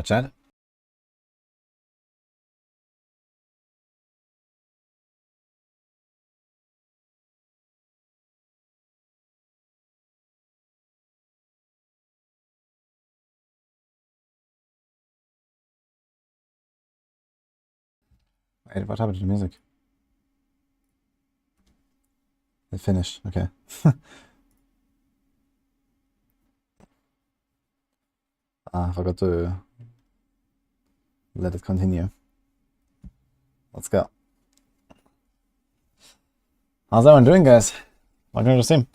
Chat. Wait, what happened to the music? It finished, okay. I forgot to let it continue. Let's go. How's everyone doing, guys? Welcome to the stream.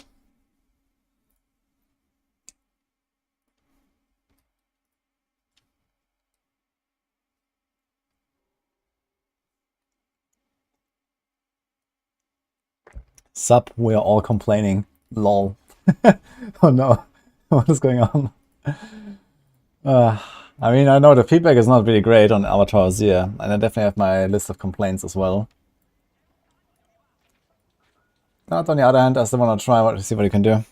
Sup, we are all complaining. Lol. Oh no, what is going on? I mean, I know the feedback is not really great on Abattoir AoZ, and I definitely have my list of complaints as well. But on the other hand, I still want to try to see what you can do.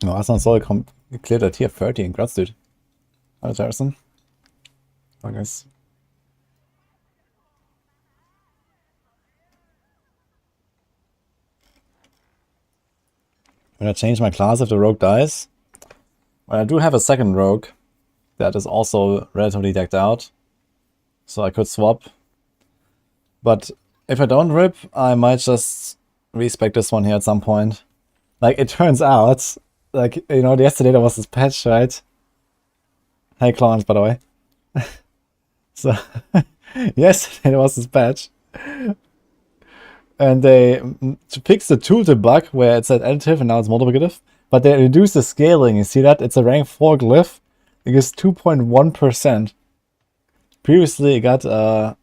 Oh, Aslan Soul cleared a tier 30. Congrats, dude. Hello, Jarrison. Oh, guys. When I change my class if the rogue dies? Well, I do have a second rogue that is also relatively decked out, so I could swap. But if I don't rip, I might just respec this one here at some point. Like, it turns out, like, you know, yesterday there was this patch, right? Hey, clowns, by the way. So, yesterday there was this patch. And they fixed the tooltip bug where it said additive and now it's multiplicative. But they reduced the scaling. You see that? It's a rank 4 glyph. It gives 2.1%. Previously it got sorry,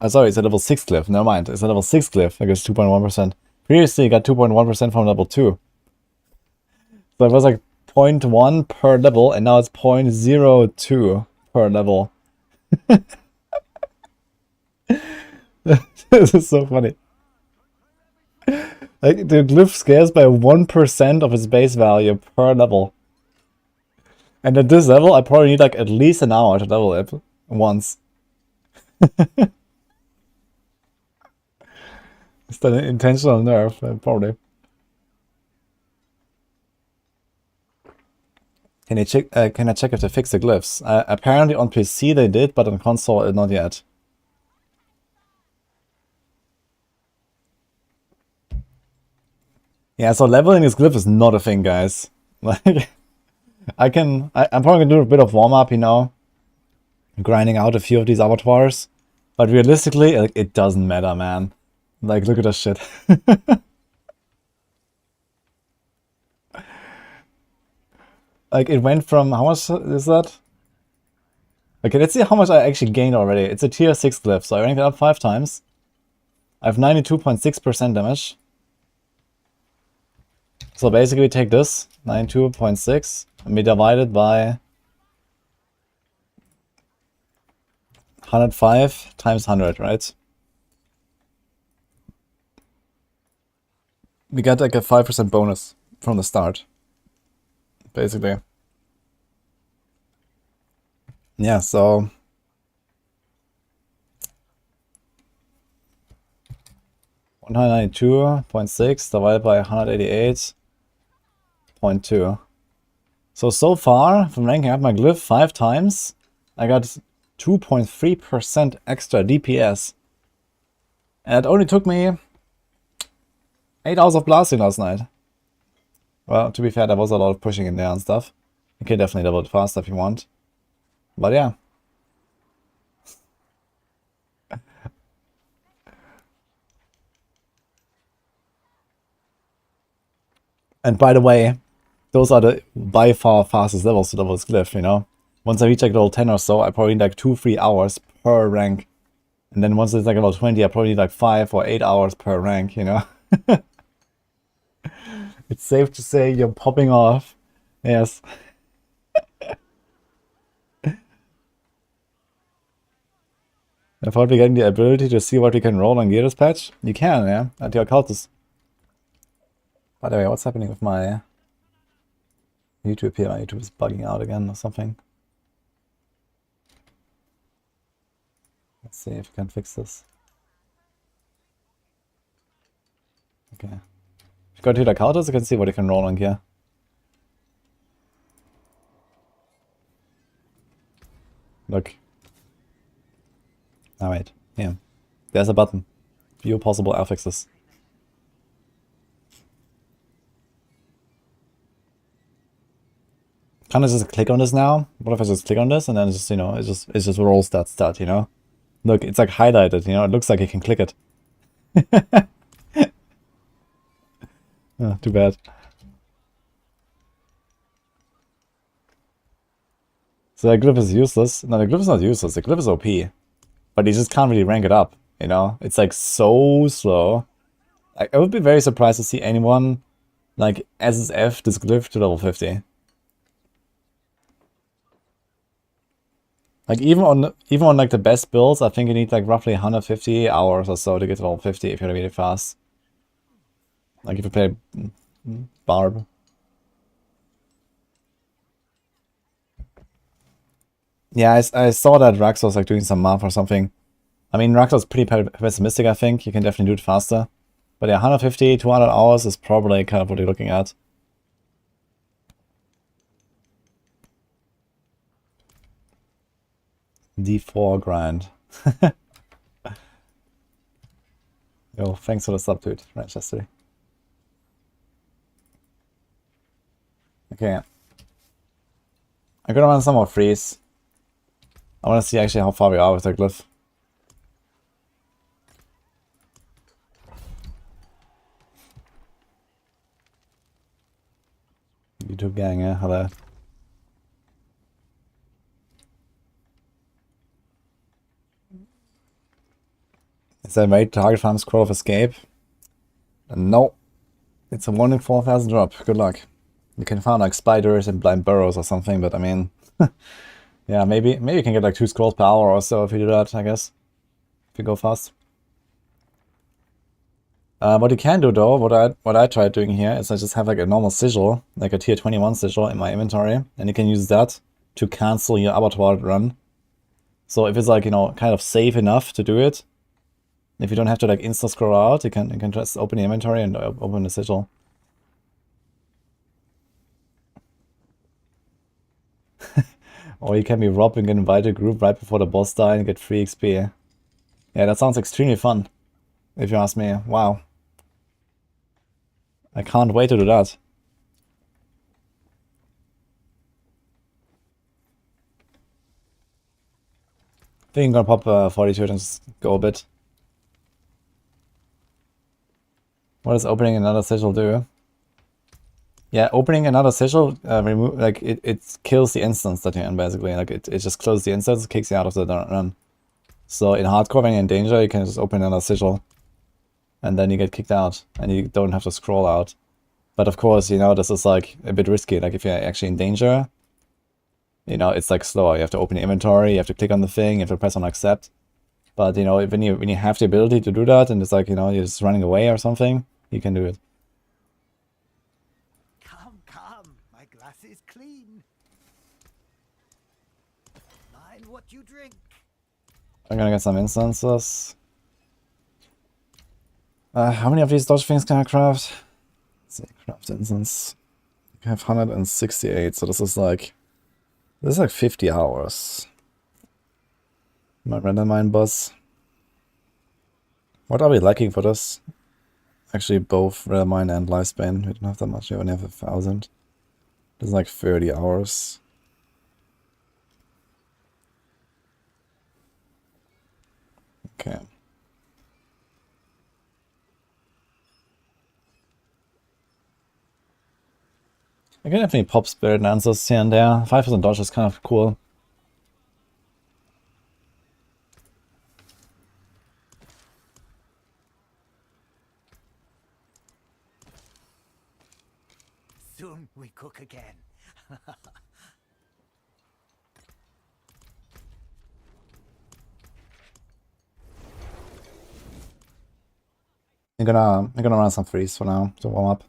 it's a level 6 glyph. Never mind. It's a level 6 glyph. It gives 2.1%. Previously it got 2.1% from level 2. So it was like 0.1 per level, and now it's 0.02 per level. This is so funny. Like, the glyph scales by 1% of its base value per level. And at this level, I probably need like at least an hour to level it once. Is that an intentional nerf? Probably. Can I check if they fixed the glyphs? Apparently on PC they did, but on console not yet. Yeah, so leveling this glyph is not a thing, guys. Like, I'm probably gonna do a bit of warm-up, you know, grinding out a few of these abattoirs. But realistically, like, it doesn't matter, man. Like, look at this shit. Like, it went from, how much is that? Okay, let's see how much I actually gained already. It's a tier 6 glyph, so I ranked it up 5 times. I have 92.6% damage. So basically we take this, 92.6, and we divide it by 105 times 100, right? We get like a 5% bonus from the start, basically. Yeah, so 192.6 divided by 188.2. So far, from ranking up my glyph 5 times, I got 2.3% extra DPS. And it only took me 8 hours of blasting last night. Well, to be fair, there was a lot of pushing in there and stuff. You can definitely level it faster if you want. But yeah. And by the way, those are the by far fastest levels to level this glyph, you know? Once I reach like level 10 or so, I probably need like 2-3 hours per rank. And then once it's like level 20, I probably need like 5 or 8 hours per rank, you know? It's safe to say you're popping off. Yes. I thought we're getting the ability to see what we can roll and gear this patch. You can, yeah, at your cultist. By the way, what's happening with my YouTube here. My YouTube is bugging out again or something. Let's see if we can fix this. Okay. If you go to the counters, you can see what you can roll on here. Look. Oh wait, yeah. There's a button. View possible affixes. Can I just click on this now? What if I just click on this and then it's just, you know, it just rolls that stat, you know? Look, it's like highlighted, you know, it looks like you can click it. Oh, too bad. So the glyph is useless. No, the glyph is not useless, the glyph is OP. But you just can't really rank it up, you know? It's like so slow. I would be very surprised to see anyone like SSF this glyph to level 50. Like even on like the best builds, I think you need like roughly 150 hours or so to get to level 50 if you're really fast. Like if you play Barb. Yeah, I saw that Rax was like doing some math or something. I mean, Rax was pretty pessimistic, I think. You can definitely do it faster. But yeah, 150, 200 hours is probably kind of what you're looking at. D4 grind. Yo, thanks for the sub, dude. Manchester. Okay. I'm gonna run some more freeze. I wanna see actually how far we are with the glyph. YouTube gang, yeah, hello. Is that right? Target farm scroll of escape? No. It's a 1 in 4,000 drop. Good luck. You can find like spiders and blind burrows or something, but I mean, yeah, maybe you can get like 2 scrolls per hour or so if you do that, I guess. If you go fast. What you can do though, what I tried doing here is I just have like a normal sigil, like a tier 21 sigil in my inventory, and you can use that to cancel your Abattoir run. So if it's like, you know, kind of safe enough to do it, if you don't have to like insta scroll out, you can just open the inventory and open the sigil. Or you can be robbed and get invited to a group right before the boss die and get free XP. Yeah, that sounds extremely fun, if you ask me. Wow. I can't wait to do that. I think I'm gonna pop 42 and just go a bit. What does opening another sigil do? Yeah, opening another sigil, remove like it kills the instance that you're in basically. Like it just closes the instance, kicks you out of the run. So in hardcore, when you're in danger, you can just open another sigil, and then you get kicked out, and you don't have to scroll out. But of course, you know, this is like a bit risky. Like if you're actually in danger, you know, it's like slower. You have to open the inventory, you have to click on the thing, you have to press on accept. But you know, when you have the ability to do that, and it's like, you know, you're just running away or something, you can do it. Come, my glass is clean. Mind what you drink. I'm gonna get some instances. How many of these dodge things can I craft? Let's see, craft instance. I have 168, so this is like 50 hours. My random mine boss. What are we lacking for this? Actually, both random mine and lifespan. We don't have that much. We only have 1,000. This is like 30 hours. Okay. I can definitely pop spirit and answers here and there. 5% dodge is kind of cool. Soon we cook again. I'm gonna run some freeze for now to warm up.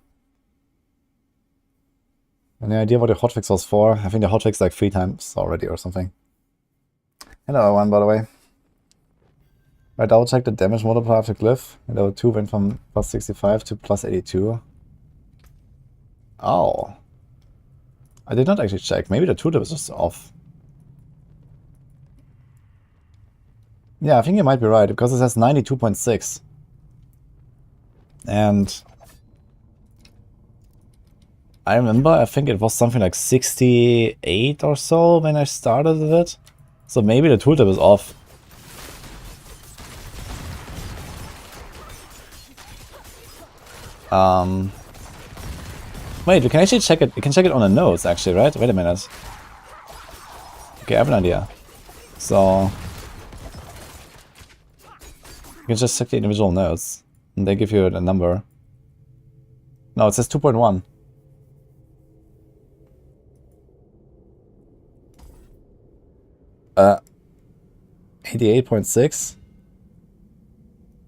Any idea what the hotfix was for? I think the hotfix like 3 times already or something. Hello everyone, by the way. I double check the damage multiplier of the glyph. Level 2 went from plus 65 to plus 82. Oh. I did not actually check. Maybe the tooltip is just off. Yeah, I think you might be right, because it says 92.6. And I remember, I think it was something like 68 or so when I started with it. So maybe the tooltip is off. Wait, you can actually check it. You can check it on the nodes, actually, right? Wait a minute. Okay, I have an idea. So you can just check the individual nodes, and they give you a number. No, it says 2.1. Uh, 88.6.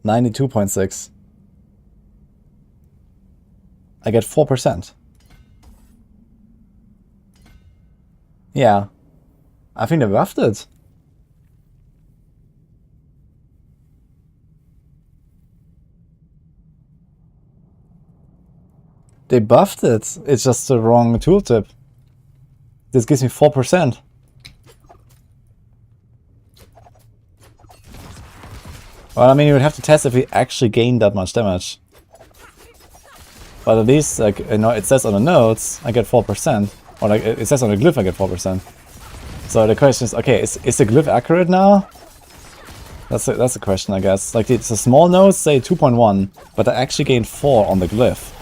92.6. I get 4%. Yeah. I think they buffed it. They buffed it. It's just the wrong tooltip. This gives me 4%. Well, I mean, you would have to test if we actually gain that much damage. But at least, like, you know, it says on the nodes, I get 4%. Or like, it says on the glyph, I get 4%. So the question is, okay, is the glyph accurate now? That's the question, I guess. Like, it's a small nodes say 2.1, but I actually gained 4 on the glyph.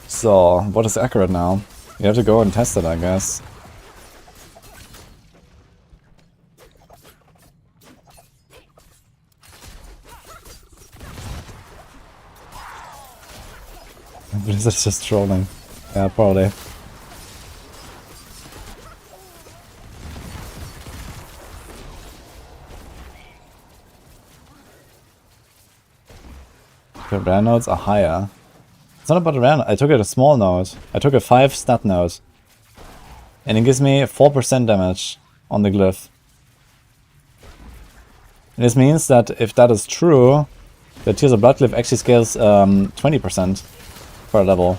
So, what is accurate now? You have to go and test it, I guess. This is just trolling. Yeah, probably. The rare nodes are higher. It's not about the rare node. I took it a small node. I took a 5 stat node. And it gives me 4% damage on the glyph. And this means that if that is true, the Tears of Blood glyph actually scales 20% per level.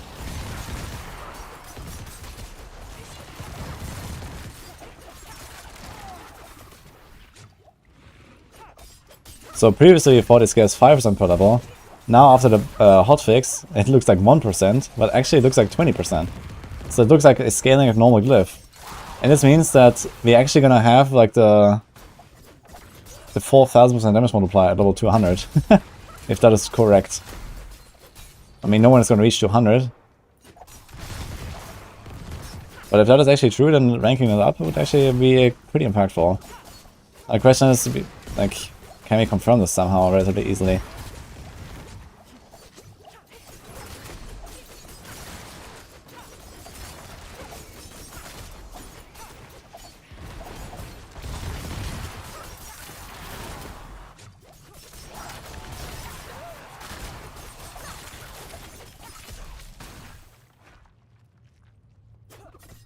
So previously I thought it scales 5% per level. Now after the hotfix, it looks like 1%, but actually it looks like 20%. So it looks like it's scaling a normal glyph. And this means that we're actually gonna have like the 4000% damage multiplier at level 200. If that is correct. I mean, no one is gonna reach 200. But if that is actually true, then ranking it up would actually be pretty impactful. The question is, like, can we confirm this somehow relatively easily?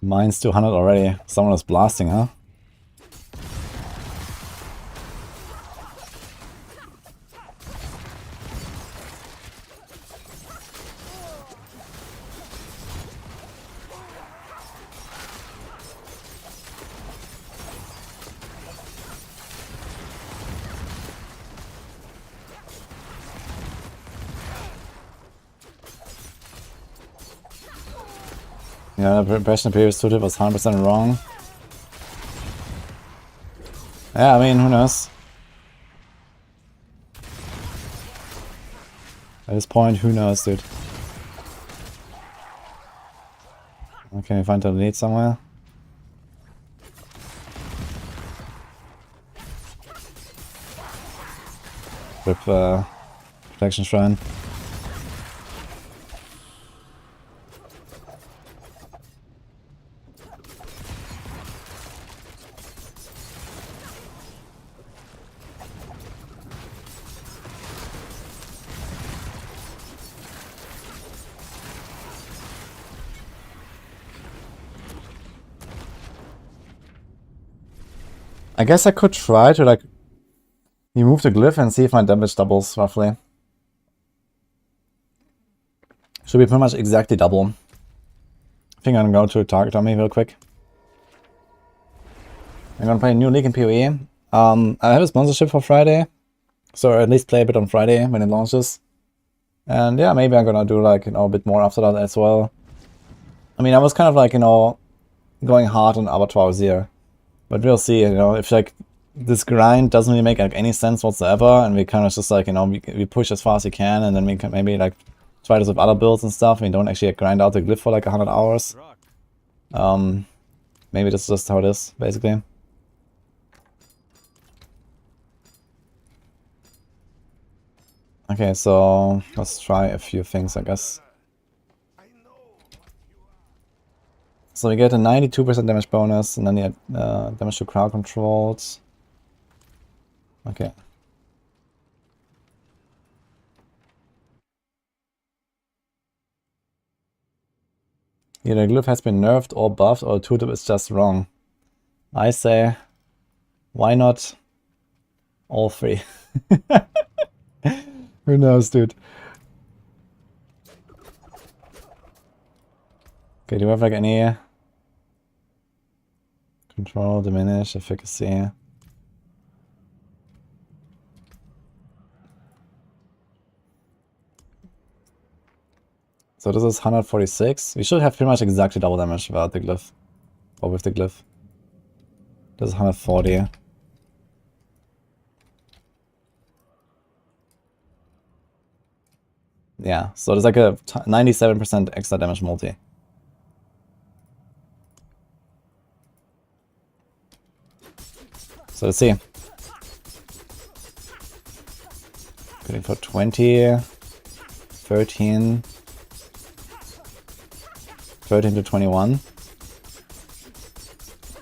Mine's 200 already. Someone is blasting, huh? Yeah, the impression the previous tooltip was 100% wrong. Yeah, I mean, who knows? At this point, who knows, dude? Can we find the lead somewhere? Rip protection shrine. I guess I could try to like remove the glyph and see if my damage doubles roughly. Should be pretty much exactly double. I think I'm going to target army real quick. I'm gonna play a new league in PoE. I have a sponsorship for Friday, so at least play a bit on Friday when it launches. And yeah, maybe I'm gonna do like, you know, a bit more after that as well. I mean, I was kind of like, you know, going hard on Abattoir here, but we'll see, you know, if like this grind doesn't really make like any sense whatsoever, and we kind of just like, you know, we push as far as we can, and then we can maybe like try this with other builds and stuff. We don't actually grind out the glyph for like 100 hours. Maybe that's just how it is, basically. Okay, so let's try a few things, I guess. So we get a 92% damage bonus, and then you get damage to crowd controlled. Okay. Either the glyph has been nerfed or buffed, or the tooltip is just wrong. I say, why not all three? Who knows, dude? Okay, do we have like any control, diminish, efficacy? So this is 146. We should have pretty much exactly double damage without the glyph. Or with the glyph. This is 140. Yeah, so there's like a 97% extra damage multi. So let's see. Going for 20, 13, 13 to 21,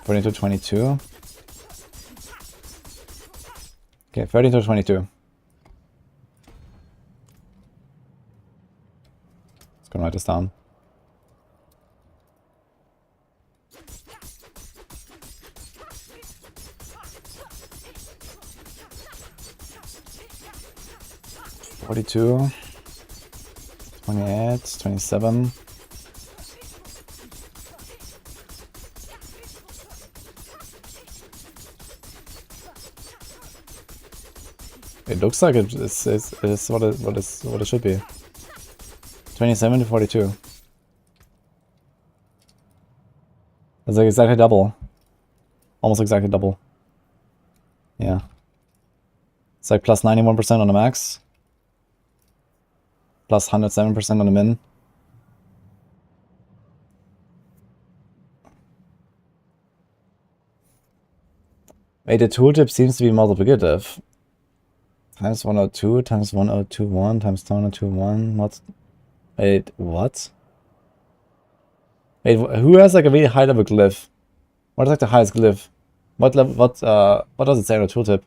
14 to 22. Okay, 13 to 22. Let's go write this down. $42, 28, 27. It looks like it's what it should be. 27 to 42. That's like exactly double. Almost exactly double. Yeah. It's like plus 91% on the max. Plus 107% on the min. Wait, the tooltip seems to be multiplicative. Times 102, times 1021, times 1021. What? Wait, what? Wait, who has like a really high level glyph? What is like the highest glyph? What level? What does it say on the tooltip?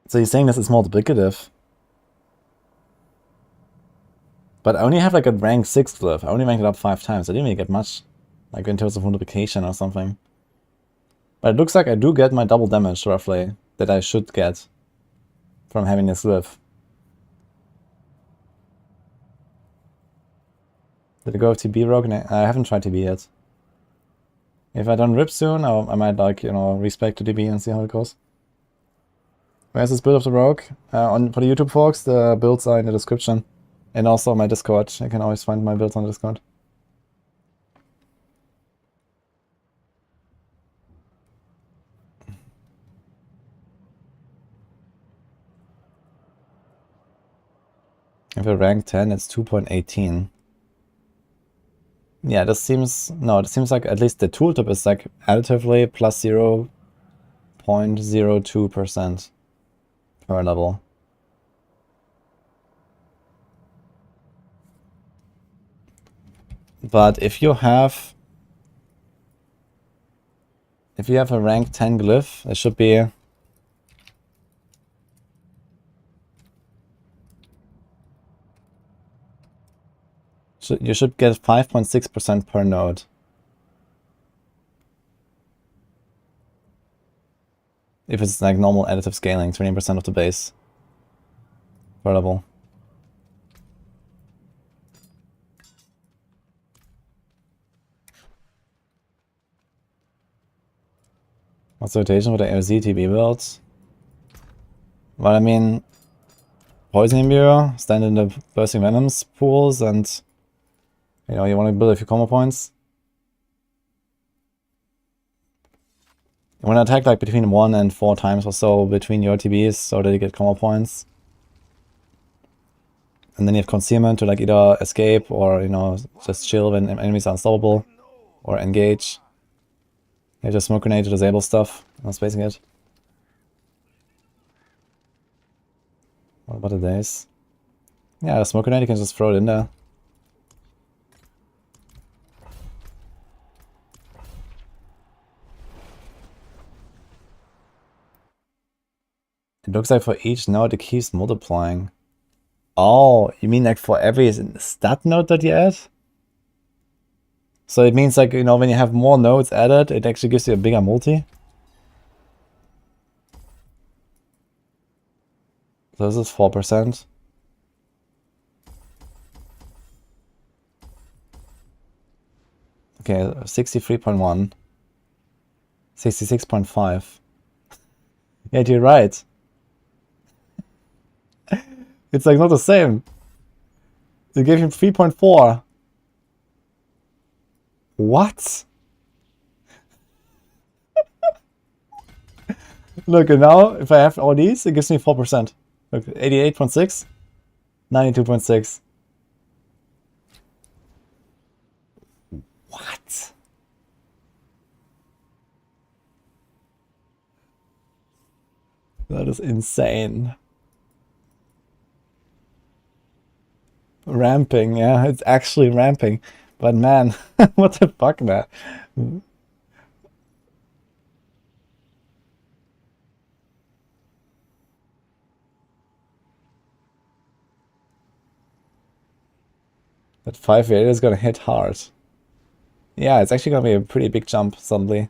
So you're saying this is multiplicative? But I only have like a rank 6 glyph. I only ranked it up 5 times. I didn't really get much, like in terms of multiplication or something. But it looks like I do get my double damage roughly that I should get from having this glyph. Did I go with TB Rogue? I haven't tried TB yet. If I don't rip soon, I might like, you know, respec to TB and see how it goes. Where's this build of the Rogue? For the YouTube folks, the builds are in the description. And also on my Discord. You can always find my builds on Discord. If I rank 10, it's 2.18. Yeah, this seems... No, it seems like at least the tooltip is like additively plus 0.02% per level. But if you have a rank 10 glyph, it should be... You should get 5.6% per node. If it's like normal additive scaling, 20% of the base per level. What's the rotation for the AoZ TB builds? Well, I mean, Poison Imbue, stand in the Bursting Venoms pools, and you know, you want to build a few combo points. You want to attack like between 1 and 4 times or so between your TBs so that you get combo points. And then you have Concealment to like either escape or, you know, just chill when enemies are unstoppable. Or engage. You have just Smoke Grenade to disable stuff. I'm spacing it. What about the days? Yeah, the Smoke Grenade, you can just throw it in there. It looks like for each node it keeps multiplying. Oh, you mean like for every stat node that you add? So it means like, you know, when you have more nodes added, it actually gives you a bigger multi. So this is 4%. Okay, 63.1. 66.5. Yeah, you're right. It's like not the same. They gave him 3.4. What? Look, and now if I have all these, it gives me 4%. Look, 88.6, 92.6. What? That is insane. Ramping, yeah, it's actually ramping. But man, what the fuck, man? That 5-8 is gonna hit hard. Yeah, it's actually gonna be a pretty big jump suddenly.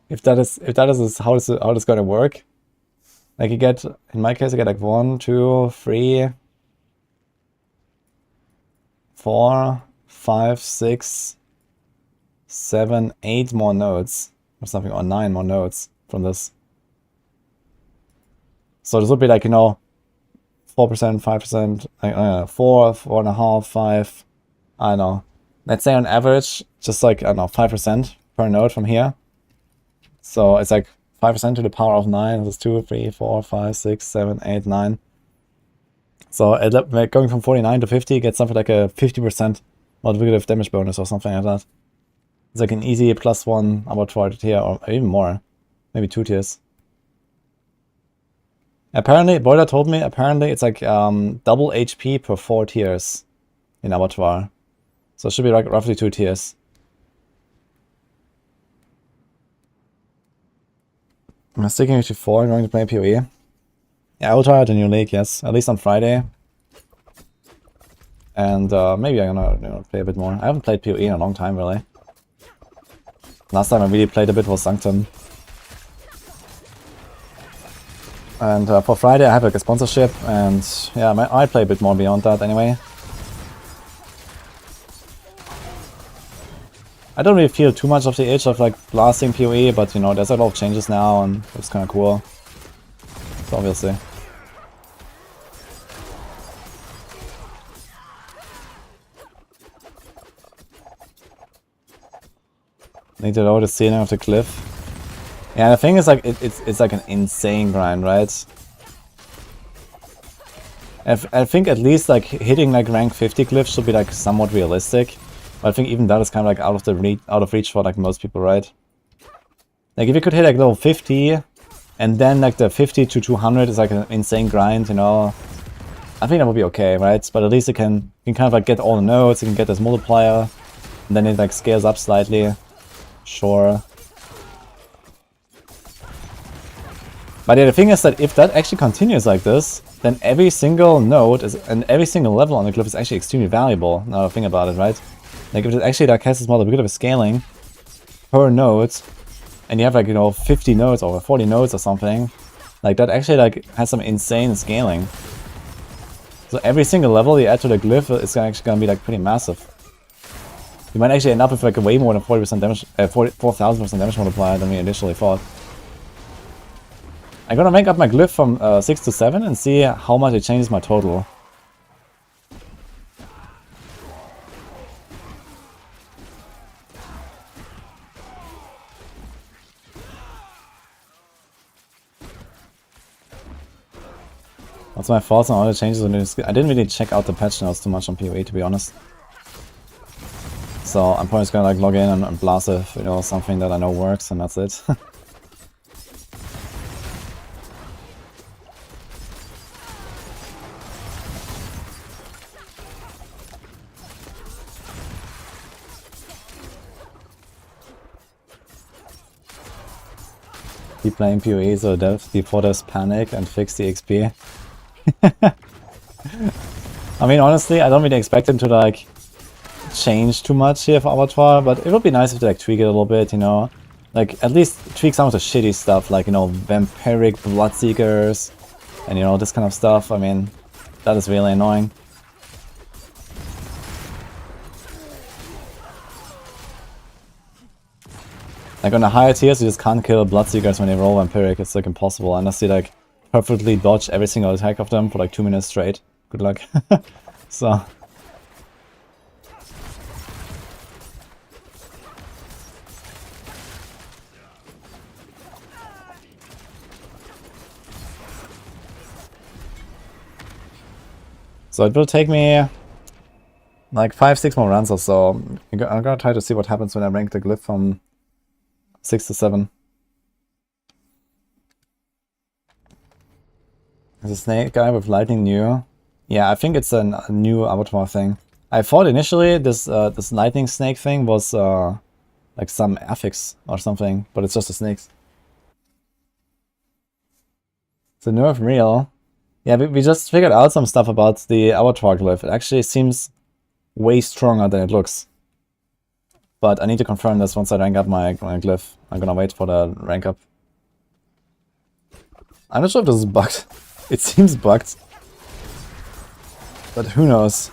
If that is how it's gonna work. Like you get, in my case, I get like 1, 2, 3, 4, 5, 6, 7, 8 more nodes or something, or 9 more nodes from this. So this would be like, you know, 4%, 5%, 4, 4.5, 5. I don't know. Let's say on average, just like, I don't know, 5% per node from here. So it's like 5% to the power of 9. This is 2, 3, 4, 5, 6, 7, 8, 9. So going from 49 to 50 gets something like a 50% multiplicative damage bonus or something like that. It's like an easy +1 Abattoir tier, or even more. Maybe 2 tiers. Apparently, Boiler told me, apparently it's like double HP per 4 tiers in Abattoir. So it should be like roughly 2 tiers. I'm sticking with 4 and going to play PoE. Yeah, I will try out a new league, yes. At least on Friday. And maybe I'm gonna play a bit more. I haven't played PoE in a long time, really. Last time I really played a bit was Sanctum. And for Friday I have like a sponsorship, and yeah, I play a bit more beyond that anyway. I don't really feel too much of the itch of like blasting PoE, but you know, there's a lot of changes now and it's kind of cool. So obviously. Need to lower the ceiling of the cliff. Yeah, the thing is like it's like an insane grind, right? I think at least like hitting like rank 50 cliff should be like somewhat realistic. But I think even that is kind of like out of reach for like most people, right? Like if you could hit like level 50 and then like the 50 to 200 is like an insane grind, you know, I think that would be okay, right? But at least you can kind of like get all the nodes, you can get this multiplier, and then it like scales up slightly. Sure. But yeah, the thing is that if that actually continues like this, then every single node and every single level on the cliff is actually extremely valuable. Now think about it, right? Like if it actually like has this multiplicative scaling per node, and you have like, you know, 50 nodes or 40 nodes or something, like that actually like has some insane scaling. So every single level you add to the glyph is actually gonna be like pretty massive. You might actually end up with like way more than 40% damage, 4,000% damage multiplier than we initially thought. I'm gonna make up my glyph from 6 to 7 and see how much it changes my total. What's my thoughts on all the changes? I didn't really check out the patch notes too much on PoE, to be honest. So I'm probably just gonna like log in and blast if, you know, something that I know works, and that's it. Keep playing PoE so before there's panic and fix the XP. I mean, honestly, I don't really expect him to like change too much here for Abattoir, but it would be nice if they like tweak it a little bit, you know? Like, at least tweak some of the shitty stuff, like, you know, vampiric bloodseekers, and, you know, this kind of stuff. I mean, that is really annoying. Like, on the higher tiers, you just can't kill bloodseekers when they roll vampiric. It's, like, impossible, unless you, like, perfectly dodge every single attack of them for, like, 2 minutes straight. Good luck. So... So it will take me like 5-6 more runs or so. I'm gonna try to see what happens when I rank the glyph from 6 to 7. Is a snake guy with lightning new? Yeah, I think it's a new Abattoir thing. I thought initially this this lightning snake thing was like some affix or something, but it's just the snakes. Is the nerf real? Yeah, we just figured out some stuff about the Abattoir glyph. It actually seems way stronger than it looks. But I need to confirm this once I rank up my glyph. I'm gonna wait for the rank up. I'm not sure if this is bugged. It seems bugged. But who knows?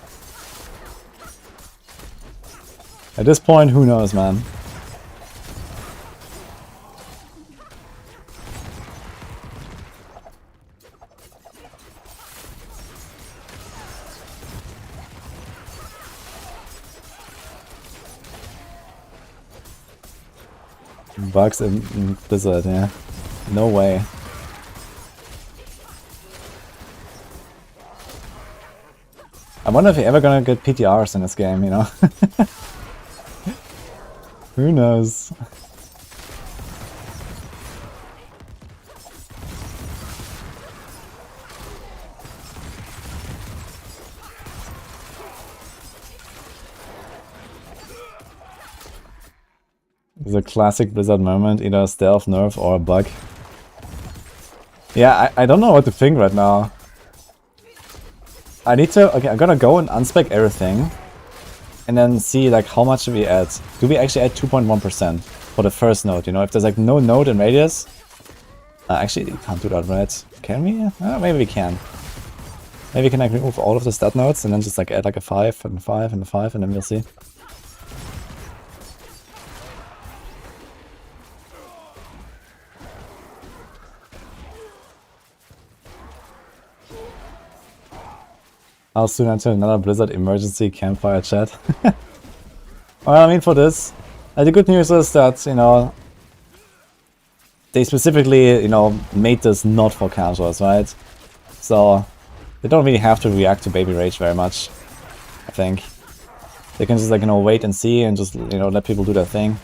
At this point, who knows, man? Bugs in Blizzard, yeah. No way. I wonder if you're ever gonna get PTRs in this game, you know? Who knows? It's a classic Blizzard moment, either a stealth, nerf, or a bug. Yeah, I don't know what to think right now. I need to... Okay, I'm gonna go and unspec everything. And then see like how much we add. Do we actually add 2.1% for the first node, you know? If there's like no node in radius... actually, you can't do that, right? Can we? Maybe we can. Maybe we can like remove all of the stat nodes and then just like add like a 5 and a 5 and a 5 and then we'll see. How soon until another Blizzard emergency campfire chat? Well, I mean, for this, the good news is that, you know, they specifically, you know, made this not for casuals, right? So, they don't really have to react to Baby Rage very much, I think. They can just, like, you know, wait and see and just, you know, let people do their thing.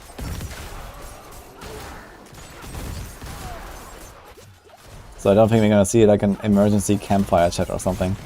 So I don't think we're gonna see, like, an emergency campfire chat or something.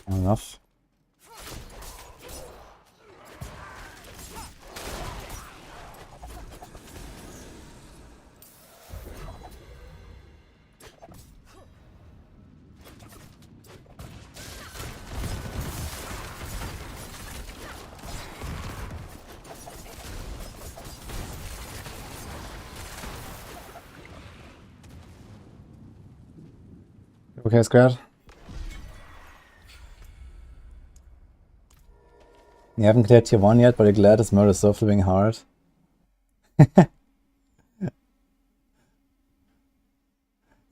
Enough. Okay, squared. You haven't cleared tier 1 yet, but you're glad this mode is so flipping hard.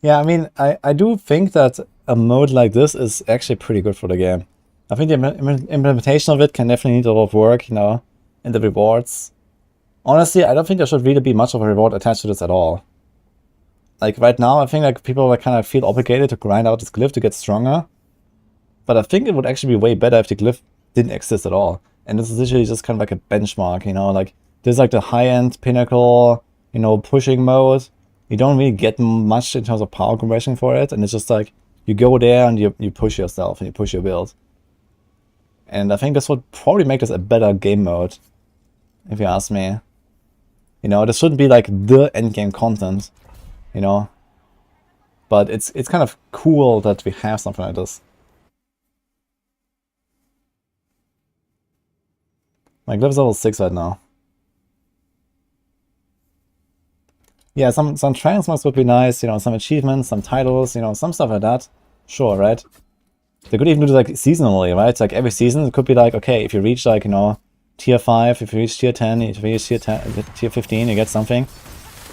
Yeah, I mean, I do think that a mode like this is actually pretty good for the game. I think the implementation of it can definitely need a lot of work, you know, and the rewards. Honestly, I don't think there should really be much of a reward attached to this at all. Like, right now, I think like people like, kind of feel obligated to grind out this glyph to get stronger. But I think it would actually be way better if the glyph didn't exist at all. And this is literally just kind of like a benchmark, you know, like, this is like the high-end pinnacle, you know, pushing mode. You don't really get much in terms of power conversion for it, and it's just like, you go there and you push yourself and you push your build. And I think this would probably make this a better game mode, if you ask me. You know, this shouldn't be like the endgame content, you know. But it's kind of cool that we have something like this. My glyph's level 6 right now. Yeah, some transmogs would be nice, you know, some achievements, some titles, you know, some stuff like that. Sure, right? They could even do like seasonally, right? Like every season it could be like, okay, if you reach like, you know, tier 5, if you reach tier 10, if you reach tier 15, you get something.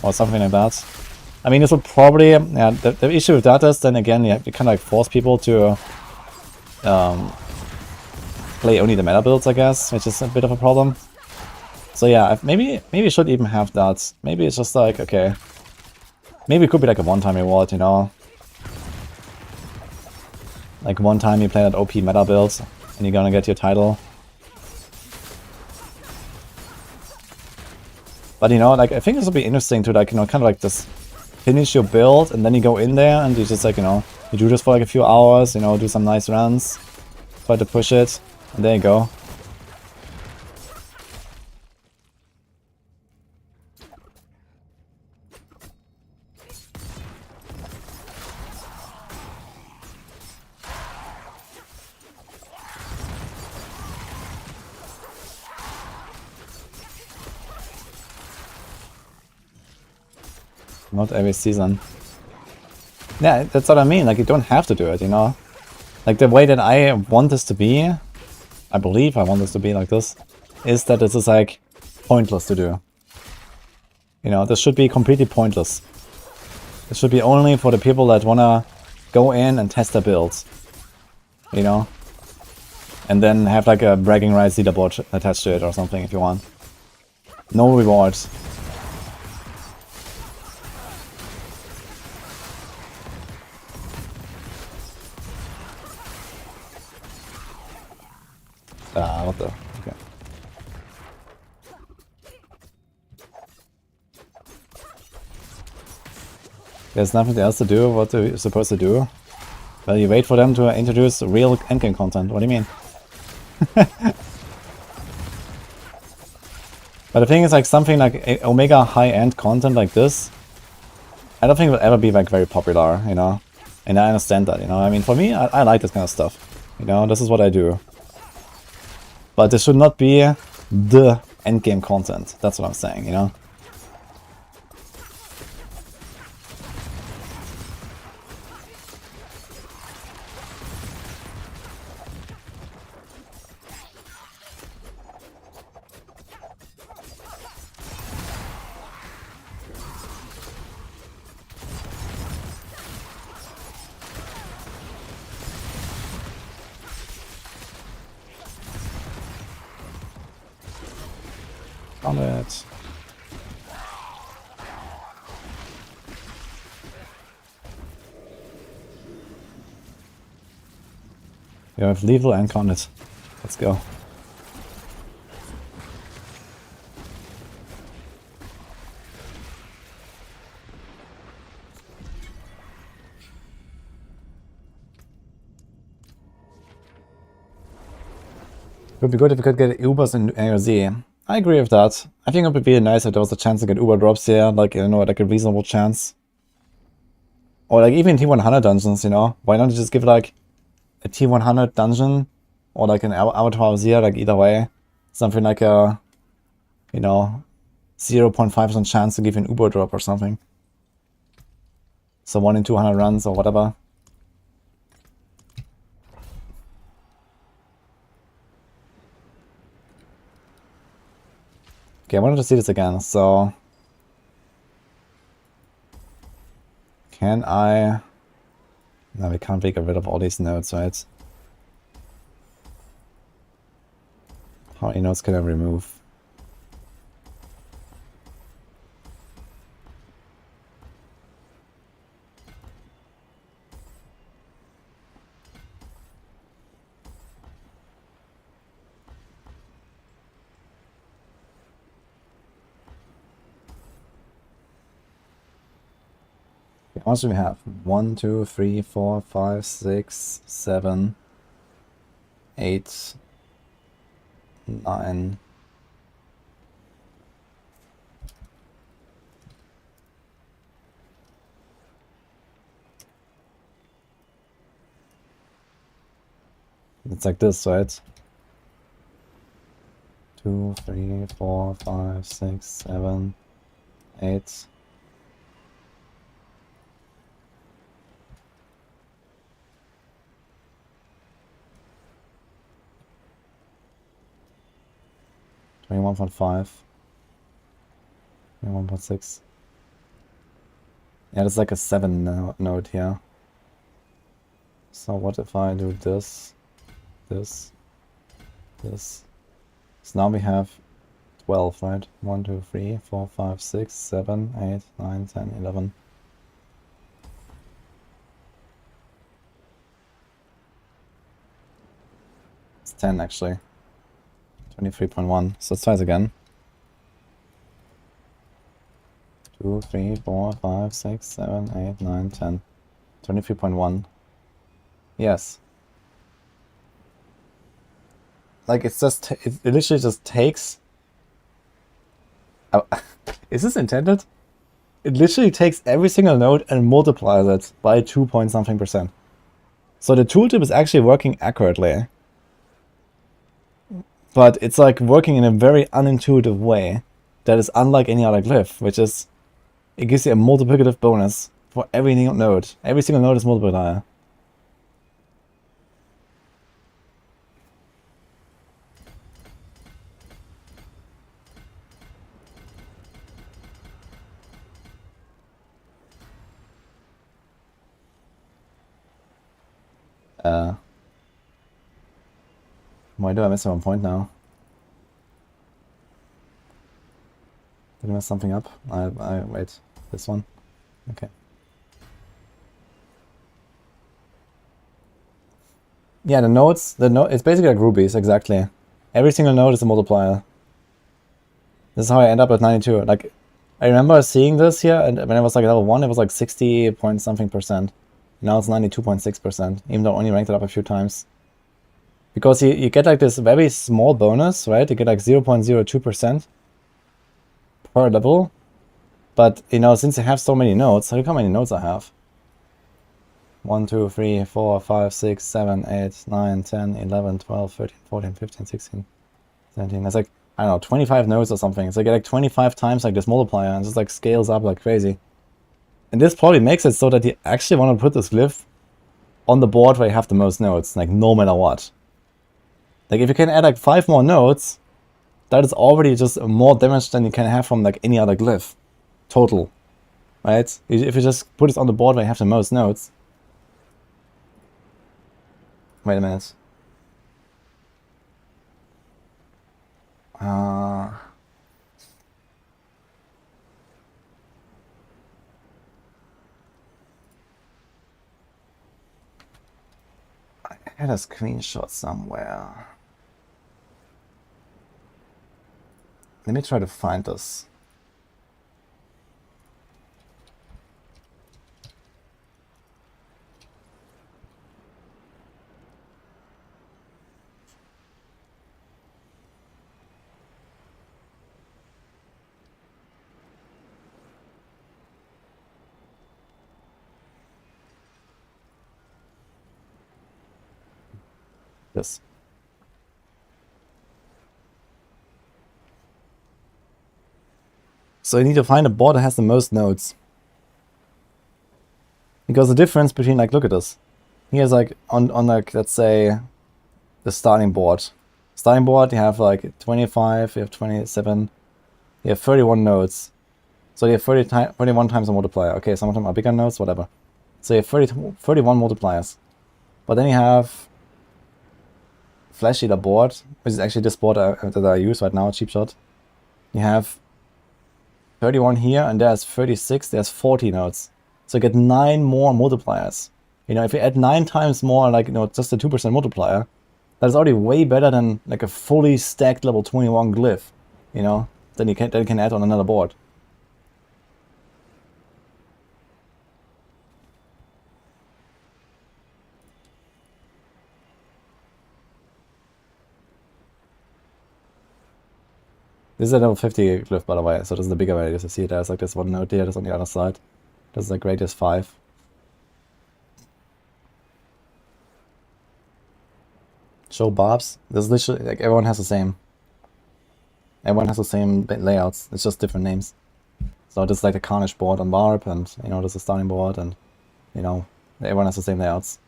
Or something like that. I mean, this would probably, yeah, the issue with that is, then again, you kind of like force people to play only the meta builds, I guess, which is a bit of a problem. So yeah, maybe you should even have that. Maybe it's just like, okay, maybe it could be like a one-time reward, you know? Like one time you play that OP meta build, and you're gonna get your title. But you know, like, I think this would be interesting to like, you know, kind of like just finish your build, and then you go in there, and you just like, you know, you do this for like a few hours, you know, do some nice runs, try to push it, and there you go. Not every season. Yeah, that's what I mean. Like, you don't have to do it, you know? Like, the way that I want this to be, I believe I want this to be like this, is that this is, like, pointless to do. You know, this should be completely pointless. This should be only for the people that wanna go in and test their builds. You know? And then have, like, a bragging rights leaderboard attached to it or something if you want. No rewards. Ah, what the? Okay. There's nothing else to do. What are you supposed to do? Well, you wait for them to introduce real endgame content. What do you mean? But the thing is, like, something like Omega high-end content like this, I don't think it will ever be like very popular, you know? And I understand that, you know? I mean, for me, I like this kind of stuff. You know, this is what I do. But this should not be the endgame content. That's what I'm saying, you know? On it. You have lethal and con it. Let's go. It would be good if we could get Ubers in AoZ. I agree with that. I think it would be really nice if there was a chance to get Uber drops here, like, you know, like a reasonable chance. Or like even T100 dungeons, you know? Why not just give like a T100 dungeon or like an Abattoir AoZ, like either way. Something like a, you know, 0.5% chance to give an Uber drop or something. So 1 in 200 runs or whatever. Okay, I wanted to see this again, so... Can I... No, we can't get rid of all these nodes, right? How many nodes can I remove? How much do we have? 1, 2, 3, 4, 5, 6, 7, 8, 9. It's like this, right? 2, 3, 4, 5, 6, 7, 8. Twenty-one point 21.6. Yeah, that's like a 7 node here. So what if I do this, this, this? So now we have 12, right? 1, 2, 3, 4, 5, 6, 7, 8, 9, 10, 11. It's 10 actually. 23.1. So let's try it again. 2, 3, 4, 5, 6, 7, 8, 9, 10. 23.1. Yes. Like it's just, it literally just takes... Oh, is this intended? It literally takes every single node and multiplies it by 2 point something %. So the tooltip is actually working accurately. But it's like working in a very unintuitive way that is unlike any other glyph, which is, it gives you a multiplicative bonus for every node. Every single node is multiplier. Why do I miss 1 point now? Did I mess something up? Wait, this one? Okay. Yeah, the nodes, it's basically like rubies, exactly. Every single node is a multiplier. This is how I end up at 92. Like, I remember seeing this here, and when I was like level 1, it was like 60 point something %. Now it's 92.6%, even though I only ranked it up a few times. Because you get like this very small bonus, right? You get like 0.02% per level. But, you know, since you have so many nodes, look how many nodes I have. 1, 2, 3, 4, 5, 6, 7, 8, 9, 10, 11, 12, 13, 14, 15, 16, 17. That's like, I don't know, 25 nodes or something. So I get like 25 times like this multiplier and just like scales up like crazy. And this probably makes it so that you actually want to put this glyph on the board where you have the most nodes, like no matter what. Like if you can add like 5 more nodes, that is already just more damage than you can have from like any other glyph. Total. Right? If you just put it on the board where you have the most nodes. Wait a minute. I had a screenshot somewhere. Let me try to find this. This. So you need to find a board that has the most nodes. Because the difference between, like, look at this. Here's like, on like, let's say, the starting board. Starting board, you have like 25, you have 27, you have 31 nodes. So you have 31 times a multiplier. Okay, some of them are bigger nodes, whatever. So you have 31 multipliers. But then you have Flash Eater board, which is actually this board that I use right now, cheap shot. You have 31 here, and there's 36, there's 40 nodes. So you get 9 more multipliers. You know, if you add 9 times more, like, you know, just a 2% multiplier, that is already way better than like a fully stacked level 21 glyph, you know, then you can add on another board. This is a level 50 glyph, by the way, so this is the bigger radius. You see there's like this one node here, that's on the other side. This is like radius 5. Show barbs. This is literally, like, everyone has the same. Everyone has the same layouts, it's just different names. So this is like the Carnage board on Barb, and, you know, this is starting board, and, you know, everyone has the same layouts.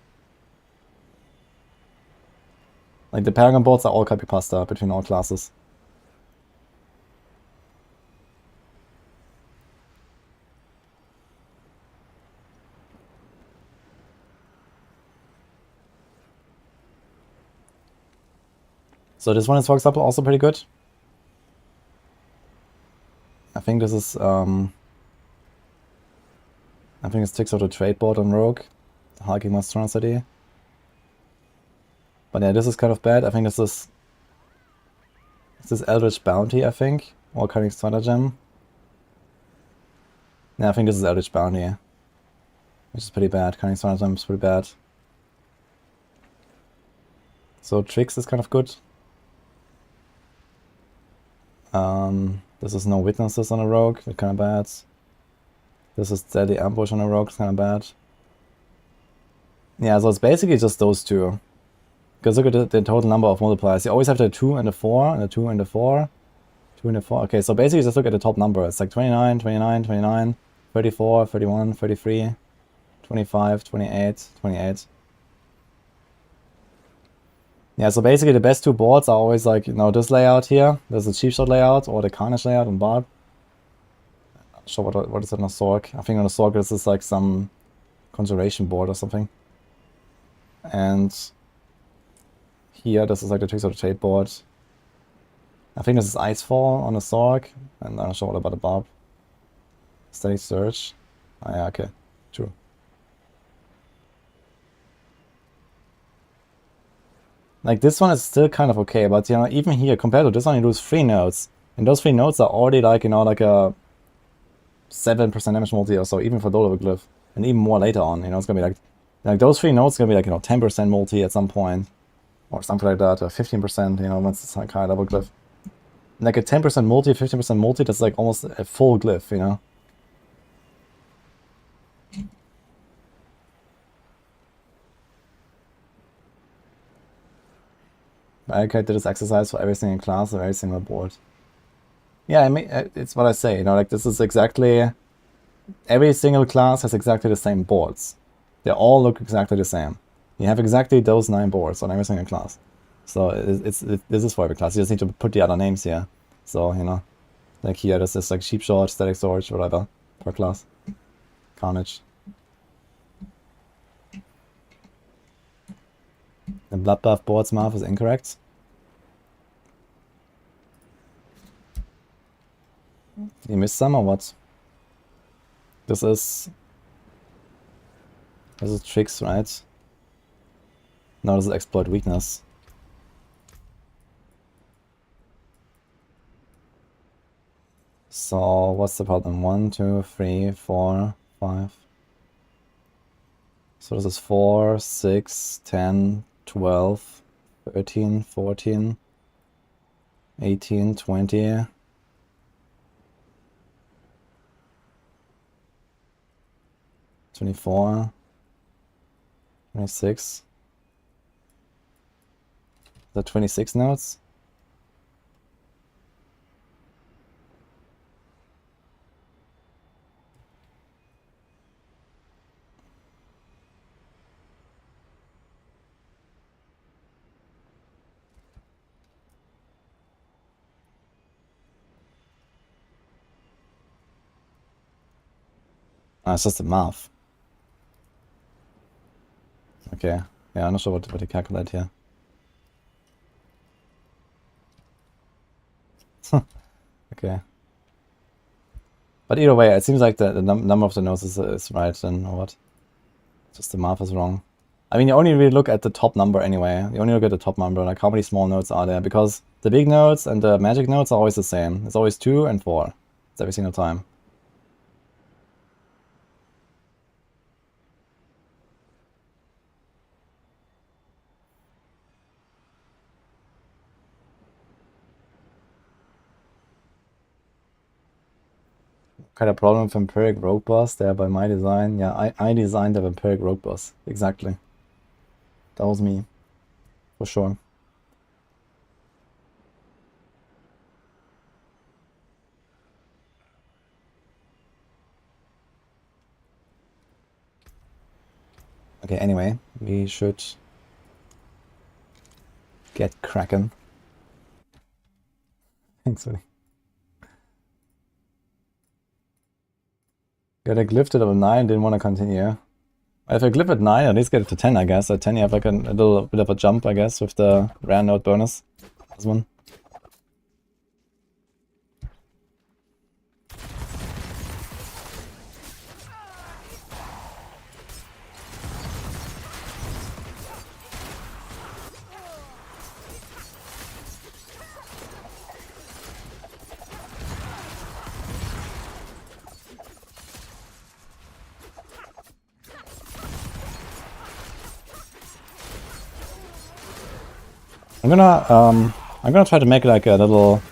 Like, the Paragon boards are all copy-pasta between all classes. So this one is, for example, also pretty good. I think this is, I think it sticks out a trade board on Rogue, the Hulking Monstrosity. But yeah, this is kind of bad. I think this is Eldritch Bounty, I think, or Cunning Stratagem. Yeah, I think this is Eldritch Bounty, which is pretty bad. Cunning Stratagem is pretty bad. So Tricks is kind of good. This is No Witnesses on a Rogue, that's kind of bad. This is Deadly Ambush on a Rogue, it's kind of bad. Yeah, so it's basically just those two. Because look at the total number of multipliers. You always have the 2 and the 4, and the 2 and the 4. 2 and the 4. Okay, so basically just look at the top number. It's like 29, 29, 29, 34, 31, 33, 25, 28, 28. Yeah, so basically the best two boards are always like, you know, this layout here. There's the cheap shot layout, or the Carnage layout on Barb. I'm not sure what is it on a Sork. I think on a Sork this is like some conjuration board or something. And here this is like the Tricks of the Trade board. I think this is Icefall on a Sork, and I'm not sure what about the Barb. Static Search. Oh yeah, okay, true. Like, this one is still kind of okay, but, you know, even here, compared to this one, you lose 3 nodes. And those 3 nodes are already, like, you know, like a 7% damage multi or so, even for Dolo Glyph. And even more later on, you know, it's gonna be like those 3 nodes are gonna be like, you know, 10% multi at some point. Or something like that, or 15%, you know, once it's like high level Glyph. Like a 10% multi, 15% multi, that's like almost a full Glyph, you know? I did this exercise for every single class or every single board. Yeah, I mean, it's what I say, you know, like, this is exactly... Every single class has exactly the same boards. They all look exactly the same. You have exactly those 9 boards on every single class. So this is for every class. You just need to put the other names here. So, you know, like here, this is like Sheep Short, Static Storage, whatever, per class. Carnage. The Bloodbath board's math is incorrect. You missed some or what? This is Tricks, right? No, this is Exploit Weakness. So what's the problem? 1, 2, 3, 4, 5. So this is 4, 6, 10, 12, 13, 14, 18, 20. 24, 26. The 26 nodes? Ah, it's just the math. Okay. Yeah, I'm not sure what to calculate here. Okay. But either way, it seems like the number of the nodes is right then, or what? Just the math is wrong. I mean, you only really look at the top number anyway. You only look at the top number, like how many small nodes are there, because the big nodes and the magic nodes are always the same. It's always 2 and 4. It's every single time. Kind of problem with Vampiric Rogue Boss there by my design. Yeah, I designed the Vampiric Rogue Boss. Exactly. That was me. For sure. Okay, anyway, we should get cracking. Thanks, buddy. Got a glyph to level 9, didn't want to continue. If I glyph at 9, at least get it to 10, I guess. At 10 you have like a little bit of a jump, I guess, with the rare node bonus. This one. I'm gonna try to make like a little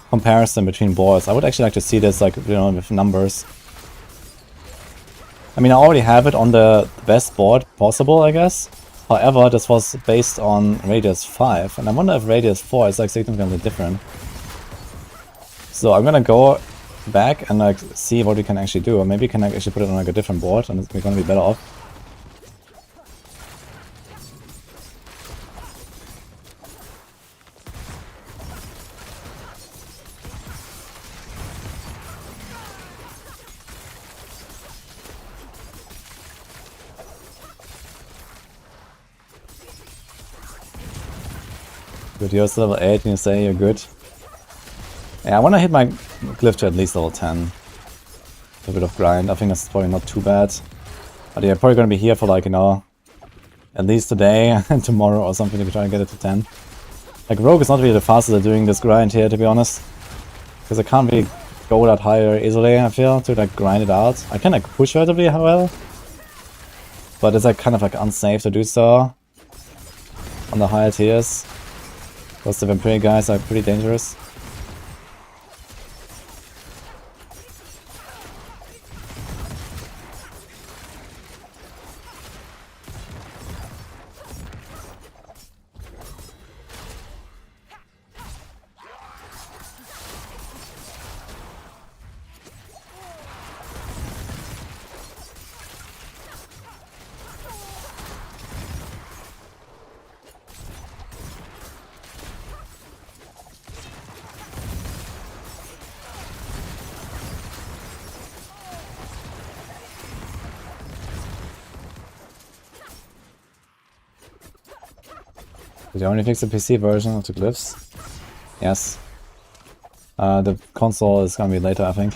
comparison between boards. I would actually like to see this, like, you know, with numbers. I mean, I already have it on the best board possible, I guess. However, this was based on radius 5, and I wonder if radius 4 is like significantly different. So I'm gonna go back and like see what we can actually do, or maybe we can like, actually put it on like a different board, and we're gonna be better off. Good, you're still level 8 and you say you're good. Yeah, I want to hit my glyph to at least level 10. A bit of grind. I think that's probably not too bad. But yeah, probably gonna be here for like, you know, at least today and tomorrow or something to try and get it to 10. Like, Rogue is not really the fastest at doing this grind here, to be honest. Because I can't really go that higher easily, I feel, to like grind it out. I can like push relatively well. But it's like kind of like unsafe to do so on the higher tiers. Because the Vampiric guys are pretty dangerous. Did you only fix the PC version of the glyphs? Yes. The console is gonna be later, I think.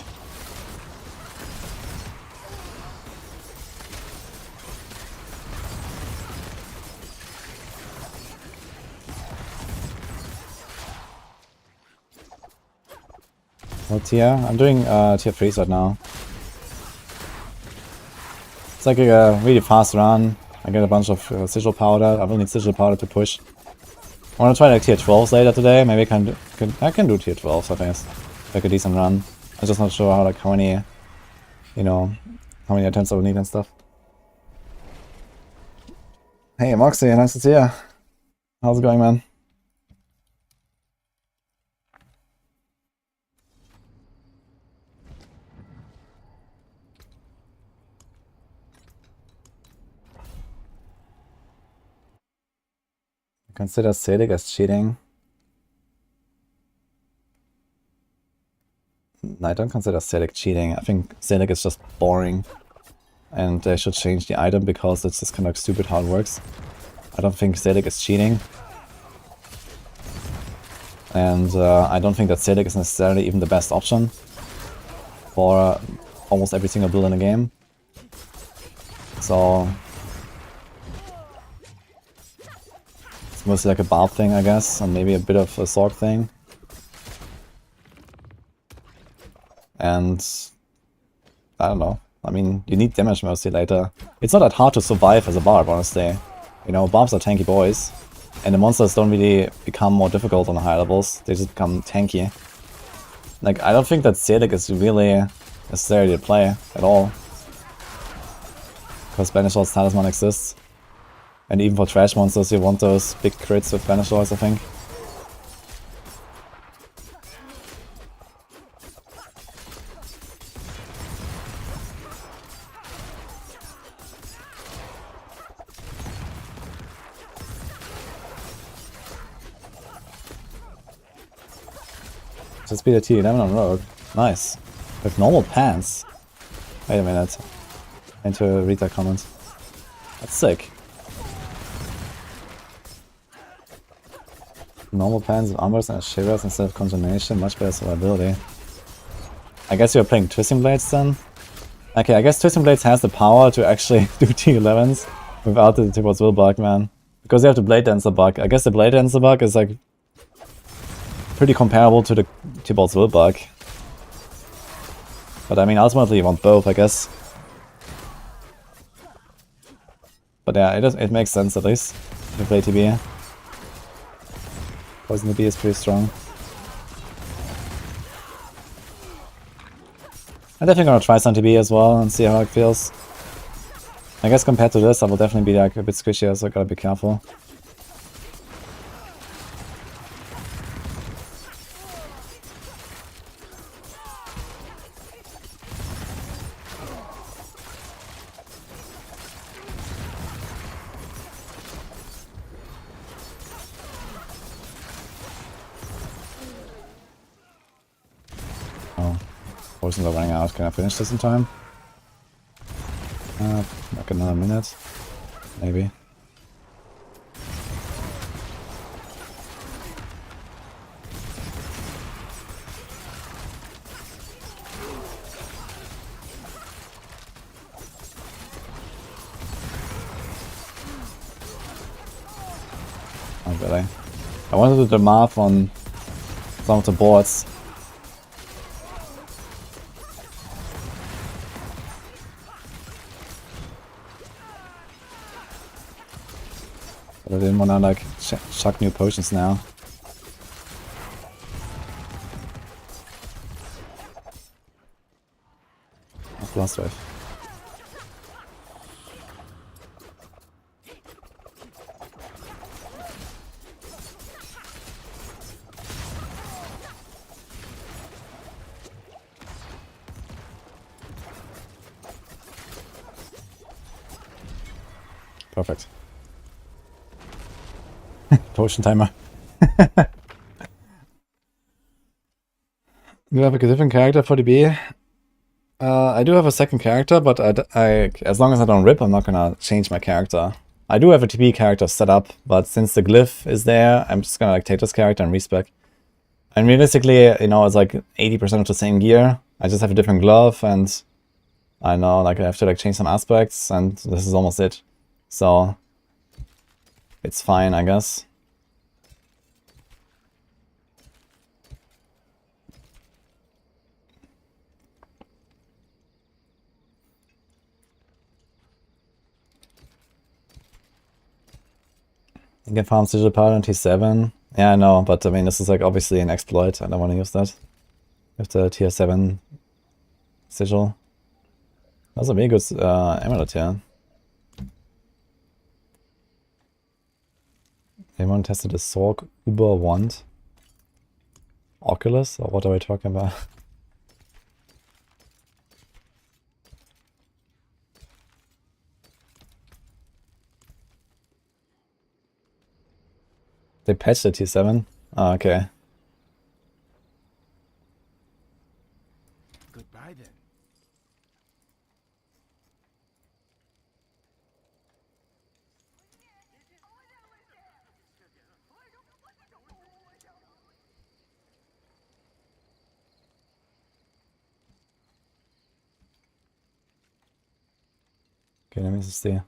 What tier? I'm doing tier 3s right now. It's like a really fast run. I get a bunch of sigil powder. I will need sigil powder to push. I want to try like tier 12s later today. Maybe I can do tier 12s, I think. Like a decent run. I'm just not sure how many, you know, how many attempts I will need and stuff. Hey Moxie, nice to see you. How's it going, man? Consider Selig as cheating. No, I don't consider Selig cheating. I think Selig is just boring. And they should change the item because it's just kind of stupid how it works. I don't think Selig is cheating. And I don't think that Selig is necessarily even the best option for almost every single build in the game. So it's mostly like a Barb thing, I guess, and maybe a bit of a Sorg thing. And I don't know. I mean, you need damage mercy later. It's not that hard to survive as a Barb, honestly. You know, Barbs are tanky boys. And the monsters don't really become more difficult on the higher levels. They just become tanky. Like, I don't think that Selig is really necessary to play at all. Because Banish Lord's Talisman exists. And even for trash monsters, you want those big crits with Banish Lords, I think. Just beat a T11 on Rogue. Nice. With normal pants. Wait a minute. I need to read that comment. That's sick. Normal pants with armors and shivers instead of contamination. Much better survivability. I guess you're playing Twisting Blades then? Okay, I guess Twisting Blades has the power to actually do T11s without the Tibor's Will bug, man. Because you have the Blade Dancer bug. I guess the Blade Dancer bug is like pretty comparable to the Tibor's Will bug. But I mean, ultimately you want both, I guess. But yeah, it makes sense at least if you play TB. Poison TB is pretty strong. I'm definitely gonna try some TB as well and see how it feels. I guess compared to this, I will definitely be like a bit squishier, so I gotta be careful. Oh, poisons are running out. Can I finish this in time? Like another minute, maybe. Not really. I wanted to do the math on some of the boards. But I didn't wanna like chuck new potions now. Blast Wave. Perfect. Potion timer. You have a different character for DB? I do have a second character, but as long as I don't rip, I'm not gonna change my character. I do have a TB character set up, but since the glyph is there, I'm just gonna like take this character and respec. And realistically, you know, it's like 80% of the same gear. I just have a different glove, and I know like I have to like change some aspects, and this is almost it. So it's fine, I guess. You can farm Sigil Power on T7. Yeah, I know, but I mean, this is like obviously an exploit. I don't want to use that. With the tier 7 Sigil. That's a really good amulet here. Anyone tested the Sorg Uber Wand? Oculus? Or what are we talking about? They patched the T7? Oh, okay. Goodbye then. Okay, let me see.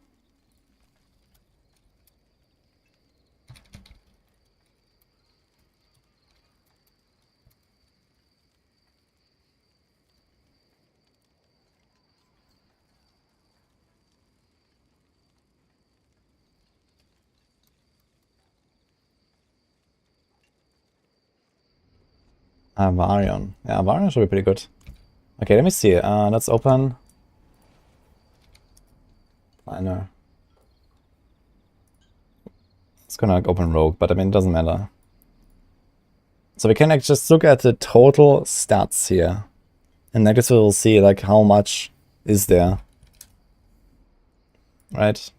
Barbarian. Yeah, Barbarian should be pretty good. Okay, let me see. Let's open. I know. It's gonna like, open Rogue, but I mean, it doesn't matter. So we can like, just look at the total stats here. And like this we'll see like how much is there. Right?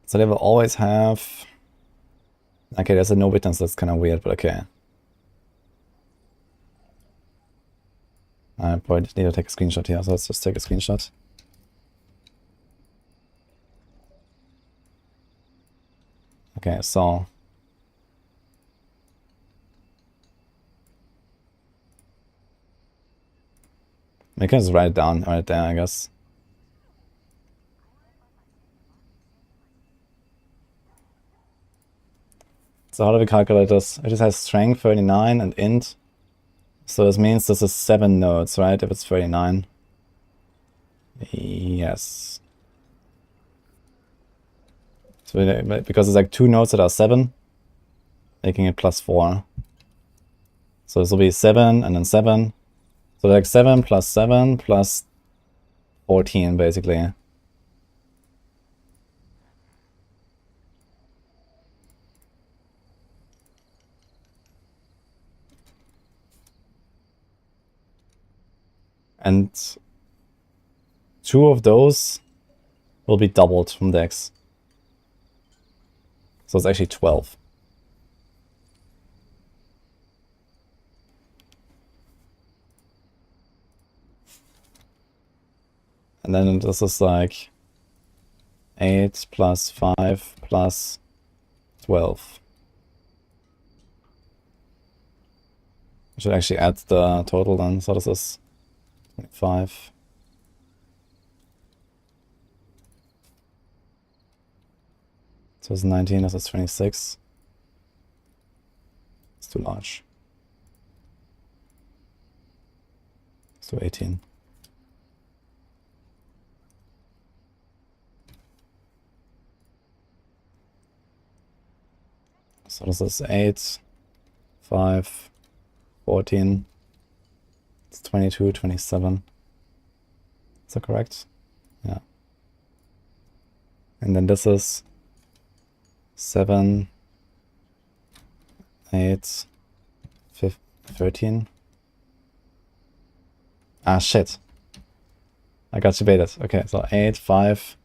So they will always have... Okay, there's a no witness, that's kind of weird, but okay. I probably need to take a screenshot here, so let's just take a screenshot. Okay, so... We can just write it down right there, I guess. So how do we calculate this? It just has strength 39 and int. So this means this is 7 nodes, right? If it's 39. Yes. So because it's like 2 nodes that are 7, making it +4. So this will be 7 and then 7. So like 7 plus 7 plus 14 basically. And 2 of those will be doubled from Dex. So it's actually 12. And then this is like 8 plus 5 plus 12. I should actually add the total then. So this is 25. So it's 19, this is 26. It's too large. It's too 18. So this is 8, 5, 14. It's 22, 27. Is that correct? Yeah. And then this is 7, 8, 13. Ah, shit. I got you baited. Okay, so 8, 5.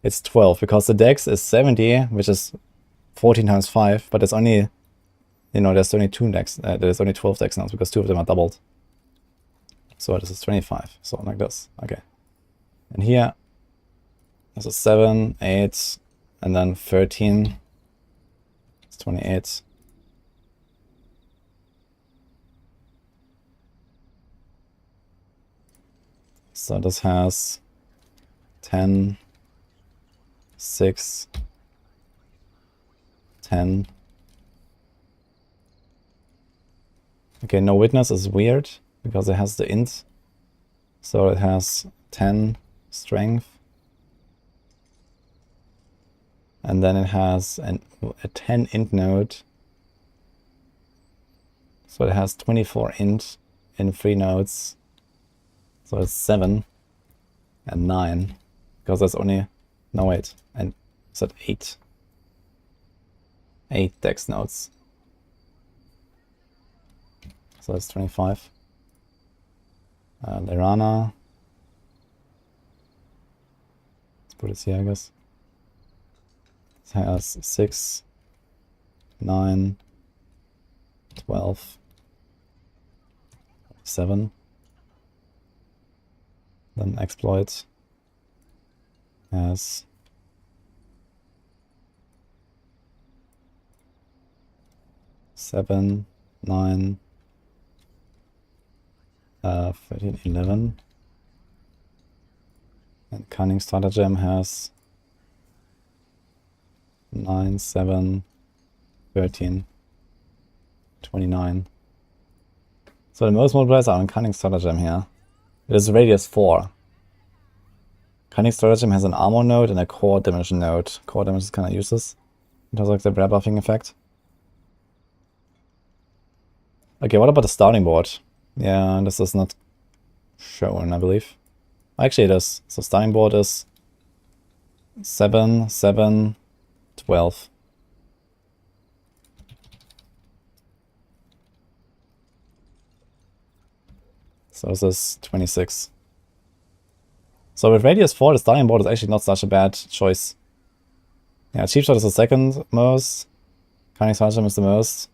It's 12 because the dex is 70, which is 14 times 5, but it's only, you know, there's only 2 decks. There's only 12 decks now because 2 of them are doubled. So this is 25. So like this. Okay. And here, this is 7, 8, and then 13. It's 28. So this has 10, 6, 10. Okay, no witness is weird because it has the int. So it has 10 strength. And then it has a 10 int node. So it has 24 int in 3 nodes. So it's 7 and 9. Because there's only, no wait, and is that 8? 8 dex nodes. So that's 25. Lerana. Let's put it here, I guess. has 6, 9, 12, 7. Then exploit has 7, 9, 13, 11. And Cunning Stratagem has 9, 7, 13, 29. So the most multipliers are on Cunning Stratagem here. It is radius 4. Cunning Stratagem has an armor node and a core damage node. Core damage is kind of useless in terms of like the rare buffing effect. Okay, what about the starting board? Yeah, this is not shown, I believe. Actually, it is. So starting board is 7, 7, 12. So this is 26. So with radius 4, the starting board is actually not such a bad choice. Yeah, cheap shot is the second most. Cunning Stratagem is the most.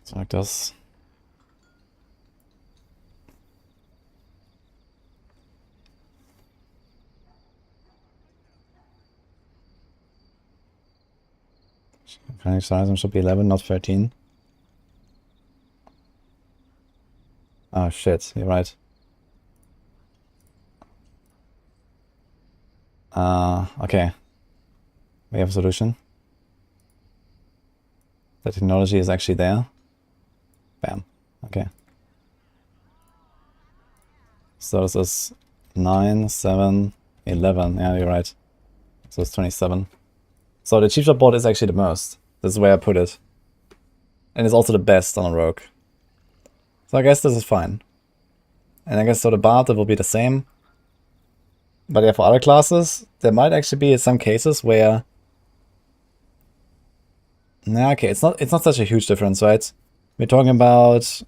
So like this. Cunning Stratagem should be 11, not 13. Oh shit, you're right. Okay. We have a solution. The technology is actually there. Bam. Okay. So this is 9, 7, 11. Yeah, you're right. So it's 27. So the cheap shot board is actually the most. This is where I put it. And it's also the best on a rogue. So I guess this is fine. And I guess so the bard will be the same. But yeah, for other classes, there might actually be some cases where... Nah, okay, it's not such a huge difference, right? We're talking about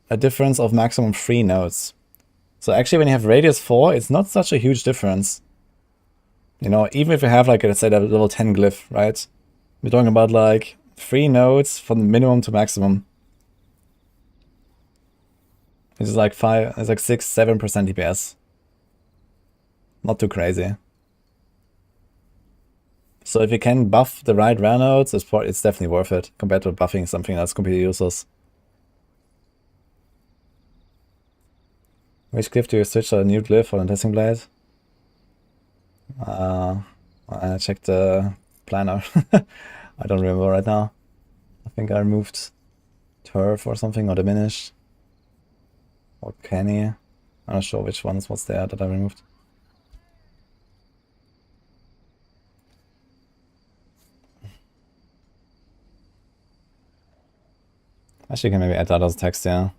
a difference of maximum 3 nodes. So actually when you have radius 4, it's not such a huge difference. You know, even if you have like, let's say, a level 10 glyph, right? We're talking about like 3 nodes from minimum to maximum. It's like 6, 7% DPS. Not too crazy. So if you can buff the right rare nodes, it's definitely worth it compared to buffing something that's completely useless. Which glyph do you switch a new glyph for the testing blade? I checked the planner. I don't remember right now. I think I removed turf or something, or diminished. Or Kenny. I'm not sure which ones was there that I removed. Actually, you can maybe add that as text, yeah.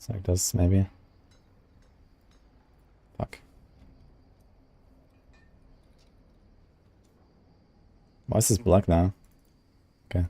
It's like this, maybe. Fuck. Why is this black now? Okay.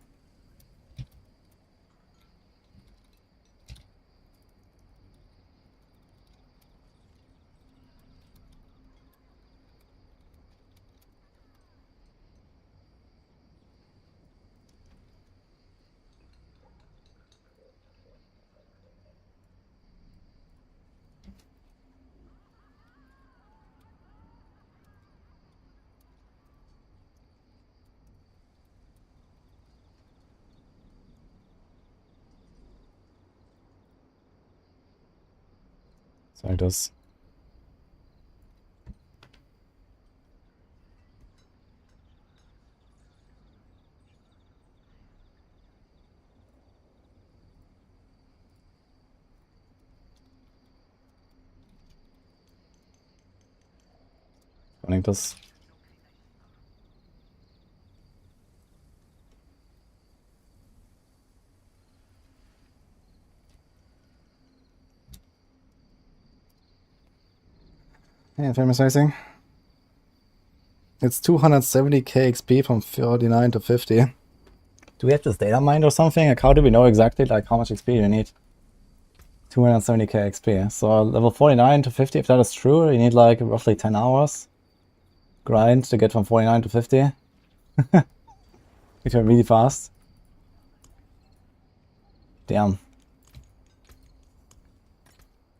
like this. Running this. Yeah, famous racing. It's 270k XP from 49 to 50. Do we have this data mined or something? Like, how do we know exactly like how much XP you need? 270k XP. So level 49 to 50, if that is true, you need like roughly 10 hours grind to get from 49 to 50. If you're really fast. Damn.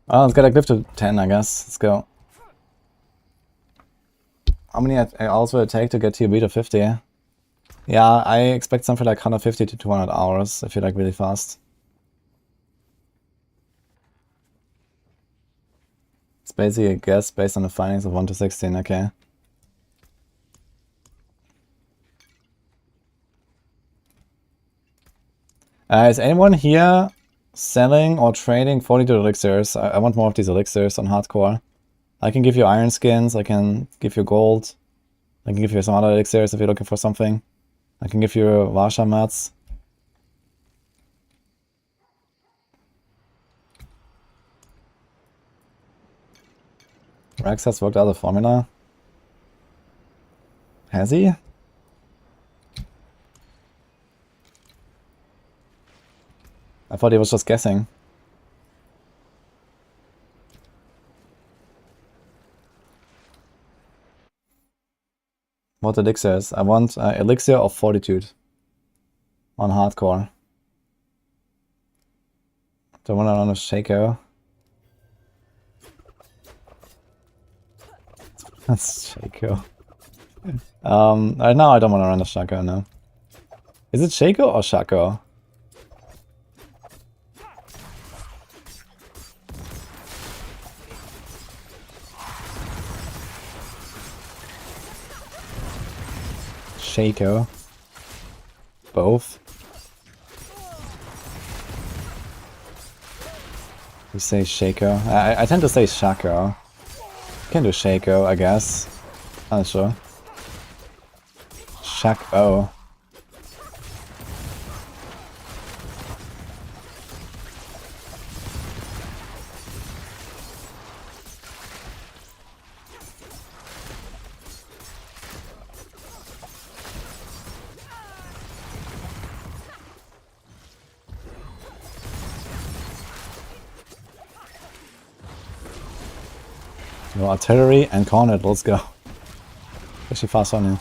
Oh, let's get a glyph to 10, I guess. Let's go. How many hours will it take to get to your beat of 50? Yeah, I expect something like 150 to 200 hours if you're like really fast. It's basically a guess based on the findings of 1 to 16, okay. Is anyone here selling or trading 42 elixirs? I want more of these elixirs on hardcore. I can give you iron skins, I can give you gold, I can give you some other elixirs if you're looking for something. I can give you Varsha mats. Rex has worked out the formula. Has he? I thought he was just guessing. What elixirs? I want elixir of fortitude on hardcore. Don't want to run a Shaco. That's Shaco. Right now I don't want to run a Shaco, no. Is it Shaco or Shaco? Shaco. Both. You say Shaco. I tend to say Shaco. Can do Shaco, I guess. I'm not sure. Shaco. No artillery and cornet, let's go. Actually fast on you.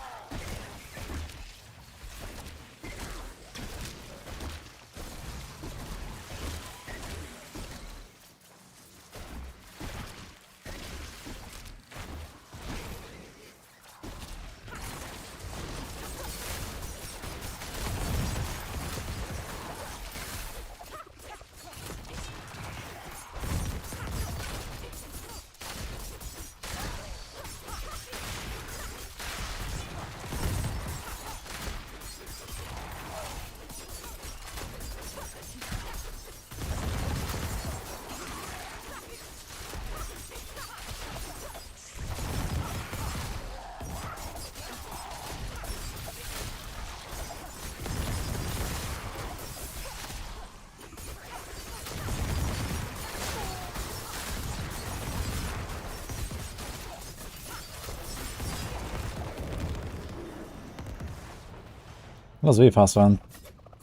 That was really fast one.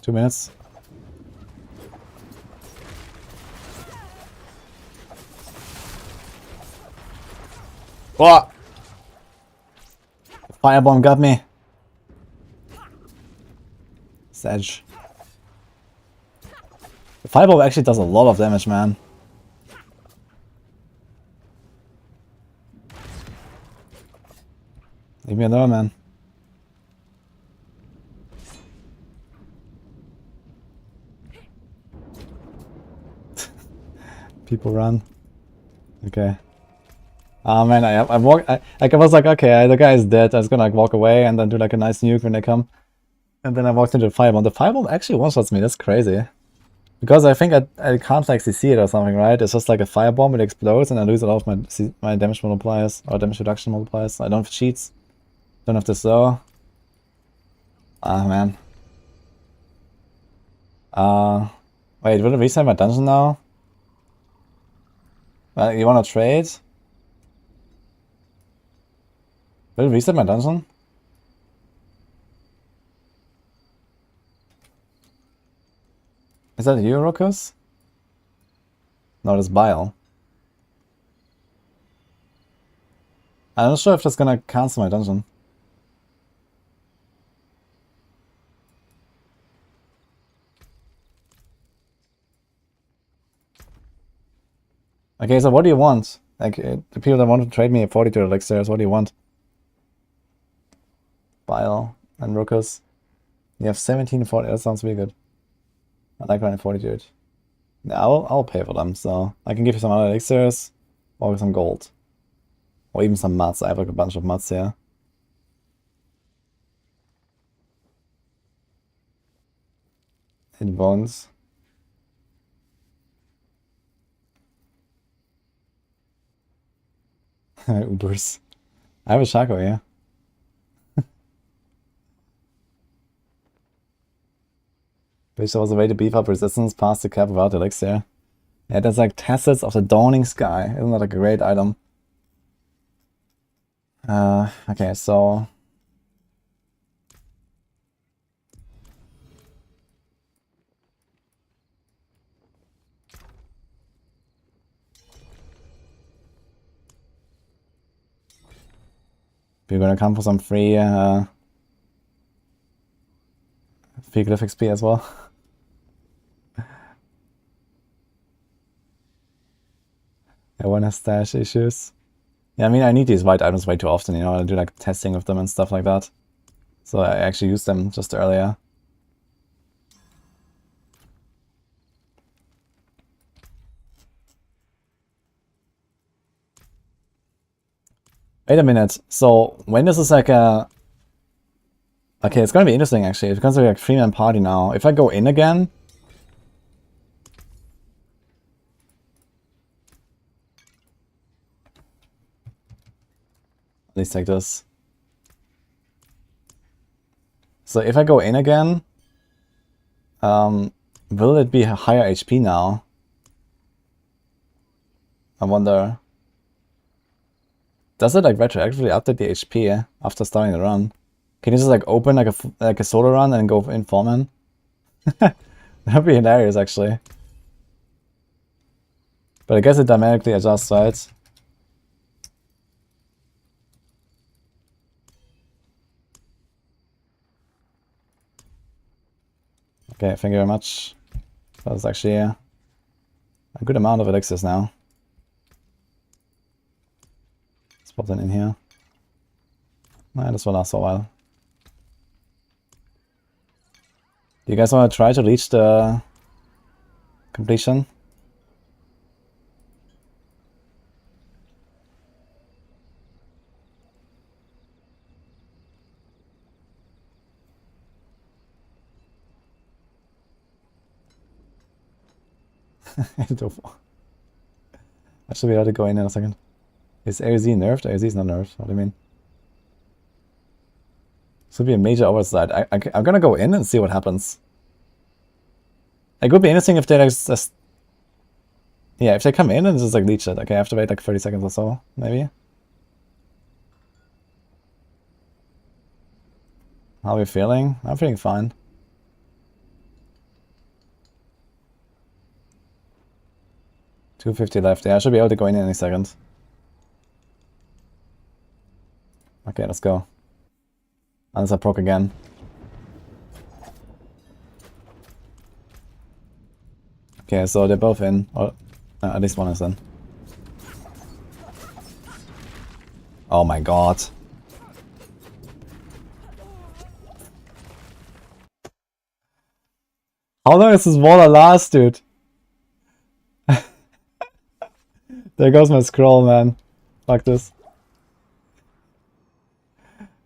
2 minutes. What? The firebomb got me. Sedge. The firebomb actually does a lot of damage, man. Leave me alone, man. People run. Okay. Oh man, I was like, okay, the guy is dead. I was gonna like walk away and then do like a nice nuke when they come. And then I walked into the firebomb. The firebomb actually one-shots me. That's crazy. Because I think I can't like CC it or something, right? It's just like a firebomb. It explodes and I lose a lot of my damage multipliers or damage reduction multipliers. I don't have cheats. Don't have this though. Ah man. Wait, will it reset my dungeon now? You wanna trade? Will it reset my dungeon? Is that you, Rokus? No, that's Bile. I'm not sure if that's gonna cancel my dungeon. Okay, so what do you want? Like, the people that want to trade me 42 elixirs, what do you want? Bile and Rokus. You have 1740, that sounds really good. I like running 42. Yeah, I'll pay for them, so I can give you some other elixirs or some gold. Or even some mats. I have like a bunch of mats here. It bones. Ubers. I have a Shaco, yeah. Wish there was a way to beef up resistance past the cap without elixir. Yeah, that's like Tassets of the Dawning Sky. Isn't that like a great item? Okay, so... we're gonna come for some free glyph XP as well. Everyone has stash issues. Yeah, I mean, I need these white items way too often, you know, I do like testing of them and stuff like that. So I actually used them just earlier. Wait a minute, so when this is like a... Okay, it's gonna be interesting actually. It's gonna be like 3-man party now. If I go in again... At least take this. So if I go in again... will it be higher HP now? I wonder... Does it like retroactively update the HP after starting the run? Can you just like open like a solo run and go in 4-man? That'd be hilarious actually. But I guess it dynamically adjusts, right? Okay, thank you very much. That was actually a good amount of elixirs now. Let's pop that in here. Nah, this will last for a while. Do you guys want to try to reach the completion? I should be able to go in a second. Is AoZ nerfed? AoZ is not nerfed. What do you mean? This would be a major oversight. I'm gonna go in and see what happens. It could be anything if they like just... Yeah, if they come in and just like leech it. Okay, I have to wait like 30 seconds or so, maybe. How are we feeling? I'm feeling fine. $250 left. Yeah, I should be able to go in any second. Okay, let's go. Unless I proc again. Okay, so they're both in. Or at least one is in. Oh my god. How long is this water last, dude? There goes my scroll, man. Fuck this.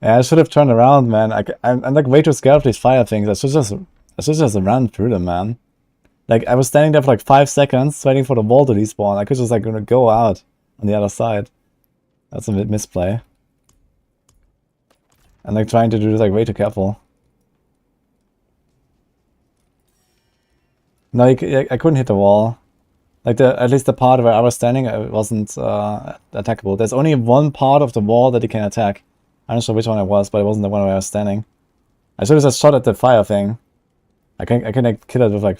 Yeah, I should have turned around, man. I'm like way too scared of these fire things. I should just run through them, man. Like, I was standing there for like 5 seconds waiting for the wall to despawn. I could just like go out on the other side. That's a bit misplay. And like trying to do this like way too careful. No, I couldn't hit the wall. Like at least the part where I was standing, it wasn't attackable. There's only one part of the wall that you can attack. I'm not sure which one it was, but it wasn't the one where I was standing. I should have just shot at the fire thing. I can like kill it with like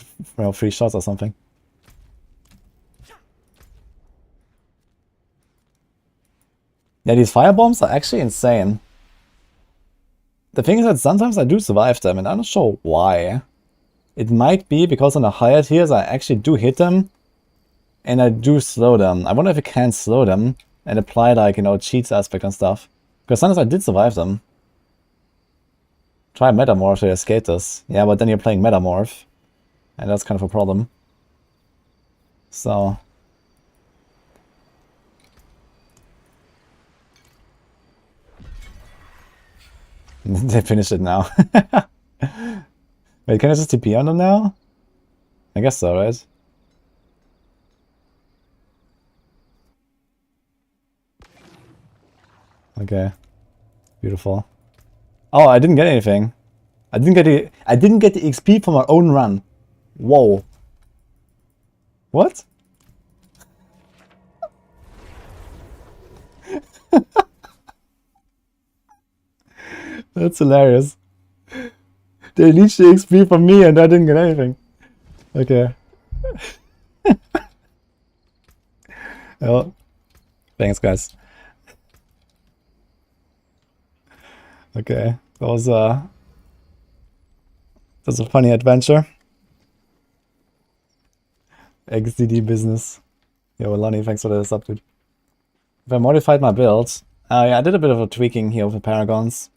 3 shots or something. Yeah, these fire bombs are actually insane. The thing is that sometimes I do survive them, and I'm not sure why. It might be because on the higher tiers I actually do hit them, and I do slow them. I wonder if I can slow them and apply like, you know, cheats aspect and stuff. Because sometimes I did survive them. Try Metamorph to escape this. Yeah, but then you're playing Metamorph. And that's kind of a problem. So... they finished it now. Wait, can I just TP on them now? I guess so, right? Okay. Beautiful. Oh, I didn't get anything. I didn't get the XP for my own run. Whoa. What? That's hilarious. They leached the XP from me and I didn't get anything. Okay. Well, thanks guys. Okay, that's a funny adventure. XDD business. Yo, Lonnie, thanks for the sub, dude. If I modified my build, yeah, I did a bit of a tweaking here with the Paragons.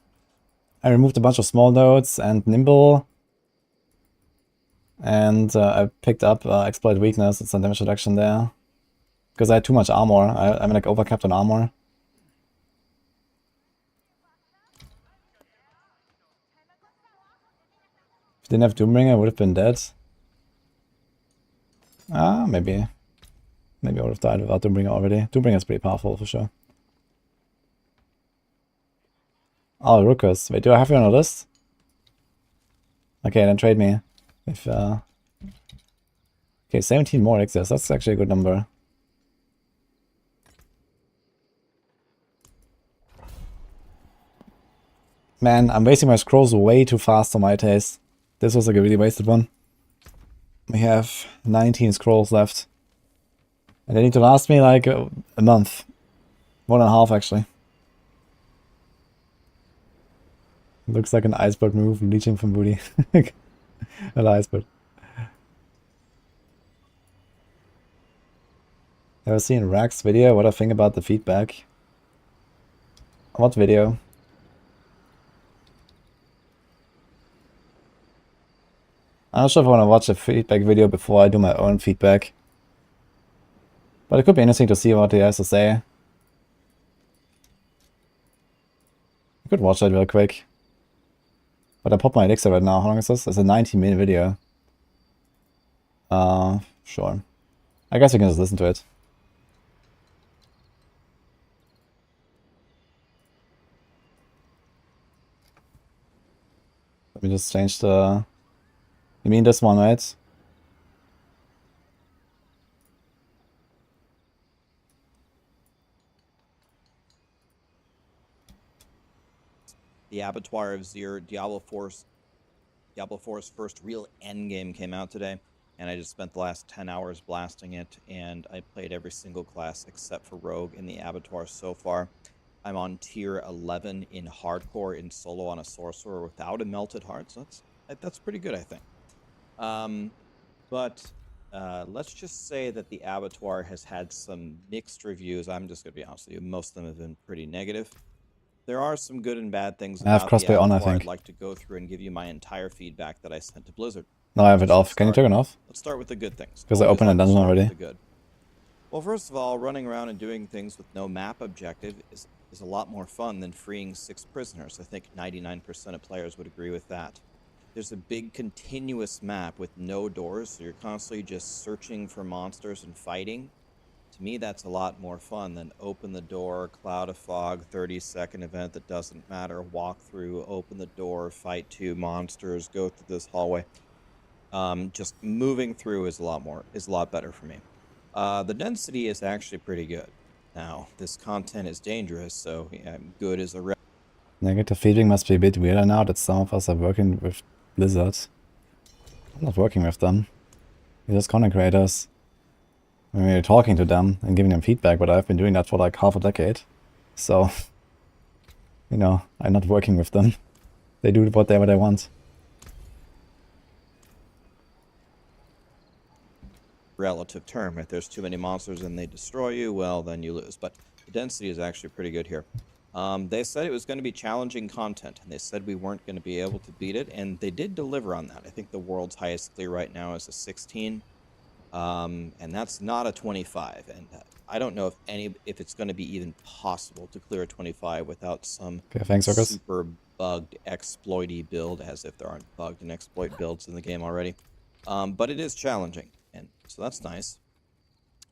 I removed a bunch of small nodes and Nimble. And I picked up Exploit Weakness, it's a damage reduction there. Because I had too much armor, I'm like overcapped on armor. If I didn't have Doombringer, I would have been dead. Ah, maybe. Maybe I would have died without Doombringer already. Doombringer is pretty powerful for sure. Oh, Rookus. Wait, do I have you on a list? Okay, then trade me. If okay, 17 more excess. That's actually a good number. Man, I'm wasting my scrolls way too fast for my taste. This was like a really wasted one. We have 19 scrolls left. And they need to last me like a month. 1.5 actually. Looks like an iceberg move, leeching from booty. An iceberg. Ever seen Rack's video? What I think about the feedback? What video? I'm not sure if I want to watch a feedback video before I do my own feedback. But it could be interesting to see what he has to say. I could watch that real quick. But I popped my elixir right now. How long is this? It's a 19-minute video. Sure. I guess you can just listen to it. Let me just change the... You mean this one, right? The Abattoir of Zir, Diablo 4's first real endgame came out today, and I just spent the last 10 hours blasting it, and I played every single class except for Rogue in the Abattoir so far. I'm on tier 11 in hardcore in solo on a sorcerer without a melted heart, so that's pretty good, I think. But let's just say that the Abattoir has had some mixed reviews. I'm just going to be honest with you. Most of them have been pretty negative. There are some good and bad things about the crossplay on, I Abattoir. think. I'd like to go through and give you my entire feedback that I sent to Blizzard. No, I have it off. Can you turn it off? Let's start with the good things. Because I opened a dungeon already. Well, Well, first of all, running around and doing things with no map objective is a lot more fun than freeing 6 prisoners. I think 99% of players would agree with that. There's a big continuous map with no doors, so you're constantly just searching for monsters and fighting. To me, that's a lot more fun than open the door, cloud of fog, 30-second event that doesn't matter, walk through, open the door, fight 2 monsters, go through this hallway. Just moving through is a lot better for me. The density is actually pretty good. Now, this content is dangerous, so yeah, good is a Negative feeding must be a bit weirder now that some of us are working with Blizzard. I'm not working with them. We're just content creators. We're talking to them and giving them feedback, but I've been doing that for like half a decade. So, you know, I'm not working with them. They do whatever they want. relative term. If there's too many monsters and they destroy you, well, then you lose. But the density is actually pretty good here. They said it was going to be challenging content, and they said we weren't going to be able to beat it, and they did deliver on that. I think the world's highest clear right now is a 16, and that's not a 25. And I don't know if it's going to be even possible to clear a 25 without some super bugged exploity build, as if there aren't bugged and exploit builds in the game already. But it is challenging, and so that's nice.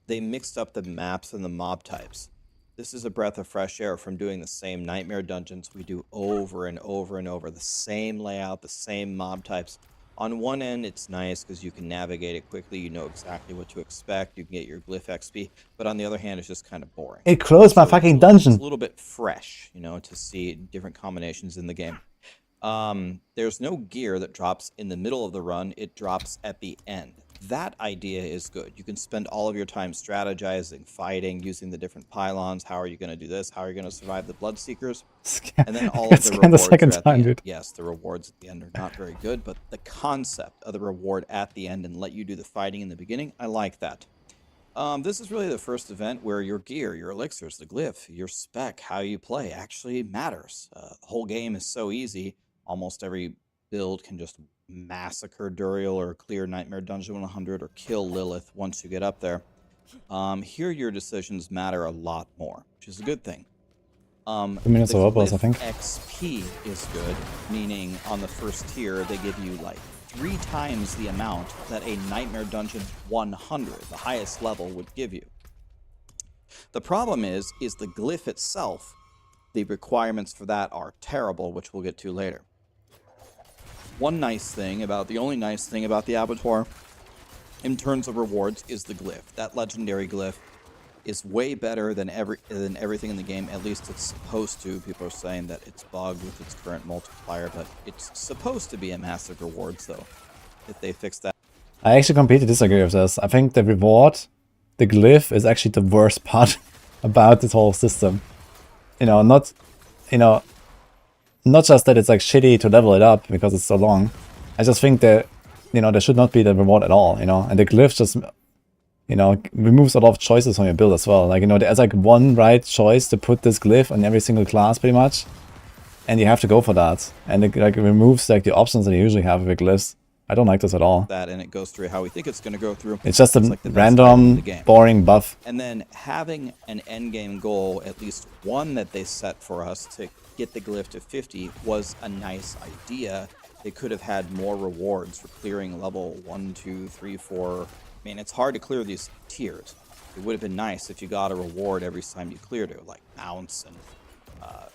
They mixed up the maps and the mob types. This is a breath of fresh air from doing the same nightmare dungeons we do over and over and over. The same layout, the same mob types. On one end, it's nice because you can navigate it quickly. You know exactly what to expect. You can get your glyph XP. But on the other hand, it's just kind of boring. It closed my fucking dungeon. It's a little bit fresh, you know, to see different combinations in the game. There's no gear that drops in the middle of the run. It drops at the end. That idea is good. You can spend all of your time strategizing, fighting, using the different pylons. How are you going to do this? How are you going to survive the Bloodseekers? And then all of the rewards at the end. Yes, the rewards at the end are not very good, but the concept of the reward at the end and let you do the fighting in the beginning, I like that. This is really the first event where your gear, your elixirs, the glyph, your spec, how you play actually matters. The whole game is so easy. Almost every build can just massacre Duriel or clear Nightmare Dungeon 100 or kill Lilith once you get up there. Here your decisions matter a lot more, which is a good thing. The glyph I think. XP is good, meaning on the first tier they give you like 3 times the amount that a Nightmare Dungeon 100, the highest level, would give you. The problem is the glyph itself, the requirements for that are terrible, which we'll get to later. The only nice thing about the Abattoir in terms of rewards is the glyph. That legendary glyph is way better than everything in the game. At least it's supposed to. People are saying that it's bugged with its current multiplier, but it's supposed to be a massive reward, so if they fix that. I actually completely disagree with this. I think the reward, the glyph, is actually the worst part about this whole system. Not just that it's like shitty to level it up because it's so long. I just think that, there should not be the reward at all, and the glyph just, removes a lot of choices from your build as well. Like, there's like one right choice to put this glyph on every single class pretty much, and you have to go for that. And it like removes like the options that you usually have with glyphs. I don't like this at all. That, and it goes through how we think it's going to go through. It's just a like random, boring buff. And then having an endgame goal, at least one that they set for us to get the glyph to 50, was a nice idea. They could have had more rewards for clearing level 1, 2, 3, 4. I mean, it's hard to clear these tiers. It would have been nice if you got a reward every time you cleared it, like mounts and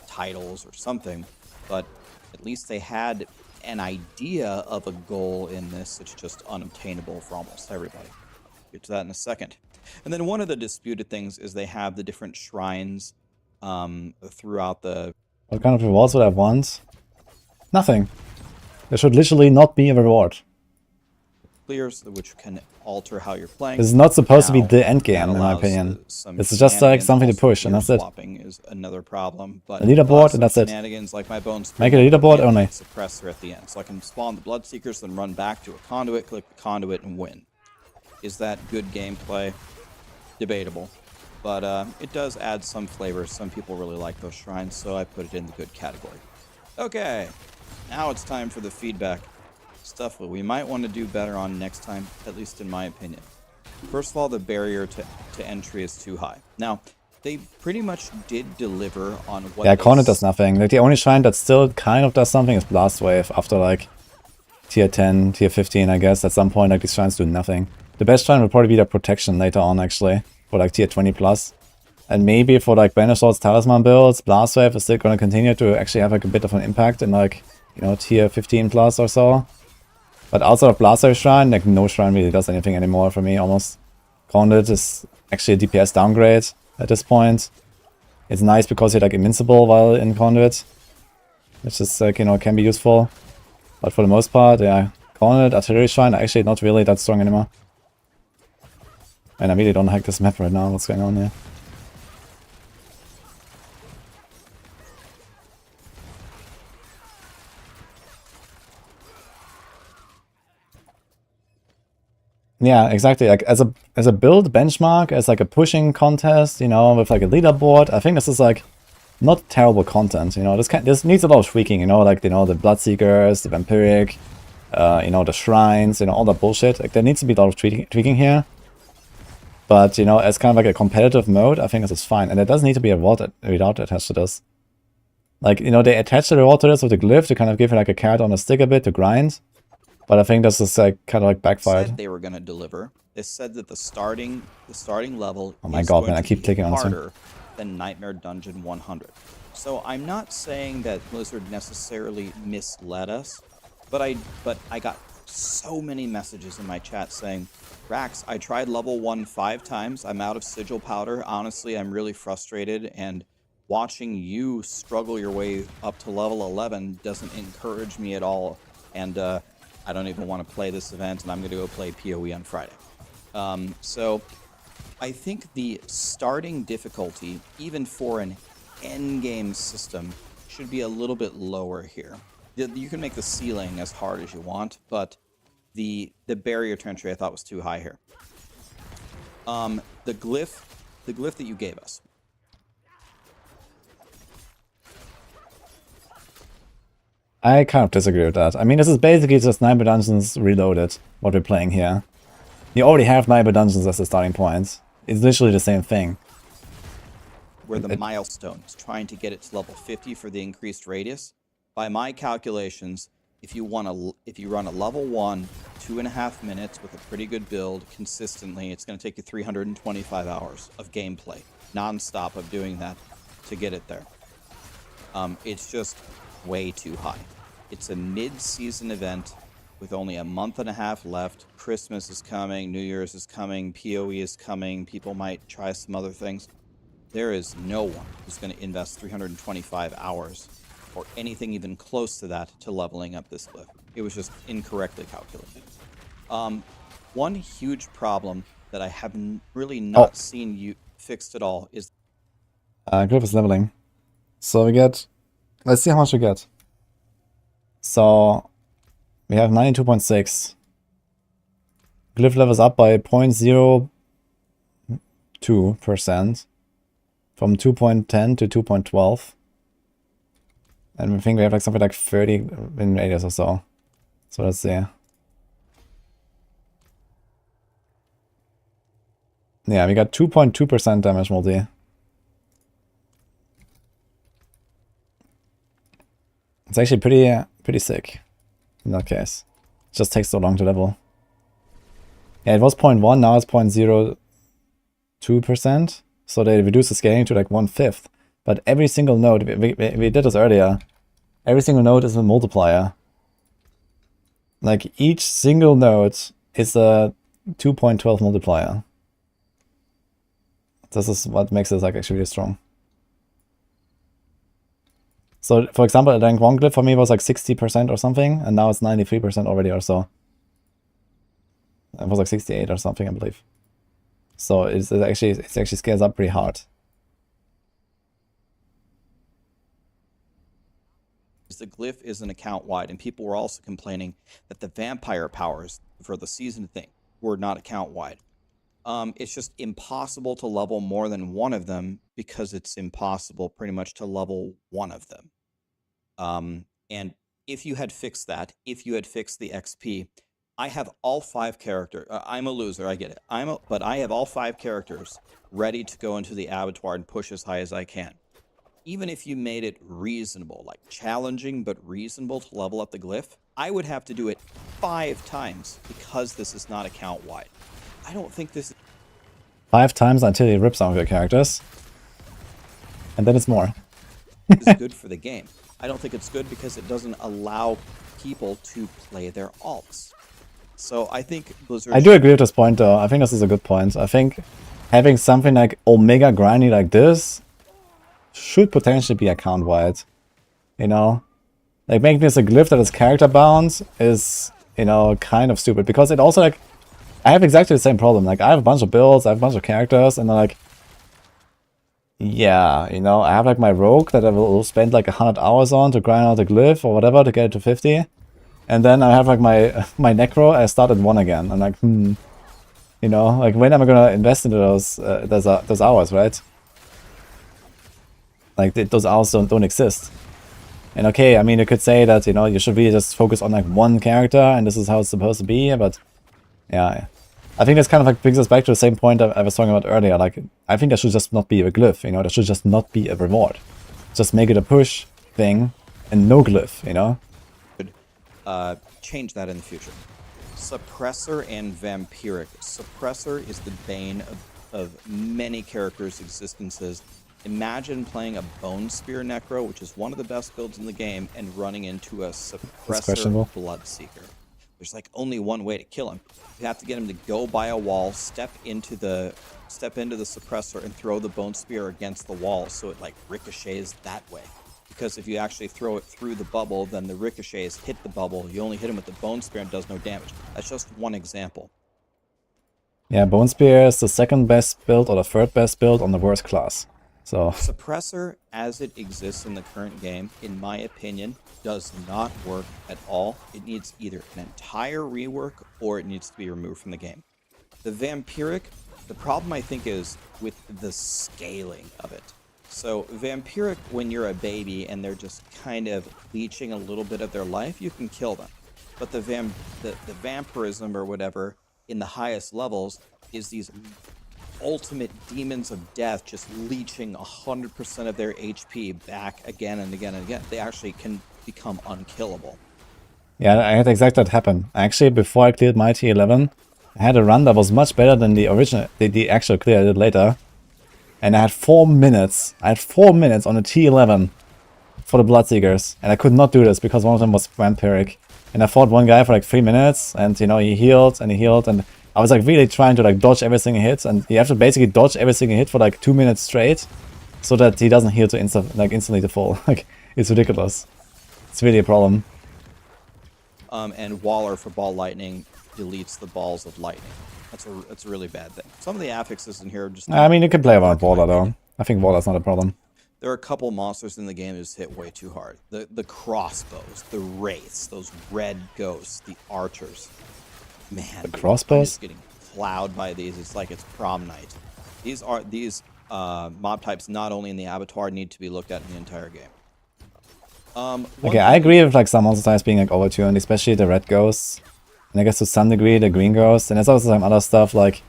titles or something. But at least they had an idea of a goal in this. It's just unobtainable for almost everybody. Get to that in a second. And then one of the disputed things is they have the different shrines throughout the... What kind of rewards would I want? Nothing. There should literally not be a reward. Clears, which can alter how you're playing. This is not supposed to be the end game, in my opinion. It's just like something to push, and that's it. Swapping is another problem, but a leaderboard, and that's it. Like my bones. Make it a leaderboard only. Suppressor at the end, so I can spawn the Bloodseekers, then run back to a conduit, click the conduit, and win. Is that good gameplay? Debatable, but it does add some flavor. Some people really like those shrines, so I put it in the good category. Okay, now it's time for the feedback. Stuff that we might want to do better on next time, at least in my opinion. First of all, the barrier to entry is too high. Now, they pretty much did deliver on what Yeah, they Cornet does nothing. Like, the only shrine that still kind of does something is Blast Wave after, like, tier 10, tier 15, I guess. At some point, like, these shrines do nothing. The best shrine will probably be the Protection later on, actually, for, like, tier 20 plus. And maybe for, like, Banner Swords, Talisman builds, Blast Wave is still going to continue to actually have, like, a bit of an impact in, like, you know, tier 15 plus or so. But outside of Blast Wave Shrine, like, no shrine really does anything anymore for me, almost. Conduit is actually a DPS downgrade at this point. It's nice because you're, like, invincible while in Conduit, which is, like, you know, can be useful. But for the most part, yeah, Conduit, Artillery Shrine, actually not really that strong anymore. And I really don't like this map right now, what's going on here. Yeah, exactly. Like as a build benchmark, as like a pushing contest, you know, with like a leaderboard, I think this is like not terrible content. You know, this needs a lot of tweaking. You know, like the Bloodseekers, the Vampiric, you know, the shrines, you know, all that bullshit. Like there needs to be a lot of tweaking here. But you know, as kind of like a competitive mode, I think this is fine, and there doesn't need to be a reward attached to this. Like, you know, they attach the reward to this with a glyph to kind of give it like a carrot on a stick a bit to grind. But I think this is like kind of like backfired. Said they were going to deliver. They said that the starting level Oh my is god, going man! I to keep be clicking on this. harder than Nightmare Dungeon 100. So I'm not saying that Blizzard necessarily misled us, but I got so many messages in my chat saying, Rax, I tried level 1 5 times. I'm out of sigil powder. Honestly, I'm really frustrated, and watching you struggle your way up to level 11 doesn't encourage me at all. And I don't even want to play this event, and I'm going to go play PoE on Friday. So I think the starting difficulty, even for an endgame system, should be a little bit lower here. You can make the ceiling as hard as you want, but the barrier to entry I thought was too high here. The glyph that you gave us. I kind of disagree with that. I mean, this is basically just Nightmare Dungeons Reloaded, what we're playing here. You already have Nightmare Dungeons as a starting point. It's literally the same thing. Where the milestone is trying to get it to level 50 for the increased radius. By my calculations, if you run a level 1, 2.5 minutes with a pretty good build consistently, it's going to take you 325 hours of gameplay, non-stop of doing that to get it there. It's just way too high. It's a mid-season event with only a month and a half left. Christmas is coming, New Year's is coming, PoE is coming, people might try some other things. There is no one who's going to invest 325 hours or anything even close to that to leveling up this glyph. It was just incorrectly calculated. One huge problem that I have really not seen you fixed at all is... Glyph is leveling. So we get... Let's see how much we get. So we have 92.6. Glyph levels up by 0.02%. From 2.10 to 2.12. And we think we have like something like 30 in radius or so. So let's see. Yeah, we got 2.2% damage multi. It's actually pretty sick in that case. It just takes so long to level. Yeah, it was 0.1, now it's 0.02%. So they reduce the scaling to like 1/5. But every single node, we did this earlier, every single node is a multiplier. Like each single node is a 2.12 multiplier. This is what makes it like actually really strong. So for example, a rank 1 glyph for me was like 60% or something, and now it's 93% already or so. It was like 68 or something, I believe. So it actually scales up pretty hard. The glyph isn't account wide, and people were also complaining that the vampire powers for the season thing were not account wide. It's just impossible to level more than one of them because it's impossible pretty much to level one of them. And if you had fixed that, if you had fixed the XP, I have all 5 characters. I'm a loser, I get it. But I have all 5 characters ready to go into the Abattoir and push as high as I can. Even if you made it reasonable, like challenging but reasonable to level up the glyph, I would have to do it 5 times because this is not account-wide. I don't think this 5 times until you rip some of your characters. And then it's more. is good for the game. I don't think it's good because it doesn't allow people to play their alts. So I think Blizzard... I do agree with this point though. I think this is a good point. I think having something like Omega grindy like this should potentially be account-wide. You know? Like making this a glyph that is character bound is, you know, kind of stupid. Because it also like... I have exactly the same problem. Like I have a bunch of builds, I have a bunch of characters, and like... Yeah, you know, I have like my rogue that I will spend like 100 hours on to grind out the glyph or whatever to get it to 50. And then I have like my necro, I start at 1 again. I'm like, you know, like when am I gonna invest into those hours, right? Like those hours don't exist. And okay, I mean, you could say that, you know, you should really just focus on like one character and this is how it's supposed to be, but yeah. I think this kind of like brings us back to the same point I was talking about earlier. Like, I think there should just not be a glyph, you know, there should just not be a reward. Just make it a push thing and no glyph, you know? Change that in the future. Suppressor and Vampiric. Suppressor is the bane of many characters' existences. Imagine playing a Bone Spear Necro, which is one of the best builds in the game, and running into a Suppressor Bloodseeker. There's like only one way to kill him. You have to get him to go by a wall, step into the suppressor, and throw the Bone Spear against the wall so it like ricochets that way. Because if you actually throw it through the bubble, then the ricochets hit the bubble. You only hit him with the Bone Spear and does no damage. That's just one example. Yeah, Bone Spear is the second best build or the third best build on the worst class. So Suppressor, as it exists in the current game, in my opinion, does not work at all. It needs either an entire rework or it needs to be removed from the game. The Vampiric, the problem I think is with the scaling of it. So Vampiric, when you're a baby and they're just kind of leeching a little bit of their life, you can kill them. But the vampirism or whatever in the highest levels is these ultimate demons of death just leeching 100% of their HP back again and again and again. They actually can become unkillable. yeah, I had exactly that happen. Actually, before I cleared my T11, I had a run that was much better than the original, the actual clear I did later. And I had 4 minutes. I had 4 minutes on the T11 for the Bloodseekers. And I could not do this because one of them was Vampiric. And I fought one guy for like 3 minutes. And, you know, he healed and he healed. And I was like really trying to like dodge every single hit. And you have to basically dodge every single hit for like 2 minutes straight. So that he doesn't heal to instantly to fall. Like, it's ridiculous. It's really a problem. And Waller for Ball Lightning deletes the balls of lightning. That's a really bad thing. Some of the affixes in here are just... I mean, you can play around Waller though. I think Waller's not a problem. There are a couple monsters in the game that just hit way too hard. The crossbows, the wraiths, those red ghosts, the archers. Man, the crossbows? I'm just getting plowed by these. It's like it's prom night. These mob types, not only in the Abattoir, need to be looked at in the entire game. Okay, I agree with like some monster types being like overtuned, especially the red ghosts. And I guess to some degree the green ghosts. And there's also some other stuff like...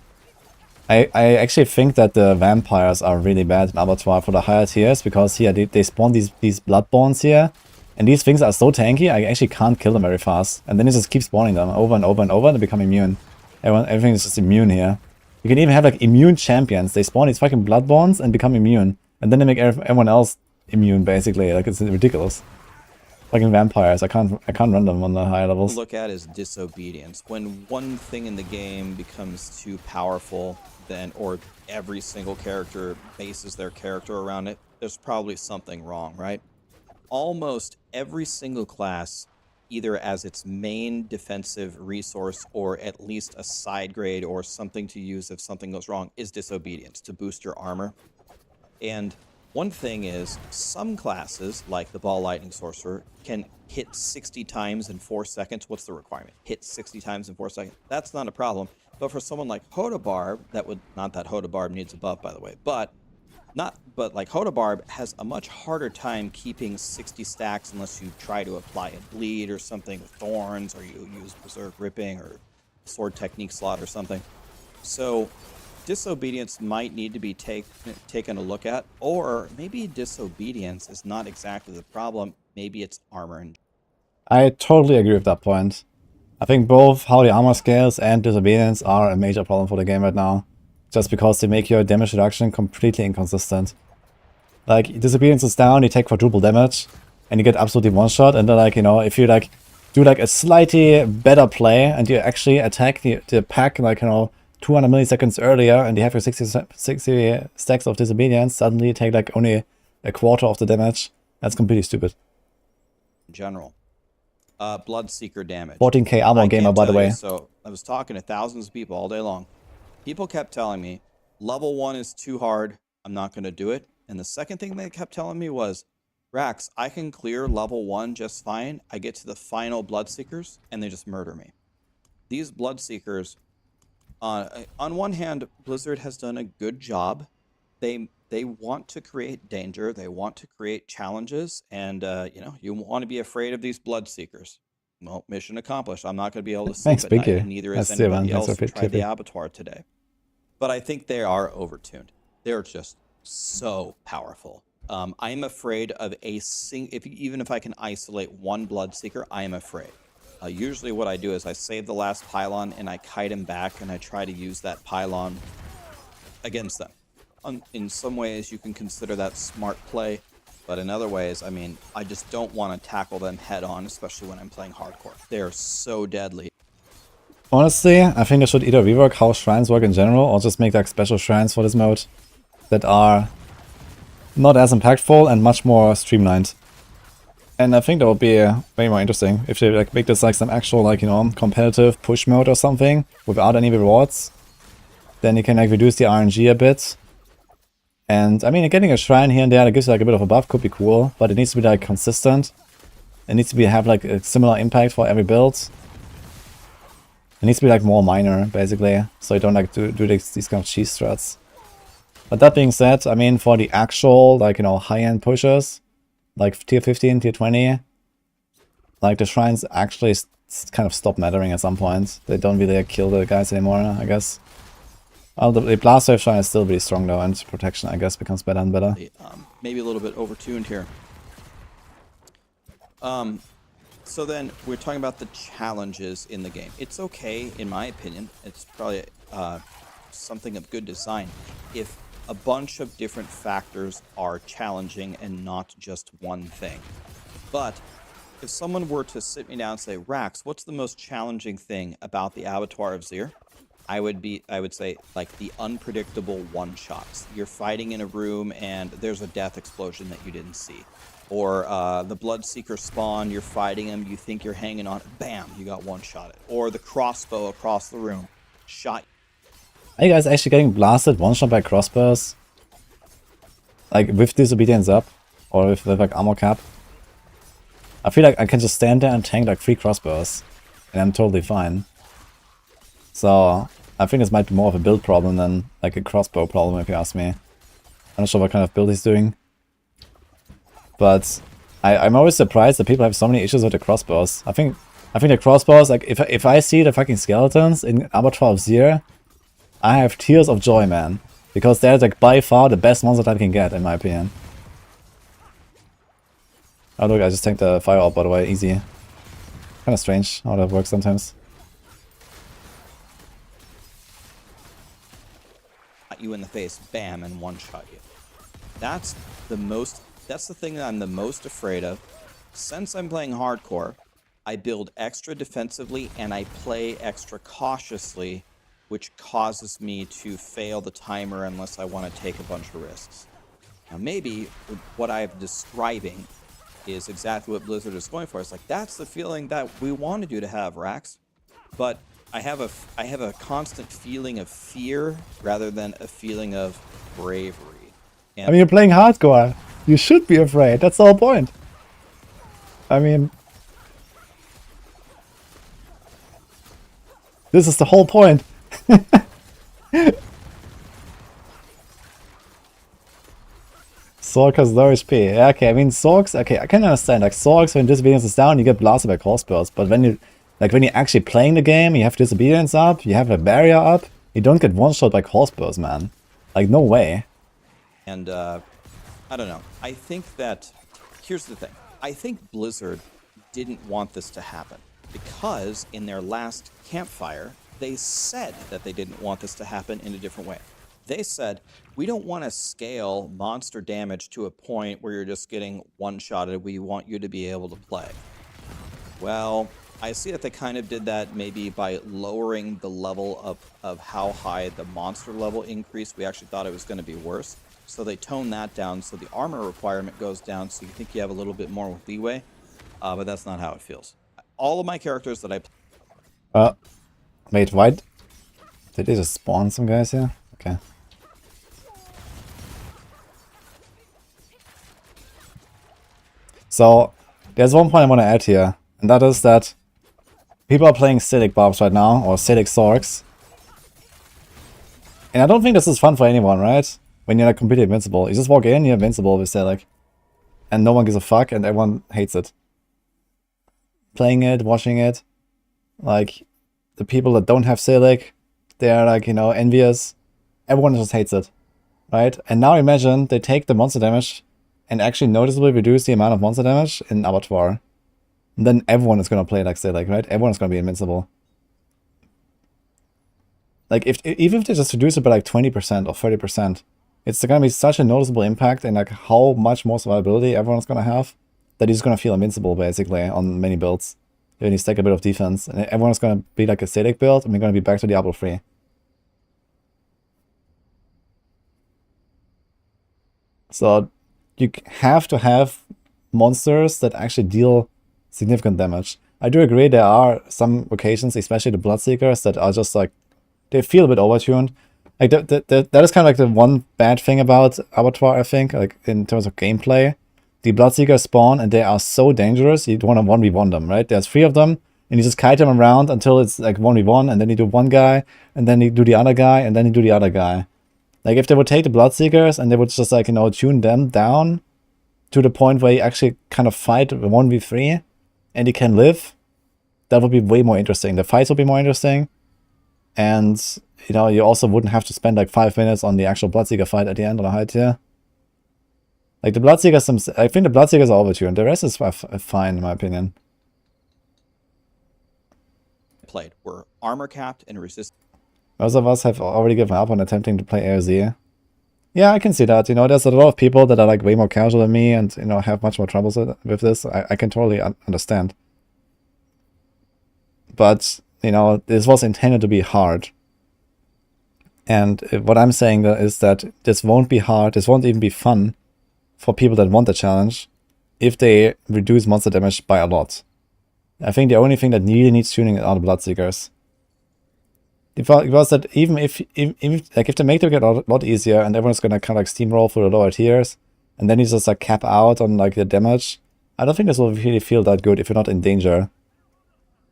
I actually think that the vampires are really bad in Abattoir for the higher tiers, because here they spawn these bloodborns here, and these things are so tanky I actually can't kill them very fast. And then you just keep spawning them over and over and over and they become immune. Everything is just immune here. You can even have like immune champions. They spawn these fucking bloodborns and become immune. And then they make everyone else immune basically. Like it's ridiculous. Fucking vampires, I can't run them on the higher levels. Look at is disobedience. When one thing in the game becomes too powerful, then or every single character bases their character around it, there's probably something wrong, right? Almost every single class, either as its main defensive resource or at least a side grade or something to use if something goes wrong, is disobedience to boost your armor. And one thing is, some classes, like the Ball Lightning Sorcerer, can hit 60 times in 4 seconds. What's the requirement? Hit 60 times in 4 seconds. That's not a problem. But for someone like Hodabarb, that would... Not that Hodabarb needs a buff, by the way. But But like Hodabarb has a much harder time keeping 60 stacks unless you try to apply a bleed or something with thorns, or you use berserk ripping or sword technique slot or something. So disobedience might need to be taken a look at, or maybe disobedience is not exactly the problem. Maybe it's armor. I totally agree with that point. I think both how the armor scales and disobedience are a major problem for the game right now. Just because they make your damage reduction completely inconsistent. Like, disobedience is down, you take quadruple damage, and you get absolutely one-shot, and then, like, you know, if you, like, do, like, a slightly better play, and you actually attack the pack, like, you know, 200 milliseconds earlier, and you have your 60 stacks of disobedience, suddenly you take, like, only a quarter of the damage. That's completely stupid. In general. Bloodseeker damage. 14k armor gamer, by the way. So I was talking to thousands of people all day long. People kept telling me, level 1 is too hard, I'm not going to do it. And the second thing they kept telling me was, Rax, I can clear level 1 just fine. I get to the final Bloodseekers, and they just murder me. These Bloodseekers, on one hand, Blizzard has done a good job. They want to create danger. They want to create challenges. And, you know, you want to be afraid of these Bloodseekers. Well, mission accomplished. I'm not going to be able to sleep at night, and neither is anybody else who tried the Abattoir today. But I think they are overtuned. They're just so powerful. I am afraid of even if I can isolate one Bloodseeker, I am afraid. Usually what I do is I save the last pylon and I kite him back, and I try to use that pylon against them. In some ways, you can consider that smart play, but in other ways, I mean, I just don't want to tackle them head on, especially when I'm playing hardcore. They're so deadly. Honestly, I think they should either rework how shrines work in general, or just make like special shrines for this mode that are not as impactful and much more streamlined. And I think that would be way more interesting if they like make this like some actual, like, you know, competitive push mode or something without any rewards. Then you can like reduce the RNG a bit. And I mean, getting a shrine here and there that gives you like a bit of a buff could be cool, but it needs to be like consistent. It needs to have like a similar impact for every build. It needs to be like more minor, basically, so you don't like do these kind of cheese strats. But that being said, I mean, for the actual, like, you know, high-end pushers, like tier 15, tier 20, like the shrines actually kind of stop mattering at some point. They don't really kill the guys anymore, I guess. Well, the blast wave shrine is still really strong though, and protection, I guess, becomes better and better. Maybe a little bit overtuned here. So then we're talking about the challenges in the game. It's okay, in my opinion. It's probably something of good design if a bunch of different factors are challenging and not just one thing. But if someone were to sit me down and say, Rax, what's the most challenging thing about the Abattoir of Zir? I would say like the unpredictable one-shots. You're fighting in a room and there's a death explosion that you didn't see. Or the Bloodseeker spawn, you're fighting him, you think you're hanging on, bam, you got one-shotted. Or the crossbow across the room, shot. Are you guys actually getting blasted one-shot by crossbows? Like with disobedience up? Or with like armor cap? I feel like I can just stand there and tank like 3 crossbows. And I'm totally fine. So I think this might be more of a build problem than like a crossbow problem, if you ask me. I'm not sure what kind of build he's doing. But I'm always surprised that people have so many issues with the crossbows. I think the crossbows, like if I see the fucking skeletons in Abattoir of Zir, I have tears of joy, man. Because they're like by far the best monster type I can get, in my opinion. Oh look, I just tanked the fire out, by the way, easy. Kinda strange how that works sometimes. You in the face, bam, and one-shot you. That's the thing that I'm the most afraid of. Since I'm playing hardcore, I build extra defensively and I play extra cautiously, which causes me to fail the timer unless I want to take a bunch of risks. Now maybe what I'm describing is exactly what Blizzard is going for. It's like, that's the feeling that we wanted you to have, Rax. But I have a constant feeling of fear rather than a feeling of bravery. And I mean, you're playing hardcore. You should be afraid. That's the whole point. I mean, this is the whole point. Sork has low HP. Yeah, okay, I mean, Sorks, okay, I can understand. Like, Sorks, when Disobedience is down, you get blasted by Crossbows. But when you, like, when you're actually playing the game, you have Disobedience up, you have a barrier up, you don't get one-shot by Crossbows, man. Like, no way. And, I don't know. I think that, here's the thing. I think Blizzard didn't want this to happen because in their last campfire, they said that they didn't want this to happen in a different way. They said, we don't want to scale monster damage to a point where you're just getting one-shotted. We want you to be able to play. Well, I see that they kind of did that maybe by lowering the level of how high the monster level increased. We actually thought it was going to be worse. So they toned that down so the armor requirement goes down so you think you have a little bit more leeway. But that's not how it feels. All of my characters that I play... Wait, why? Did they just spawn some guys here? Okay. So, there's one point I want to add here, and that is that people are playing Silic Barbs right now, or Silic Sorks. And I don't think this is fun for anyone, right? When you're like completely invincible. You just walk in, you're invincible with Silic. And no one gives a fuck, and everyone hates it. Playing it, watching it, like, the people that don't have Silic, they're like, you know, envious. Everyone just hates it, right? And now imagine they take the monster damage and actually noticeably reduce the amount of monster damage in Abattoir. And then everyone is going to play like Silic, right? Everyone is going to be invincible. Like, even if they just reduce it by like 20% or 30%, it's going to be such a noticeable impact in like how much more survivability everyone's going to have that he's going to feel invincible basically on many builds. When you stack a bit of defense, and everyone's going to be like a Silic build, and we're going to be back to Diablo 3. So you have to have monsters that actually deal significant damage. I do agree there are some occasions, especially the Bloodseekers, that are just like, they feel a bit overtuned. Like that is kind of like the one bad thing about Abattoir, I think, like in terms of gameplay. The Bloodseekers spawn and they are so dangerous, you want to 1v1 them, right? There's 3 of them, and you just kite them around until it's like 1v1, and then you do one guy, and then you do the other guy, and then you do the other guy. Like, if they would take the Bloodseekers and they would just, like, you know, tune them down to the point where you actually kind of fight 1v3 and you can live, that would be way more interesting. The fights would be more interesting, and, you know, you also wouldn't have to spend like 5 minutes on the actual Bloodseeker fight at the end on a high tier. Like, the Bloodseekers, I think the Bloodseekers are overtuned. The rest is fine, in my opinion. played were armor capped and resist. Most of us have already given up on attempting to play AoZ. Yeah, I can see that. You know, there's a lot of people that are like way more casual than me and, you know, have much more troubles with this. I can totally understand. But, you know, this was intended to be hard. And what I'm saying is that this won't be hard, this won't even be fun for people that want the challenge if they reduce monster damage by a lot. I think the only thing that really needs tuning are the Bloodseekers. Because that even if they make it a lot easier and everyone's gonna kind of like steamroll through the lower tiers, and then you just like cap out on like the damage, I don't think this will really feel that good if you're not in danger.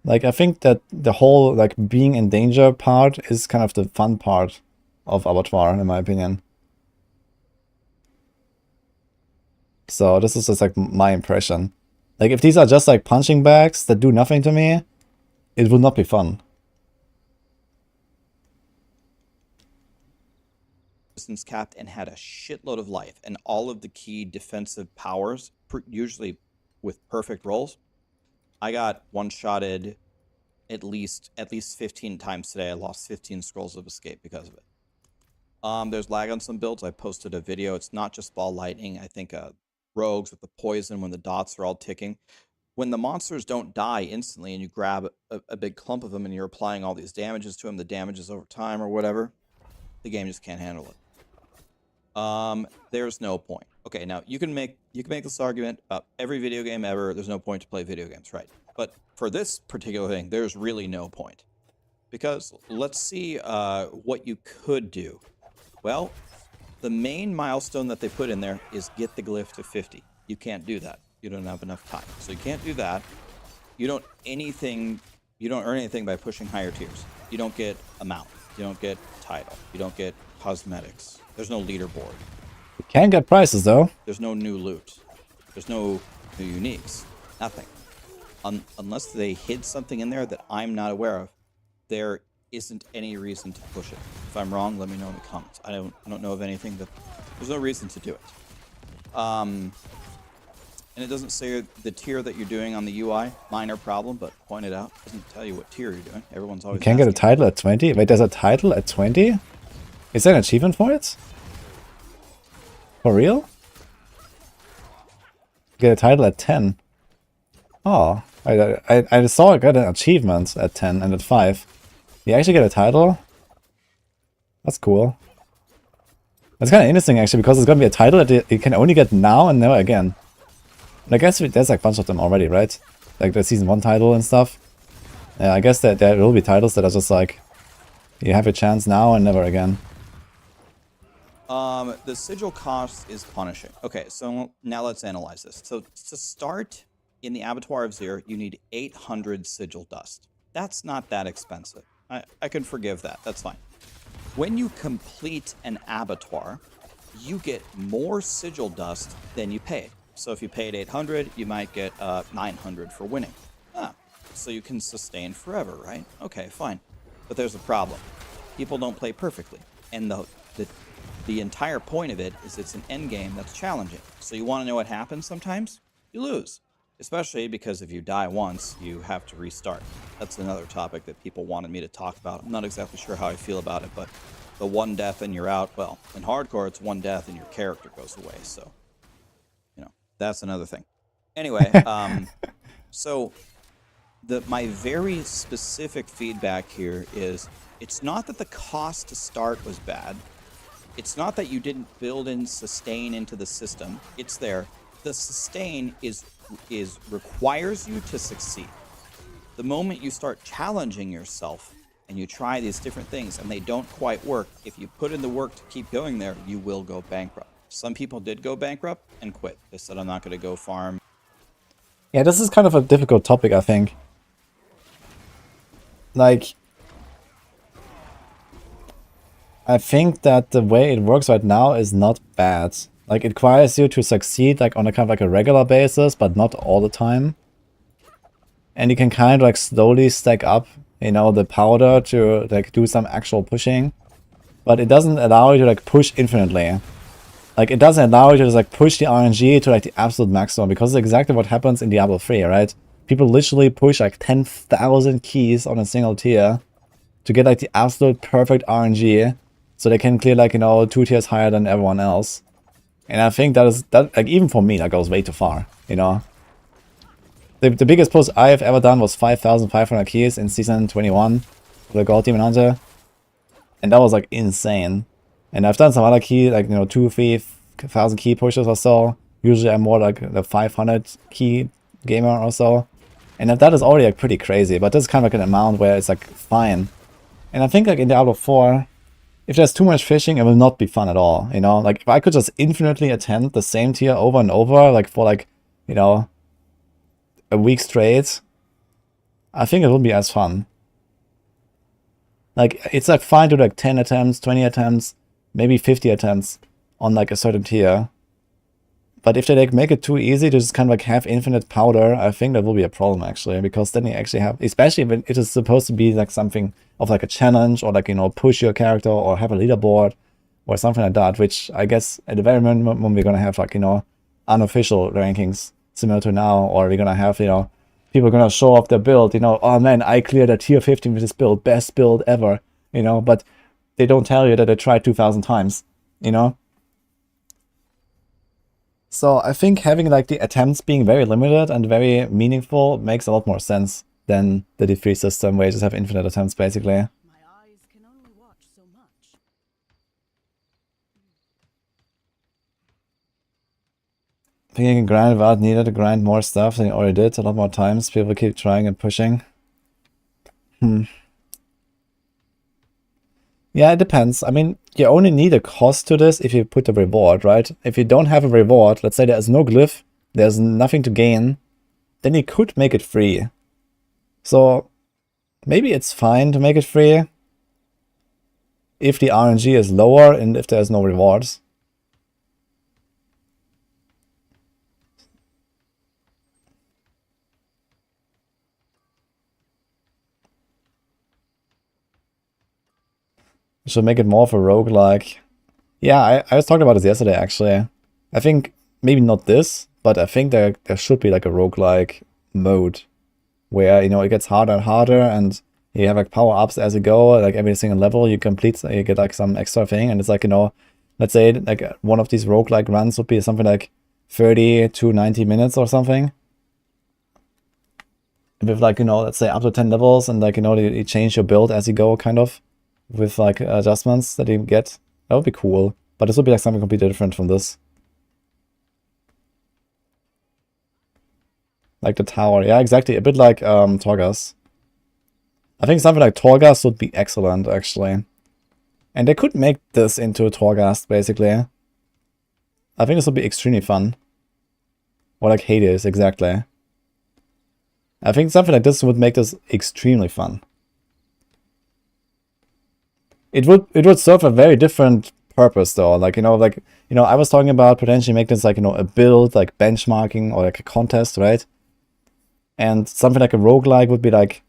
Like, I think that the whole like being in danger part is kind of the fun part of Abattoir, in my opinion. So this is just like my impression. Like, if these are just like punching bags that do nothing to me, it would not be fun. Capped and had a shitload of life and all of the key defensive powers, usually with perfect rolls. I got one-shotted at least 15 times today. I lost 15 scrolls of escape because of it. There's lag on some builds. I posted a video. It's not just ball lightning. I think rogues with the poison when the dots are all ticking. When the monsters don't die instantly and you grab a big clump of them and you're applying all these damages to them, the damages over time or whatever, the game just can't handle it. There's no point. Okay, now you can make this argument about every video game ever. There's no point to play video games, right? But for this particular thing, there's really no point. Because let's see what you could do. Well, the main milestone that they put in there is get the glyph to 50. You can't do that. You don't have enough time. So you can't do that. You don't earn anything by pushing higher tiers. You don't get a mount. You don't get title. You don't get cosmetics. There's no leaderboard. You can get prizes though. There's no new loot. There's no new uniques. Nothing. Unless they hid something in there that I'm not aware of, there isn't any reason to push it. If I'm wrong, let me know in the comments. I don't know of anything that there's no reason to do it. And it doesn't say the tier that you're doing on the UI, minor problem, but point it out. It doesn't tell you what tier you're doing. Everyone's always You can get a asking. title at 20? Wait, there's a title at 20? Is there an achievement for it? For real? Get a title at 10. Oh, I saw I got an achievement at 10 and at 5. You actually get a title? That's cool. That's kind of interesting actually, because it's gonna be a title that you can only get now and never again. And I guess there's like a bunch of them already, right? Like the season 1 title and stuff. Yeah, I guess that there will be titles that are just like, you have a chance now and never again. The sigil cost is punishing. Okay, so now let's analyze this. So to start in the Abattoir of Zir, you need 800 sigil dust. That's not that expensive. I can forgive that. That's fine. When you complete an Abattoir, you get more sigil dust than you paid. So if you paid 800, you might get 900 for winning. So you can sustain forever, right? Okay, fine. But there's a problem. People don't play perfectly. And the entire point of it is it's an endgame that's challenging. So you want to know what happens sometimes? You lose. Especially because if you die once, you have to restart. That's another topic that people wanted me to talk about. I'm not exactly sure how I feel about it, but the one death and you're out, well, in hardcore it's one death and your character goes away, so, you know, that's another thing. Anyway, so my very specific feedback here is, it's not that the cost to start was bad. It's not that you didn't build in sustain into the system. It's there. The sustain requires you to succeed. The moment you start challenging yourself and you try these different things and they don't quite work, if you put in the work to keep going there, you will go bankrupt. Some people did go bankrupt and quit. They said, I'm not going to go farm. Yeah, this is kind of a difficult topic, I think. Like, I think that the way it works right now is not bad. Like, it requires you to succeed like on a kind of like a regular basis, but not all the time. And you can kind of like slowly stack up, you know, the powder to like do some actual pushing. But it doesn't allow you to like push infinitely. Like, it doesn't allow you to just like push the RNG to like the absolute maximum, because it's exactly what happens in Diablo 3, right? People literally push like 10,000 keys on a single tier to get like the absolute perfect RNG, so they can clear like, you know, 2 tiers higher than everyone else. And I think that like, even for me, that goes way too far, you know? The biggest push I have ever done was 5,500 keys in Season 21 for the Gold Demon Hunter. And that was like insane. And I've done some other key, like, you know, 2,000-3,000 key pushes or so. Usually I'm more like the 500 key gamer or so. And that is already like pretty crazy, but this is kind of like an amount where it's like fine. And I think like in Diablo 4, if there's too much fishing, it will not be fun at all, you know? Like, if I could just infinitely attend the same tier over and over, like, for, like, you know, a week straight, I think it would be as fun. Like, it's, like, fine to do, like, 10 attempts, 20 attempts, maybe 50 attempts on, like, a certain tier. But if they, like, make it too easy to just kind of, like, have infinite powder, I think that will be a problem, actually. Because then you actually have, especially when it is supposed to be, like, something of like a challenge, or like, you know, push your character, or have a leaderboard, or something like that, which I guess at the very minimum we're gonna have like, you know, unofficial rankings similar to now, or we're gonna have, you know, people gonna show off their build, you know, oh man, I cleared a tier 15 with this build, best build ever, you know, but they don't tell you that they tried 2,000 times, you know? So I think having like the attempts being very limited and very meaningful makes a lot more sense than the D3 system, where you just have infinite attempts, basically. My eyes can only watch so much. I think you can grind without needed to grind more stuff than you already did a lot more times. People keep trying and pushing. Yeah, it depends. I mean, you only need a cost to this if you put a reward, right? If you don't have a reward, let's say there's no glyph, there's nothing to gain, then you could make it free. So maybe it's fine to make it free if the RNG is lower and if there's no rewards. Should make it more of a roguelike. Yeah, I was talking about this yesterday, actually. I think maybe not this, but I think there should be like a roguelike mode where, you know, it gets harder and harder and you have like power-ups as you go, like every single level you complete, you get like some extra thing, and it's like, you know, let's say like one of these roguelike runs would be something like 30 to 90 minutes or something. With like, you know, let's say up to 10 levels, and like, you know, you change your build as you go, kind of, with like adjustments that you get. That would be cool. But this would be like something completely different from this. Like the tower. Yeah, exactly. A bit like Torghast. I think something like Torghast would be excellent, actually. And they could make this into Torghast, basically. I think this would be extremely fun. Or like Hades, exactly. I think something like this would make this extremely fun. It would serve a very different purpose though. Like, you know, I was talking about potentially make this like, you know, a build, like benchmarking or like a contest, right? And something like a roguelike would be like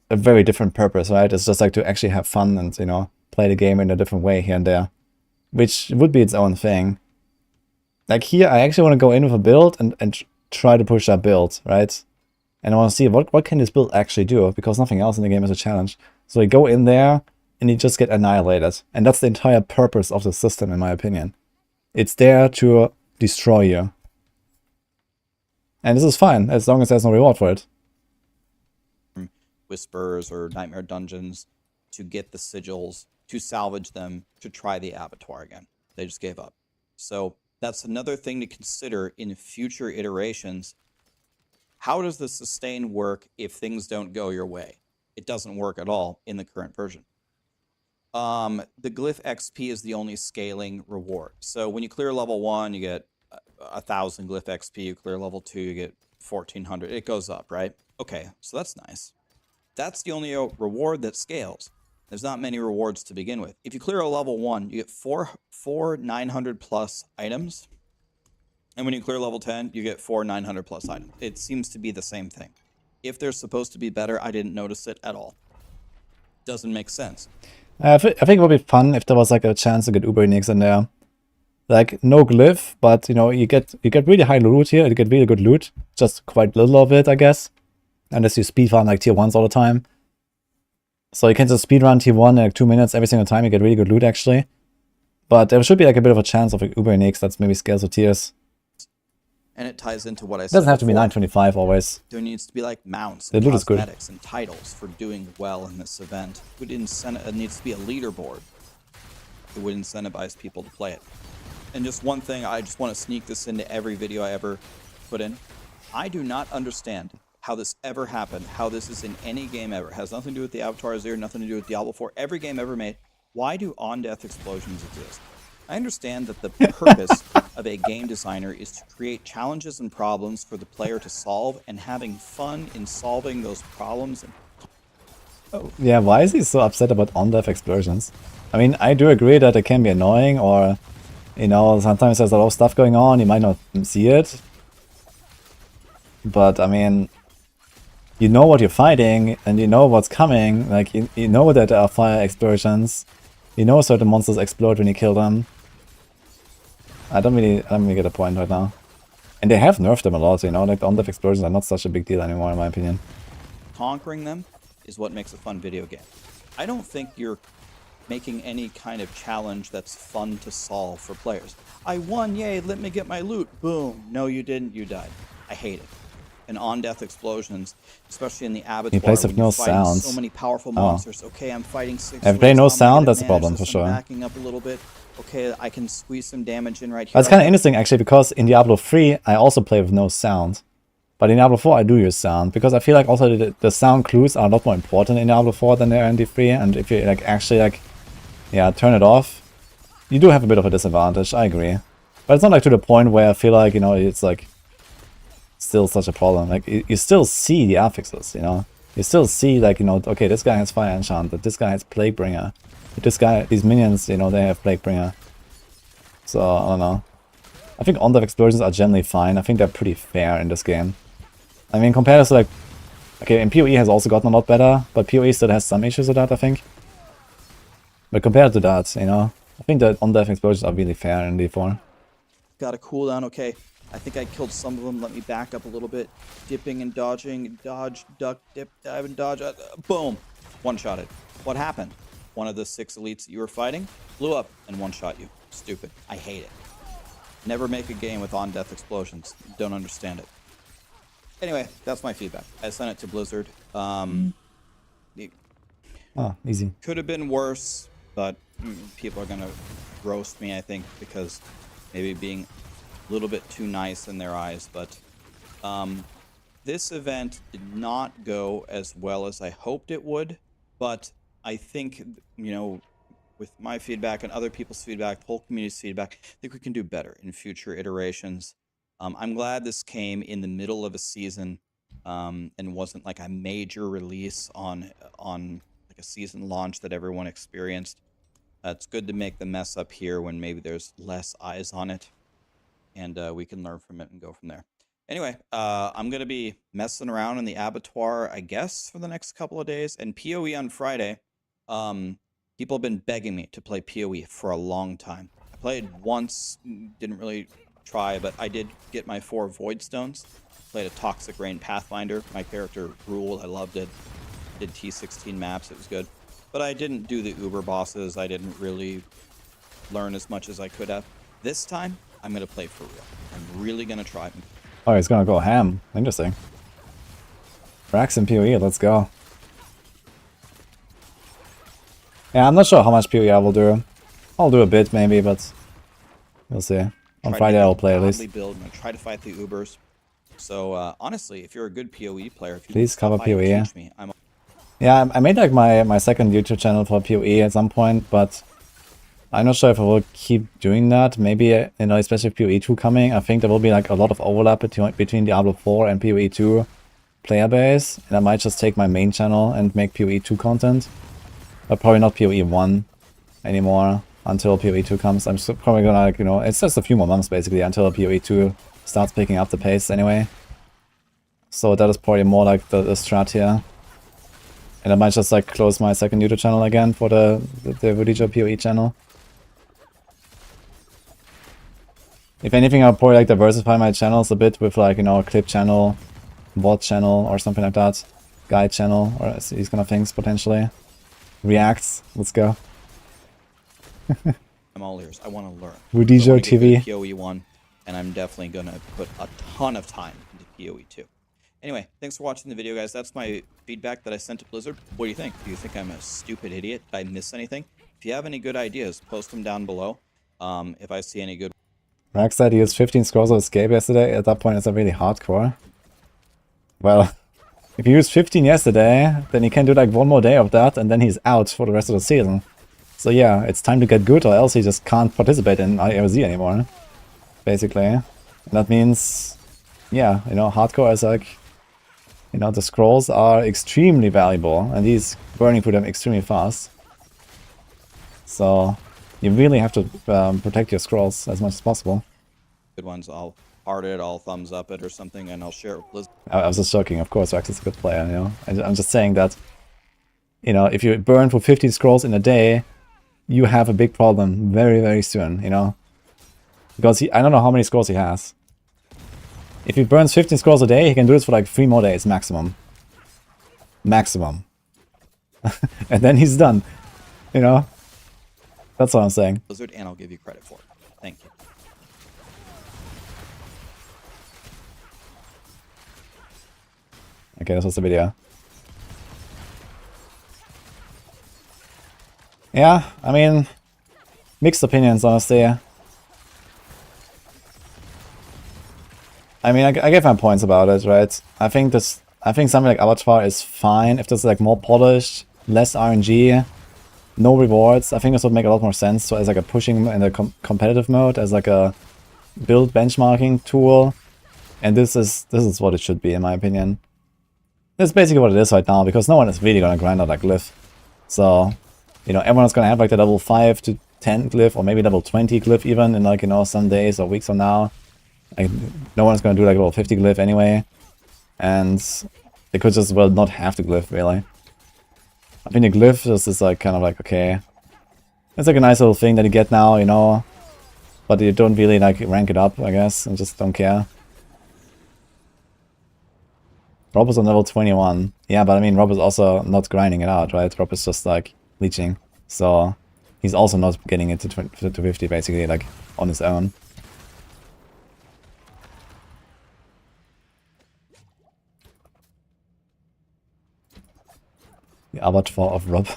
a very different purpose, right? It's just like to actually have fun and, you know, play the game in a different way here and there. Which would be its own thing. Like here, I actually want to go in with a build and try to push that build, right? And I want to see what can this build actually do, because nothing else in the game is a challenge. So you go in there and you just get annihilated. And that's the entire purpose of the system, in my opinion. It's there to destroy you. And this is fine, as long as there's no reward for it. Whispers or Nightmare Dungeons to get the sigils, to salvage them, to try the Abattoir again. They just gave up. So that's another thing to consider in future iterations. How does the sustain work if things don't go your way? It doesn't work at all in the current version. The Glyph XP is the only scaling reward. So when you clear level 1, you get 1,000 Glyph XP. You clear level 2, you get 1,400. It goes up, right? Okay, so that's nice. That's the only reward that scales. There's not many rewards to begin with. If you clear a level 1, you get four 900 plus items. And when you clear level 10, you get 4 900 plus items. It seems to be the same thing. If they're supposed to be better, I didn't notice it at all. Doesn't make sense. I think it would be fun if there was like a chance to get Uber Uniques in there. Like, no glyph, but, you know, you get really high loot here. You get really good loot. Just quite little of it, I guess. Unless you speed farm like tier 1s all the time. So you can just speed run tier 1 in like 2 minutes every single time. You get really good loot, actually. But there should be like a bit of a chance of like Uber Uniques that's maybe scales with tiers. And it ties into what I said. It doesn't have to be before. 925 always. There needs to be like mounts The and loot is good. cosmetics and titles for doing well in this event. It needs to be a leaderboard. It would incentivize people to play it. And just one thing, I just want to sneak this into every video I ever put in. I do not understand how this ever happened, how this is in any game ever. It has nothing to do with the Abattoir Zero, nothing to do with Diablo 4. Every game ever made. Why do on-death explosions exist? I understand that the purpose of a game designer is to create challenges and problems for the player to solve, and having fun in solving those problems. Oh, yeah, why is he so upset about on-death explosions? I mean, I do agree that it can be annoying, or, you know, sometimes there's a lot of stuff going on, you might not see it. But, I mean, you know what you're fighting, and you know what's coming. Like, you know that there are fire explosions. You know certain monsters explode when you kill them. I don't really get a point right now. And they have nerfed them a lot, you know, like the on-death explosions are not such a big deal anymore, in my opinion. Conquering them is what makes a fun video game. I don't think you're making any kind of challenge that's fun to solve for players. I won, yay, let me get my loot. Boom. No, you didn't, you died. I hate it. And on-death explosions, especially in the Abattoir, You play with no sounds. So many powerful monsters. Okay, I'm fighting 6 If they no waves, sound, I'm that's a gonna problem manage for this. I'm sure. backing up a little bit. Okay, I can squeeze some damage in right here. But it's kind of interesting, actually, because in Diablo 3, I also play with no sound. But in Diablo 4, I do use sound, because I feel like also the sound clues are a lot more important in Diablo 4 than they are in D3, and if you like actually like, yeah, turn it off, you do have a bit of a disadvantage, I agree. But it's not like to the point where I feel like, you know, it's like still such a problem. Like, you still see the affixes, you know? You still see, like, you know, okay, this guy has Fire Enchanted, this guy has Plaguebringer. This guy, these minions, you know, they have Plaguebringer. So, I don't know. I think on-death explosions are generally fine. I think they're pretty fair in this game. I mean, compared to, like... Okay, and PoE has also gotten a lot better, but PoE still has some issues with that, I think. But compared to that, you know, I think that on-death explosions are really fair in D4. Got a cooldown. Okay, I think I killed some of them. Let me back up a little bit. Dipping and dodging, dodge, duck, dip, dive, and dodge. Boom, one-shotted. What happened? One of the 6 elites that you were fighting blew up and one-shot you. Stupid. I hate it. Never make a game with on-death explosions. Don't understand it. Anyway, that's my feedback. I sent it to Blizzard. Oh, easy. Could have been worse, but people are going to roast me, I think, because maybe being a little bit too nice in their eyes. But this event did not go as well as I hoped it would. But I think, you know, with my feedback and other people's feedback, the whole community's feedback, I think we can do better in future iterations. I'm glad this came in the middle of a season and wasn't like a major release on like a season launch that everyone experienced. It's good to make the mess up here when maybe there's less eyes on it, and we can learn from it and go from there. Anyway, I'm going to be messing around in the Abattoir, I guess, for the next couple of days, and PoE on Friday. People have been begging me to play PoE for a long time. I played once, didn't really try, but I did get my 4 Void Stones. Played a Toxic Rain Pathfinder. My character ruled. I loved it. Did T16 maps. It was good. But I didn't do the Uber bosses. I didn't really learn as much as I could have. This time, I'm going to play for real. I'm really going to try. Oh, he's gonna go ham. Interesting. Rax and PoE, let's go. Yeah, I'm not sure how much PoE I will do. I'll do a bit maybe, but we'll see. On Friday I'll play at least. Build. I'm gonna try to fight the Ubers. So honestly, if you're a good PoE player, if you please cover stop by PoE. and teach me, yeah, I made like my second YouTube channel for PoE at some point, but I'm not sure if I will keep doing that. Maybe, you know, especially with PoE 2 coming, I think there will be like a lot of overlap between Diablo 4 and PoE 2 player base, and I might just take my main channel and make PoE 2 content. But probably not PoE 1 anymore until PoE 2 comes. I'm probably gonna, like, you know, it's just a few more months basically until PoE 2 starts picking up the pace anyway. So that is probably more like the strat here. And I might just like close my second YouTube channel again for the wudijo PoE channel. If anything, I'll probably like diversify my channels a bit with like, you know, a clip channel, VOD channel or something like that. Guide channel or these kind of things potentially. Reacts, let's go. I'm all ears. I want to learn. wudijo TV. PoE 1, and I'm definitely going to put a ton of time into PoE 2. Anyway, thanks for watching the video, guys. That's my feedback that I sent to Blizzard. What do you think? Do you think I'm a stupid idiot? Did I miss anything? If you have any good ideas, post them down below. If I see any good... Rax said he used 15 scrolls of escape yesterday. At that point, it's a really hardcore. Well, if you used 15 yesterday, then he can do like one more day of that, and then he's out for the rest of the season. So yeah, it's time to get good, or else he just can't participate in AoZ anymore, basically. And that means, yeah, you know, hardcore is like, you know, the scrolls are extremely valuable, and he's burning through them extremely fast. So you really have to protect your scrolls as much as possible. Good ones, I'll heart it, I'll thumbs up it or something, and I'll share it with Blizzard. I was just joking, of course, Rax is a good player, you know. I'm just saying that, you know, if you burn for 15 scrolls in a day, you have a big problem very, very soon, you know. Because I don't know how many scrolls he has. If he burns 15 scrolls a day, he can do this for like 3 more days maximum. Maximum. And then he's done, you know. That's what I'm saying. Blizzard, and I'll give you credit for it. Thank you. Okay, this was the video. Yeah, I mean, mixed opinions, honestly. I mean, I gave my points about it, right? I think something like Abattoir is fine if this is like more polished, less RNG, no rewards. I think this would make a lot more sense. So as like a pushing in the competitive mode, as like a build benchmarking tool, and this is what it should be in my opinion. That's basically what it is right now, because no one is really gonna grind out like glyph. So, you know, everyone's gonna have like the level 5 to 10 glyph, or maybe level 20 glyph even in like, you know, some days or weeks from now. Like, no one's gonna do like level 50 glyph anyway, and they could just well not have the glyph really. I think the glyph just is like kind of like, okay, It's like a nice little thing that you get now, you know. But you don't really like rank it up, I guess. I just don't care. Rob is on level 21. Yeah, but I mean, Rob is also not grinding it out, right? Rob is just like leeching. So he's also not getting it to 50 basically, like on his own. The Abattoir of Rob.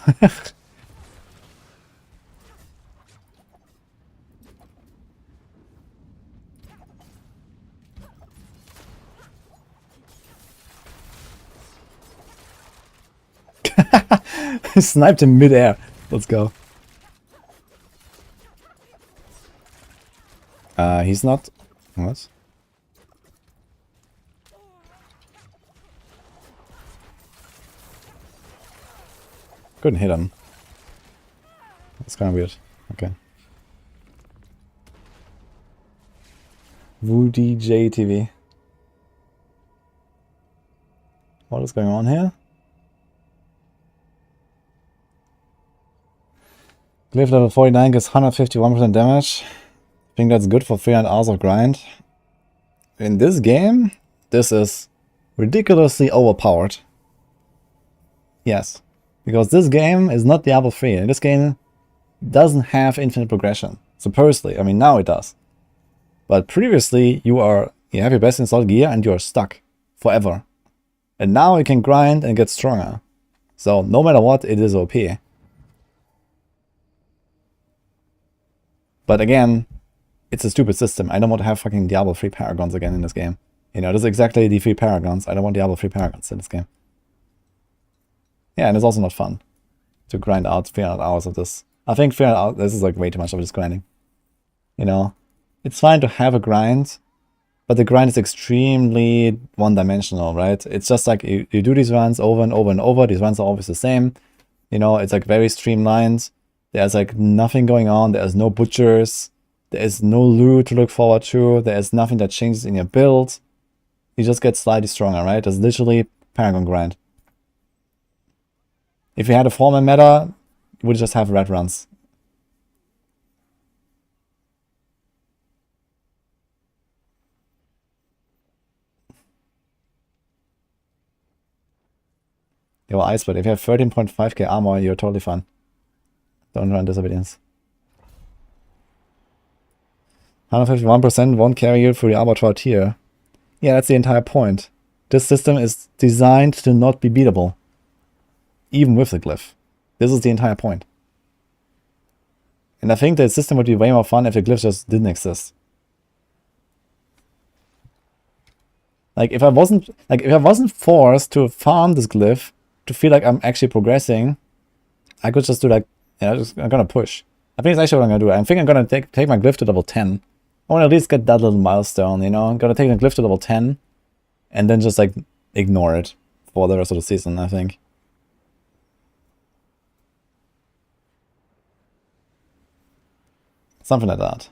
He sniped him mid-air. Let's go. He's not... What? Couldn't hit him. That's kind of weird. Okay. wudijo TV. What is going on here? Glyph level 49 gets 151% damage. I think that's good for 300 hours of grind. In this game, this is ridiculously overpowered. Yes. Because this game is not Diablo 3. And this game doesn't have infinite progression. Supposedly. I mean, now it does. But previously, you have your best installed gear and you are stuck forever. And now you can grind and get stronger. So, no matter what, it is OP. But again, it's a stupid system. I don't want to have fucking Diablo 3 Paragons again in this game. You know, this is exactly the 3 Paragons. I don't want Diablo 3 Paragons in this game. Yeah, and it's also not fun to grind out 300 hours of this. I think 300 hours, this is like way too much of this grinding. You know, it's fine to have a grind, but the grind is extremely one-dimensional, right? It's just like you do these runs over and over and over. These runs are always the same. You know, it's like very streamlined. There's like nothing going on. There's no butchers. There is no loot to look forward to. There is nothing that changes in your build. You just get slightly stronger, right? It's literally Paragon grind. If you had a formal meta, you would just have red runs. Yo, Ice, but if you have 13.5k armor, you're totally fine. Don't run Disobedience. 151% won't carry you through the Abattoir tier. Yeah, that's the entire point. This system is designed to not be beatable. Even with the glyph. This is the entire point. And I think the system would be way more fun if the glyph just didn't exist. Like if I wasn't forced to farm this glyph to feel like I'm actually progressing, I could just do like, I'm gonna push. I think it's actually what I'm gonna do. I think I'm gonna take my glyph to level 10. I want to at least get that little milestone, you know? I'm gonna take the glyph to level 10 and then just like ignore it for the rest of the season, I think. Something like that.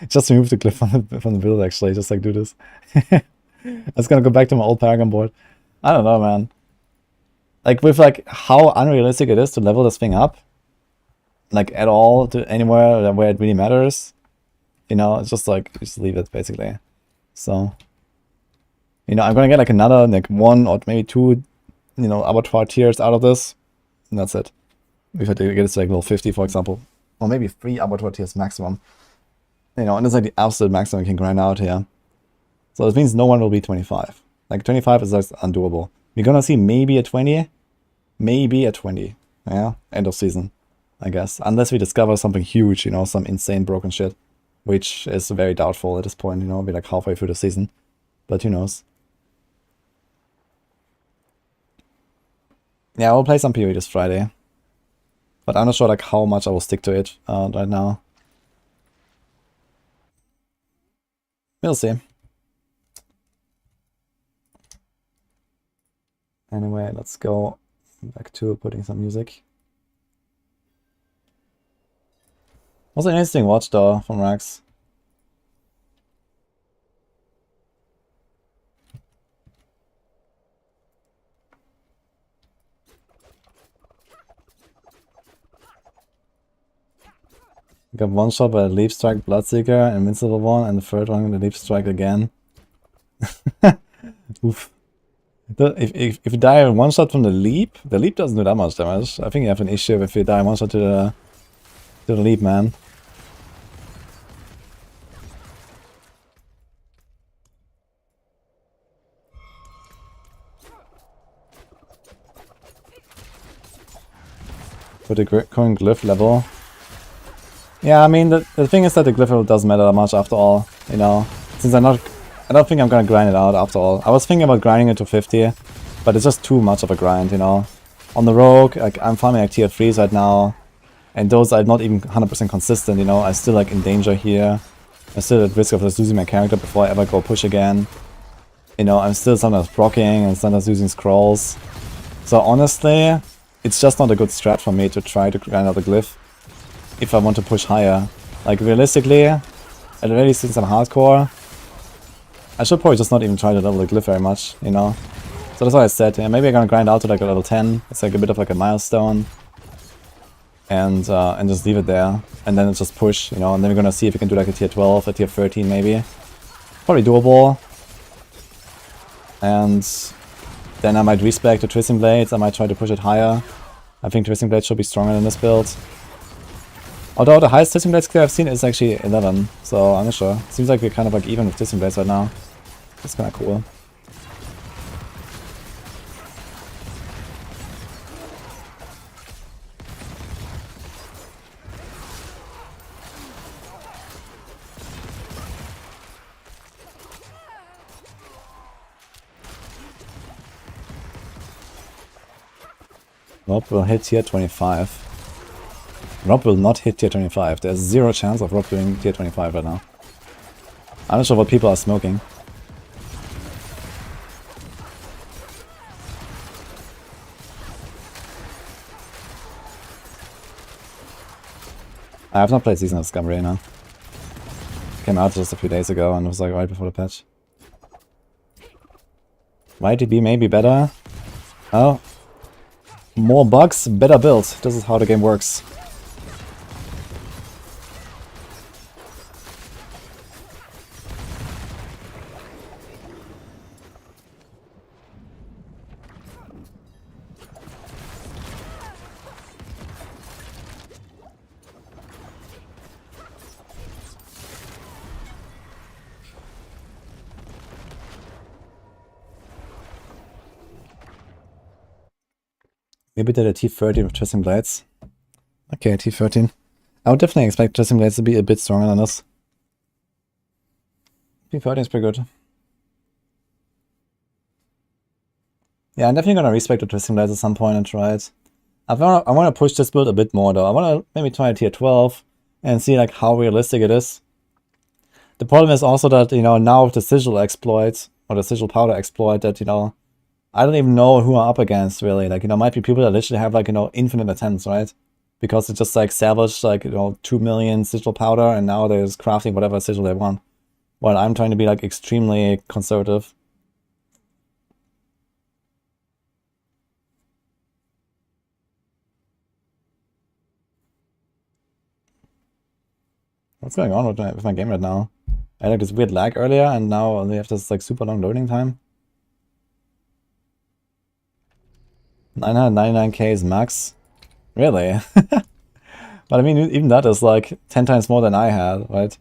Just remove the glyph from the build, actually. Just like do this. I was gonna go back to my old Paragon board. I don't know, man. Like with like how unrealistic it is to level this thing up, like at all to anywhere where it really matters. You know, it's just like just leave it basically. So, you know, I'm gonna get like another like 1 or maybe 2, you know, Abattoir tiers out of this, and that's it. If I get it to like level 50, for example, or maybe 3 Abattoir tiers maximum. You know, and it's like the absolute maximum you can grind out here. So this means no one will be 25. Like 25 is just undoable. We're gonna see maybe a 20. Maybe a 20. Yeah, end of season, I guess. Unless we discover something huge, you know, some insane broken shit. Which is very doubtful at this point, you know, we're like halfway through the season. But who knows. Yeah, we'll play some PoE this Friday. But I'm not sure like how much I will stick to it right now. We'll see. Anyway, let's go back to putting some music. Was an interesting watch though from Rax. Got one shot by a Leap Strike Bloodseeker, Invincible one, and the third one the Leap Strike again. Oof. If you die one shot from the leap doesn't do that much damage. I think you have an issue if you die one shot to the leap, man. For the current glyph level. Yeah, I mean, the thing is that the glyph level doesn't matter that much after all, you know. Since I don't think I'm gonna grind it out after all. I was thinking about grinding it to 50, but it's just too much of a grind, you know. On the rogue, like, I'm farming like tier 3s right now, and those are not even 100% consistent, you know. I'm still like in danger here. I'm still at risk of just losing my character before I ever go push again. You know, I'm still sometimes proccing and sometimes using scrolls. So honestly, it's just not a good strat for me to try to grind out the glyph if I want to push higher. Like, realistically, at the very least since I'm hardcore, I should probably just not even try to level the glyph very much, you know? So that's why I said, yeah, maybe I'm gonna grind out to like a level 10. It's like a bit of like a milestone. And just leave it there. And then it's just push, you know? And then we're gonna see if we can do like a tier 12, a tier 13 maybe. Probably doable. And then I might respec the Twisting Blades. I might try to push it higher. I think Twisting Blades should be stronger than this build. Although the highest Twisting Blades clear I've seen is actually 11. So I'm not sure. Seems like we're kind of like even with Twisting Blades right now. That's kind of cool. Rob will hit tier 25. Rob will not hit tier 25. There's zero chance of Rob doing tier 25 right now. I'm not sure what people are smoking. I have not played Season of Scum Arena. Came out just a few days ago and it was like right before the patch. YTB may be better. Oh. More bugs, better build. This is how the game works. Maybe did a T13 with Twisting Blades. Okay, T13. I would definitely expect Twisting Blades to be a bit stronger than this. T13 is pretty good. Yeah, I'm definitely gonna respec the Twisting Blades at some point and try it. I wanna push this build a bit more though. I wanna maybe try a tier 12 and see like how realistic it is. The problem is also that, you know, now with the sigil exploit, or the sigil powder exploit, that, you know, I don't even know who I'm up against, really. Like, you know, might be people that literally have, like, you know, infinite attempts, right? Because it's just, like, salvaged, like, you know, 2 million sigil powder, and now they're just crafting whatever sigil they want. While I'm trying to be, like, extremely conservative. What's going on with my game right now? I had, like, this weird lag earlier, and now they have this, like, super long loading time. 999k is max. Really? But I mean, even that is like 10 times more than I had, right?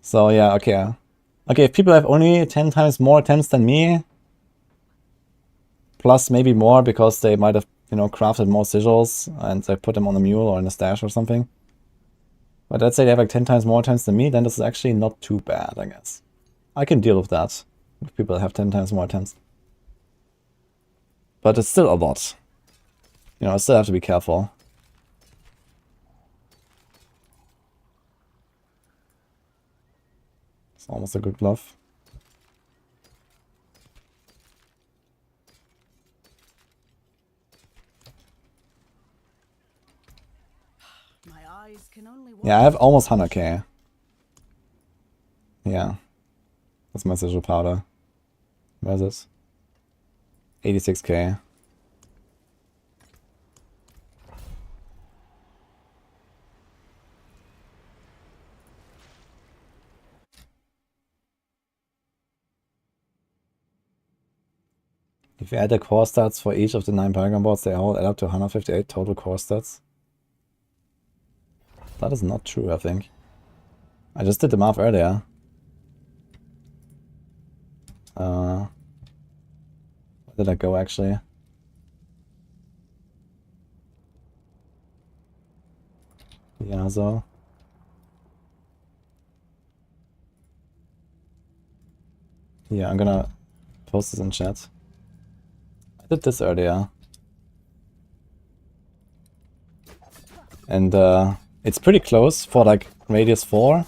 So yeah, okay. Okay, if people have only 10 times more attempts than me, plus maybe more because they might have, you know, crafted more sigils and they put them on the mule or in a stash or something. But let's say they have like 10 times more attempts than me, then this is actually not too bad, I guess. I can deal with that, if people have 10 times more attempts. But it's still a lot. You know, I still have to be careful. It's almost a good bluff. My eyes can only Yeah, I have almost 100k. Yeah. That's my sigil powder. Where is it? 86k. If you add the core stats for each of the 9 Paragon boards, they all add up to 158 total core stats. That is not true, I think. I just did the math earlier. Where did I go, actually? Yeah, so... Yeah, I'm gonna post this in chat. I did this earlier. And it's pretty close for like radius 4.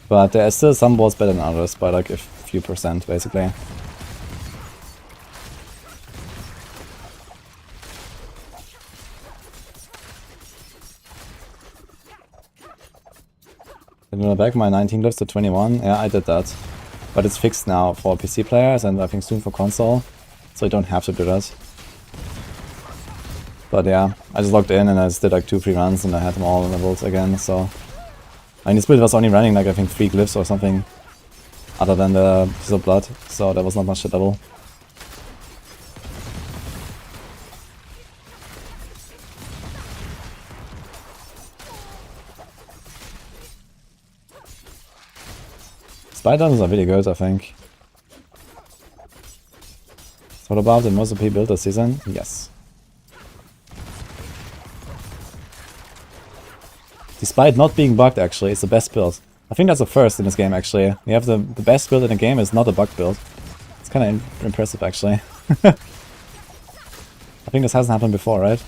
But there are still some boards better than others by like a few percent, basically. And when I back my 19 glyphs to 21, yeah, I did that. But it's fixed now for PC players and I think soon for console, so you don't have to do that. But yeah, I just logged in and I just did like 2 free runs and I had them all leveled again, so... I mean, this build was only running like I think 3 glyphs or something other than the piece of blood, so there was not much to level. Spiders are really good, I think. So what about the most OP build this season? Yes. Despite not being bugged, actually, it's the best build. I think that's the first in this game, actually. You have the best build in the game is not a bug build. It's kind of impressive, actually. I think this hasn't happened before, right?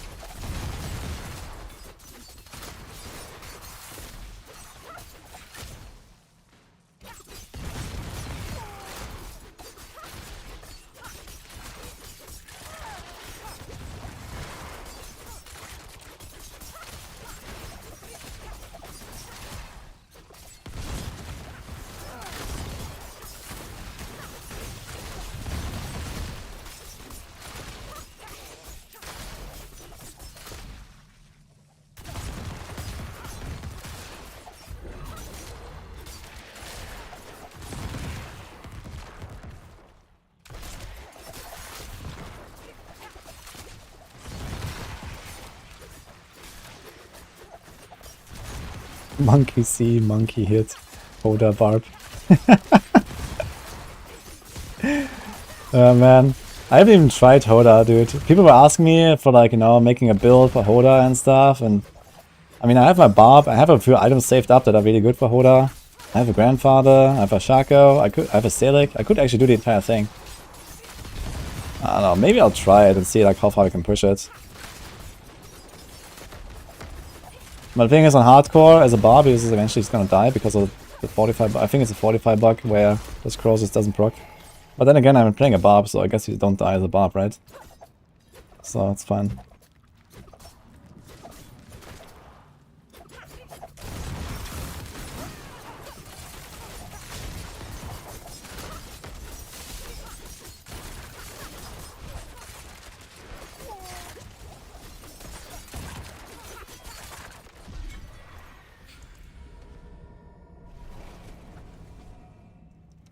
Monkey see, monkey hit, Hoda barb. Man, I haven't even tried Hoda, dude. People were asking me for like, you know, making a build for Hoda and stuff, and I mean, I have my barb, I have a few items saved up that are really good for Hoda. I have a grandfather, I have a Shaco, I have a Selig. I could actually do the entire thing. I don't know, maybe I'll try it and see like how far I can push it. But the thing is, on hardcore, as a barb, is eventually it's gonna die because of the 45. I think it's a 45 bug where the scrolls just doesn't proc. But then again, I'm playing a barb, so I guess you don't die as a barb, right? So it's fine.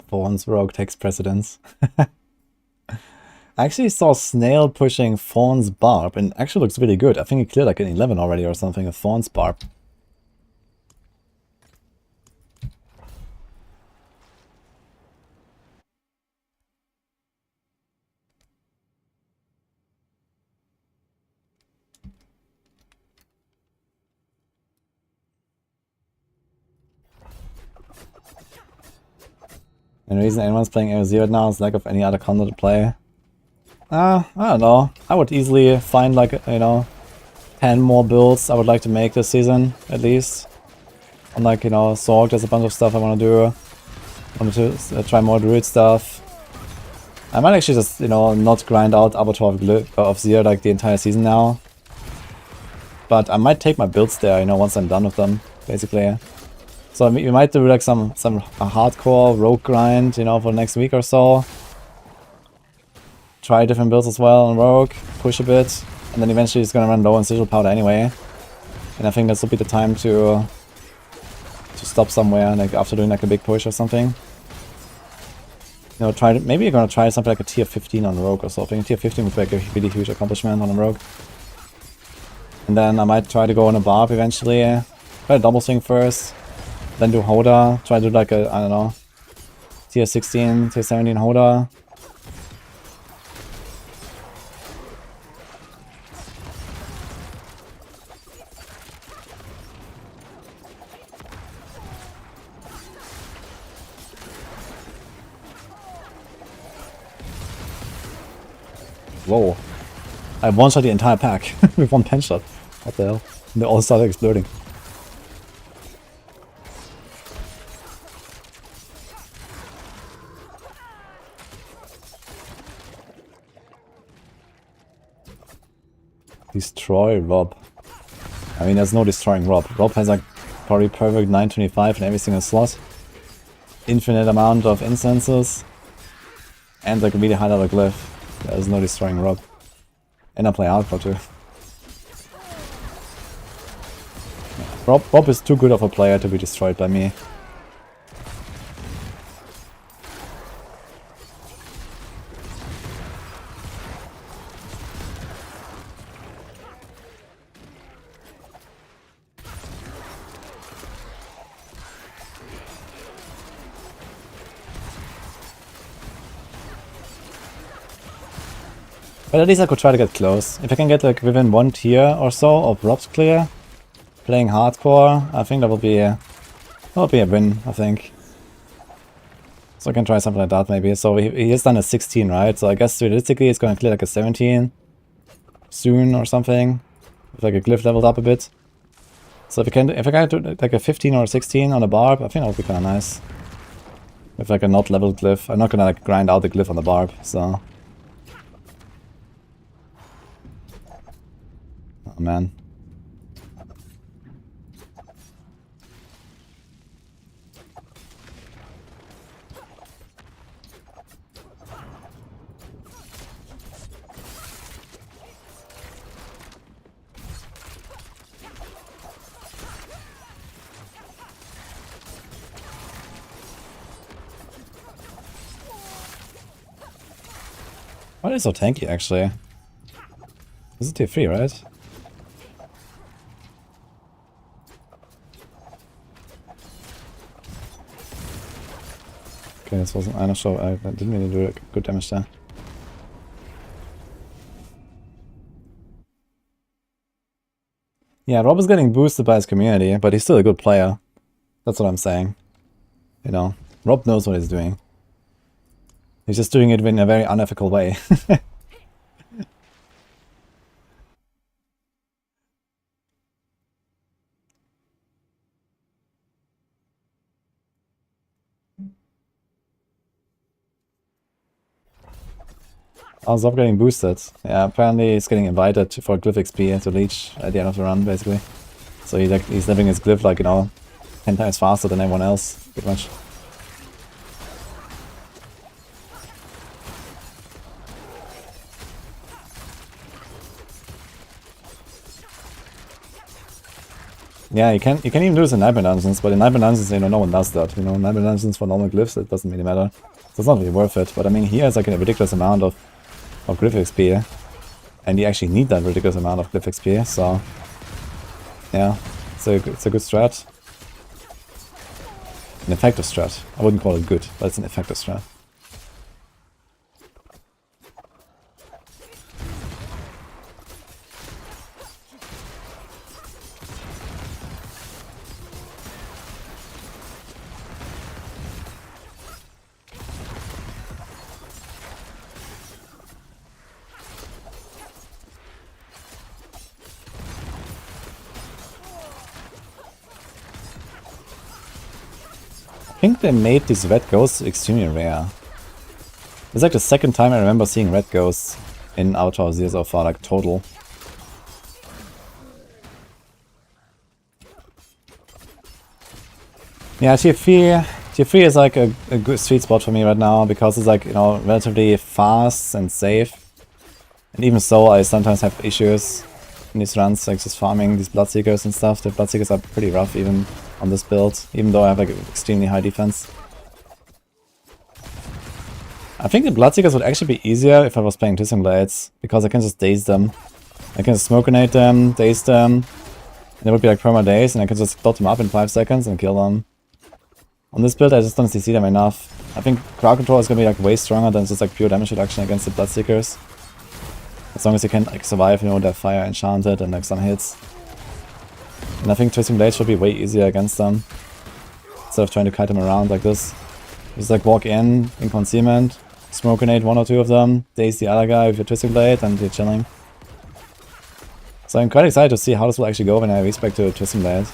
For once, Rogue takes precedence. I actually saw Snail pushing Fawn's Barb, and it actually looks really good. I think he cleared like an 11 already or something, a Fawn's Barb. And the reason anyone's playing AoZ right now is lack of any other content to play. I don't know. I would easily find like, you know, 10 more builds I would like to make this season, at least. And like, you know, Sorg, there's a bunch of stuff I want to do. I want to try more Druid stuff. I might actually just, you know, not grind out Abattoir of Zir like the entire season now. But I might take my builds there, you know, once I'm done with them, basically. So we might do like some hardcore rogue grind, you know, for the next week or so. Try different builds as well on rogue, push a bit, and then eventually it's gonna run low on sigil powder anyway. And I think this will be the time to stop somewhere, like after doing like a big push or something. You know, try maybe you're gonna try something like a tier 15 on Rogue or something. Tier 15 would be like a really huge accomplishment on a Rogue. And then I might try to go on a Barb eventually. Try a double swing first, then do Hoda. Try to do like a, I don't know, tier 16, tier 17 Hoda. Whoa. I one-shot the entire pack with one pen shot. What the hell? And they all started exploding. Destroy Rob. I mean, there's no destroying Rob. Rob has like probably perfect 925 in every single slot. Infinite amount of instances. And like a really high level glyph. There's no destroying Rob. And I play Alpha too. Rob is too good of a player to be destroyed by me. But at least I could try to get close. If I can get like within 1 tier or so of Rob's clear, playing hardcore, I think that will be a win, I think. So I can try something like that maybe. So he has done a 16, right? So I guess realistically he's going to clear like a 17 soon or something. With like a glyph leveled up a bit. So if I can do like a 15 or a 16 on a Barb, I think that would be kind of nice. With like a not leveled glyph. I'm not going to like grind out the glyph on the Barb, so... Oh man. Why is it so tanky actually? This is tier 3, right? Okay, this wasn't Einer show. I didn't really do good damage there. Yeah, Rob is getting boosted by his community, but he's still a good player. That's what I'm saying. You know, Rob knows what he's doing. He's just doing it in a very unethical way. Oh, Zob getting boosted. Yeah, apparently he's getting invited for Glyph XP to leech at the end of the run, basically. So he's living his Glyph like, you know, 10 times faster than everyone else, pretty much. Yeah, you can even do this in Nightmare Dungeons, but in Nightmare Dungeons, you know, no one does that. You know, Nightmare Dungeons for normal glyphs, it doesn't really matter. So it's not really worth it. But I mean, he has like a ridiculous amount of glyph XP, and you actually need that ridiculous amount of glyph XP. So yeah, it's a good strat, an effective strat. I wouldn't call it good, but it's an effective strat. I think they made these red ghosts extremely rare. It's like the second time I remember seeing red ghosts in AoZ so far, like total. Yeah, tier 3 is like a good sweet spot for me right now because it's like, you know, relatively fast and safe. And even so, I sometimes have issues in these runs, like just farming these Bloodseekers and stuff. The Bloodseekers are pretty rough even on this build, even though I have like extremely high defense. I think the Bloodseekers would actually be easier if I was playing Twisting Blades, because I can just daze them. I can smoke grenade them, daze them, and it would be like perma daze, and I can just build them up in 5 seconds and kill them. On this build, I just don't CC them enough. I think crowd control is gonna be like way stronger than just like pure damage reduction against the Bloodseekers. As long as you can like survive, you know, their fire enchanted and like some hits. And I think Twisting Blades should be way easier against them. Instead of trying to kite them around like this. Just like walk in concealment, smoke grenade 1 or 2 of them, daze the other guy with your Twisting Blade, and you're chilling. So I'm quite excited to see how this will actually go when I respec to Twisting Blade.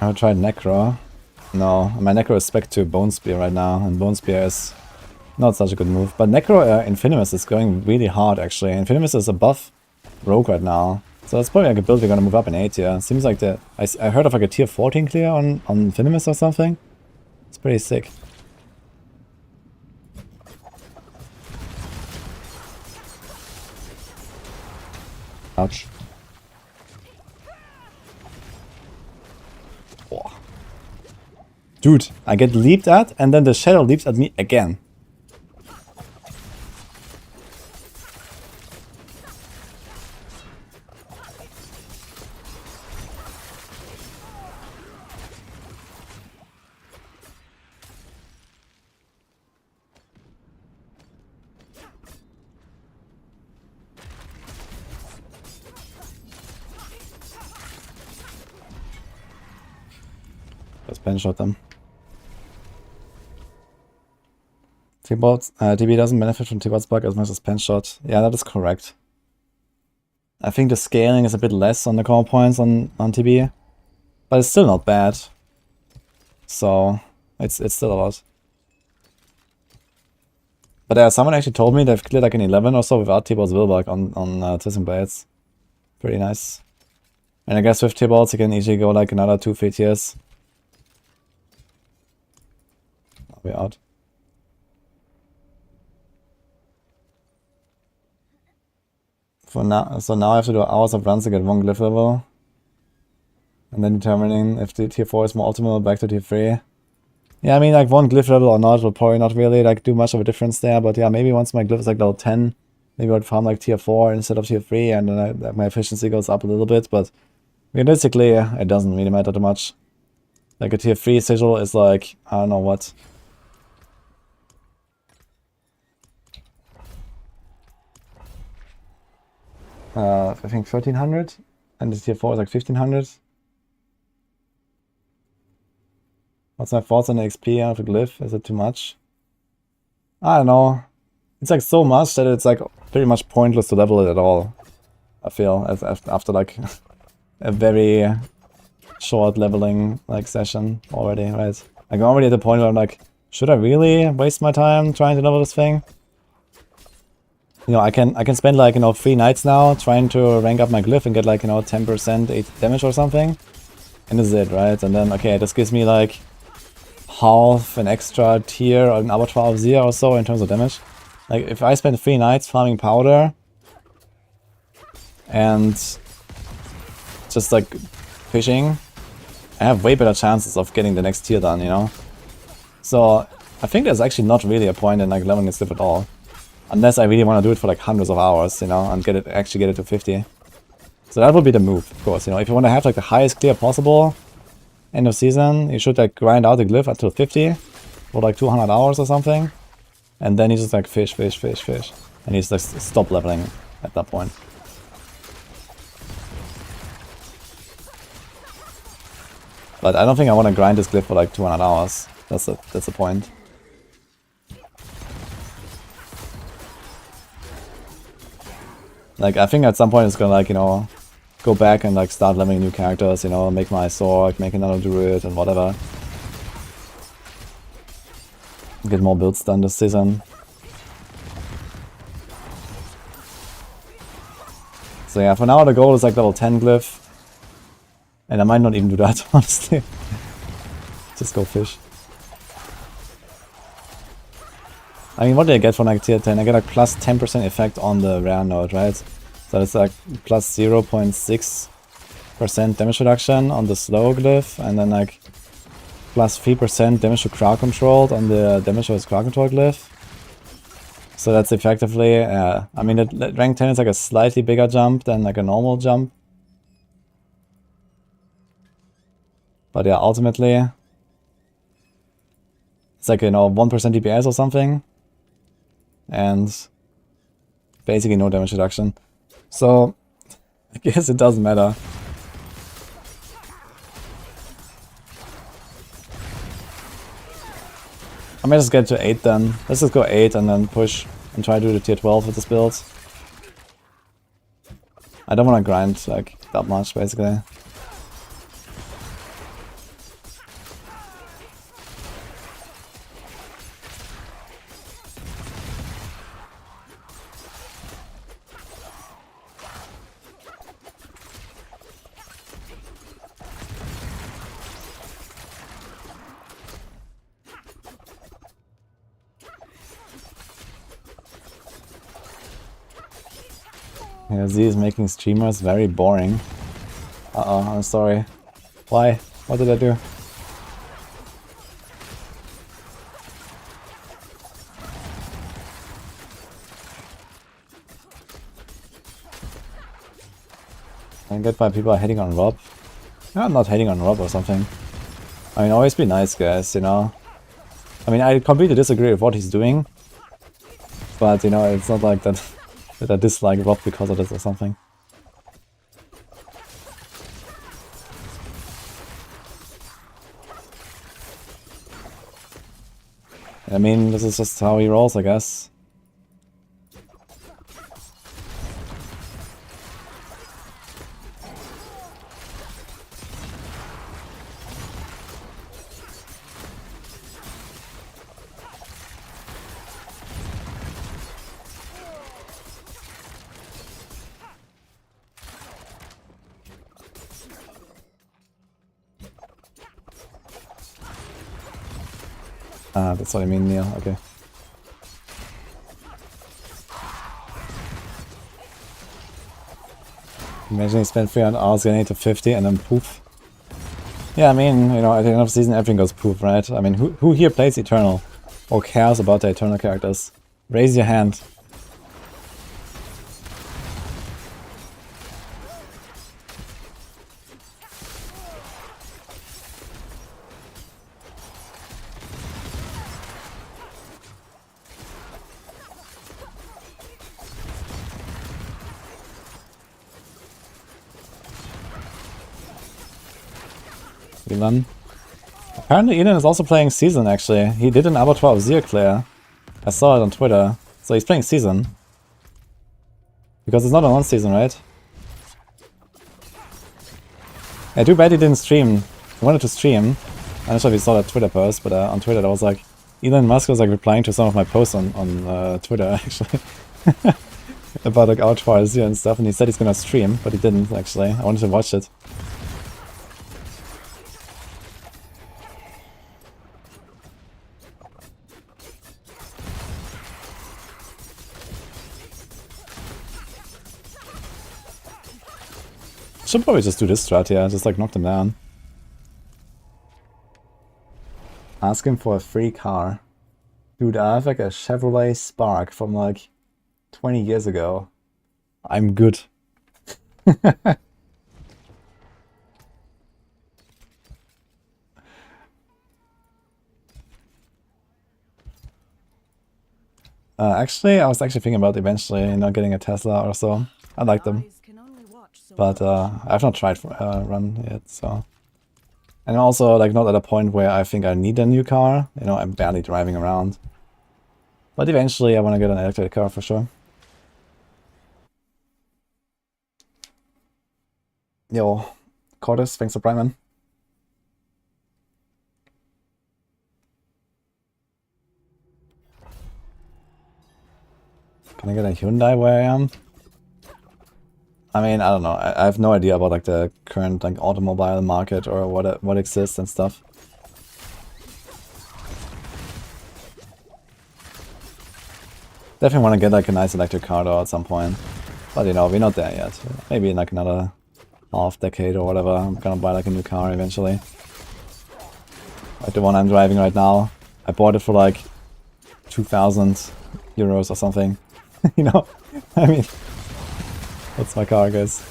I tried Necro. No, my Necro is spec to Bone Spear right now, and Bone Spear is not such a good move. But Necro Infinimus is going really hard actually. Infinimus is above Rogue right now. So that's probably like a build we're gonna move up in A tier. Seems like I heard of like a tier 14 clear on Infinimus or something. It's pretty sick. Ouch. Oh. Dude, I get leaped at and then the shadow leaps at me again. Just pen shot them. TB doesn't benefit from T-Bot's bug as much as pen shot. Yeah, that is correct. I think the scaling is a bit less on the core points on TB, but it's still not bad. So it's still a lot. But someone actually told me they've cleared like an 11 or so without T-Bot's Willbug on Twisting Blades. Pretty nice. And I guess with T-Bots you can easily go like another 2-3 tiers. I'll be out. For now, so now I have to do hours of runs to get 1 glyph level. And then determining if the tier 4 is more optimal, back to tier 3. Yeah, I mean like 1 glyph level or not will probably not really like do much of a difference there, but yeah, maybe once my glyph is like level 10, maybe I'd farm like tier 4 instead of tier 3, and then my efficiency goes up a little bit, but realistically, it doesn't really matter too much. Like a tier 3 sigil is like, I don't know what. I think 1300, and the tier 4 is like 1500. What's my thoughts on the XP out of the glyph? Is it too much? I don't know. It's like so much that it's like pretty much pointless to level it at all. I feel after like a very short leveling like session already, right? Like I'm already at the point where I'm like, should I really waste my time trying to level this thing? You know, I can spend like, you know, 3 nights now trying to rank up my glyph and get like, you know, 10% 8 damage or something. And this is it, right? And then, okay, this gives me like half an extra tier or an Abattoir of 0 or so in terms of damage. Like, if I spend 3 nights farming powder and just like fishing, I have way better chances of getting the next tier done, you know? So, I think there's actually not really a point in like leveling this glyph at all. Unless I really want to do it for like hundreds of hours, you know, and actually get it to 50. So that would be the move, of course, you know. If you want to have like the highest clear possible end of season, you should like grind out the glyph until 50 for like 200 hours or something. And then you just like fish. And you just like stop leveling at that point. But I don't think I want to grind this glyph for like 200 hours. That's the point. Like, I think at some point it's gonna like, you know, go back and like start leveling new characters, you know, make my sword, make another druid and whatever. Get more builds done this season. So yeah, for now the goal is like level 10 glyph. And I might not even do that, honestly. Just go fish. I mean, what do I get for like tier 10? I get like plus 10% effect on the rare node, right? So it's like plus 0.6% damage reduction on the slow glyph, and then like plus 3% damage to crowd controlled on the damage to his crowd control glyph. So that's effectively, I mean, rank 10 is like a slightly bigger jump than like a normal jump. But yeah, ultimately, it's like, you know, 1% DPS or something. And basically no damage reduction. So, I guess it doesn't matter. I might just get to 8 then. Let's just go 8 and then push and try to do the tier 12 with this build. I don't want to grind like that much, basically. Yeah, Z is making streamers very boring. Uh-oh, I'm sorry. Why? What did I do? I get why people are hating on Rob. I'm not hating on Rob or something. I mean, always be nice, guys, you know? I mean, I completely disagree with what he's doing. But, you know, it's not like that, that I dislike Rob because of this or something. I mean, this is just how he rolls, I guess. Ah, that's what I mean, Neil. Okay. Imagine he spent 300 hours getting to 50 and then poof. Yeah, I mean, you know, at the end of the season everything goes poof, right? I mean, who here plays Eternal? Or cares about the Eternal characters? Raise your hand. Elan. Apparently Elan is also playing Season, actually. He did an Abattoir of Zir clear. I saw it on Twitter. So he's playing Season. Because it's not a non-season, right? Yeah, too bad he didn't stream. He wanted to stream. I'm not sure if you saw that Twitter post, but on Twitter there was like... Elon Musk was like replying to some of my posts on Twitter, actually. About like Abattoir Zir and stuff, and he said he's gonna stream, but he didn't, actually. I wanted to watch it. Should probably just do this strat here, just like knock them down. Ask him for a free car. Dude, I have like a Chevrolet Spark from like 20 years ago. I'm good. Actually, I was actually thinking about eventually, you know, getting a Tesla or so. I like them. But I've not tried run yet, so... And I'm also like not at a point where I think I need a new car. You know, I'm barely driving around. But eventually I want to get an electric car for sure. Yo, Cortis, thanks for priming. Can I get a Hyundai where I am? I mean, I don't know. I have no idea about like the current like automobile market or what exists and stuff. Definitely want to get like a nice electric car though at some point. But you know, we're not there yet. Maybe in like another half decade or whatever, I'm gonna buy like a new car eventually. Like the one I'm driving right now. I bought it for like 2,000 euros or something. You know? I mean, that's my car, guys.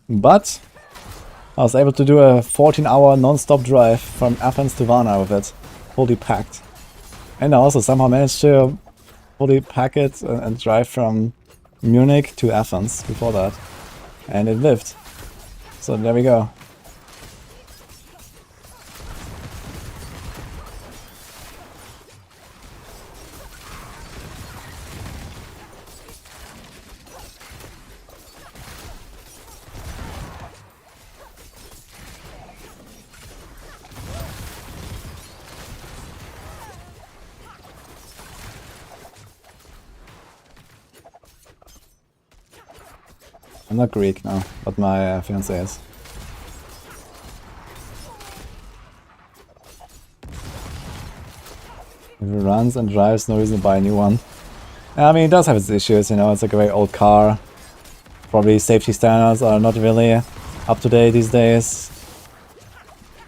But I was able to do a 14-hour non-stop drive from Athens to Varna with it, fully packed. And I also somehow managed to fully pack it and drive from Munich to Athens before that. And it lived. So there we go. I'm not Greek now, but my fiancé is. If it runs and drives, no reason to buy a new one. I mean, it does have its issues, you know, it's like a very old car. Probably safety standards are not really up to date these days.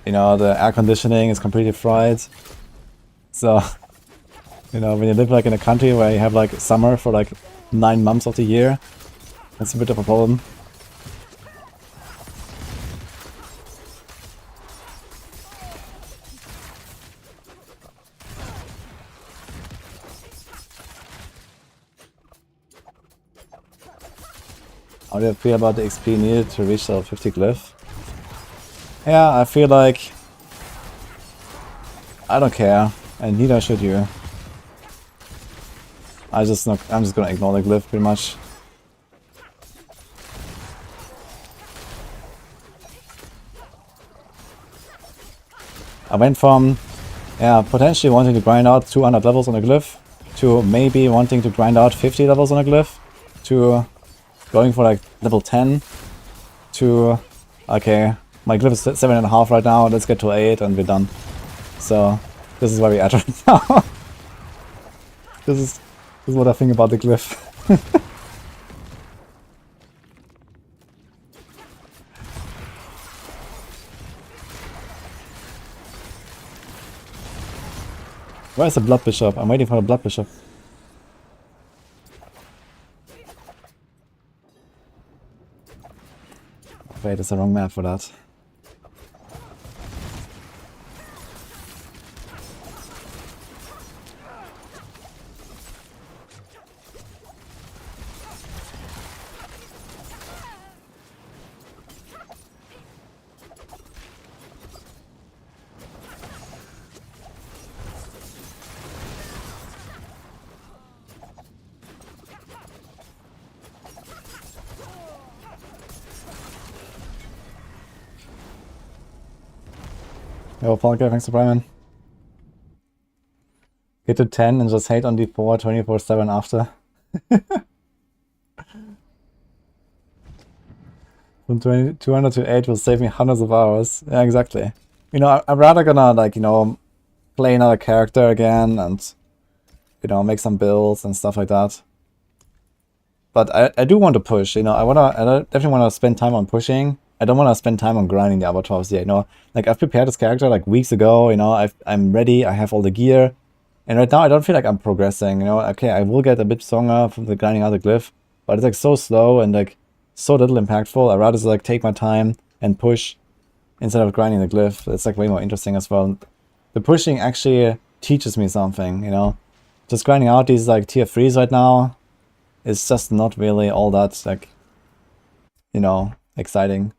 You know, the air conditioning is completely fried. So, you know, when you live like in a country where you have like summer for like 9 months of the year, that's a bit of a problem. How do you feel about the XP needed to reach the 50 glyph? Yeah, I feel like I don't care, and neither should you. I'm just gonna ignore the glyph pretty much. I went from potentially wanting to grind out 200 levels on a glyph to maybe wanting to grind out 50 levels on a glyph to going for like level 10 to okay, my glyph is 7.5 right now, let's get to 8 and we're done. So this is where we're at right now. This is what I think about the glyph. Where's the Blood Bishop? I'm waiting for the Blood Bishop. Wait, it's the wrong map for that. Yo, Falco, thanks for Brian. Get to 10 and just hate on D4 24/7 after. From 200 to 8 will save me hundreds of hours. Yeah, exactly. You know, I'm rather gonna, like, you know, play another character again and, you know, make some builds and stuff like that. But I do want to push, you know, I definitely want to spend time on pushing. I don't want to spend time on grinding the Abattoirs yet, you know. Like, I've prepared this character, like, weeks ago, you know, I'm ready, I have all the gear. And right now I don't feel like I'm progressing, you know. Okay, I will get a bit stronger from the grinding out the glyph, but it's like so slow and like so little impactful. I'd rather just like take my time and push instead of grinding the glyph. It's like way more interesting as well. The pushing actually teaches me something, you know. Just grinding out these like tier 3s right now is just not really all that like, you know, exciting.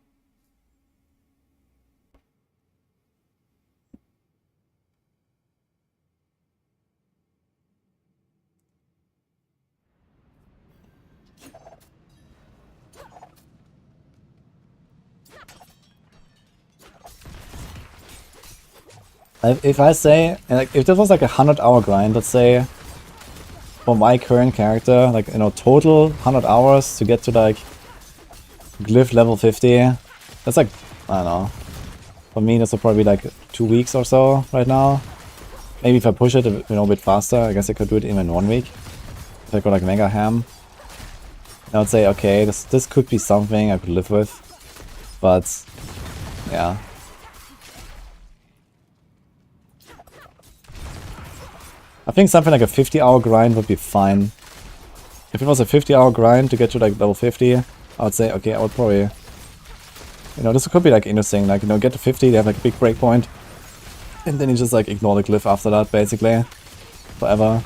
If I say, like, if this was like a 100-hour grind, let's say, for my current character, like, you know, total 100 hours to get to like glyph level 50, that's like, I don't know. For me, this will probably be like 2 weeks or so right now. Maybe if I push it, you know, a bit faster, I guess I could do it even in 1 week. If I go like mega ham, I would say, okay, this could be something I could live with, but yeah. I think something like a 50-hour grind would be fine. If it was a 50-hour grind to get to like level 50, I would say, okay, I would probably, you know, this could be like interesting, like, you know, get to 50, they have like a big breakpoint, and then you just like ignore the glyph after that, basically, forever.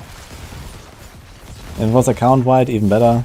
And if it was account wide, even better.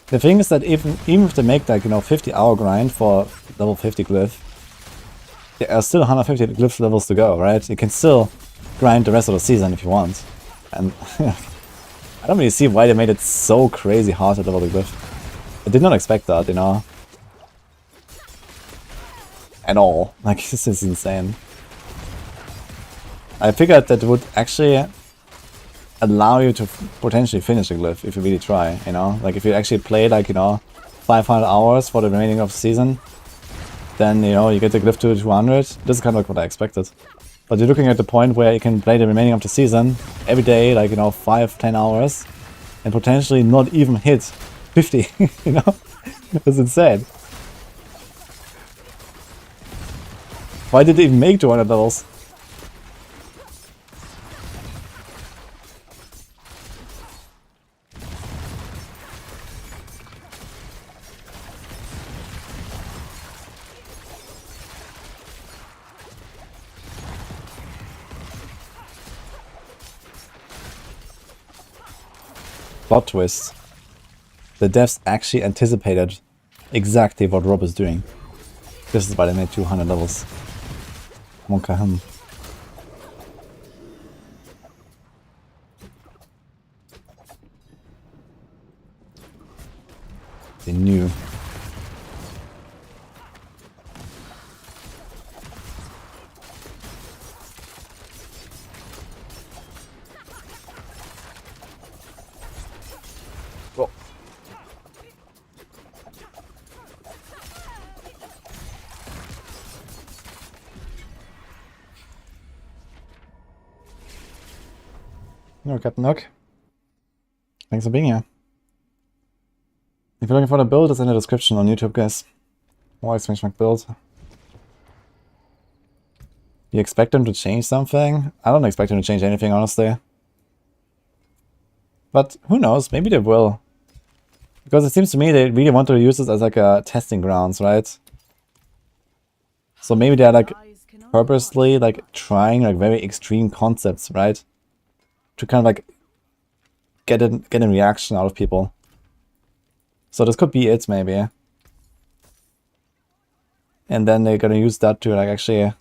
The thing is that even if they make like, you know, 50-hour grind for level 50 glyph, there are still 150 glyph levels to go, right? You can still grind the rest of the season if you want. And I don't really see why they made it so crazy hard to level the glyph. I did not expect that, you know. At all. Like, this is insane. I figured that it would actually allow you to potentially finish a glyph if you really try, you know? Like, if you actually play, like, you know, 500 hours for the remaining of the season, then, you know, you get the glyph to 200. This is kind of like what I expected. But you're looking at the point where you can play the remaining of the season every day, like, you know, 5-10 hours, and potentially not even hit 50, you know? That's insane. Why did they even make 200 levels? Plot twist. The devs actually anticipated exactly what Rob is doing. This is why they made 200 levels. Monka him. They knew. Oh. No, Captain Nook. Thanks for being here. If you're looking for the build, it's in the description on YouTube, guys. Always build. You expect them to change something? I don't expect them to change anything, honestly. But who knows? Maybe they will. Because it seems to me they really want to use this as like a testing grounds, right? So maybe they're like purposely like trying like very extreme concepts, right? To kind of like get a reaction out of people. So this could be it, maybe. And then they're gonna use that to like actually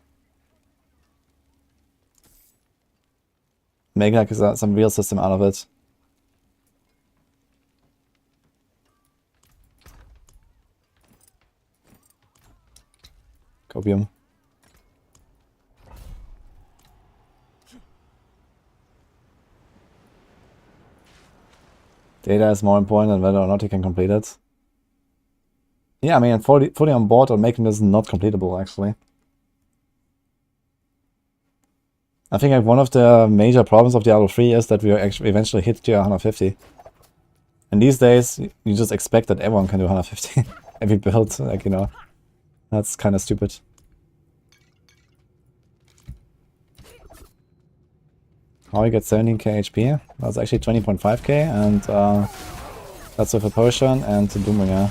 make like some real system out of it. Copium. Data is more important than whether or not you can complete it. Yeah, I mean, fully on board on making this not completable, actually. I think like one of the major problems of Diablo 3 is that we actually eventually hit tier 150. And these days, you just expect that everyone can do 150. Every build, like, you know, that's kind of stupid. How you get 17k HP? That's actually 20.5k, and That's with a potion and the Doombringer.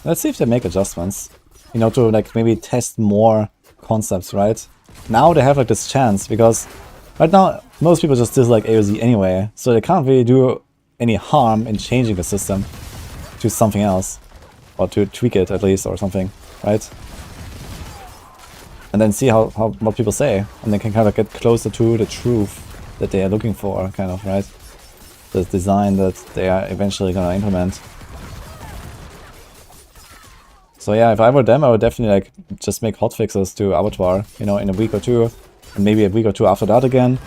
Let's see if they make adjustments. You know, to like maybe test more concepts, right? Now they have like this chance, because right now most people just dislike AoZ anyway, so they can't really do any harm in changing the system to something else. Or to tweak it at least, or something, right? And then see how what people say, and they can kind of get closer to the truth that they are looking for, kind of, right? The design that they are eventually gonna implement. So yeah, if I were them, I would definitely like just make hotfixes to Abattoir, you know, in a week or two, and maybe a week or two after that again,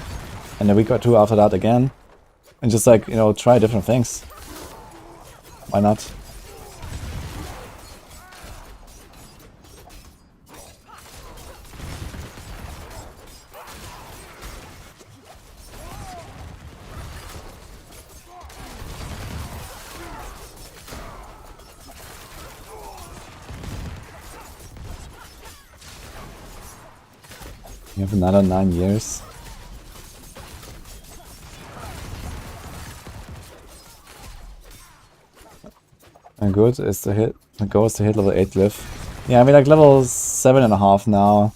and a week or two after that again, and just like, you know, try different things. Why not? You have another 9 years. And good is to hit. The goal is to hit level 8 glyph. Yeah, I mean like level 7.5 now.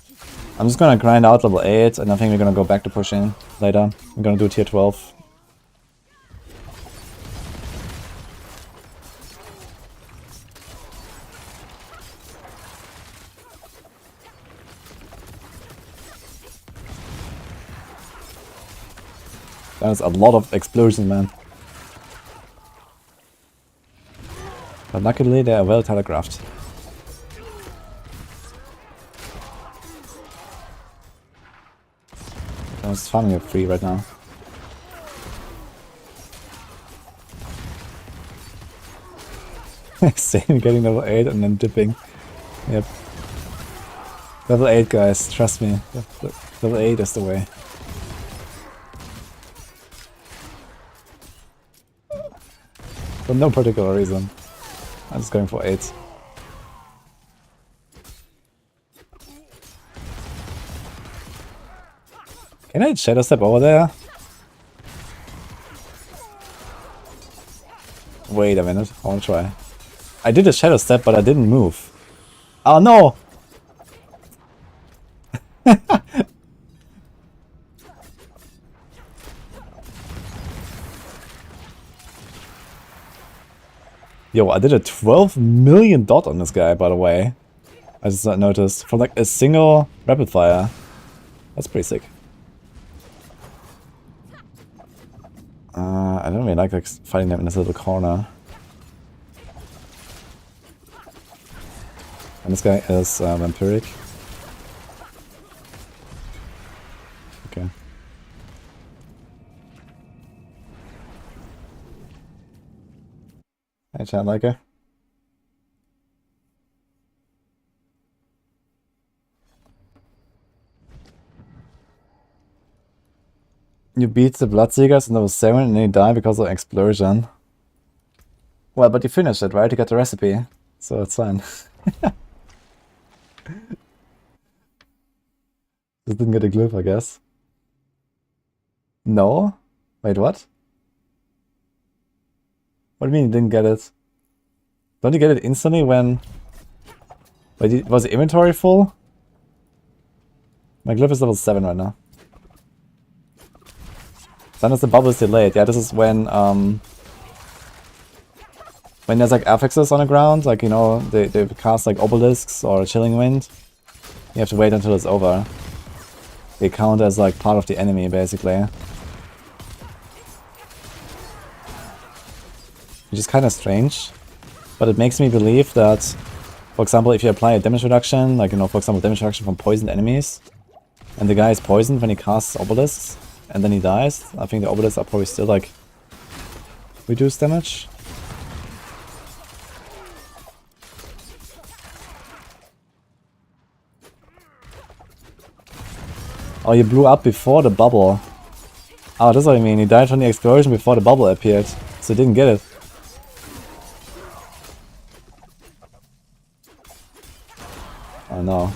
I'm just gonna grind out level 8, and I think we're gonna go back to pushing later. I'm gonna do tier 12. That is a lot of explosions, man. But luckily they are well telegraphed. I'm just farming it free right now. Same, getting level 8 and then dipping. Yep. Level 8, guys, trust me. Level 8 is the way. For no particular reason. I'm just going for 8. Can I shadow step over there? Wait a minute, I wanna try. I did a shadow step, but I didn't move. Oh no! Yo, I did a 12 million dot on this guy, by the way. I just noticed. From like a single rapid fire. That's pretty sick. I don't really like fighting them in this little corner. And this guy is vampiric. Okay. Hey, chat liker. You beat the Bloodseekers in level 7 and then you die because of explosion. Well, but you finished it, right? You got the recipe. So it's fine. Just didn't get a glyph, I guess. No? Wait, what? What do you mean you didn't get it? Don't you get it instantly when... Wait, was the inventory full? My glyph is level 7 right now. Sometimes the bubble is delayed. Yeah, this is when there's like affixes on the ground, like, you know, they cast like obelisks or chilling wind. You have to wait until it's over. They count as like part of the enemy, basically. Which is kind of strange, but it makes me believe that, for example, if you apply a damage reduction, like, you know, for example, damage reduction from poisoned enemies, and the guy is poisoned when he casts obelisks, and then he dies, I think the obelisks are probably still like reduced damage. Oh, you blew up before the bubble. Oh, that's what I mean. He died from the explosion before the bubble appeared, so he didn't get it. I know.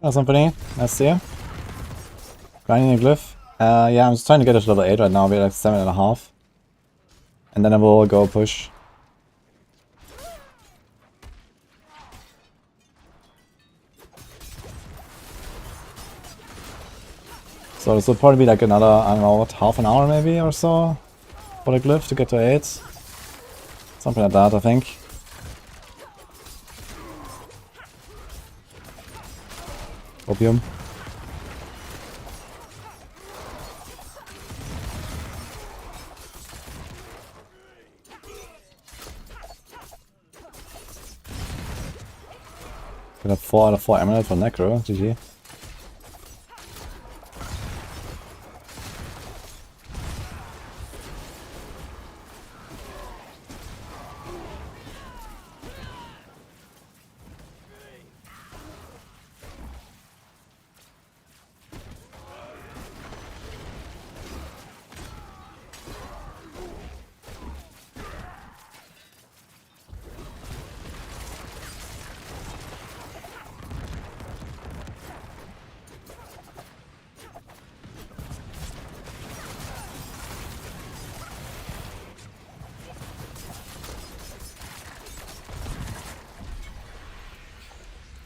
Oh, somebody. Nice to see you. Grinding a glyph. Yeah, I'm just trying to get it to level 8 right now. We're like 7.5. And then I will go push. So this will probably be like another, I don't know, what, half an hour maybe or so for the glyph to get to 8. Something like that, I think. Opium. Got a 4 out of 4 emerald for Necro, GG.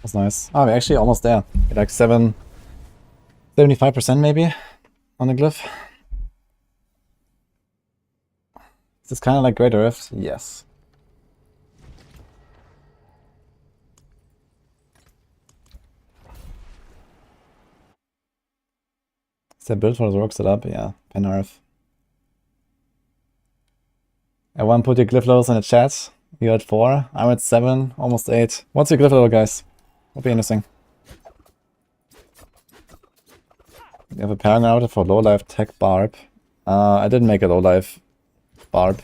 That's nice. Oh, we're actually almost there. We're like 75% maybe on the glyph. Is this kind of like Greater Rift? Yes. Is that build for the rock set up? Yeah, Penarth. Everyone put your glyph levels in the chat. You're at 4, I'm at 7, almost 8. What's your glyph level, guys? Will be interesting. You have a Paragon router for low life tech barb. I didn't make a low life barb.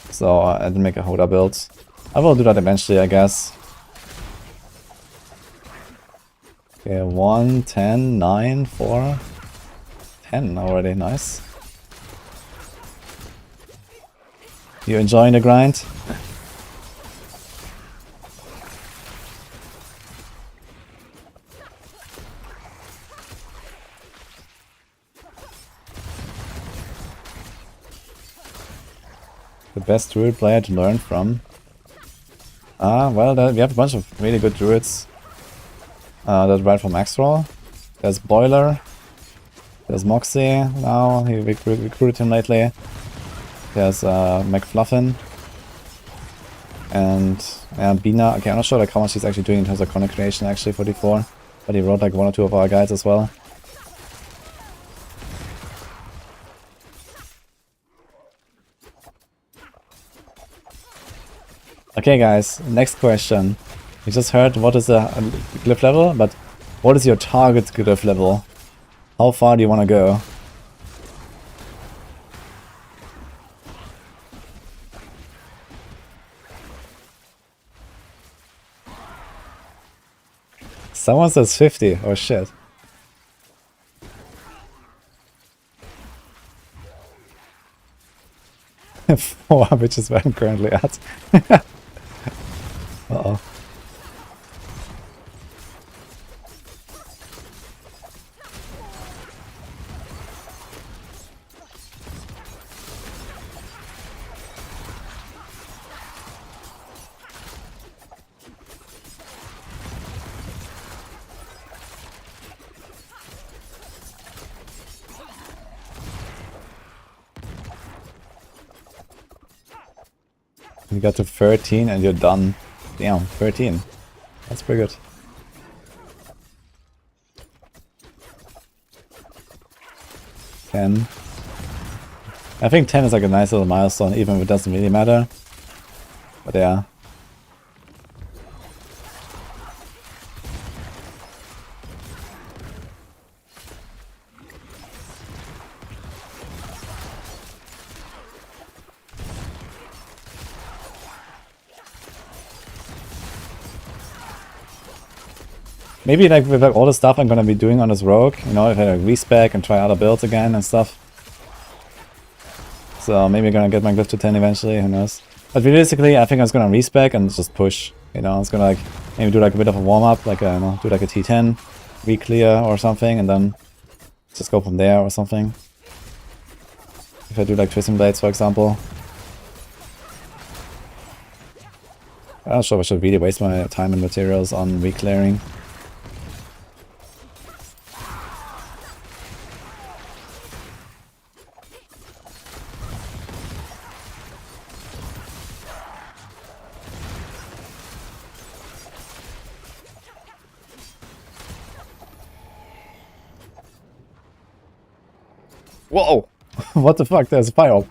So I didn't make a Hoda build. I will do that eventually, I guess. Okay, 1, 10, 9, 4, 10 already, nice. You enjoying the grind? The best Druid player to learn from? Well, we have a bunch of really good Druids that ride from X-Roll. There's Boiler. There's Moxie now, he recruited him lately. There's McFluffin. And Bina. Okay, I'm not sure like how much he's actually doing in terms of content creation actually for D4. But he wrote like 1 or 2 of our guides as well. Okay guys, next question. You just heard what is the glyph level, but what is your target glyph level? How far do you want to go? Someone says 50. Oh shit. 4, which is where I'm currently at. Uh-oh. You got to 13 and you're done. Damn, 13. That's pretty good. I think 10 is like a nice little milestone, even if it doesn't really matter. But yeah. Maybe like with like all the stuff I'm gonna be doing on this rogue, you know, if I like respec and try other builds again and stuff. So maybe I'm gonna get my glyph to 10 eventually, who knows. But realistically, I think I was gonna respec and just push. You know, I was gonna like maybe do like a bit of a warm up, like do like a T10, re-clear or something, and then just go from there or something. If I do like twisting blades, for example. I'm not sure if I should really waste my time and materials on re-clearing. Whoa! What the fuck? There's a fire orb.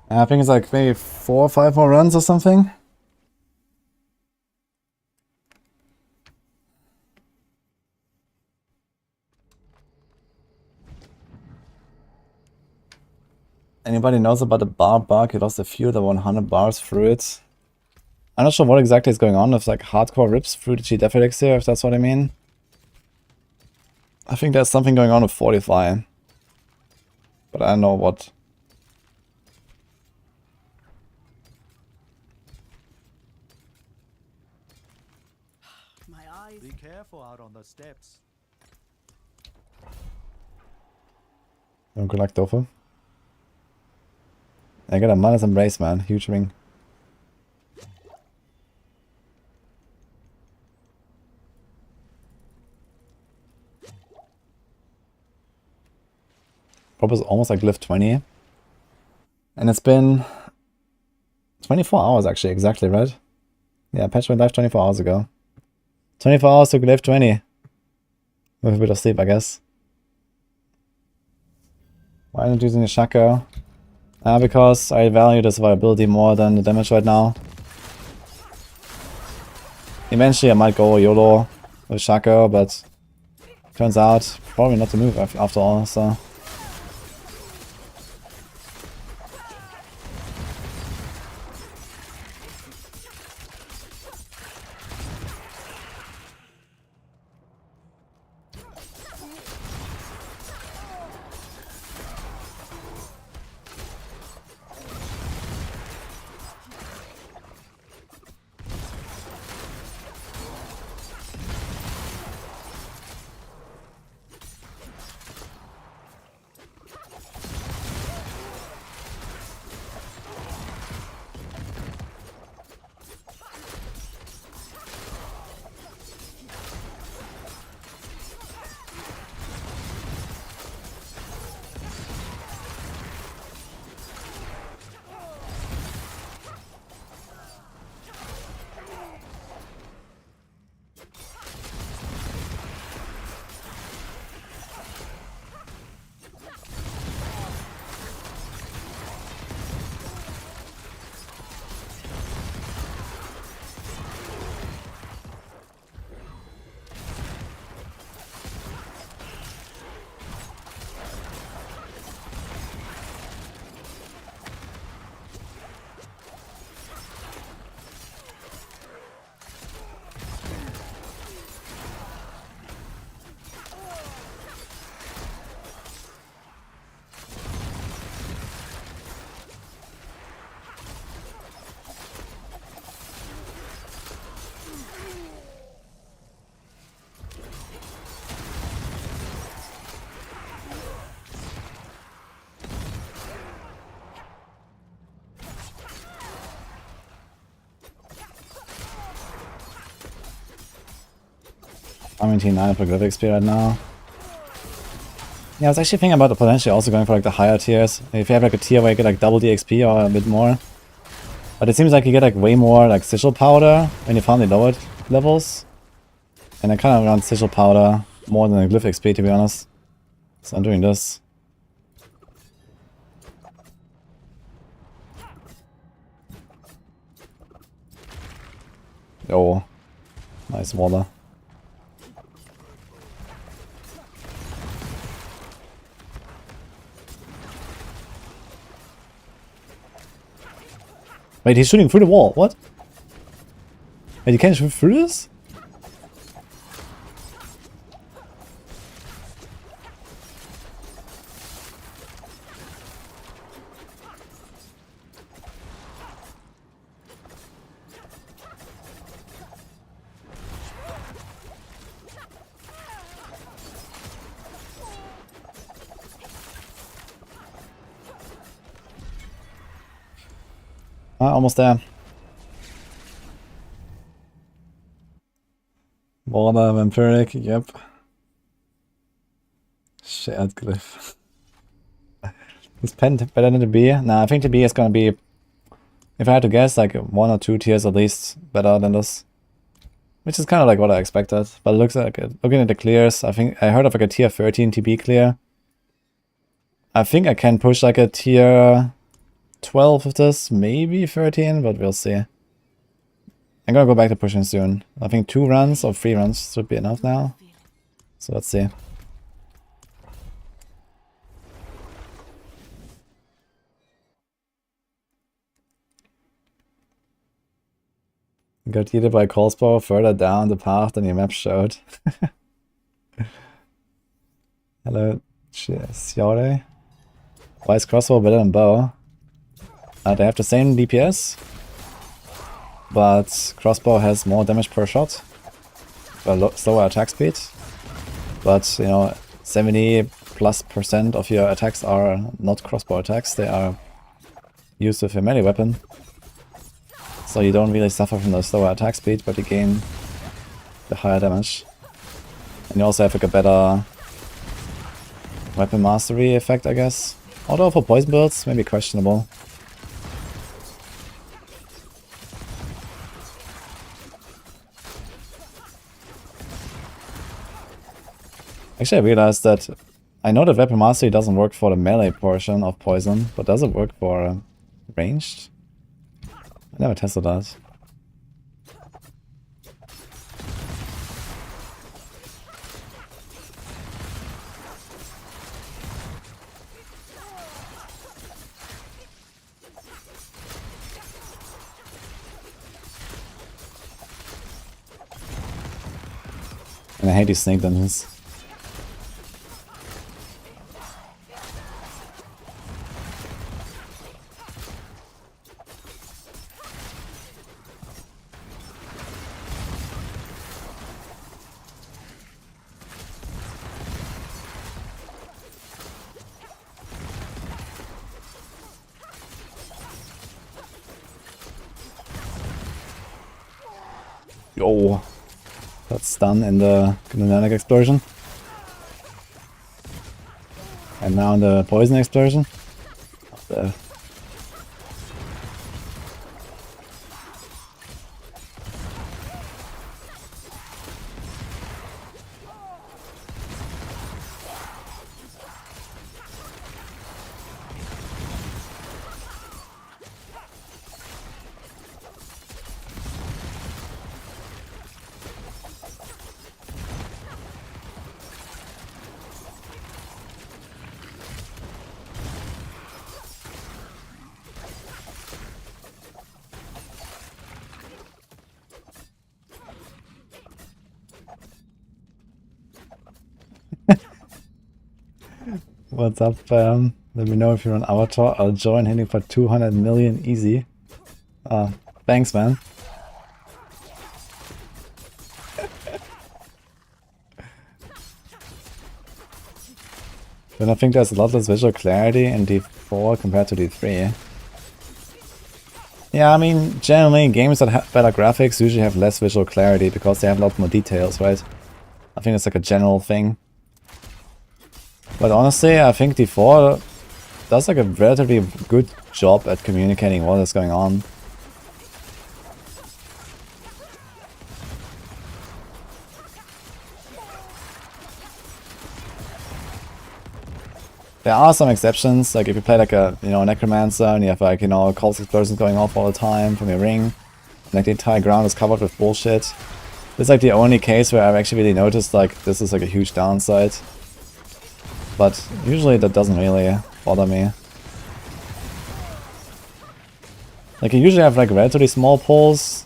I think it's like maybe 4 or 5 more runs or something. Anybody knows about the bar bug? He lost a few that 100 bars through it. I'm not sure what exactly is going on, if like hardcore rips through the G-Def elixir, if that's what I mean. I think there's something going on with Fortify. But I don't know what. My eyes. Be careful out on the steps. Good luck, Dofo. I got a Mana's Embrace, man. Huge ring. Prop is almost like glyph 20. And it's been 24 hours actually, exactly, right? Yeah, patch went live 24 hours ago. 24 hours to glyph 20. With a bit of sleep, I guess. Why not using the Shaco? Because I value the survivability more than the damage right now. Eventually I might go YOLO with Shaco, but turns out probably not the move after all, so. I'm in T9 for glyph XP right now. Yeah, I was actually thinking about potentially also going for like the higher tiers. If you have like a tier where you get like double the XP or a bit more. But it seems like you get like way more like sigil powder when you farm the lower levels. And I kind of run sigil powder more than the glyph XP, to be honest. So I'm doing this. Oh, nice water. Wait, he's shooting through the wall. What? Wait, you can't shoot through this? Almost there. Water, vampiric, yep. Shared glyph. Is pen better than the B? Nah, I think the B is gonna be, if I had to guess, like 1 or 2 tiers at least better than this. Which is kind of like what I expected. But it looks like, looking at the clears, I think I heard of like a tier 13 TB clear. I think I can push like a tier 12 of this, maybe 13, but we'll see. I'm gonna go back to pushing soon. I think 2 runs or 3 runs should be enough now. So let's see. Got heated by crossbow further down the path than your map showed. Hello, Xiaore. Why is crossbow better than bow? They have the same DPS, but crossbow has more damage per shot, slower attack speed. But you know, 70+% of your attacks are not crossbow attacks; they are used with a melee weapon. So you don't really suffer from the slower attack speed, but you gain the higher damage. And you also have like a better weapon mastery effect, I guess. Although for poison builds, maybe questionable. Actually, I realized that I know that weapon mastery doesn't work for the melee portion of poison, but does it work for ranged? I never tested that. And I hate these snake dungeons. Yo, that's done in the Gnanic explosion. And now in the poison explosion. What's up, fam? Let me know if you're on Abattoir. I'll join hitting for 200 million easy. Thanks, man. Then I think there's a lot less visual clarity in D4 compared to D3. Yeah, I mean, generally games that have better graphics usually have less visual clarity because they have a lot more details, right? I think it's like a general thing. But honestly, I think D4 does like a relatively good job at communicating what is going on. There are some exceptions, like if you play like a, you know, Necromancer and you have like, you know, Cold Explosions going off all the time from your ring, like the entire ground is covered with bullshit. This is like the only case where I've actually really noticed like this is like a huge downside. But usually that doesn't really bother me. Like you usually have like relatively small pulls.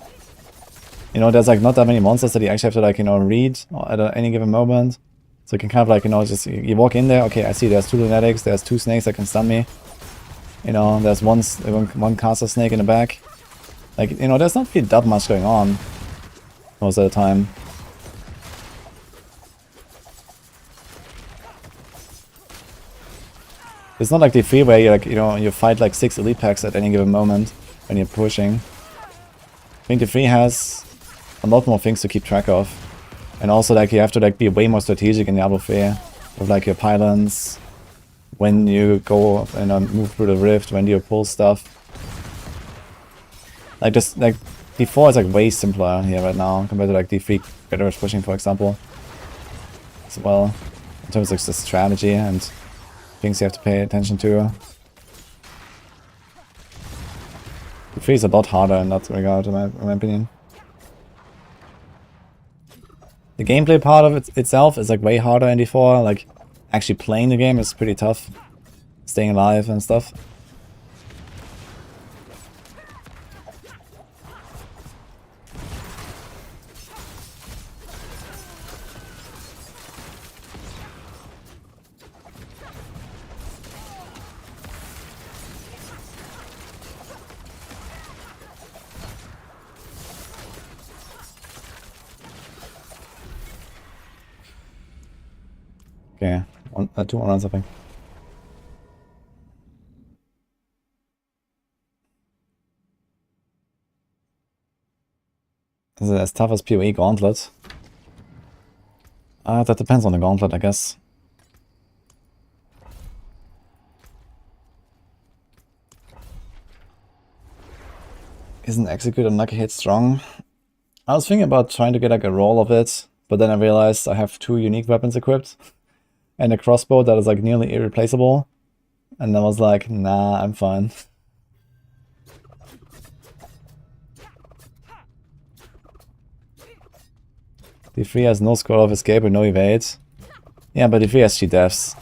You know, there's like not that many monsters that you actually have to like, you know, read at any given moment. So you can kind of like, you know, just you walk in there, okay, I see there's 2 lunatics, there's 2 snakes that can stun me. You know, there's one caster snake in the back. Like, you know, there's not really that much going on most of the time. It's not like the free where you like, you know, you fight like 6 elite packs at any given moment when you're pushing. I think the free has a lot more things to keep track of. And also like you have to like be way more strategic in Diablo 3 with like your pylons, when you go and move through the rift, when do you pull stuff. Like just like D4 is like way simpler here right now compared to like D3 Veterans pushing, for example. As well, in terms of the strategy and things you have to pay attention to. D3 is a lot harder in that regard, in my opinion. The gameplay part of it itself is like way harder in D4. Like actually playing the game is pretty tough, staying alive and stuff. Okay, 2 more rounds I think. Is it as tough as PoE Gauntlet? That depends on the Gauntlet, I guess. Isn't Execute and Lucky Hit strong? I was thinking about trying to get like a roll of it, but then I realized I have 2 unique weapons equipped. And a crossbow that is like nearly irreplaceable. And I was like, nah, I'm fine. D3 has no scroll of escape and no evade. Yeah, but D3 has cheat deaths.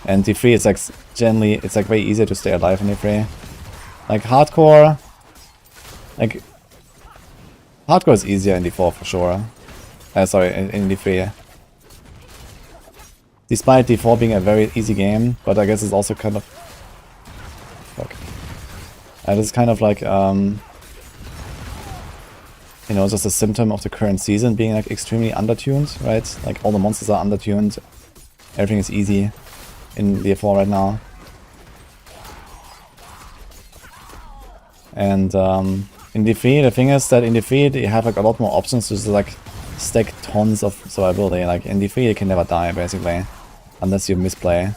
And D3 is like generally, it's like way easier to stay alive in D3. Like hardcore, like hardcore is easier in D4 for sure. Sorry, in D3. Despite D4 being a very easy game, but I guess it's also kind of... Fuck. It's kind of like, you know, just a symptom of the current season being like extremely undertuned, right? Like all the monsters are undertuned, everything is easy in D4 right now. And in D3, the thing is that in D3 you have like a lot more options to just like stack tons of survivability. Like in D3 you can never die basically. Unless you misplay.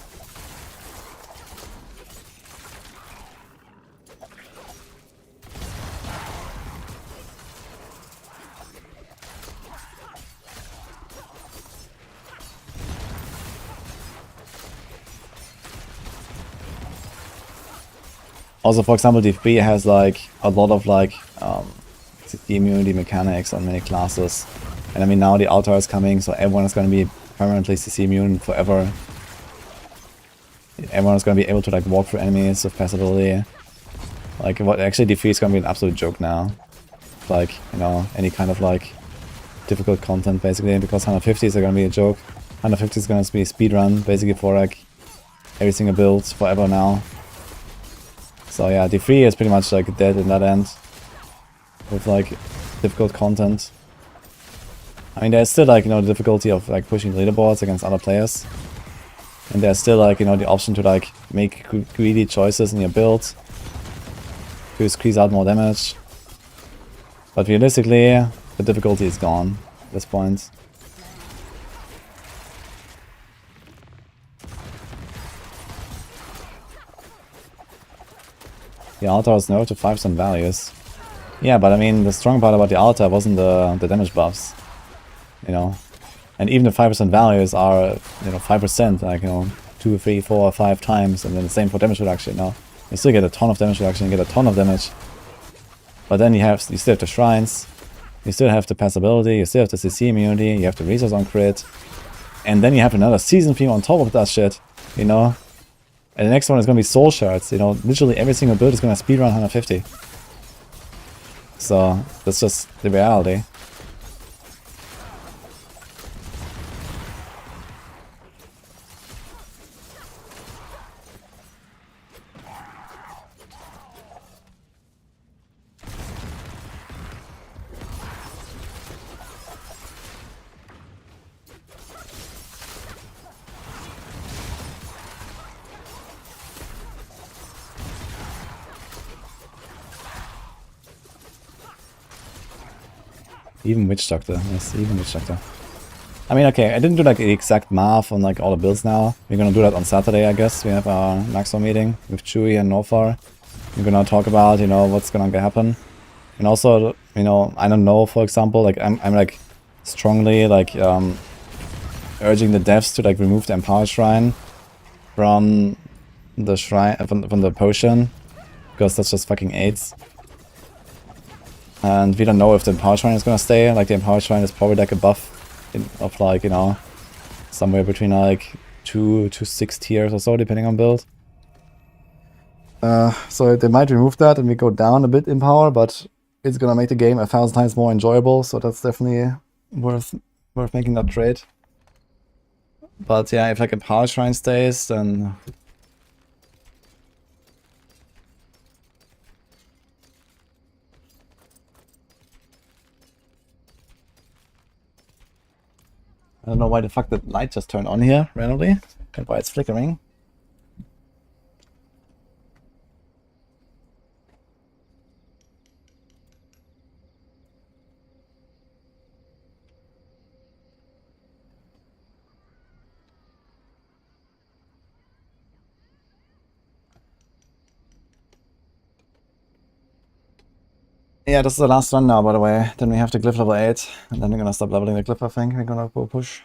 Also, for example, D3 has like a lot of like the immunity mechanics on many classes. And I mean now the Abattoir is coming, so everyone is going to be permanently CC immune forever. Everyone is going to be able to like walk through enemies with passability. Like what actually D3 is going to be an absolute joke now. Like, you know, any kind of like difficult content basically, because 150s are going to be a joke. 150 is going to be a speedrun basically for like every single build forever now. So yeah, D3 is pretty much like dead in that end. With like difficult content. I mean, there's still like, you know, the difficulty of like pushing leaderboards against other players. And there's still like, you know, the option to like make greedy choices in your build to squeeze out more damage. But realistically, the difficulty is gone at this point. The altar was nerfed to 5% values. Yeah, but I mean, the strong part about the altar wasn't the damage buffs, you know. And even the 5% values are, you know, 5%, like, you know, 2, 3, 4, 5 times, and then the same for damage reduction, you know. You still get a ton of damage reduction, you get a ton of damage. But then you still have the shrines, you still have the passability, you still have the CC immunity, you have the resource on crit. And then you have another season theme on top of that shit, you know. And the next one is gonna be soul shards, you know. Literally every single build is gonna speedrun 150. So, that's just the reality. Even Witch Doctor, yes, even Witch Doctor. I mean, okay, I didn't do like the exact math on like all the builds now. We're gonna do that on Saturday, I guess. We have our Maxwell meeting with Chewy and Nofar. We're gonna talk about, you know, what's gonna happen. And also, you know, I don't know, for example, like I'm like strongly like urging the devs to like remove the Empower Shrine from the shrine, from the potion, because that's just fucking AIDS. And we don't know if the Empower Shrine is gonna stay. Like the Empower Shrine is probably like a buff of like, you know, somewhere between like 2 to 6 tiers or so, depending on build. So they might remove that and we go down a bit in power, but it's gonna make the game 1,000 times more enjoyable. So that's definitely worth making that trade. But yeah, if like a Empower Shrine stays, then I don't know why the fuck the light just turned on here randomly and why it's flickering. Yeah, this is the last one now, by the way. Then we have the glyph level 8, and then we're gonna stop leveling the glyph, I think. We're gonna go push.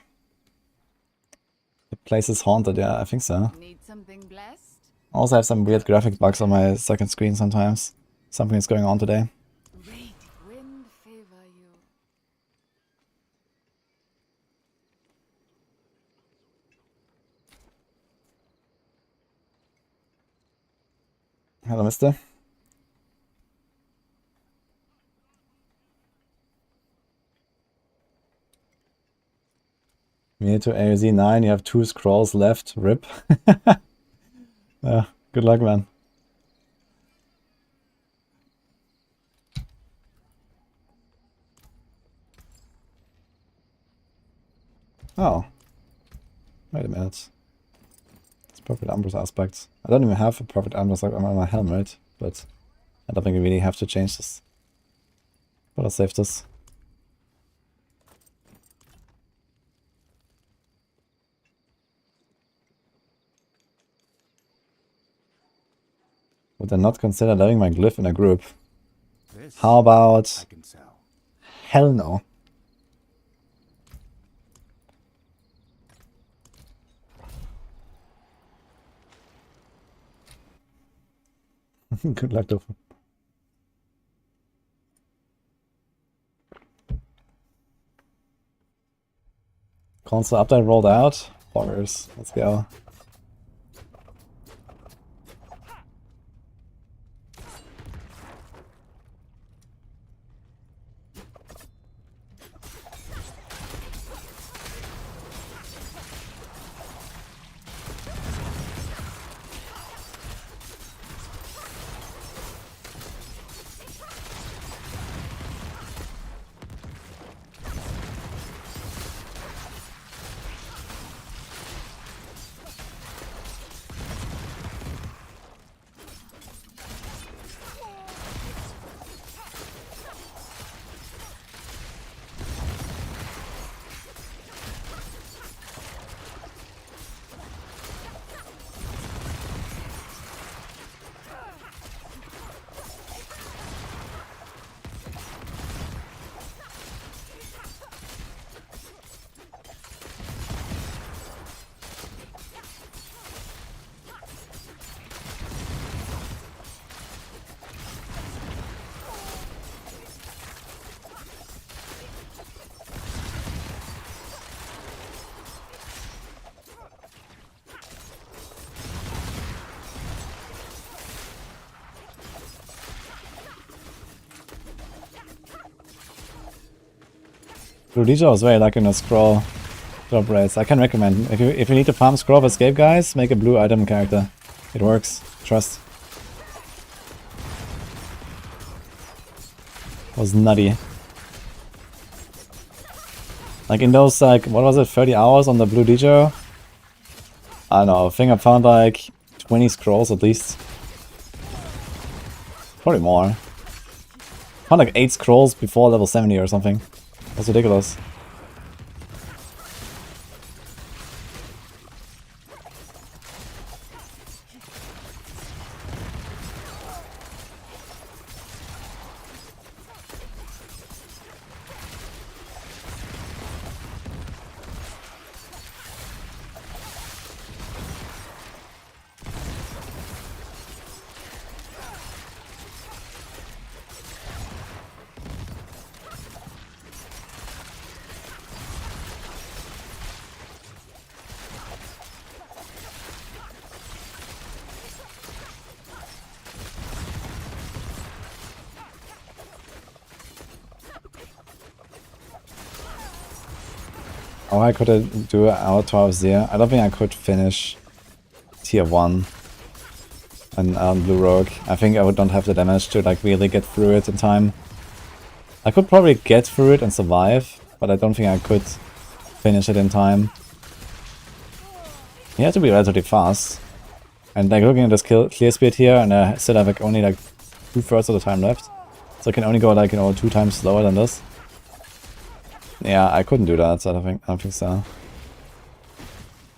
The place is haunted, yeah, I think so. Need something blessed? I also have some weird graphic bugs on my second screen sometimes. Something is going on today. Radiant wind favor you. Hello, mister. We need to AoZ 9, you have 2 scrolls left, rip. Good luck, man. Oh. Wait a minute. It's Perfect Ambrose aspects. I don't even have a Perfect Ambrose on my helmet, but I don't think we really have to change this. But I'll save this. Would I not consider letting my glyph in a group? This How about... I can sell. Hell no. Good luck, though. Console update rolled out. Poggers. Let's go. wudijo is very lucky in the scroll drop rates. I can recommend. If you need to farm scroll of escape, guys, make a blue item character. It works. Trust. Was nutty. Like in those, like, what was it, 30 hours on the blue Dijo? I don't know, I think I found like 20 scrolls at least. Probably more. Found like 8 scrolls before level 70 or something. That's ridiculous. Oh, I could do an Abattoir AoZ. I don't think I could finish tier 1 and blue rogue. I think I would not have the damage to like really get through it in time. I could probably get through it and survive, but I don't think I could finish it in time. You have to be relatively fast. And like looking at this clear speed here, and I still have like only like 2/3 of the time left. So I can only go like, you know, 2 times slower than this. Yeah, I couldn't do that, so I don't think so.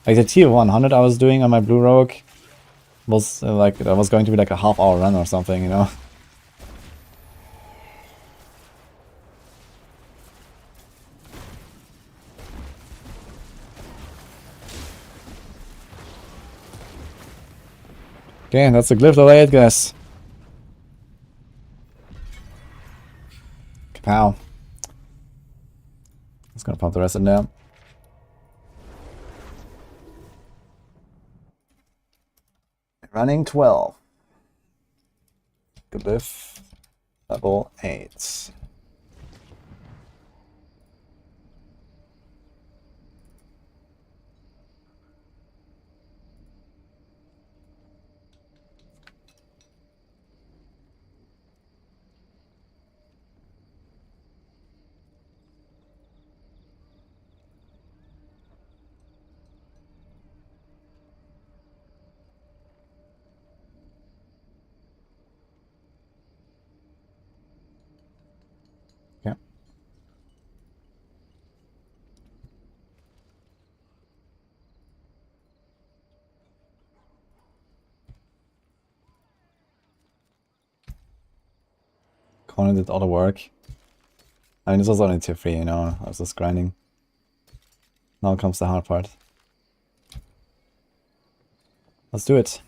Like the tier 100 I was doing on my blue rogue was like, that was going to be like a half-hour run or something, you know? Okay, that's the glyph delay, I guess. Kapow. Just gonna pump the rest in there. Running 12. Glyph level 8. Yeah. Conan did all the work. I mean, this was only tier 3, you know, I was just grinding. Now comes the hard part. Let's do it.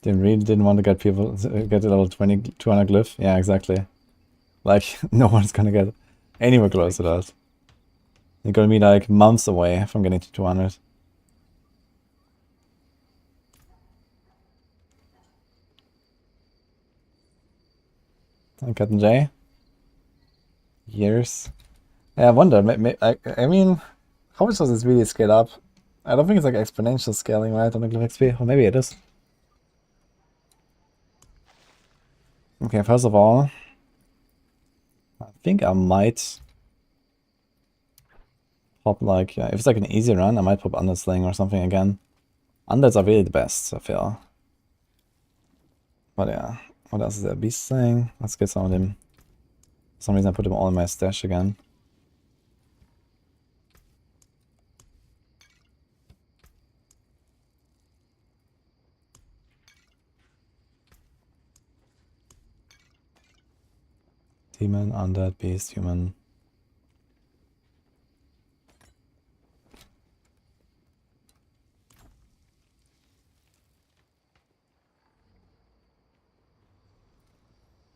They really didn't want to get people to get to level 20, 200 glyph. Yeah, exactly. Like, no one's gonna get anywhere close to that. You're gonna be like months away from getting to 200. Captain J? Years? Yeah, I wonder. I mean, how much does this really scale up? I don't think it's like exponential scaling, right, on the glyph XP? Or maybe it is. Okay, first of all, I think I might pop like, if it's like an easy run, I might pop Undersling or something again. Undeads are really the best, I feel. But yeah, what else is there? Beast thing? Let's get some of them. For some reason I put them all in my stash again. Demon, Undead, Beast, Human.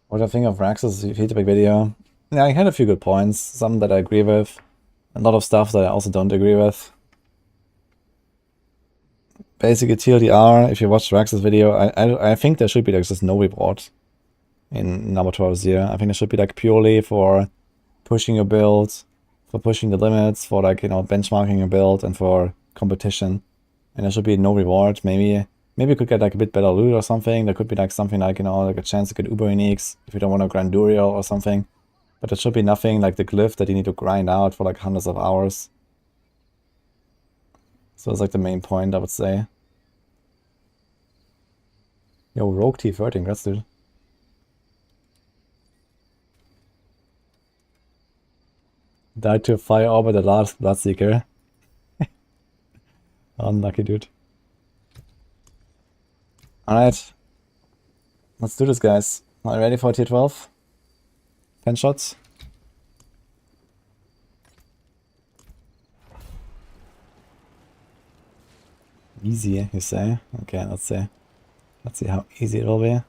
What do I think of Rax's feedback video? Yeah, I had a few good points, some that I agree with, a lot of stuff that I also don't agree with. basically TLDR, if you watch Rax's video, I think there should be like just no reward in Abattoir of Zero. I think there should be like purely for pushing your build, for pushing the limits, for like, you know, benchmarking your build and for competition. And there should be no reward. Maybe you could get like a bit better loot or something. There could be like something like, you know, like a chance to get Uber uniques if you don't want to grind Duriel or something. But it should be nothing like the glyph that you need to grind out for like hundreds of hours. So that's like the main point, I would say. Yo, Rogue T13, congrats, dude. Died to a fire orb at the last Bloodseeker. Unlucky, dude. Alright. Let's do this, guys. Are you ready for tier 12? 10 shots? Easy, you say? Okay, let's see. Let's see how easy it will be.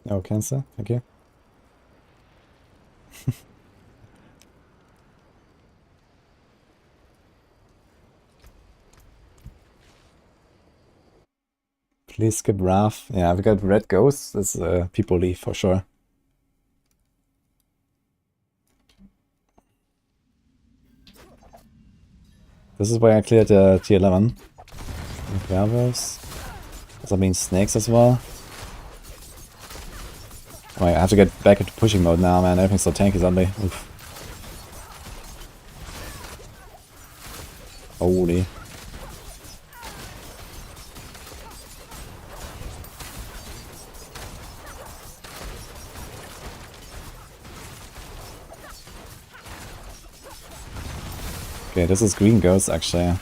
No cancer, thank you. Please skip Wrath. Yeah, we got Red Ghosts. This people leave for sure. This is why I cleared tier 11. Werewolves. Does that mean snakes as well? Oh, I have to get back into pushing mode now, man. Everything's so tanky suddenly. Oof. Holy. Okay, this is green ghost actually.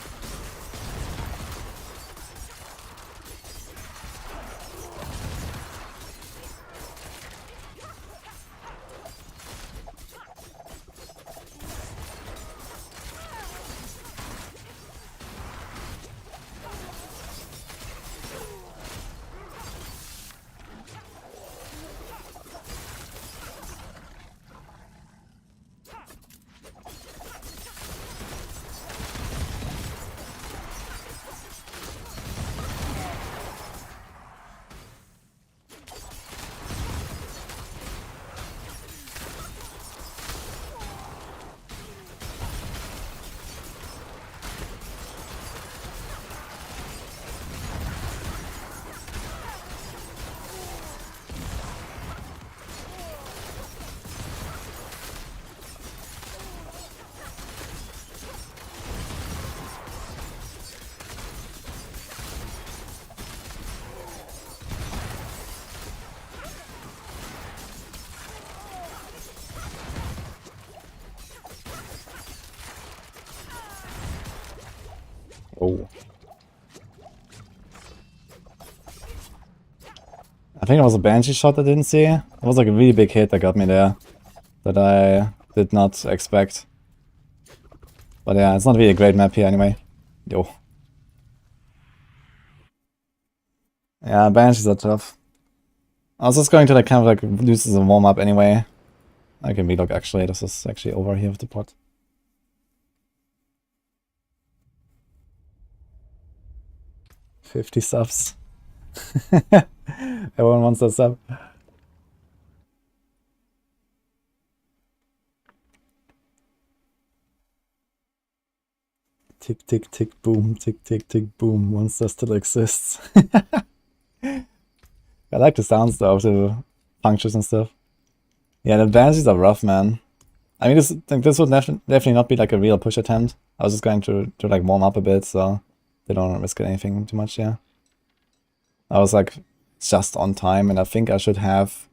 Oh. I think it was a Banshee shot I didn't see. It was like a really big hit that got me there. That I did not expect. But yeah, it's not really a great map here anyway. Yo. Yeah, Banshees are tough. I was just going to like kind of like use this as a warm-up anyway. I can relook actually, this is actually over here with the pot. $50 subs. Everyone wants a sub. Tick, tick, tick, boom, tick, tick, tick, boom. Monster still exists. I like the sounds though, the punctures and stuff. Yeah, the Banshees are rough, man. I mean, this would definitely not be like a real push attempt. I was just going to like warm up a bit, so they don't risk anything too much, yeah. I was like just on time, and I think I should have...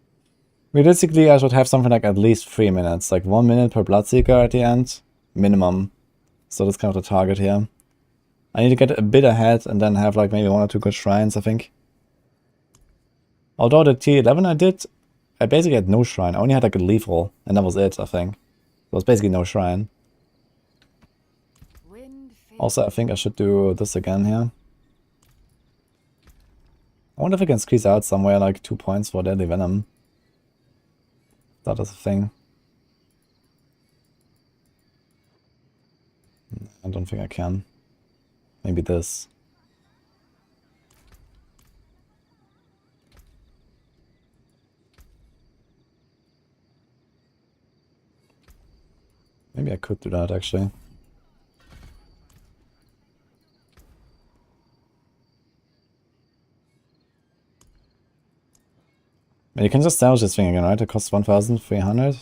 Realistically, I should have something like at least 3 minutes. Like 1 minute per Bloodseeker at the end, minimum. So that's kind of the target here. I need to get a bit ahead and then have like maybe 1 or 2 good shrines, I think. Although the tier 11 I basically had no shrine. I only had like a leaf roll, and that was it, I think. It was basically no shrine. Also, I think I should do this again here. I wonder if I can squeeze out somewhere like 2 points for Deadly Venom. That is a thing. I don't think I can. Maybe this. Maybe I could do that actually. But you can just salvage this thing again, right? It costs 1,300.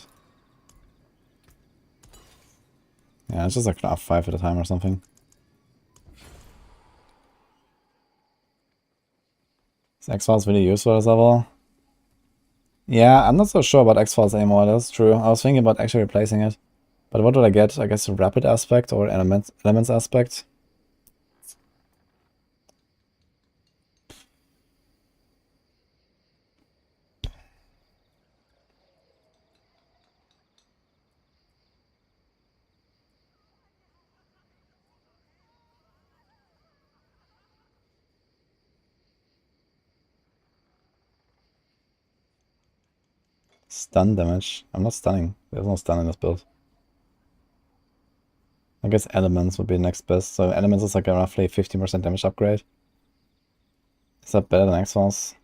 Yeah, it's just like an F5 at a time or something. Is X-Files really useful as level? Yeah, I'm not so sure about X-Files anymore, that's true. I was thinking about actually replacing it. But what would I get? I guess a rapid aspect or elements aspect? Stun damage. I'm not stunning. There's no stun in this build. I guess elements would be next best. So elements is like a roughly 15% damage upgrade. Is that better than X-Files?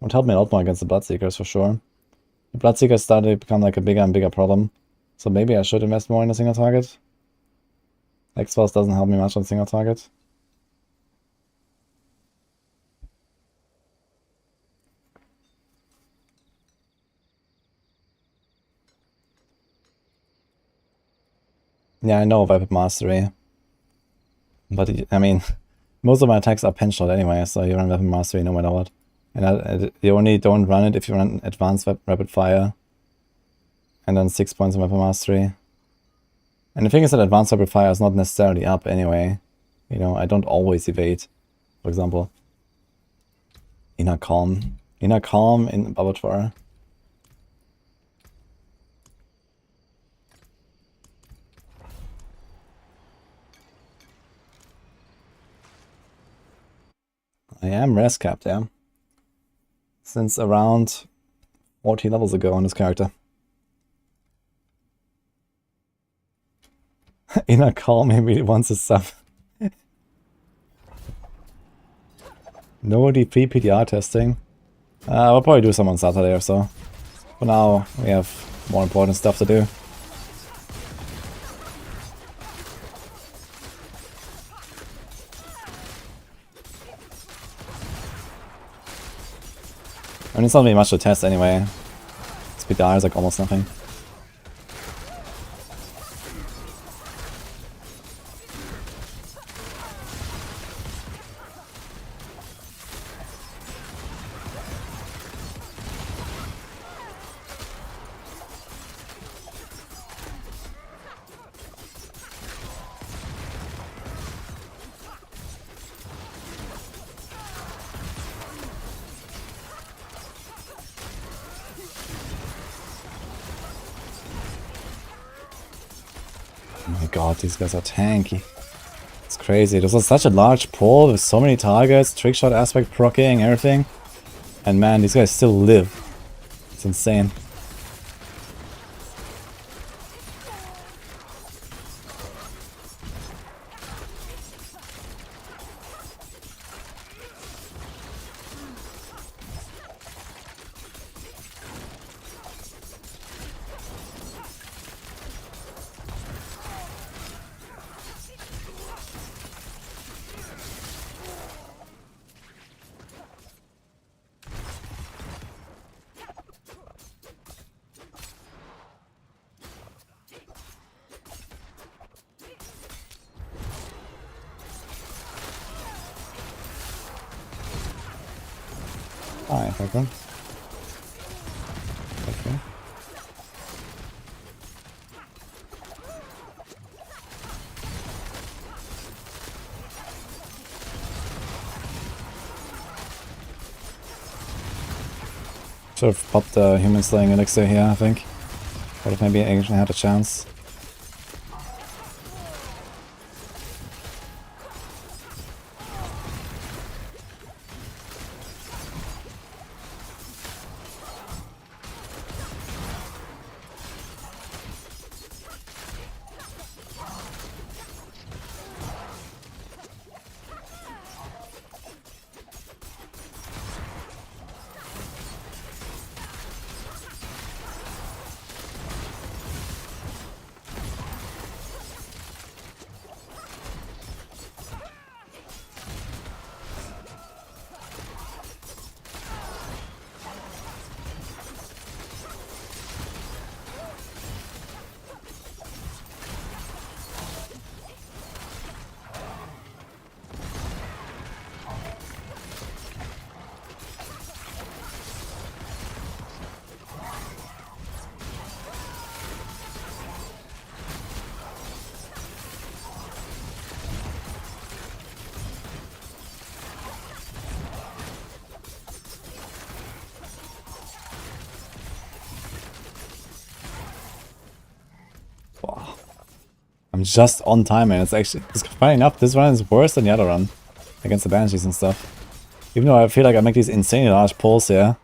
Would help me a lot more against the Bloodseekers for sure. The Bloodseekers started to become like a bigger and bigger problem. So maybe I should invest more in a single target. X-Files doesn't help me much on single target. Yeah, I know Weapon Mastery. But, I mean, most of my attacks are pen-shot anyway, so you run Weapon Mastery no matter what. And you only don't run it if you run Advanced Rapid Fire. And then 6 points of Weapon Mastery. And the thing is that Advanced Rapid Fire is not necessarily up anyway. You know, I don't always evade. For example, Inner Calm. Inner Calm in Abattoir. I am res capped, yeah. Since around 40 levels ago on this character. Inner Calm maybe wants a sub. No DP PDR testing. We'll probably do some on Saturday or so. For now, we have more important stuff to do. I mean, it's not really much to test anyway. PDR is like almost nothing. Oh my god, these guys are tanky. It's crazy. This was such a large pool with so many targets, trickshot aspect proccing, everything. And man, these guys still live. It's insane. Hi, welcome. Okay. Should have popped the human slaying elixir here, I think. Would have maybe actually had a chance. I'm just on time, man. It's funny enough, this run is worse than the other run. Against the Banshees and stuff. Even though I feel like I make these insanely large pulls here.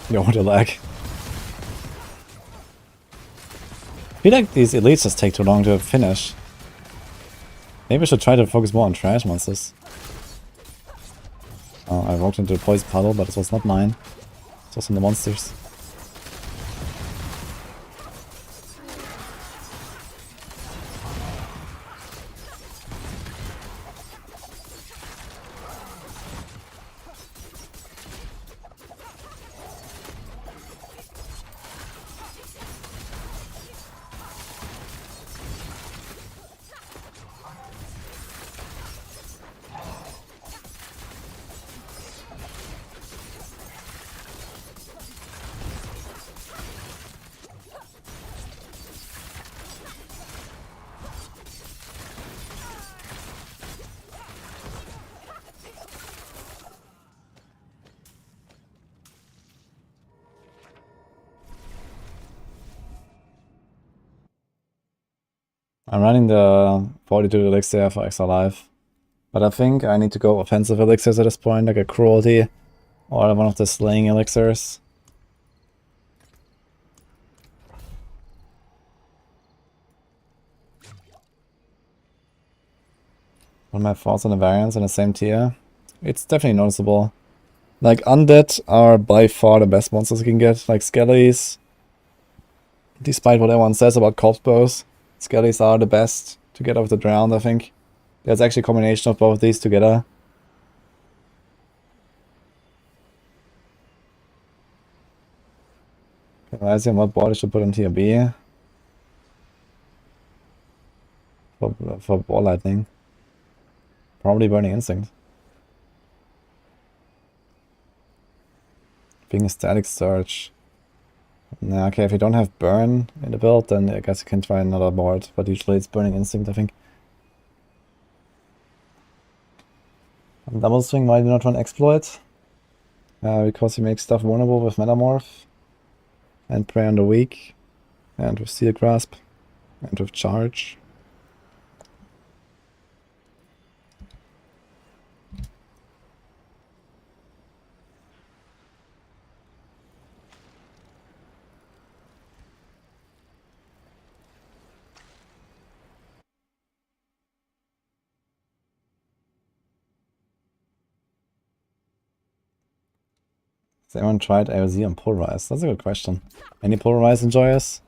Yo, what a lag. I feel like these elites just take too long to finish. Maybe I should try to focus more on trash monsters. Oh, I walked into a poison puddle, but it was not mine. It was in the monsters. I'm running the 42 elixir for extra life. But I think I need to go offensive elixirs at this point, like a cruelty or one of the slaying elixirs. What are my thoughts on the variants in the same tier? It's definitely noticeable. Like, undead are by far the best monsters you can get, like skellies. Despite what everyone says about corpse bows, skellies are the best to get off the ground, I think. There's actually a combination of both these together. Realizing what board I should put on tier B. For ball lightning. Probably Burning Instinct. Being a static surge. Nah, okay, if you don't have burn in the build, then I guess you can try another board, but usually it's Burning Instinct, I think. Double swing, why do you not run exploit? Because you make stuff vulnerable with Metamorph, and Prey on the Weak, and with Steel Grasp, and with Charge. Has anyone tried AoZ on Pulverize? That's a good question. Any Pulverize enjoyers?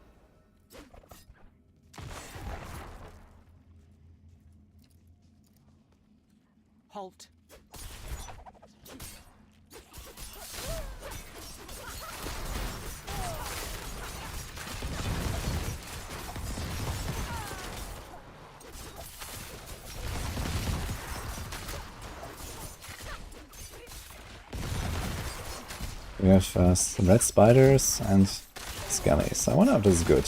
Halt. We have some red spiders and skellies. I wonder if this is good.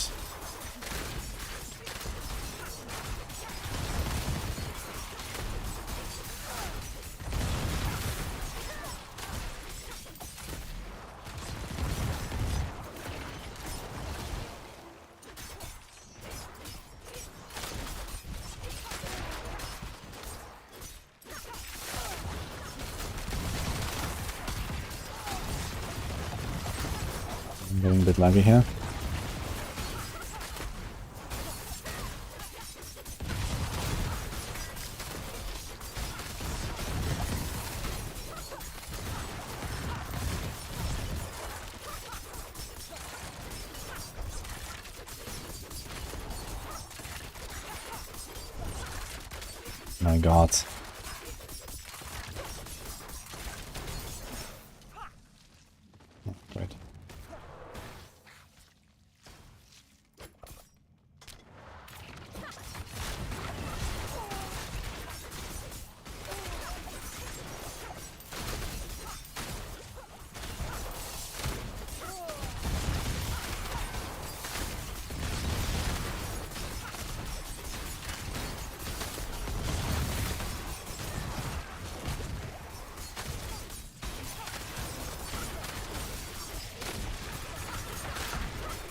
I'm getting a bit laggy here. My god. Oh, great.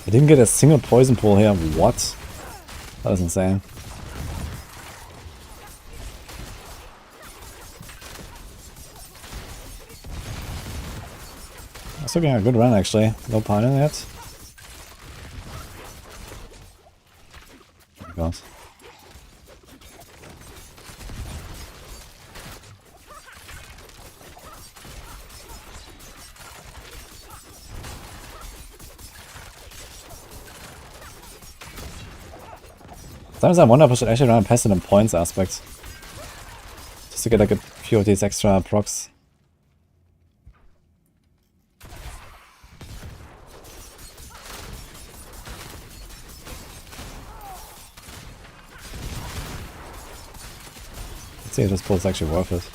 I didn't get a single poison pool here. What? That was insane. I'm still getting a good run actually. No pun in it. Oh my god. Sometimes I wonder if I should actually run a passive and points aspect. Just to get like a few of these extra procs. Let's see if this pull is actually worth it.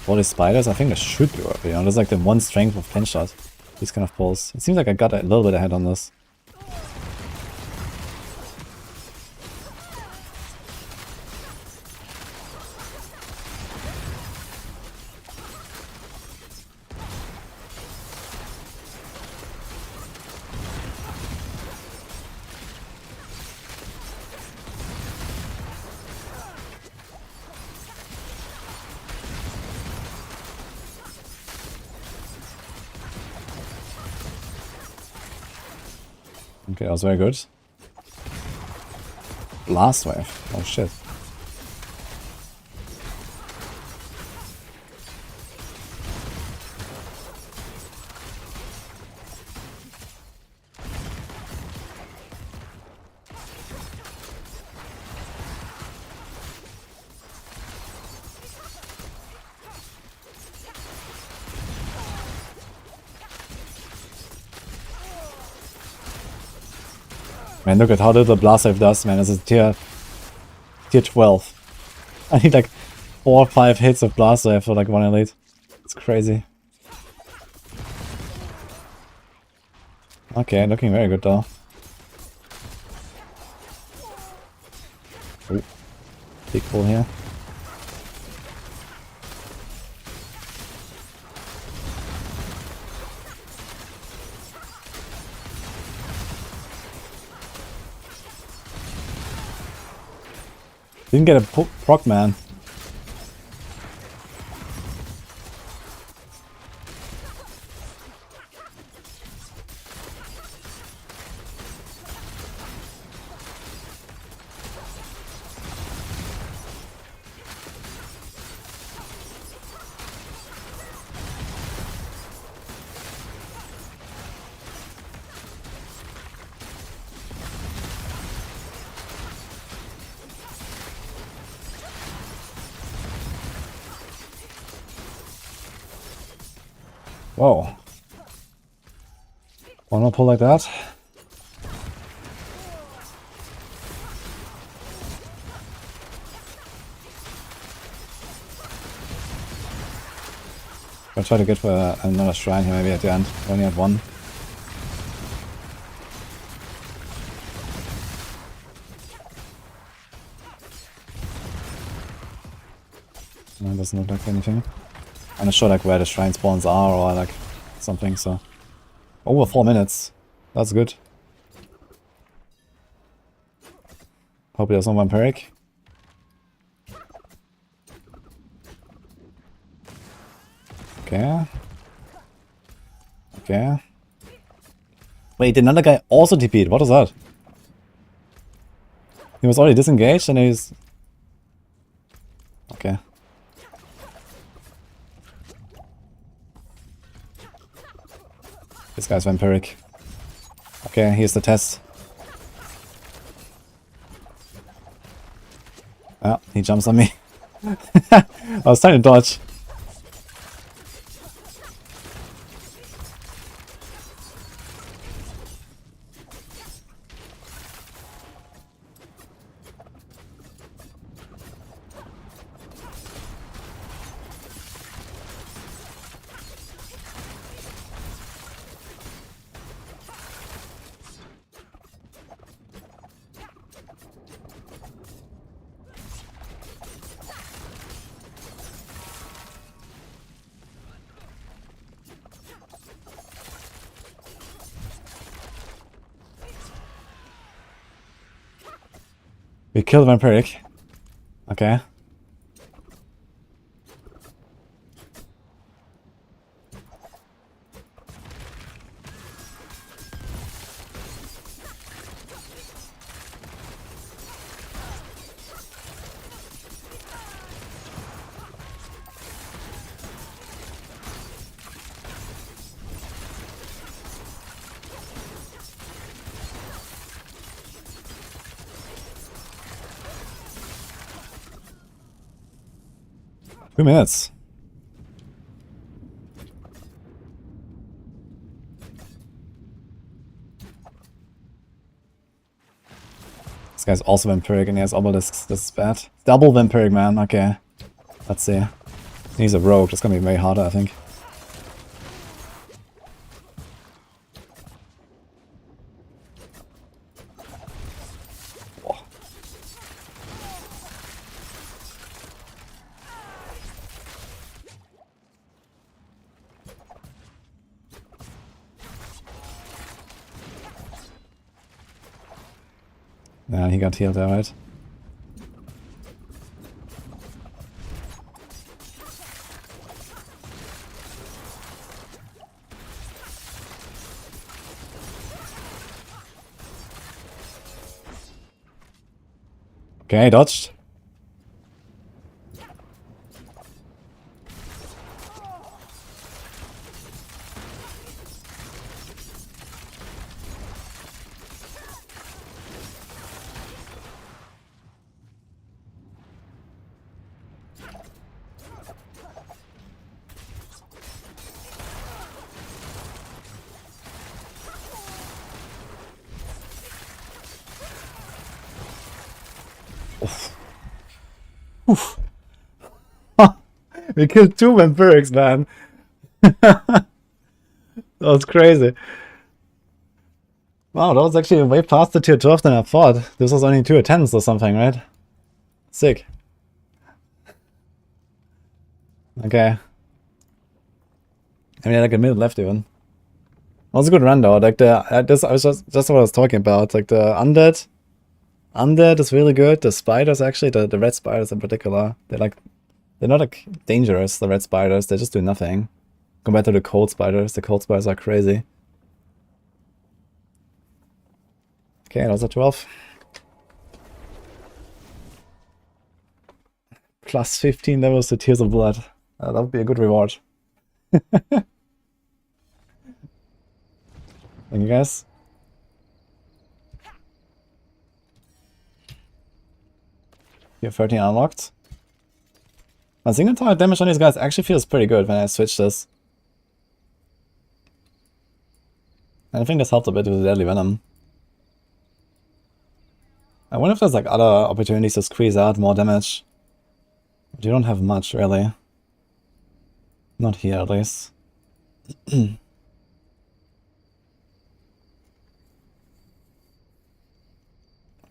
All these spiders, I think it should be worth it, you know, there's like the one strength of pinch shot. These kind of pulls. It seems like I got a little bit ahead on this. Okay, that was very good. Blast wave. Oh shit. Man, look at how little blast wave does, man. This is tier 12. I need like 4 or 5 hits of blast wave for like 1 elite. It's crazy. Okay, looking very good though. Ooh. Big pull here. Didn't get a proc, man. Whoa. One more pull like that. I'll try to get for another shrine here maybe at the end. I only had one. No, it doesn't look like anything. I'm not sure like where the shrine spawns are or like something, so. Over 4 minutes. That's good. Hope there's no vampiric. Okay. Okay. Wait, did another guy also TP'd? What is that? He was already disengaged and he's... Okay. This guy's vampiric. Okay, here's the test. Ah, he jumps on me. I was trying to dodge. We killed Vampiric. Okay. Two minutes. This guy's also Vampiric and he has Obelisks. This is bad. Double Vampiric, man. Okay. Let's see. He's a rogue. That's gonna be way harder, I think. Whoa. Yeah, he got healed there, right? Okay, dodged. Oof. We killed two Vampirics, man. That was crazy. Wow, that was actually way past the tier 12 than I thought. This was only 2 attempts or something, right? Sick. Okay. I mean, like a minute left even. That was a good run though. Like this, I was just what I was talking about. Like the undead is really good. The spiders actually, the red spiders in particular, they're not like dangerous. The red spiders, they just do nothing compared to the cold spiders. The cold spiders are crazy. Okay, that was a 12. Plus 15 levels to Tears of Blood. That would be a good reward. Thank you guys. You have 13 unlocked. My single target damage on these guys actually feels pretty good when I switch this. And I think this helped a bit with the Deadly Venom. I wonder if there's like other opportunities to squeeze out more damage. But you don't have much, really. Not here, at least. And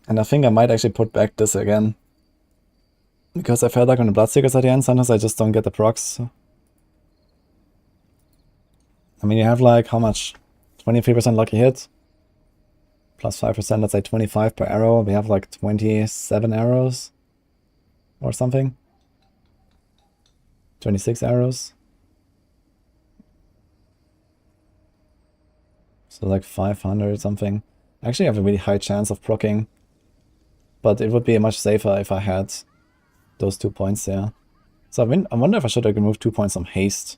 I think I might actually put back this again. Because I felt like on the Bloodseekers at the end, sometimes I just don't get the procs. I mean, you have like, how much? 23% lucky hit. Plus 5%, let's say 25 per arrow. We have like 27 arrows. Or something. 26 arrows. So like 500 something. Actually, I have a really high chance of proccing. But it would be much safer if I had those 2 points there. So I wonder if I should like remove 2 points from haste.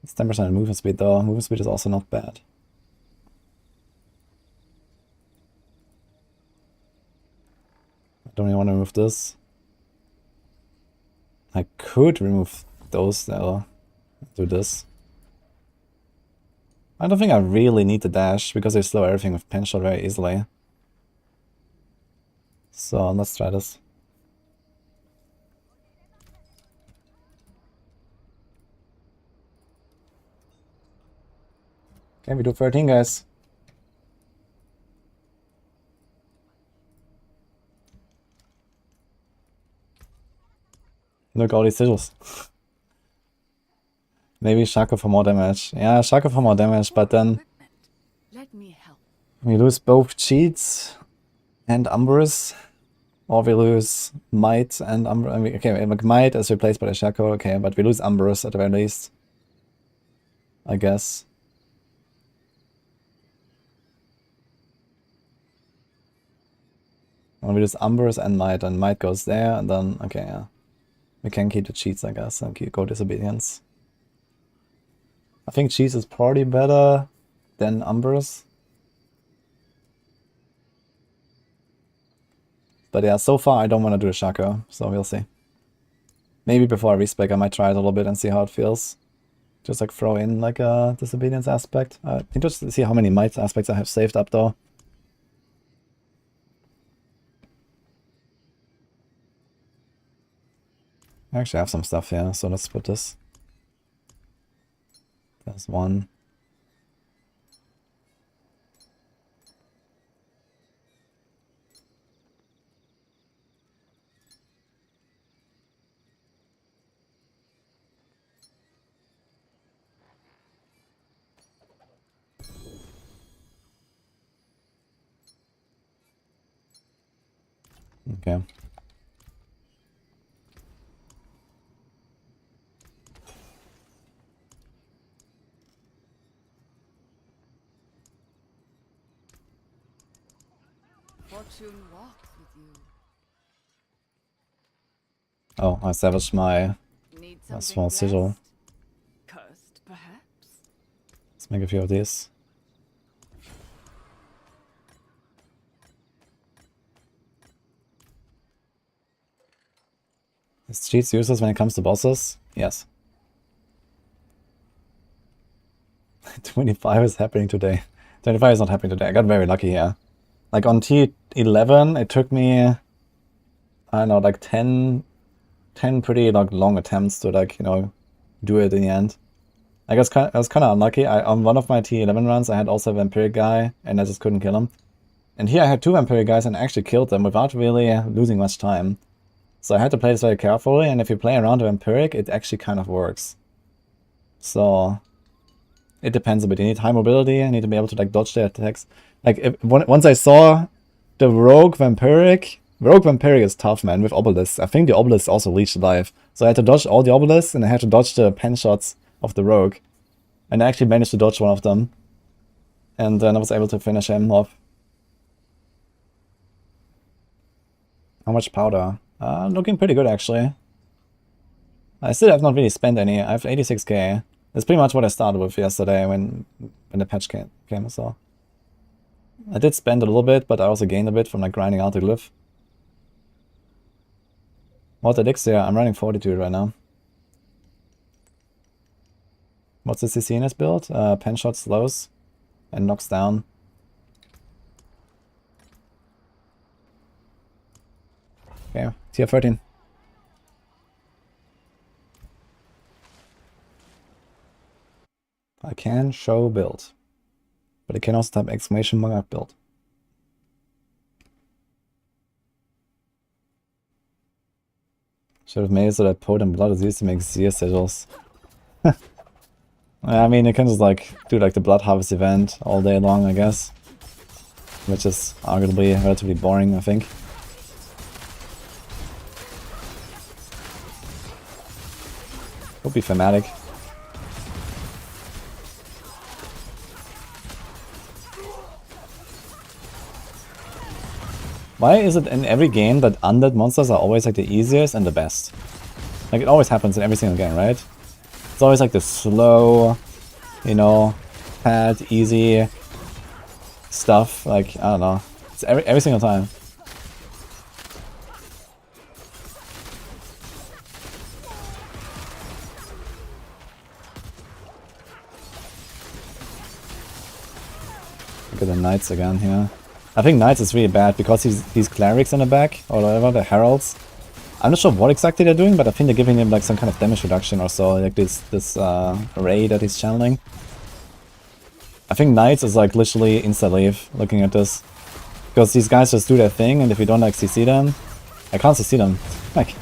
It's 10% movement speed though. Movement speed is also not bad. I don't even want to remove this. I could remove those though. Do this. I don't think I really need the dash because they slow everything with pinch shot very easily. So let's try this. Okay, we do 13 guys. Look, all these sigils. Maybe Shaco for more damage. Yeah, Shaco for more damage, but then Let me help. we lose both cheats and Umbrus. Or we lose Might and Umber. I mean, okay, like Might is replaced by the Shaco, okay, but we lose Umbrus at the very least. I guess. When we lose Umbrus and Might goes there, and then, okay, yeah. We can keep the cheats, I guess, and go Disobedience. I think cheats is probably better than Umbrus. But yeah, so far I don't want to do a Shaco, so we'll see. Maybe before I respec I might try it a little bit and see how it feels. Just like throw in like a Disobedience aspect. Interested to see how many Might aspects I have saved up though. I actually have some stuff here, so let's put this. There's one. Okay. Fortune walks with you. Oh, I savaged my Need small something sigil. blessed? Cursed, perhaps? Let's make a few of these. Is cheats useless when it comes to bosses? Yes. 25 is happening today. 25 is not happening today. I got very lucky here. Like on T11, it took me, I don't know, like 10 pretty like long attempts to like, you know, do it in the end. I guess I was kind of unlucky. On one of my T11 runs, I had also a Vampiric guy, and I just couldn't kill him. And here I had two Vampiric guys and actually killed them without really losing much time. So I had to play this very carefully, and if you play around a Vampiric, it actually kind of works. So it depends a bit. You need high mobility, you need to be able to like dodge their attacks. Like once I saw the Rogue Vampiric is tough, man, with obelisks. I think the obelisk also leached life. So I had to dodge all the obelisks, and I had to dodge the pen shots of the Rogue. And I actually managed to dodge one of them. And then I was able to finish him off. How much powder? Looking pretty good, actually. I still have not really spent any. I have 86k. That's pretty much what I started with yesterday when the patch came, so. I did spend a little bit, but I also gained a bit from like grinding out the glyph. What elixir? I'm running 42 right now. What's the CC in this build? Pen shot slows and knocks down. Okay, tier 13. I can show build, but I can also type exclamation mark build. Should have made it so that potent blood is used to make seer sigils. I mean, you can just like do like the blood harvest event all day long, I guess, which is arguably relatively boring, I think. Would be thematic. Why is it in every game that undead monsters are always like the easiest and the best? Like it always happens in every single game, right? It's always like the slow, you know, pad, easy stuff. Like, I don't know. It's every single time. Look at the knights again here. I think knights is really bad because these clerics in the back, or whatever, the heralds. I'm not sure what exactly they're doing, but I think they're giving him like some kind of damage reduction or so, like this ray that he's channeling. I think knights is like literally insta-leave looking at this. Because these guys just do their thing, and if you don't like CC them, I can't CC them. Like,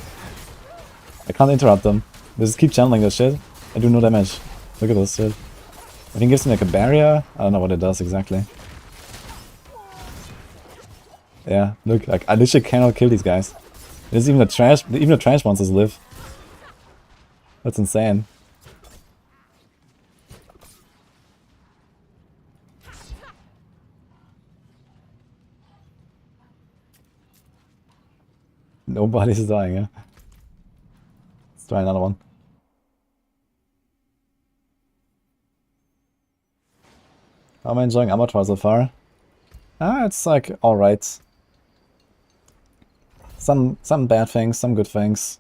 I can't interrupt them. They just keep channeling this shit. I do no damage. Look at this shit. I think it gives him like a barrier. I don't know what it does exactly. Yeah, look, like I literally cannot kill these guys. There's even the trash monsters live. That's insane. Nobody's dying, yeah. Let's try another one. How am I enjoying Abattoir so far? It's like alright. Some bad things, some good things.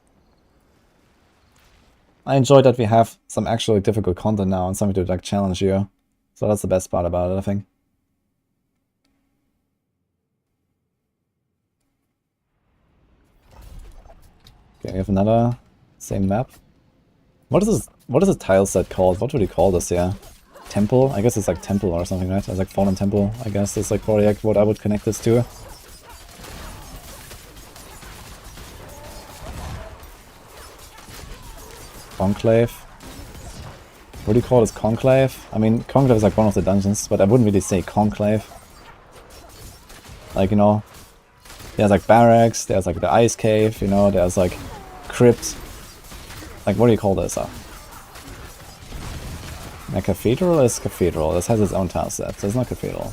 I enjoy that we have some actually difficult content now and something to like challenge you. So that's the best part about it, I think. Okay, we have another same map. What is this tile set called? What would you call this here? Temple? I guess it's like temple or something, right? It's like fallen temple, I guess is like probably like what I would connect this to. Conclave. What do you call this? Conclave? I mean, Conclave is like one of the dungeons, but I wouldn't really say Conclave. Like, you know, there's like barracks, there's like the ice cave, you know, there's like crypt. Like, what do you call this? A cathedral is cathedral. This has its own tile set, so it's not cathedral.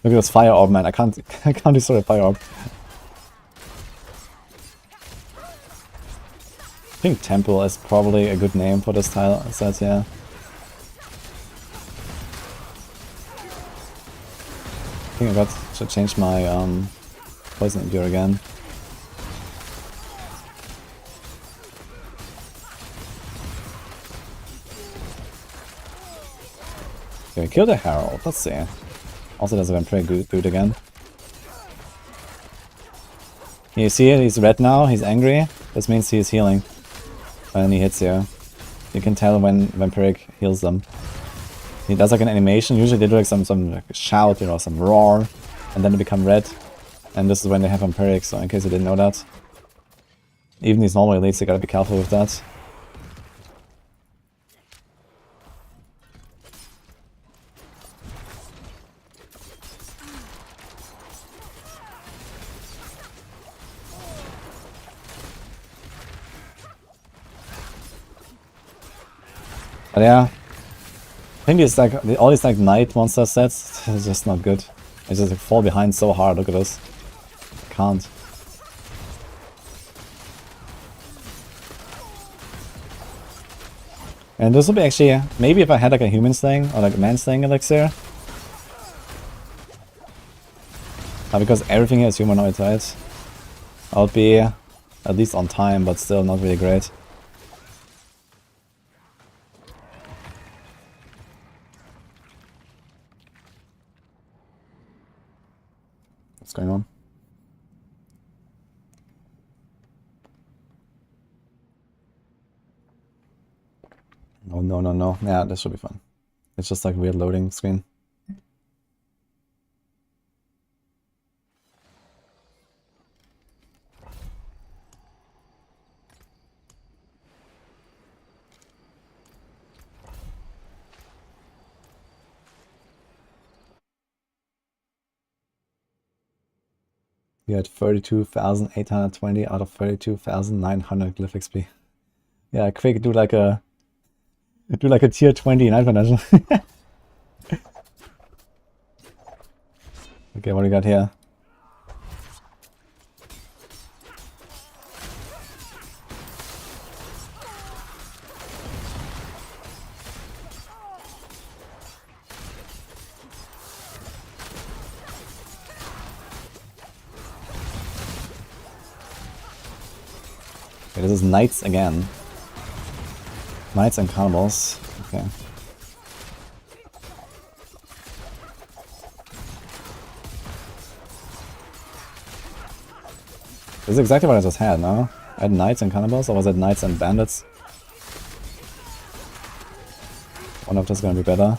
Look at this fire orb, man. I can't destroy a fire orb. I think temple is probably a good name for this tile set, yeah. I think I should change my poison endure again. Okay, kill the Herald. Let's see. Also, there's a vampire dude again. You see it? He's red now. He's angry. This means he's healing when he hits you. You can tell when vampiric heals them. He does like an animation. Usually they do like some like shout, you know, some roar, and then they become red. And this is when they have vampiric. So in case you didn't know that, even these normal elites, you gotta be careful with that. But yeah, I think it's like all these like night monster sets is just not good. I just like fall behind so hard. Look at this. I can't. And this would be actually maybe if I had like a human slaying or like a man slaying elixir. Because everything here is humanoid, right? I would be at least on time, but still not really great. What's going on? Oh, no. Yeah, this should be fun. It's just like weird loading screen. You had 32,820 out of 32,900 glyph XP. Yeah, quick, do like a tier 20 Nightmare Dungeon. Okay, what do we got here? Okay, this is knights again. Knights and cannibals. Okay. This is exactly what I just had, no? I had knights and cannibals, or was it knights and bandits? One of those is gonna be better.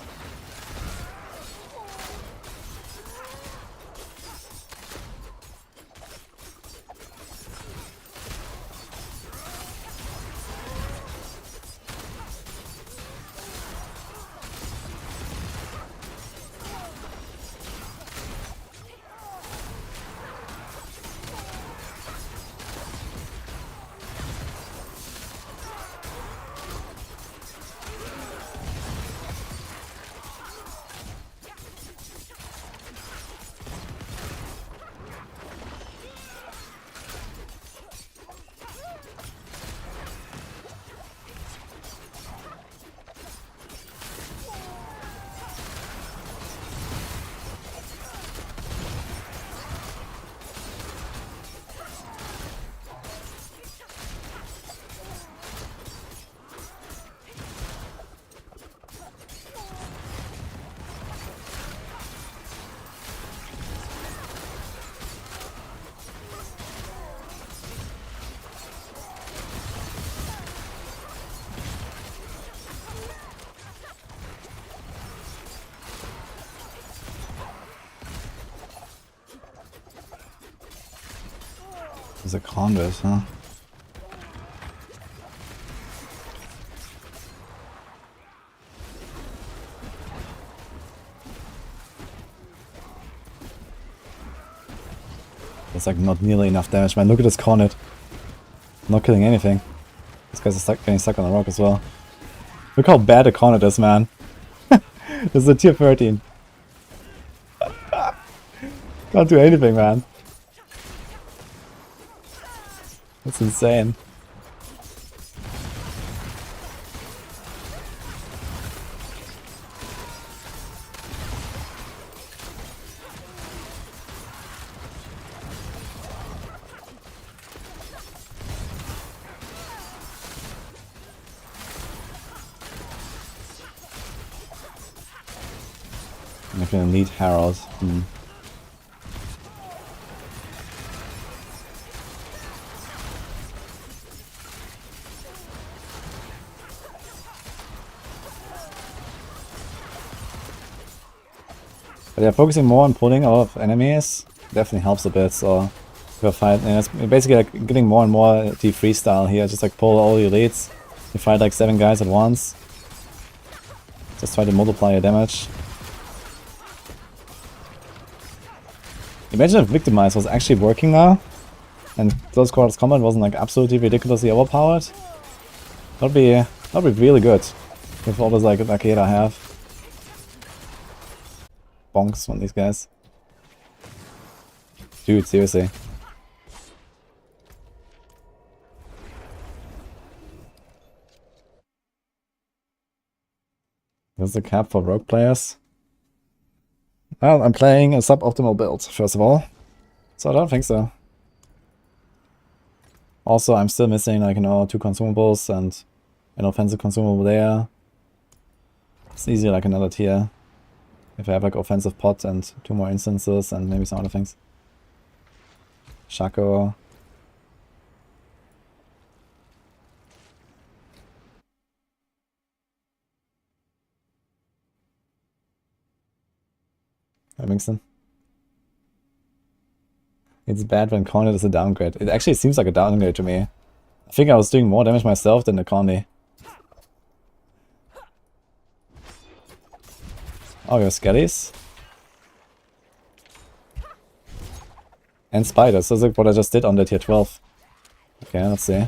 There's a conduit, huh? That's like not nearly enough damage, man. Look at this conduit. Not killing anything. This guy's getting stuck on the rock as well. Look how bad the conduit is, man. This is a tier 13. Can't do anything, man. That's insane. I'm gonna need Harold. But yeah, focusing more on pulling off enemies definitely helps a bit, so if you fight, and it's basically like getting more and more D3 style here, just like pull all your elites, you fight like 7 guys at once, just try to multiply your damage. Imagine if Victimize was actually working now, and close quarters combat wasn't like absolutely ridiculously overpowered. That'd be really good, with all this like arcade I have. Bonks on these guys. Dude, seriously. There's the cap for rogue players. Well, I'm playing a suboptimal build, first of all. So I don't think so. Also, I'm still missing, like, 2 consumables and an offensive consumable there. It's easy like another tier. If I have like offensive pot and 2 more instances and maybe some other things. Shaco. Livingston. It's bad when Connie is a downgrade. It actually seems like a downgrade to me. I think I was doing more damage myself than the Connie. Oh, we have skellies. And spiders. So that's like what I just did on the tier 12. Okay, let's see.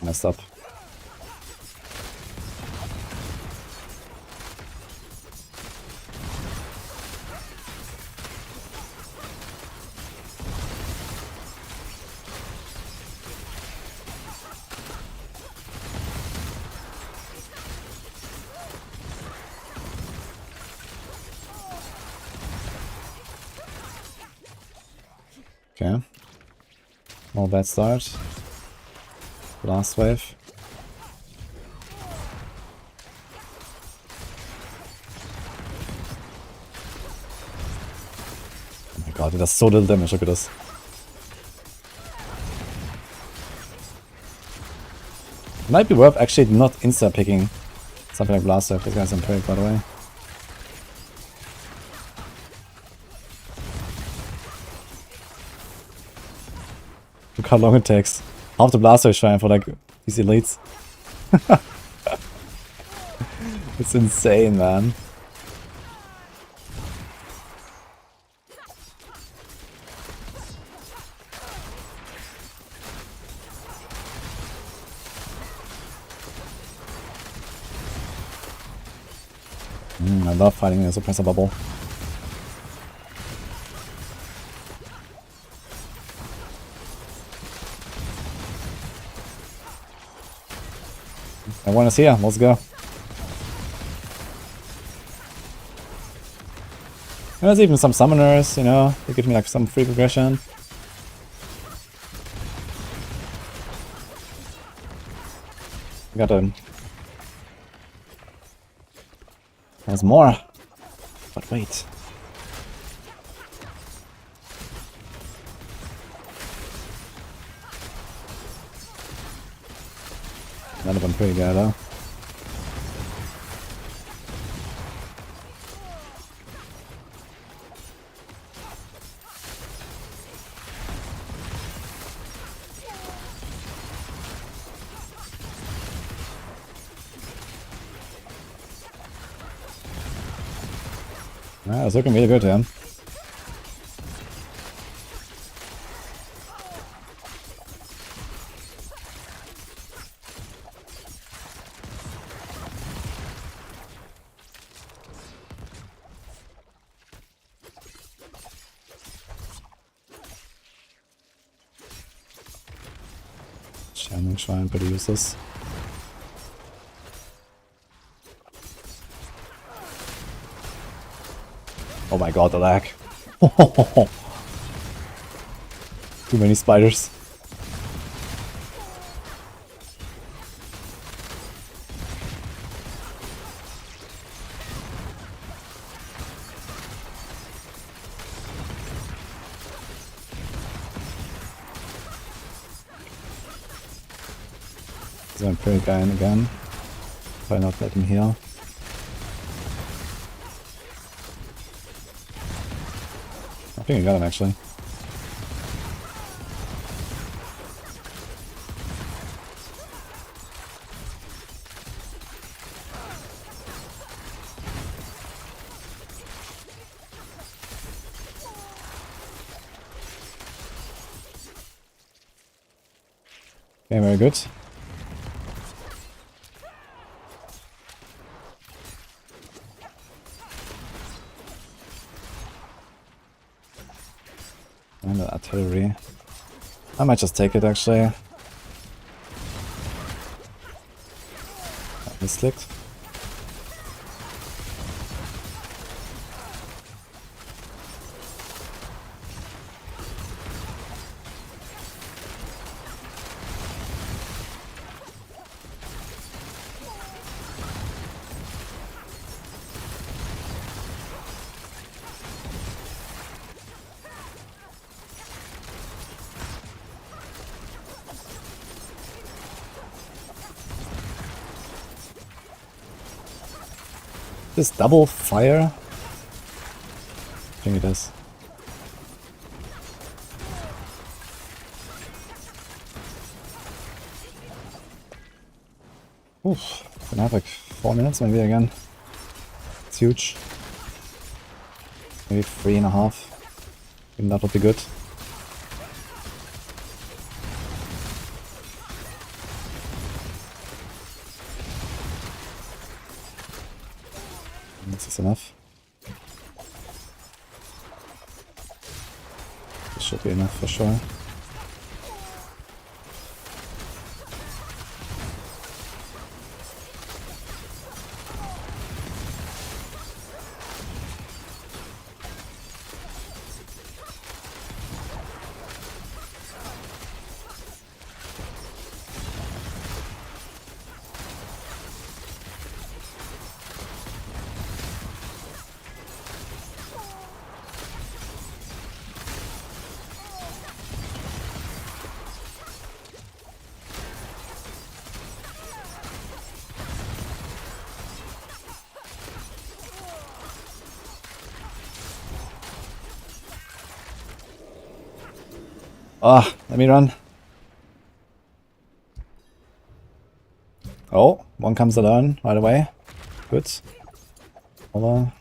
Messed up. Okay. All bad start. Last wave. Oh my god, it does so little damage, look at this. It might be worth actually not insta-picking something like Blast Wave. This guy's on perk, by the way. Look how long it takes. Half the Blast Wave shrine for like these elites. It's insane, man. I love fighting in a suppressor bubble. Everyone is here, let's go. And there's even some summoners, they give me like some free progression. Got a... There's more. But wait. That'd have been pretty good, though. Yeah, it's looking really good, yeah. Shining Shrine, pretty useless. Oh my god, the lag. Too many spiders. So I'm pretty guy in again. Try not let him heal. I think I got him actually. Okay, very good. And the artillery. I might just take it actually. I misclicked. This double fire? I think it is. Oof, gonna have like 4 minutes maybe again. It's huge. Maybe 3.5. Even that would be good. This is enough. This should be enough for sure. Ah, let me run. Oh, one comes alone right away. Good. Over.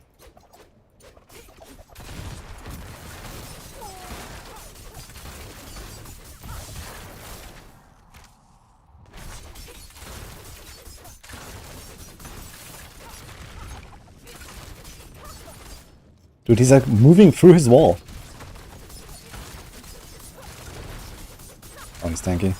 Dude, he's like moving through his wall. Oh, he's tanky. I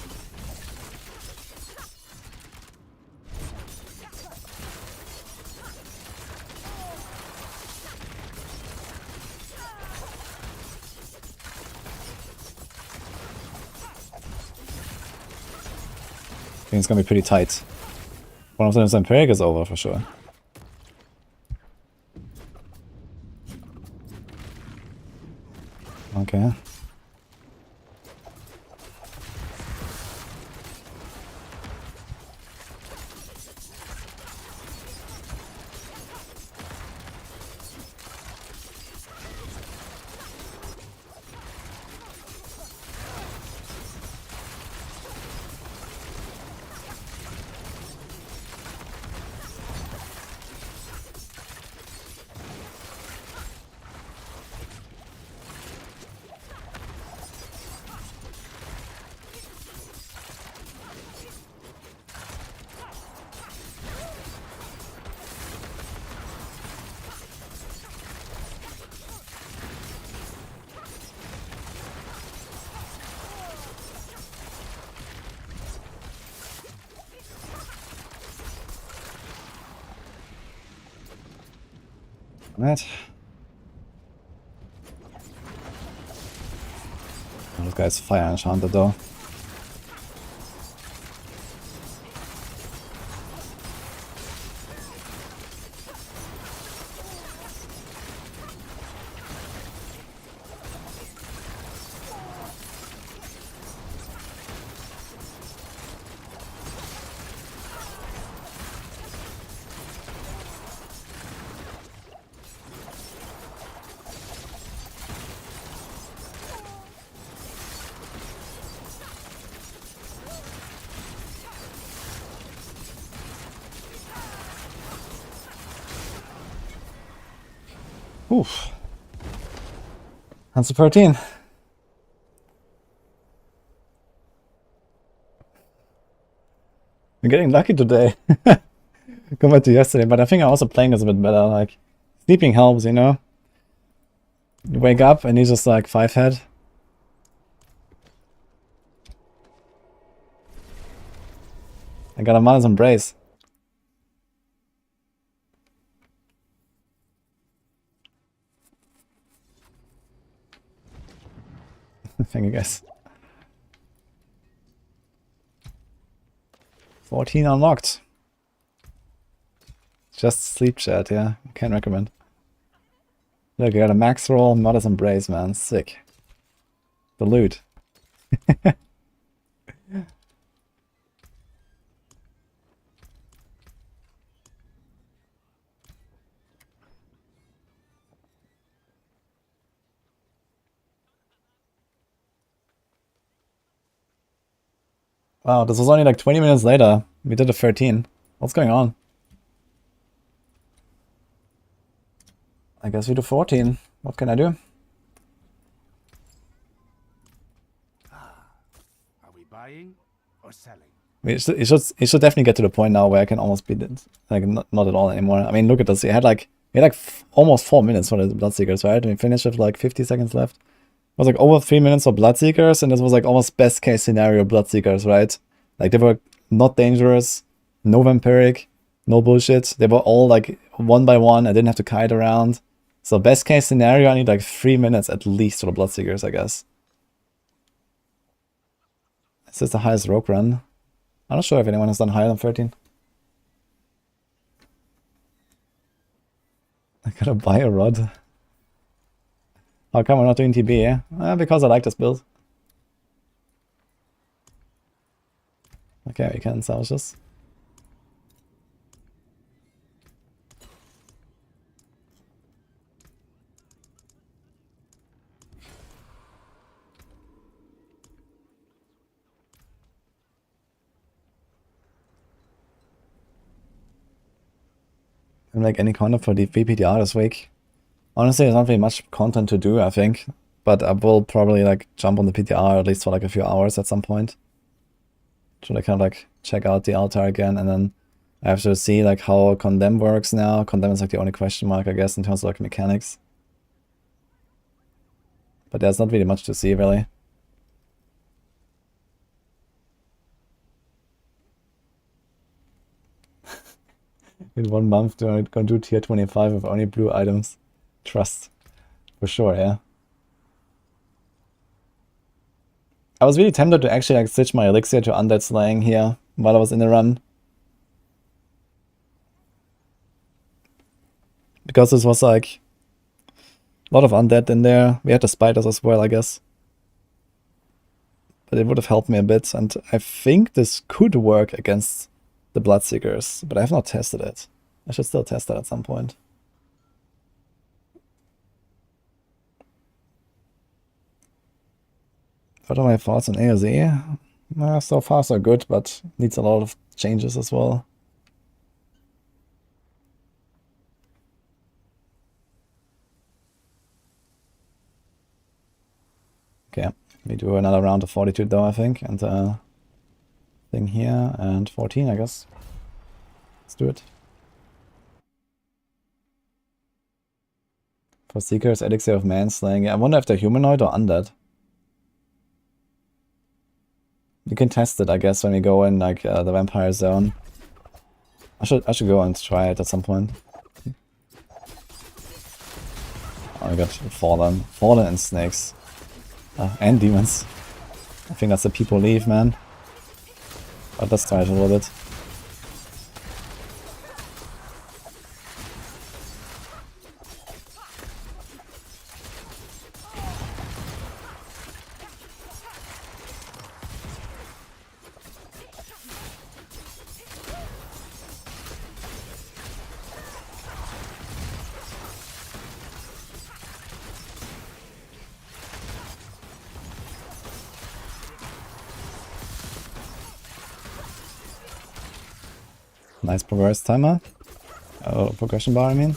think it's gonna be pretty tight. One of them is Empiric is over for sure. Okay. Right. Oh, this guy's fire enchanted though. Oof. That's a 13. We're getting lucky today. Compared to yesterday, but I think I'm also playing this a bit better. Like, sleeping helps, you know? You wake up and he's just like 5 head. I got a Mother's Embrace. Thank you guys. 14 unlocked. Just sleep chat, yeah. Can't recommend. Look, I got a max roll, Mother's Embrace, man. Sick. The loot. Wow, this was only like 20 minutes later. We did a 13. What's going on? I guess we do 14. What can I do? Are we buying or selling? It should definitely get to the point now where I can almost beat it. Like, not at all anymore. I mean, look at this. He had like almost 4 minutes for the Bloodseekers, right? And we finished with like 50 seconds left. It was like over 3 minutes for Bloodseekers, and this was like almost best case scenario Bloodseekers, right? Like, they were not dangerous, no vampiric, no bullshit. They were all like 1 by 1. I didn't have to kite around. So best case scenario, I need like 3 minutes at least for the Bloodseekers, I guess. Is this the highest rogue run? I'm not sure if anyone has done higher than 13. I gotta buy a rod. How come we're not doing TB, yeah? Because I like this build. Okay, we can salvage this. Can make any content for the VPDR this week. Honestly, there's not really much content to do, I think. But I will probably like jump on the PTR at least for like a few hours at some point. Should I kind of like check out the altar again, and then I have to see like how Condemn works now. Condemn is like the only question mark, I guess, in terms of like mechanics. But there's not really much to see, really. In 1 month, gonna do tier 25 with only blue items. Trust. For sure, yeah. I was really tempted to actually like switch my elixir to undead slaying here while I was in the run. Because this was like a lot of undead in there. We had the spiders as well, I guess. But it would have helped me a bit, and I think this could work against the Bloodseekers, but I have not tested it. I should still test that at some point. What are my thoughts on AoZ? So far so good, but needs a lot of changes as well. Okay, we do another round of Fortitude though, I think, and thing here, and 14, I guess. Let's do it. For Seekers, Elixir of Manslaying. Yeah, I wonder if they're humanoid or undead. You can test it, I guess, when we go in like the vampire zone. I should go and try it at some point. I got Fallen. Fallen and Snakes. And Demons. I think that's the people leave, man. But let's try it a little bit. Nice progress timer. Oh, progression bar, I mean.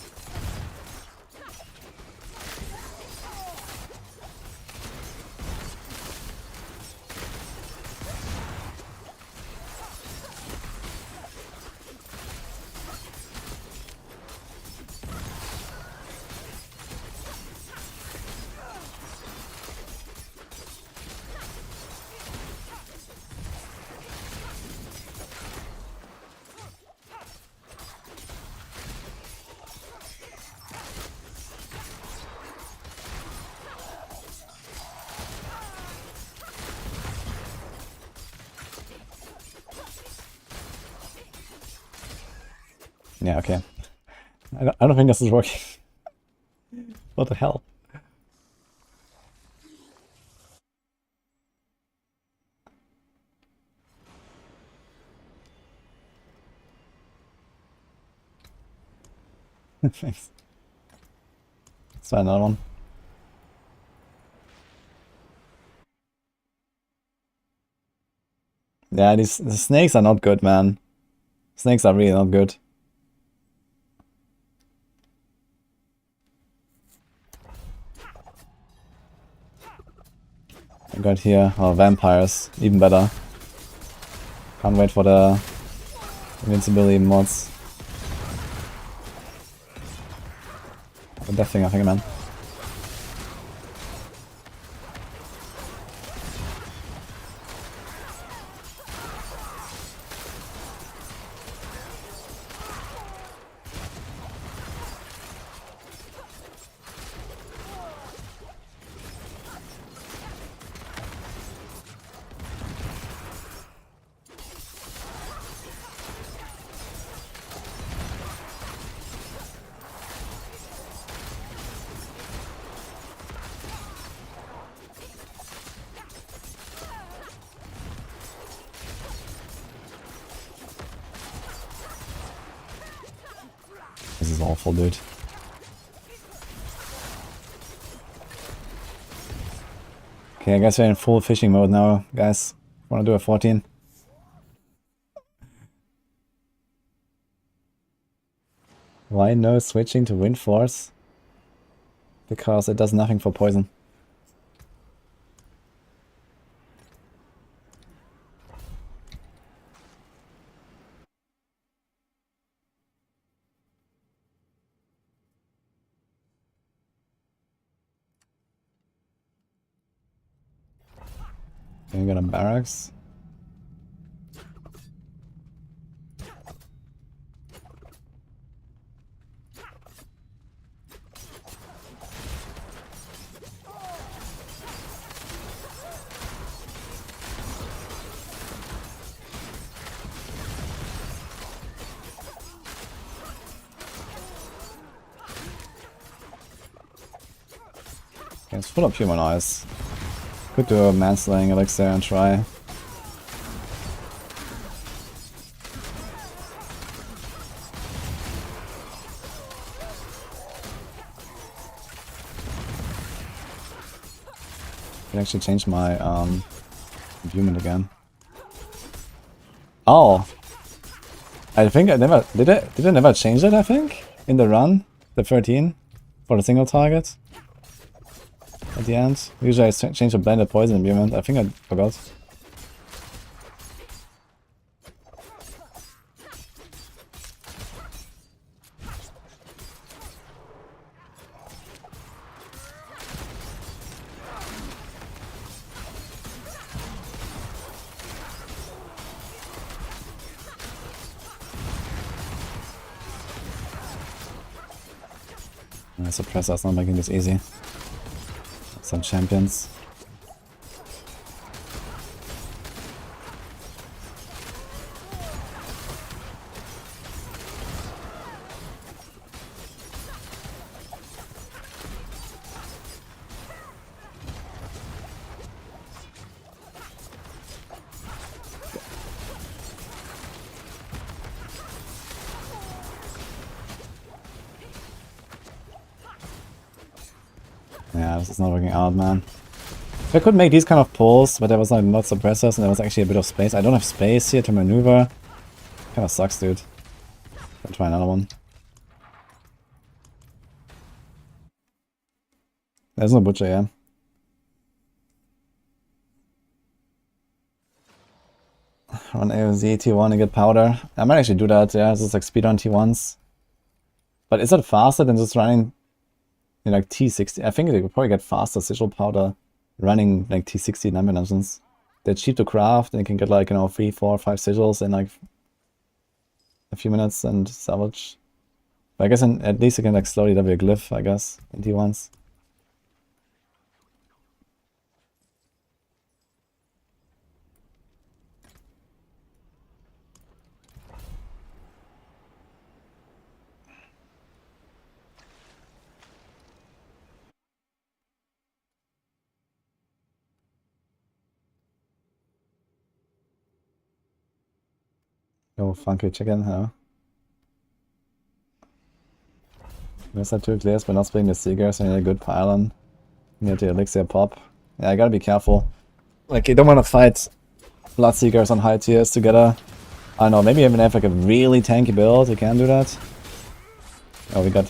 Yeah, okay. I don't think this is working. What the hell? Thanks. Let's try another one. Yeah, the snakes are not good, man. Snakes are really not good. I got here vampires, even better. Can't wait for the invincibility mods. The death thing, I think, man. This is awful, dude. Okay, I guess we're in full fishing mode now, guys. Wanna do a 14? Why no switching to Wind Force? Because it does nothing for poison. Can we get a barracks? Okay, it's full of human eyes. Could do a manslaying elixir and try. I can actually change my imbuement again. Oh, I think I never did it. Did I never change it? I think in the run, the 13 for the single target. At the end, usually I change the blended poison imbuement. I think I forgot. My suppressor's not making this easy. Some champions. Yeah, this is not working out, man. If I could make these kind of pulls, but there was like not suppressors and there was actually a bit of space. I don't have space here to maneuver. Kinda sucks, dude. I'll try another one. There's no butcher, yeah. Run AoZ T1 and get powder. I might actually do that, yeah. This is like speed on T1s. But is that faster than just running in like T60? I think you could probably get faster sigil powder running like T60 number dungeons. They're cheap to craft and you can get like, you know, 3, 4, 5 sigils in like a few minutes and salvage. But I guess at least you can like slowly level a glyph, I guess, in T1s. Yo, funky chicken, huh? There's that 2 clears, but not splitting the Seekers and a good pylon. Near the elixir pop. Yeah, I gotta be careful. Like, you don't want to fight Bloodseekers on high tiers together. I don't know, maybe even have like a really tanky build, you can do that. Oh, we got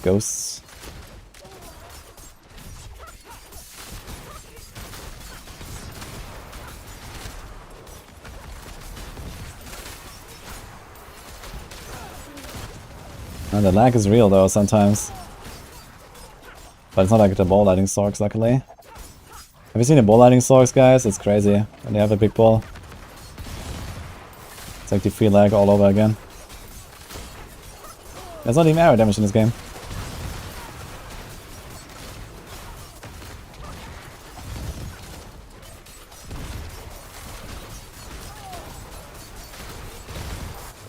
ghosts. And the lag is real though sometimes. But it's not like the ball lighting storks, luckily. Have you seen the ball lighting storks, guys? It's crazy when they have a big ball. It's like the free lag all over again. There's not even arrow damage in this game.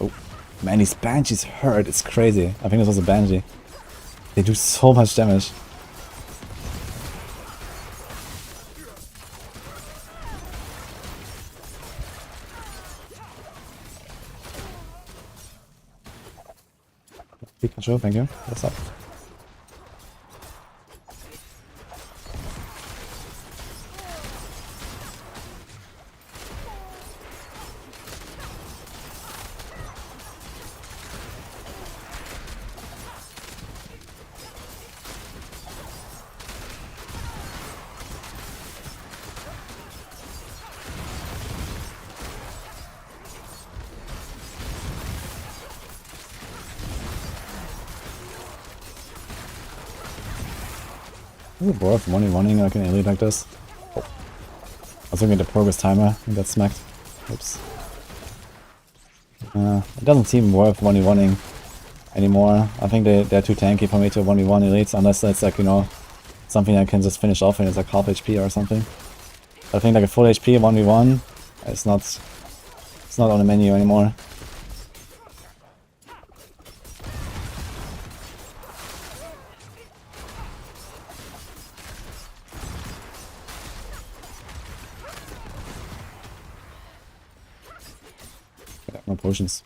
Oh, man, these banshees hurt. It's crazy. I think this was a banshee. They do so much damage. Pikachu, thank you. What's up? Is it worth running like an elite like this? Oh. I was looking at the progress timer and got smacked. Oops. It doesn't seem worth running anymore. I think they're too tanky for me to 1v1 elites unless that's like, you know, something I can just finish off and it's like half HP or something. But I think like a full HP 1v1, it's not on the menu anymore. No potions.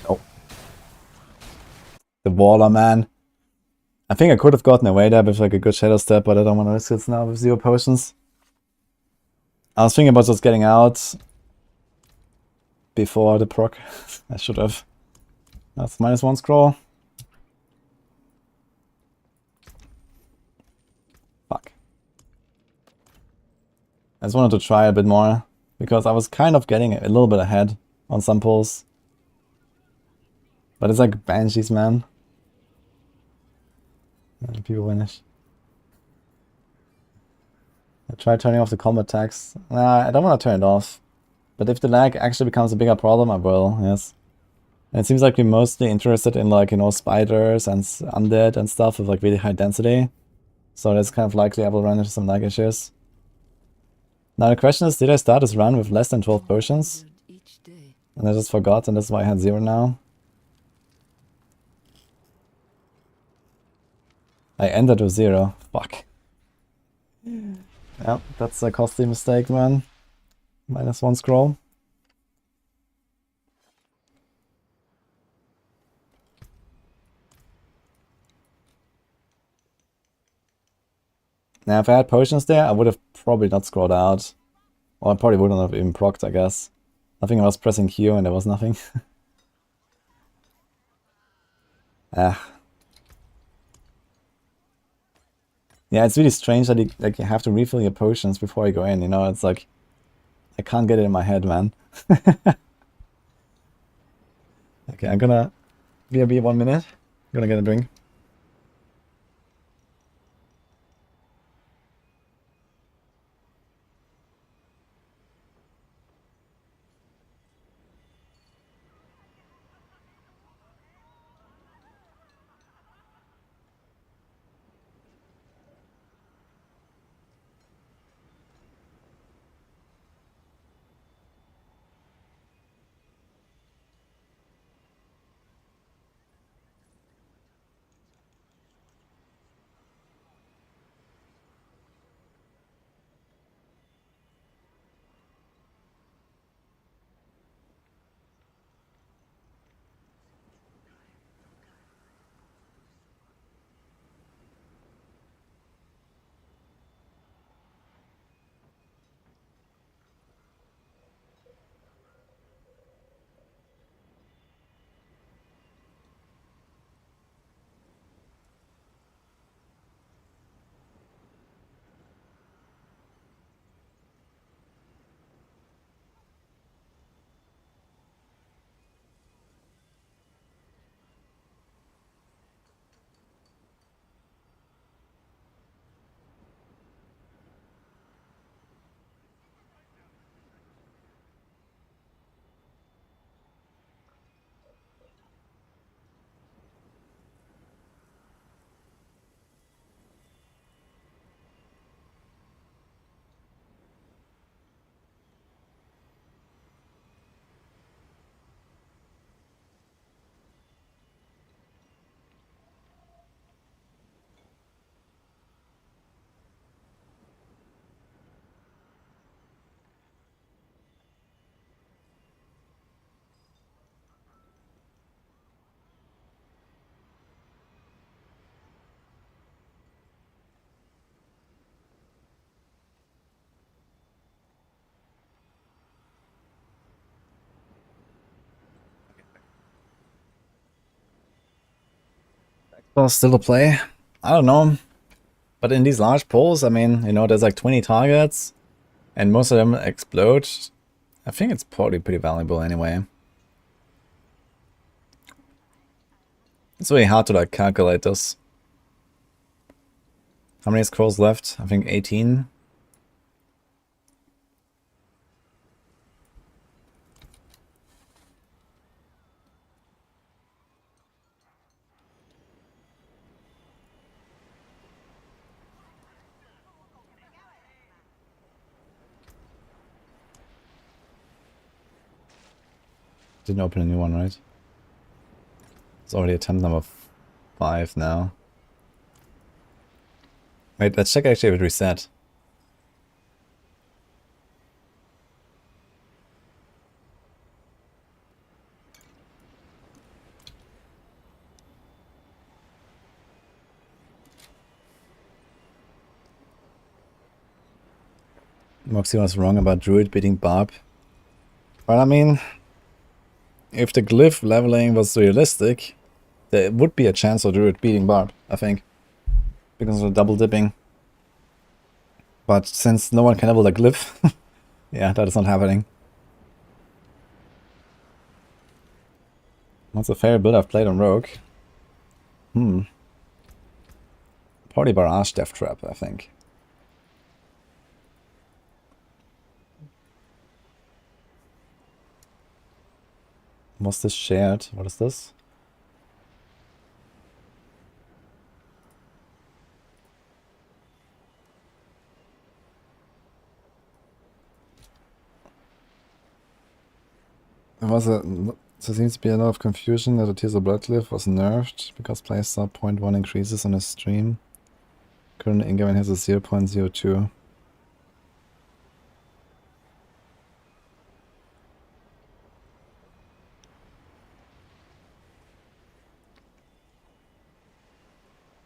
Oh. The Waller, man. I think I could have gotten away there with like a good shadow step, but I don't want to risk it now with 0 potions. I was thinking about just getting out before the proc. I should have. That's -1 scroll. Fuck. I just wanted to try a bit more, because I was kind of getting a little bit ahead on some pulls. But it's like banshees, man. And people vanish. I tried turning off the combat text. Nah, I don't want to turn it off. But if the lag actually becomes a bigger problem, I will, yes. And it seems like we're mostly interested in, like, you know, spiders and undead and stuff with, like, really high density. So that's kind of likely I will run into some lag issues. Now the question is, did I start this run with less than 12 potions? Each day. And I just forgot, and that's why I had 0 now. I ended with 0. Fuck. Yeah, that's a costly mistake, man. -1 scroll. Now, if I had potions there, I would have probably not scrolled out. Or I probably wouldn't have even procced, I guess. I think I was pressing Q and there was nothing. Ah. Yeah, it's really strange that you have to refill your potions before you go in, you know? It's like, I can't get it in my head, man. Okay, I'm gonna... BRB 1 minute. I'm gonna get a drink. Well, still a play. I don't know. But in these large pools, I mean, you know, there's like 20 targets. And most of them explode. I think it's probably pretty valuable anyway. It's really hard to like calculate this. How many scrolls left? I think 18. Didn't open a new one, right? It's already attempt number 5 now. Wait, let's check actually if it reset. Moxie was wrong about Druid beating Barb. But I mean, if the glyph leveling was realistic, there would be a chance of Druid beating Barb, I think. Because of the double dipping. But since no one can level the glyph, yeah, that is not happening. That's a fair build I've played on Rogue. Probably Barrage Death Trap, I think. Was this shared? What is this? There seems to be a lot of confusion that the Tears of Blood glyph was nerfed because playstyle 0.1 increases on a stream. Current in-game has a 0.02.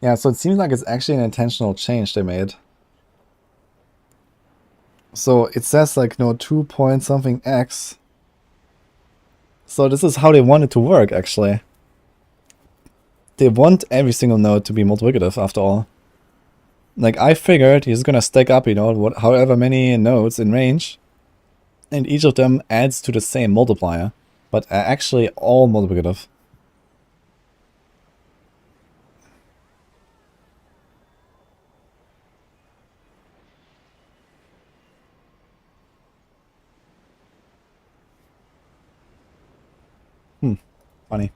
Yeah, so it seems like it's actually an intentional change they made. So it says like, no, 2 point something X. So this is how they want it to work, actually. They want every single node to be multiplicative, after all. Like, I figured he's gonna stack up, you know, however many nodes in range, and each of them adds to the same multiplier, but are actually all multiplicative. Funny.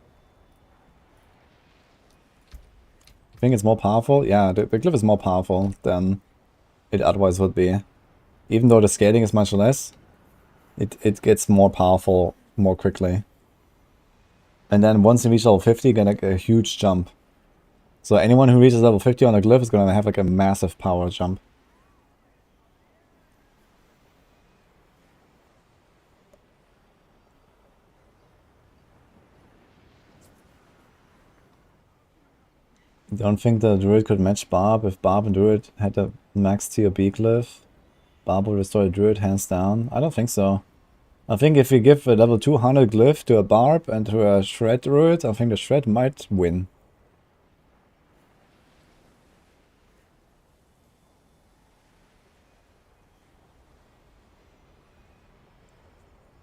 I think it's more powerful. Yeah, the glyph is more powerful than it otherwise would be. Even though the scaling is much less, it gets more powerful more quickly. And then once you reach level 50, you get like a huge jump. So anyone who reaches level 50 on the glyph is gonna have like a massive power jump. I don't think the Druid could match Barb. If Barb and Druid had a max tier B glyph, Barb would restore the Druid hands down. I don't think so. I think if you give a level 200 glyph to a Barb and to a Shred Druid, I think the Shred might win.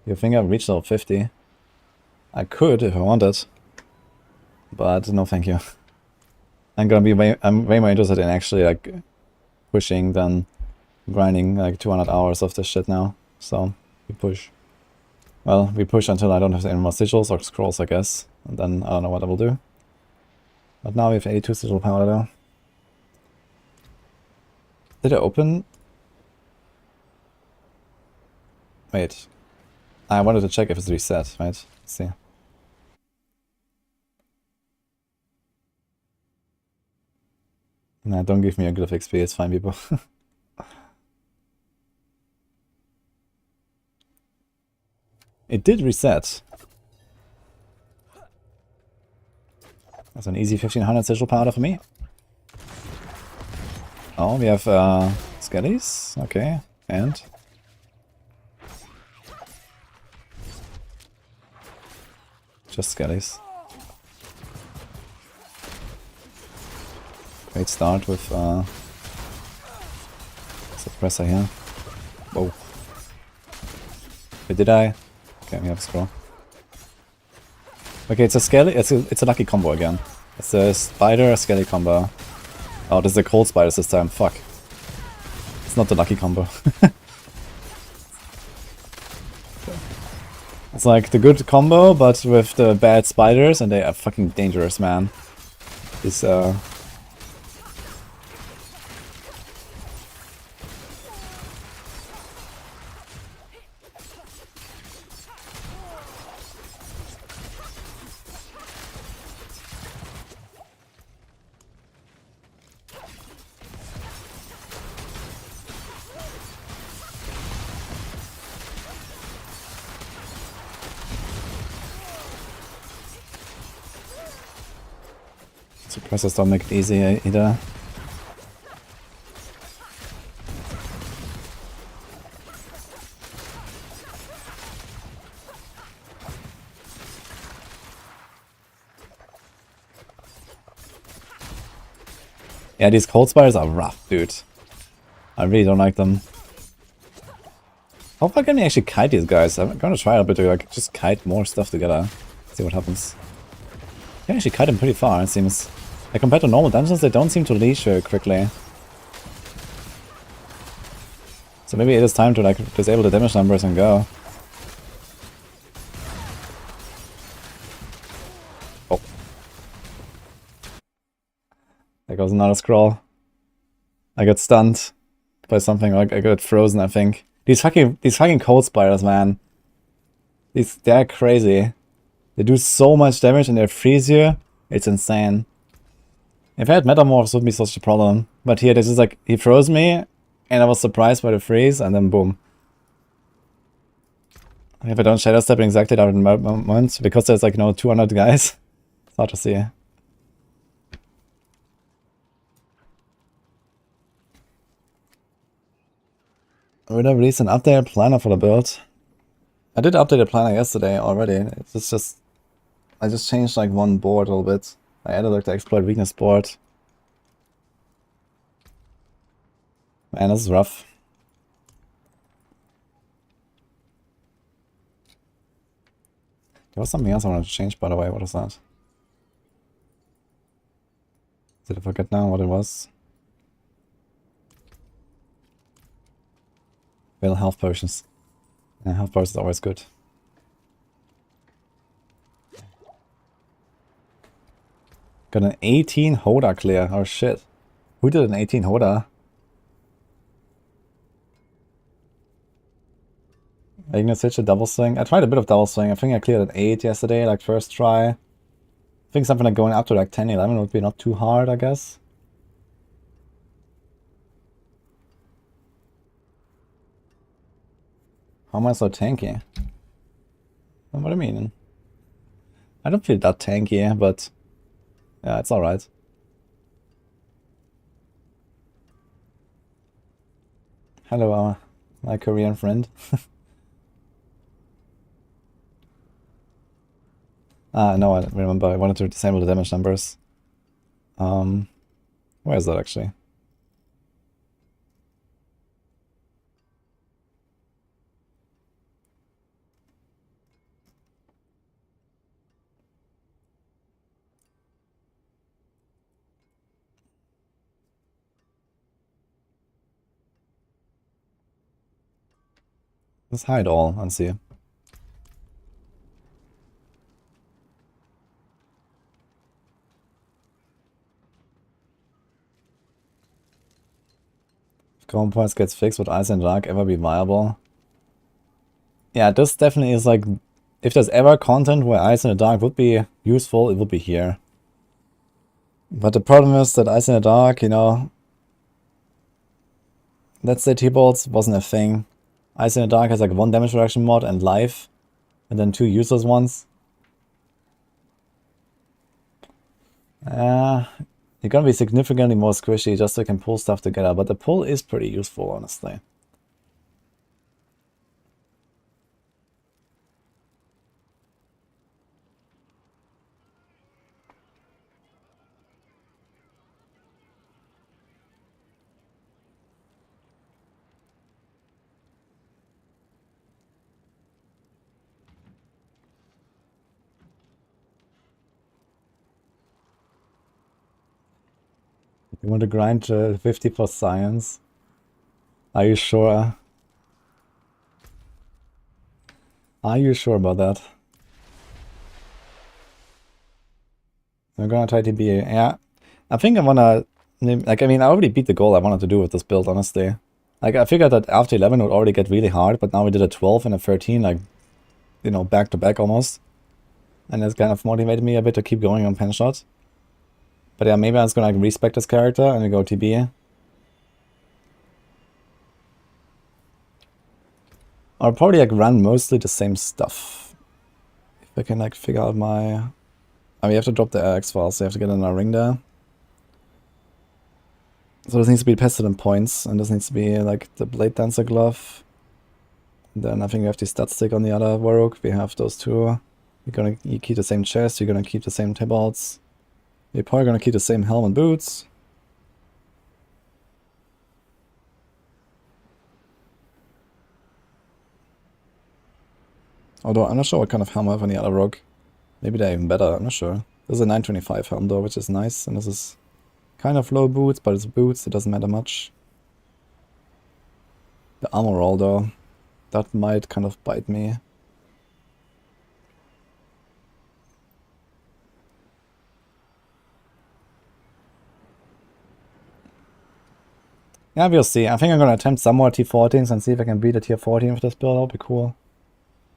You think I've reached level 50? I could if I wanted. But no thank you. I'm way more interested in actually like pushing than grinding like 200 hours of this shit now. So we push. Well, we push until I don't have any more sigils or scrolls, I guess. And then I don't know what I will do. But now we have 82 sigil power though. Did I open? Wait. I wanted to check if it's reset, right? Let's see. Nah, don't give me a glyph XP, it's fine, people. It did reset. That's an easy 1500 sigil powder for me. Oh, we have skellies. Okay, and just skellies. Great start with suppressor here. Whoa. Wait, did I? Okay, we have a scroll. Okay, it's a skelly. It's a lucky combo again. It's a spider skelly combo. Oh, this is a cold spider this time. Fuck. It's not the lucky combo. It's like the good combo, but with the bad spiders, and they are fucking dangerous, man. This suppressors don't make it easy either. Yeah, these cold spiders are rough, dude. I really don't like them. How far can we actually kite these guys? I'm gonna try a bit to like just kite more stuff together. See what happens. You can actually kite them pretty far, it seems. Like compared to normal dungeons, they don't seem to leash very quickly. So maybe it is time to like disable the damage numbers and go. There goes another scroll. I got stunned by something, like I got frozen, I think. These fucking cold spiders, man. They're crazy. They do so much damage and they freeze you. It's insane. If I had metamorphs, it would be such a problem. But here, this is like, he froze me, and I was surprised by the freeze, and then boom. If I don't shadow step exactly at the moment, because there's like, 200 guys, it's hard to see. Would I release an updated planner for the build? I did update the planner yesterday already. It's just I just changed like one board a little bit. I added like the exploit weakness board. Man, this is rough. There was something else I wanted to change, by the way. What is that? Did I forget now what it was? Well, health potions. Yeah, health potions is always good. Got an 18 Hoda clear. Oh shit. Who did an 18 Hoda? Are you gonna switch to double swing? I tried a bit of double swing. I think I cleared at 8 yesterday, like first try. I think something like going up to like 10, 11 would be not too hard, I guess. How am I so tanky? What do you mean? I don't feel that tanky, but yeah, it's alright. Hello, my Korean friend. No, I remember. I wanted to disable the damage numbers. Where is that actually? Let's hide all and see. If Common Points gets fixed, would Ice and Dark ever be viable? Yeah, this definitely is like, if there's ever content where Ice in the Dark would be useful, it would be here. But the problem is that Ice in the Dark, let's say T-Bolts wasn't a thing. Ice in the Dark has like 1 damage reduction mod and life, and then 2 useless ones. You're gonna be significantly more squishy just so you can pull stuff together, but the pull is pretty useful, honestly. You want to grind 50 for science? Are you sure? Are you sure about that? I'm gonna try TB. Yeah. I think I wanna... Like, I mean, I already beat the goal I wanted to do with this build, honestly. Like, I figured that after 11 it would already get really hard, but now we did a 12 and a 13, like, back to back almost. And it's kind of motivated me a bit to keep going on pen shot. But yeah, maybe I was gonna like respec this character and go TB. I'll probably like run mostly the same stuff. If I can like figure out my... I mean, you have to drop the X files, so you have to get in a ring there. So this needs to be pested in points, and this needs to be like the Blade Dancer glove. Then I think we have the stat stick on the other Warrook. We have those two. You keep the same chest, you're gonna keep the same T-Bolts. You're probably gonna keep the same helm and boots. Although I'm not sure what kind of helm I have on the other rogue. Maybe they're even better, I'm not sure. This is a 925 helm though, which is nice, and this is kind of low boots, but it's boots, it doesn't matter much. The armor roll though, that might kind of bite me. Yeah, we'll see. I think I'm gonna attempt some more T14s and see if I can beat a tier 14 with this build. That'll be cool.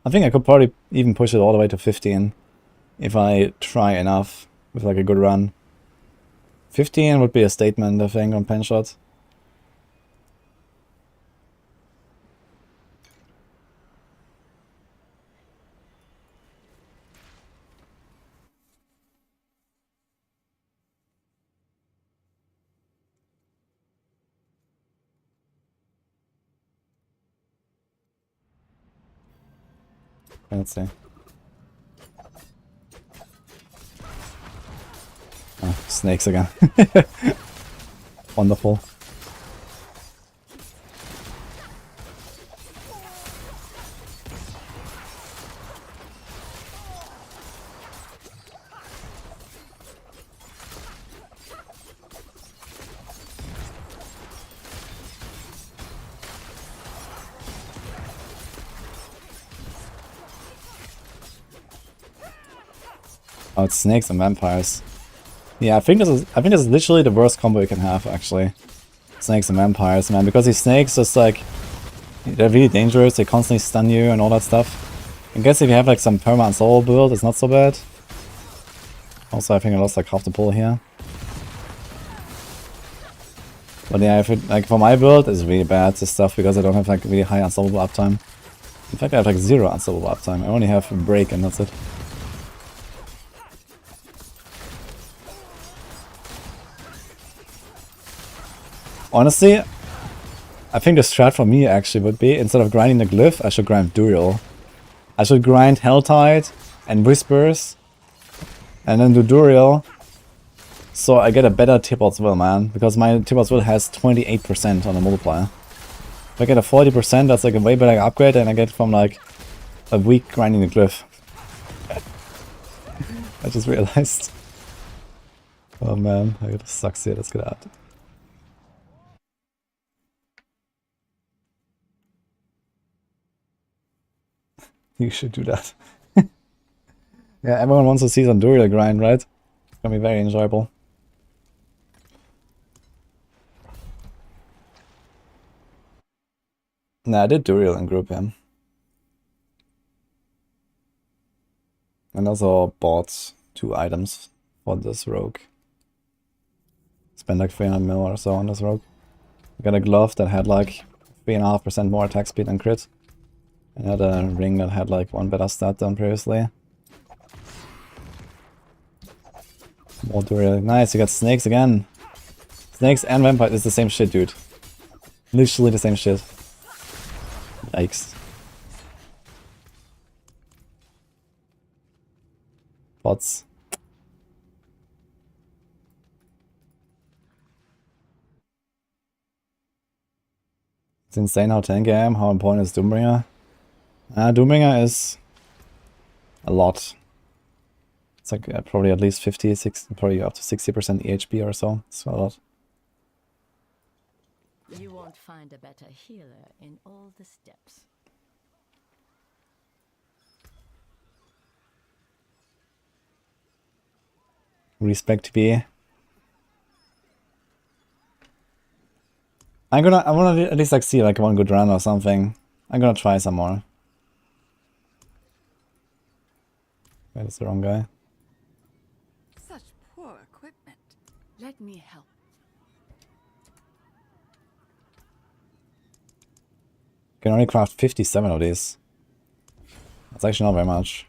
I think I could probably even push it all the way to 15 if I try enough with like a good run. 15 would be a statement, I think, on pen shot. Let's see. Oh, snakes again. Wonderful. Oh, it's snakes and vampires. Yeah, I think this is literally the worst combo you can have, actually. Snakes and vampires, man, because these snakes just like they're really dangerous, they constantly stun you and all that stuff. I guess if you have like some perma and soul build, it's not so bad. Also, I think I lost like half the pull here. But yeah, if it, like for my build, it's really bad, this stuff, because I don't have like really high unstoppable uptime. In fact, I have like 0 unstoppable uptime. I only have a break and that's it. Honestly, I think the strat for me actually would be, instead of grinding the glyph, I should grind Duriel. I should grind Helltide and Whispers, and then do Duriel, so I get a better Tibbot's Will, man, because my Tibbot's Will has 28% on the multiplier. If I get a 40%, that's like a way better upgrade than I get from like a week grinding the glyph. I just realized. Oh man, this sucks here, let's get out. You should do that. Yeah, everyone wants to see some Duriel grind, right? It's gonna be very enjoyable. Nah, I did Duriel in group, yeah. And also bought 2 items for this rogue. Spent like 300 mil or so on this rogue. I got a glove that had like 3.5% more attack speed than crit. I had a ring that had like 1 better stat than previously. More Duriel. Nice, you got snakes again. Snakes and vampire is the same shit, dude. Literally the same shit. Yikes. Bots. It's insane how 10 game, how important is Doombringer? Doombringer is a lot. It's like probably at least 50, 60, probably up to 60% EHP or so. It's a lot. You won't find a better healer in all the steps. Respect B. I wanna at least like see like 1 good run or something. I'm gonna try some more. Wait, that's the wrong guy. Such poor equipment. Let me help. Can only craft 57 of these. That's actually not very much.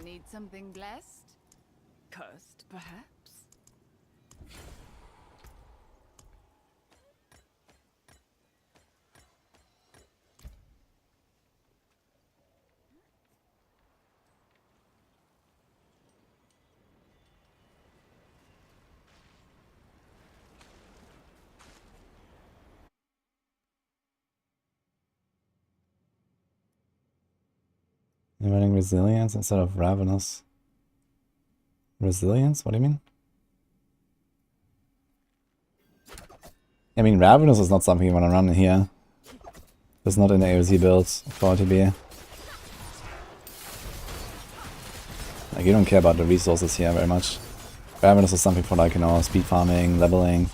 Need something blessed? Cursed, perhaps? You're running resilience instead of ravenous. Resilience? What do you mean? I mean, ravenous is not something you want to run in here. It's not in the AoZ builds for RTB. Like, you don't care about the resources here very much. Ravenous is something for like, you know, speed farming, leveling.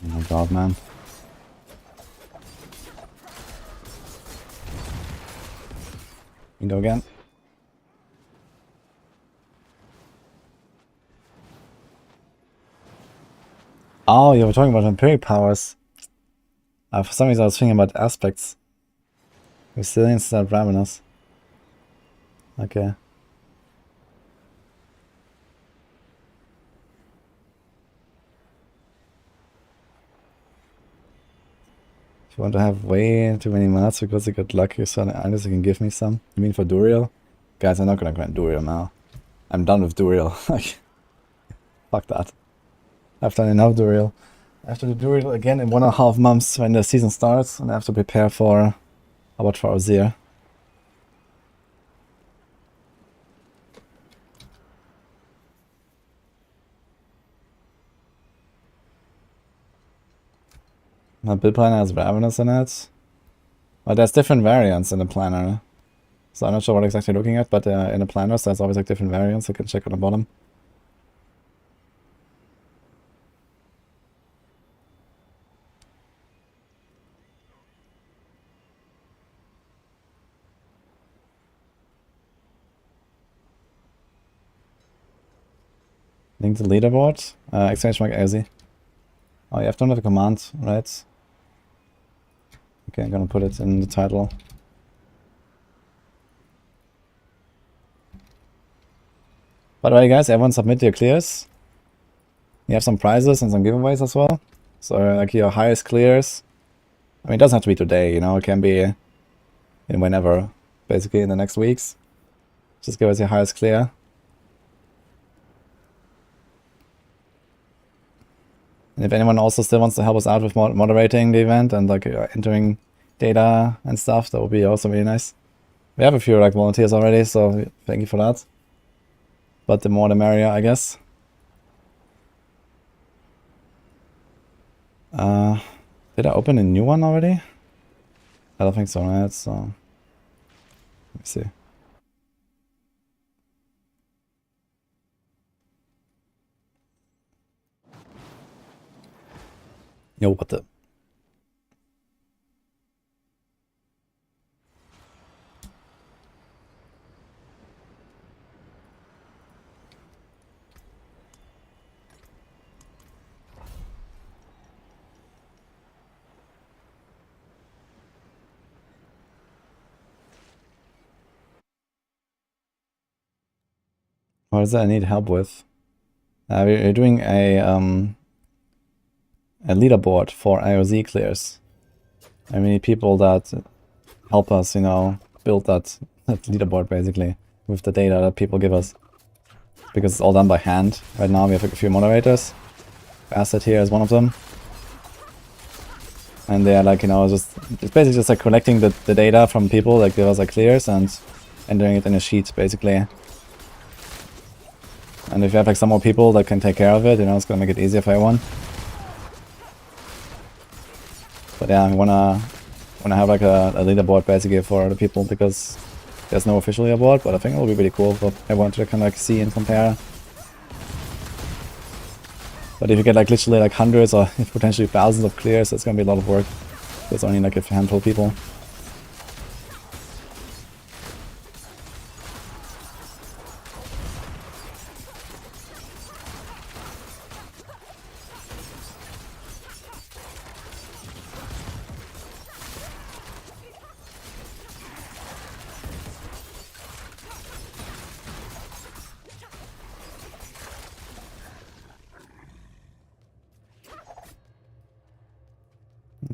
Oh my god, man. You go again. Oh, you were talking about Empiric powers. For some reason I was thinking about aspects. Resilience instead of Ravenous. Okay. If you want to have way too many mats because you got lucky, so unless you can give me some. You mean for Duriel? Guys, I'm not gonna grant Duriel now. I'm done with Duriel. Like, fuck that. I've done enough Duriel. I have to do Duriel again in 1.5 months when the season starts, and I have to prepare for Abattoir AoZ. My build planner has Ravenous in it. Well, there's different variants in the planner. So I'm not sure what exactly you're looking at, but in the planners there's always like different variants. You can check on the bottom. Link the leaderboard. Exchange mark AoZ. Oh, you have to have a command, right? Okay, I'm gonna put it in the title. By the way, guys, everyone submit your clears. You have some prizes and some giveaways as well. So, like your highest clears. I mean, it doesn't have to be today, you know, it can be in whenever, basically in the next weeks. Just give us your highest clear. And if anyone also still wants to help us out with moderating the event and like entering data and stuff, that would be also really nice. We have a few like volunteers already, so thank you for that. But the more the merrier, I guess. Did I open a new one already? I don't think so, right? So let me see. Yo, what the? What is that I need help with? We're doing a leaderboard for AoZ clears. And we need people that help us, you know, build that leaderboard basically with the data that people give us. Because it's all done by hand. Right now we have a few moderators. Asset here is one of them. And they are like, you know, it's basically just like collecting the data from people that give us like clears and entering it in a sheet basically. And if you have like some more people that can take care of it, you know, it's gonna make it easier for everyone. But yeah, we wanna have like a leaderboard basically for the people because there's no official leaderboard, but I think it'll be really cool for everyone to kind of like see and compare. But if you get like literally like hundreds or potentially thousands of clears, it's gonna be a lot of work. There's only like a handful of people.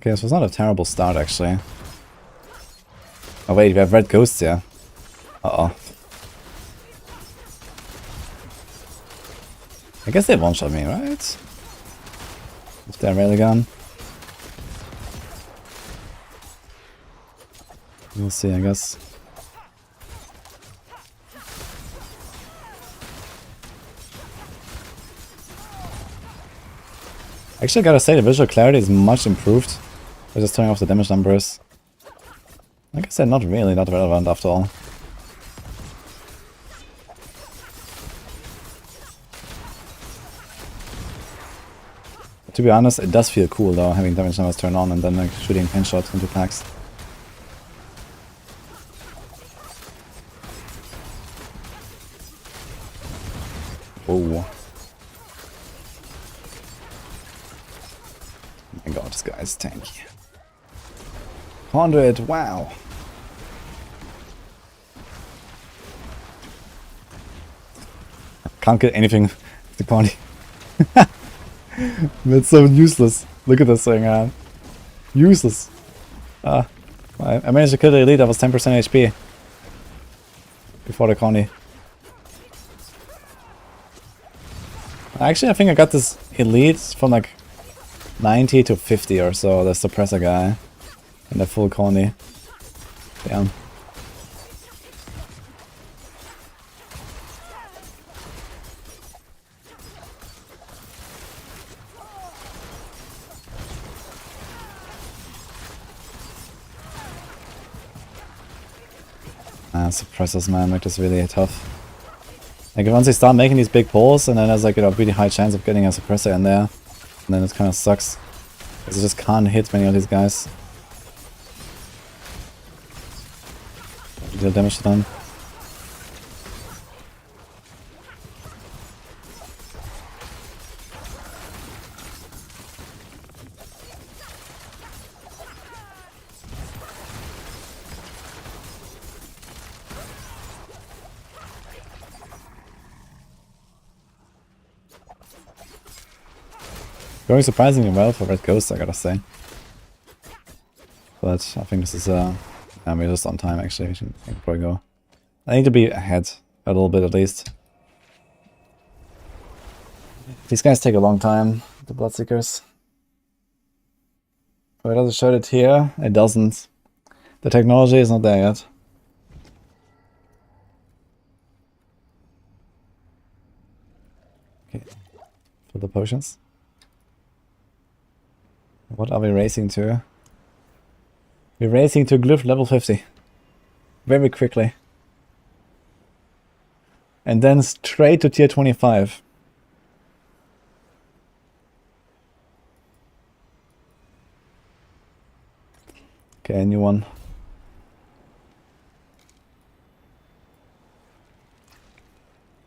Okay, this was not a terrible start actually. Oh wait, we have red ghosts here. Uh-oh. I guess they one-shot me, right? If they're really gone. We'll see, I guess. Actually, I gotta say, the visual clarity is much improved. We're just turning off the damage numbers. Like I said, not really, not relevant after all. To be honest, it does feel cool though, having damage numbers turn on and then like shooting pinch shots into packs. Oh. Oh my god, this guy is tanky. 100, wow. Can't get anything with the party. That's so useless. Look at this thing, man. Useless. I managed to kill the elite, that was 10% HP. Before the Connie. Actually, I think I got this elite from like 90 to 50 or so, the suppressor guy. And the full Connie. Damn. Suppressors, man, make this really tough. Like once they start making these big pulls, and then there's like a really high chance of getting a suppressor in there, and then it kind of sucks. Because you just can't hit many of these guys. Deal damage to them. Going surprisingly well for Red Ghost, I gotta say. But I think this is we're just on time actually, we can probably go. I need to be ahead a little bit at least. These guys take a long time, the Bloodseekers. Why does it show it here? It doesn't. The technology is not there yet. Okay, for the potions. What are we racing to? We're racing to glyph level 50. Very quickly. And then straight to tier 25. Okay, new one.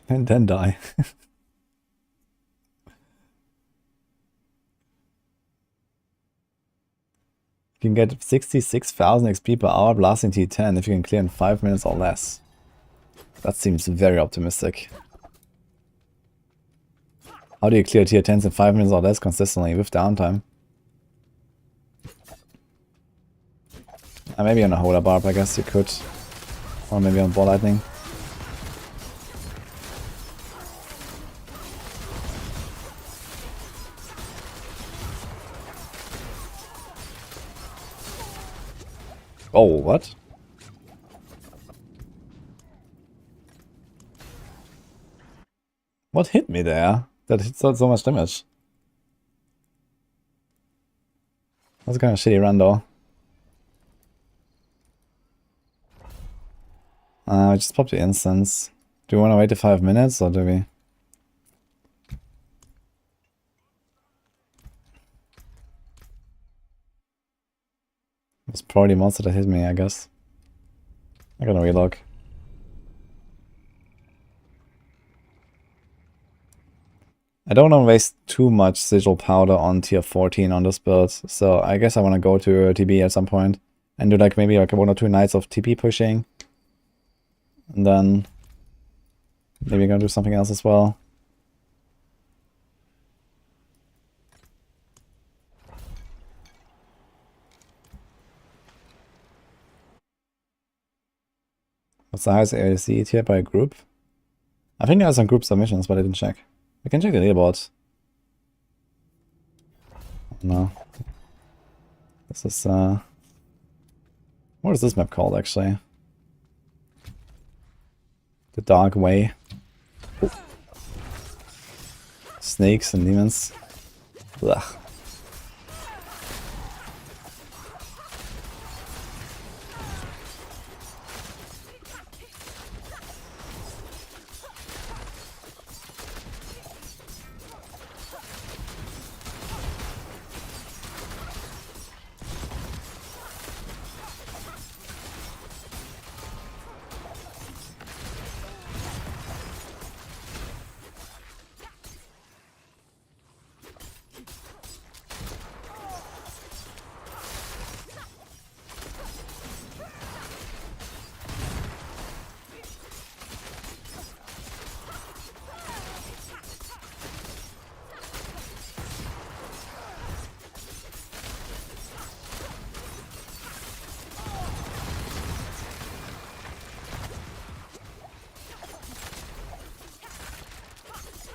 And then die. You can get 66,000 XP per hour blasting T10 if you can clear in 5 minutes or less. That seems very optimistic. How do you clear tier 10s in 5 minutes or less consistently with downtime? Maybe on a Hola Barb, I guess you could. Or maybe on Ball Lightning. Oh, what? What hit me there? That hit so much damage. That's kind of shitty run though. I just popped the instance. Do we want to wait the 5 minutes or do we? It's probably the monster that hit me, I guess. I'm gonna relock. I don't want to waste too much sigil powder on tier 14 on this build, so I guess I want to go to TB at some point and do like maybe like 1 or 2 nights of TP pushing. And then maybe gonna do something else as well. What's the highest AoZ tier by group? I think there are some group submissions, but I didn't check. We can check the leaderboard. No. This is, what is this map called, actually? The Dark Way. Snakes and demons. Ugh.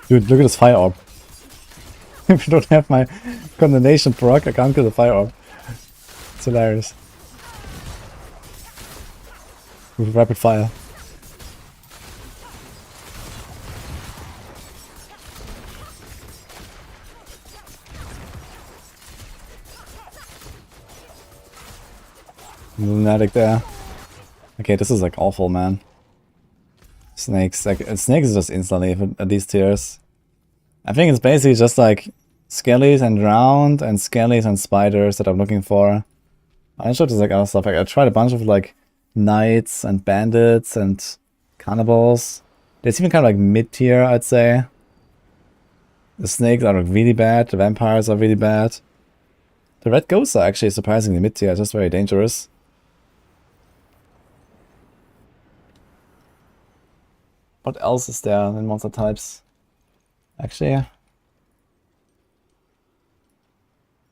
Dude, look at this fire orb. If you don't have my condemnation proc, I can't kill the fire orb. It's hilarious. With rapid fire. Lunatic there. Okay, this is like awful, man. Snakes, like snakes is just instantly at these tiers. I think it's basically just like skellies and drowned and skellies and spiders that I'm looking for. I showed there's like other stuff. Like I tried a bunch of like knights and bandits and cannibals. There's even kind of like mid tier, I'd say. The snakes are like really bad. The vampires are really bad. The red ghosts are actually surprisingly mid tier. Just very dangerous. What else is there in monster types? Actually, you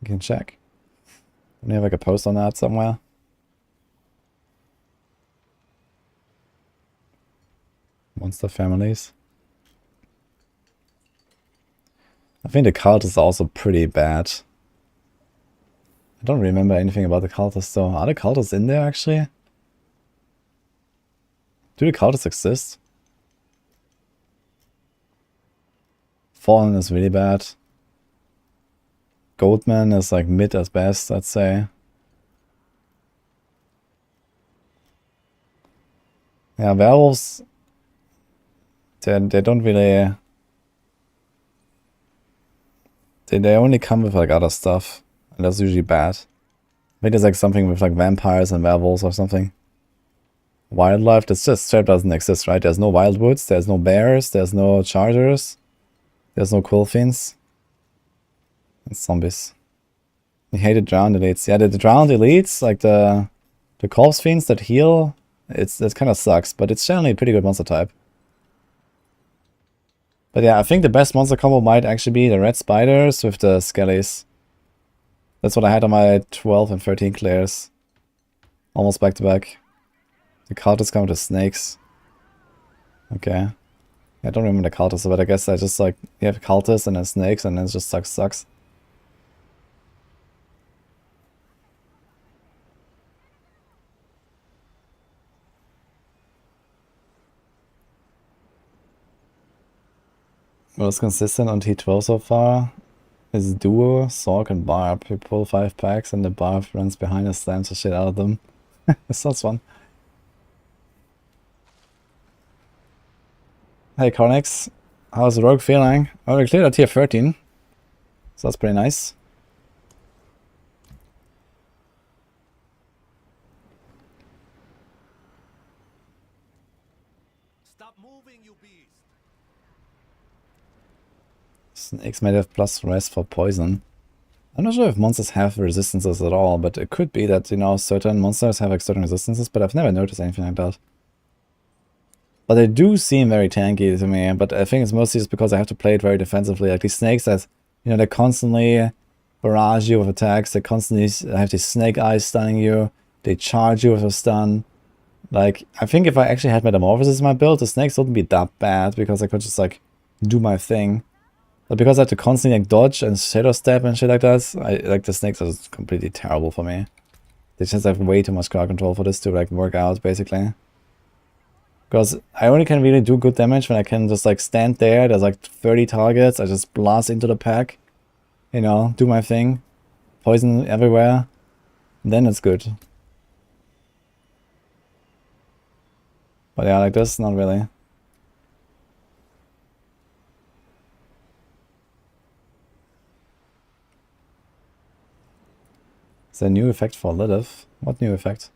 can check. We have like a post on that somewhere. Monster families. I think the cult is also pretty bad. I don't remember anything about the cultists though. Are the cultists in there actually? Do the cultists exist? Fallen is really bad. Goatman is like mid at best, I'd say. Yeah, werewolves, they don't really... They only come with like other stuff, and that's usually bad. Maybe there's like something with like vampires and werewolves or something. Wildlife, that's just straight doesn't exist, right? There's no wildwoods, there's no bears, there's no chargers. There's no Quillfiends. And zombies. You hated drowned elites. Yeah, the drowned elites, like the corpse fiends that heal, that kind of sucks, but it's generally a pretty good monster type. But yeah, I think the best monster combo might actually be the red spiders with the skellies. That's what I had on my 12 and 13 clears. Almost back to back. The cultists come with the snakes. Okay. I don't remember the cultists, but I guess I just like, you have cultists and then snakes and then it just sucks. Most consistent on T12 so far is Duo, Sork and Barb. You pull 5 packs and the Barb runs behind and slams the shit out of them. This sounds fun. Hey Cornix, how's the Rogue feeling? Oh, we cleared at tier 13. So that's pretty nice. Stop moving, you beast. Snakes might have plus rest for poison. I'm not sure if monsters have resistances at all, but it could be that, you know, certain monsters have like certain resistances, but I've never noticed anything like that. But they do seem very tanky to me, but I think it's mostly just because I have to play it very defensively. Like these snakes that, you know, they constantly barrage you with attacks, they constantly have these snake eyes stunning you, they charge you with a stun. Like, I think if I actually had Metamorphosis in my build, the snakes wouldn't be that bad, because I could just, like, do my thing. But because I have to constantly, like, dodge and shadow step and shit like that, like, the snakes are just completely terrible for me. They just have way too much crowd control for this to, like, work out, basically. Because I only can really do good damage when I can just, like, stand there, there's, like, 30 targets, I just blast into the pack, you know, do my thing, poison everywhere, then it's good. But yeah, like this, not really. Is there a new effect for Lilith? What new effect?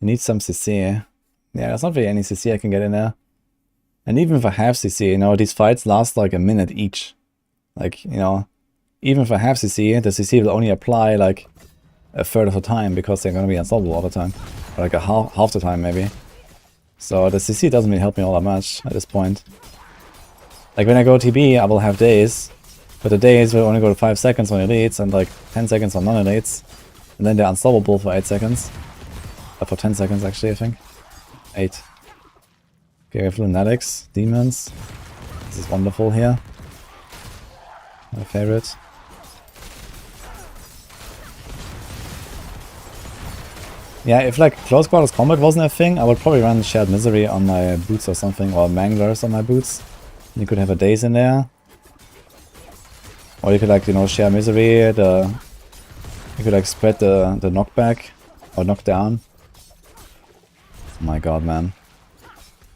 I need some CC. Yeah, there's not really any CC I can get in there. And even if I have CC, you know, these fights last like a minute each. Like, you know, even if I have CC, the CC will only apply like a third of the time, because they're gonna be unstoppable all the time. Or like a half the time maybe. So the CC doesn't really help me all that much at this point. Like when I go TB, I will have days, but the days will only go to 5 seconds on elites and like 10 seconds on non-elites. And then they're unstoppable for 8 seconds. For 10 seconds actually, I think. 8. Okay, we have lunatics, demons. This is wonderful here. My favorite. Yeah, if like close quarters combat wasn't a thing, I would probably run shared misery on my boots or something, or manglers on my boots. You could have a daze in there. Or you could like, you know, share misery, you could like spread the knockback or knockdown. Oh my god, man.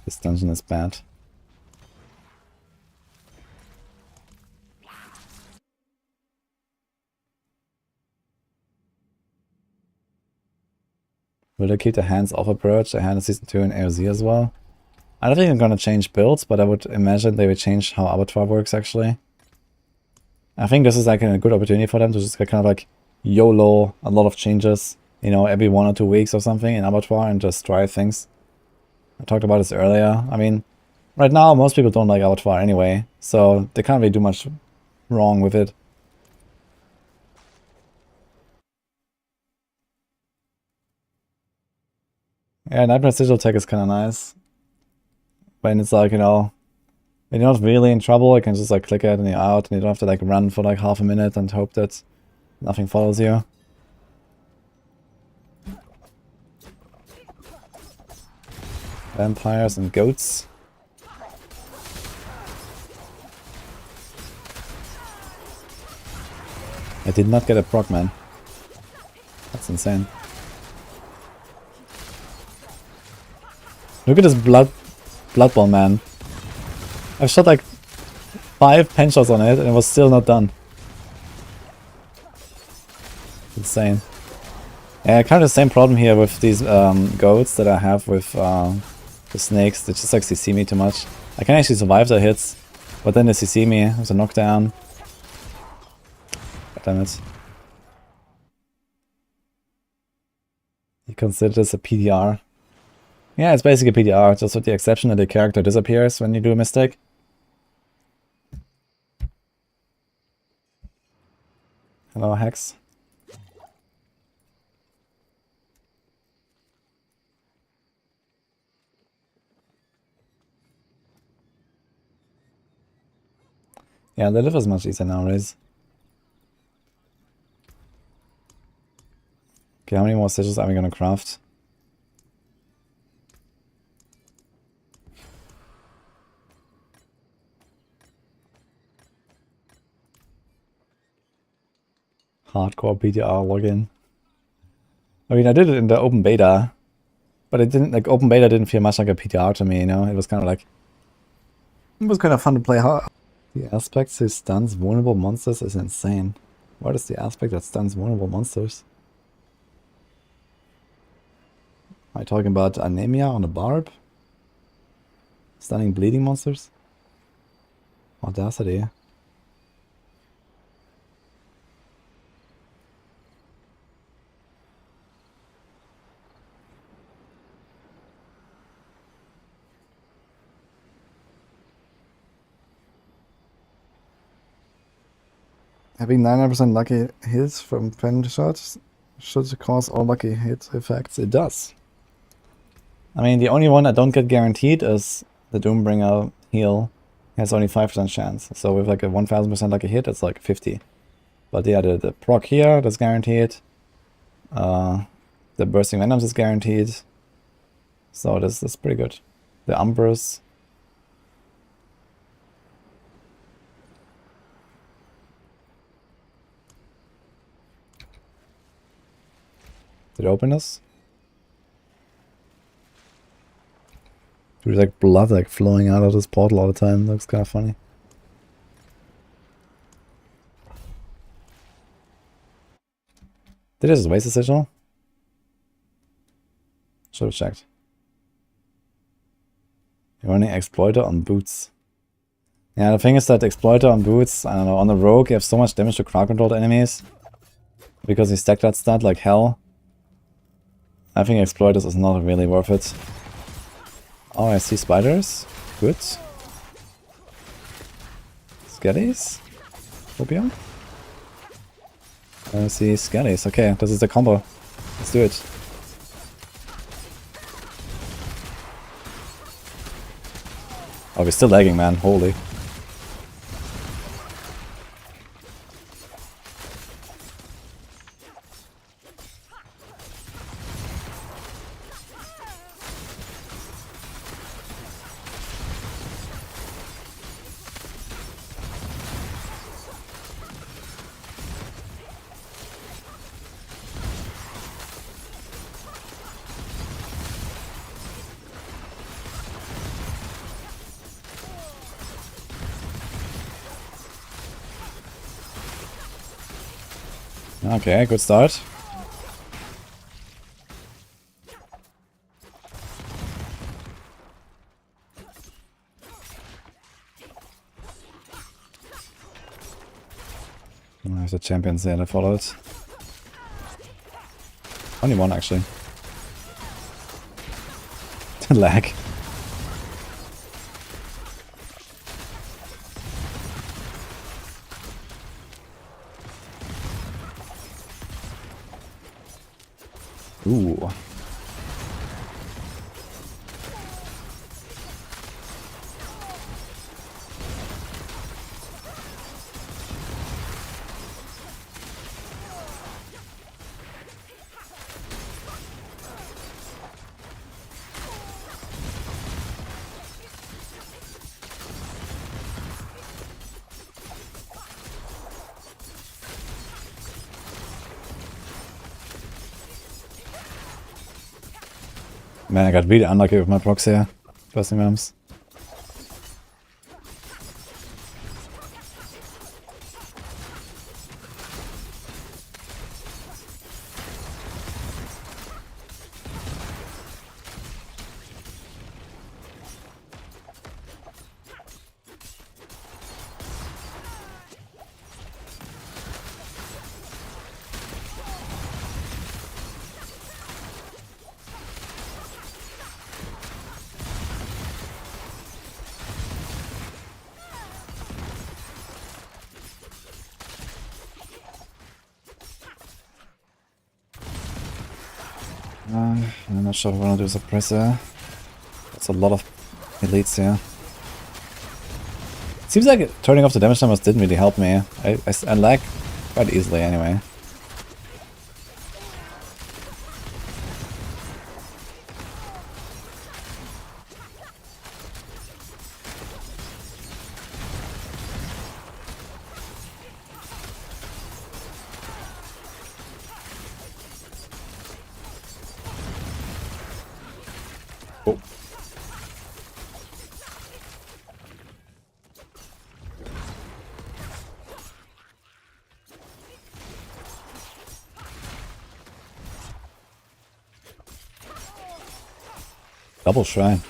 This dungeon is bad. Will I keep the hands off approach? I had in Season 2 in AoZ as well. I don't think I'm gonna change builds, but I would imagine they would change how Abattoir works actually. I think this is like a good opportunity for them to just kind of like YOLO a lot of changes, you know, every 1 or 2 weeks or something in Abattoir and just try things. I talked about this earlier. I mean, right now most people don't like Abattoir anyway, so they can't really do much wrong with it. Yeah, Nightmare Sigil tech is kind of nice. When it's like, you know, when you're not really in trouble, you can just like click it and you're out, and you don't have to like run for like half a minute and hope that nothing follows you. Vampires and goats. I did not get a proc, man. That's insane. Look at this blood ball, man. I've shot like 5 pen shots on it and it was still not done. Insane. Yeah, kind of the same problem here with these goats that I have with the snakes. They just like CC me too much. I can actually survive their hits, but then they CC me with a knockdown. God damn it. You consider this a PDR? Yeah, it's basically a PDR, just with the exception that the character disappears when you do a mistake. Hello, Hex. Yeah, the live is much easier nowadays. Okay, how many more stitches are we gonna craft? Hardcore PDR login. I mean, I did it in the open beta, but it didn't, like, open beta didn't feel much like a PDR to me, you know? It was kind of like, it was kind of fun to play. How the aspect that stuns vulnerable monsters is insane. What is the aspect that stuns vulnerable monsters? Am I talking about anemia on a barb? Stunning bleeding monsters? Audacity. Having 99% lucky hits from pen shots Should it cause all lucky hit effects? It does. I mean, the only one I don't get guaranteed is the Doombringer heal. It has only 5% chance. So with like a 1000% lucky hit, it's like 50. But yeah, the proc here, that's guaranteed. The Bursting Venoms is guaranteed. So this is pretty good. The Umbers. Did it open this? There's like blood like flowing out of this portal all the time. Looks kind of funny. Did it just waste a sigil? Should have checked. You're running Exploiter on boots. Yeah, the thing is that Exploiter on boots, I don't know, on the rogue you have so much damage to crowd controlled enemies. Because you stack that stat like hell. I think Exploiters is not really worth it. Oh, I see spiders. Good. Skellies? Opium? I see Skellies. Okay, this is the combo. Let's do it. Oh, we're still lagging, man. Holy. Okay, good start. There's the champions there that followed. Only one actually. Lag. Ooh. Man, I got really unlucky with my procs here. Bursting Venoms. I'm not sure if I want to do suppressor. That's a lot of elites here. Seems like turning off the damage numbers didn't really help me. I lag quite easily anyway. Oh. Double shrine.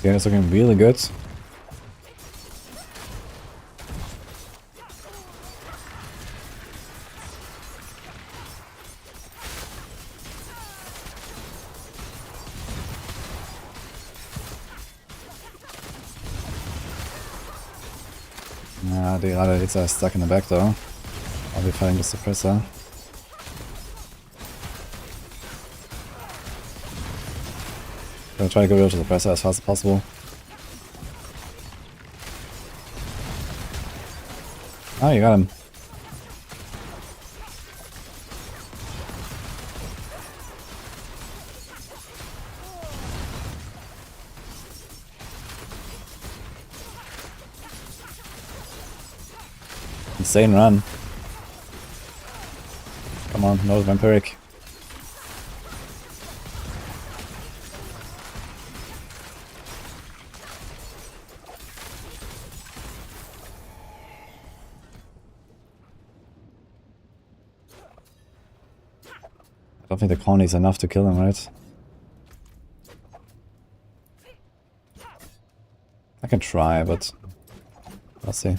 game is looking really good. Nah, the other hits are stuck in the back though. I'll be fighting the suppressor. Gonna try to get rid of the suppressor as fast as possible. Oh, you got him. Insane run. Come on, no vampiric. I don't think the corny is enough to kill him, right? I can try, but we'll see.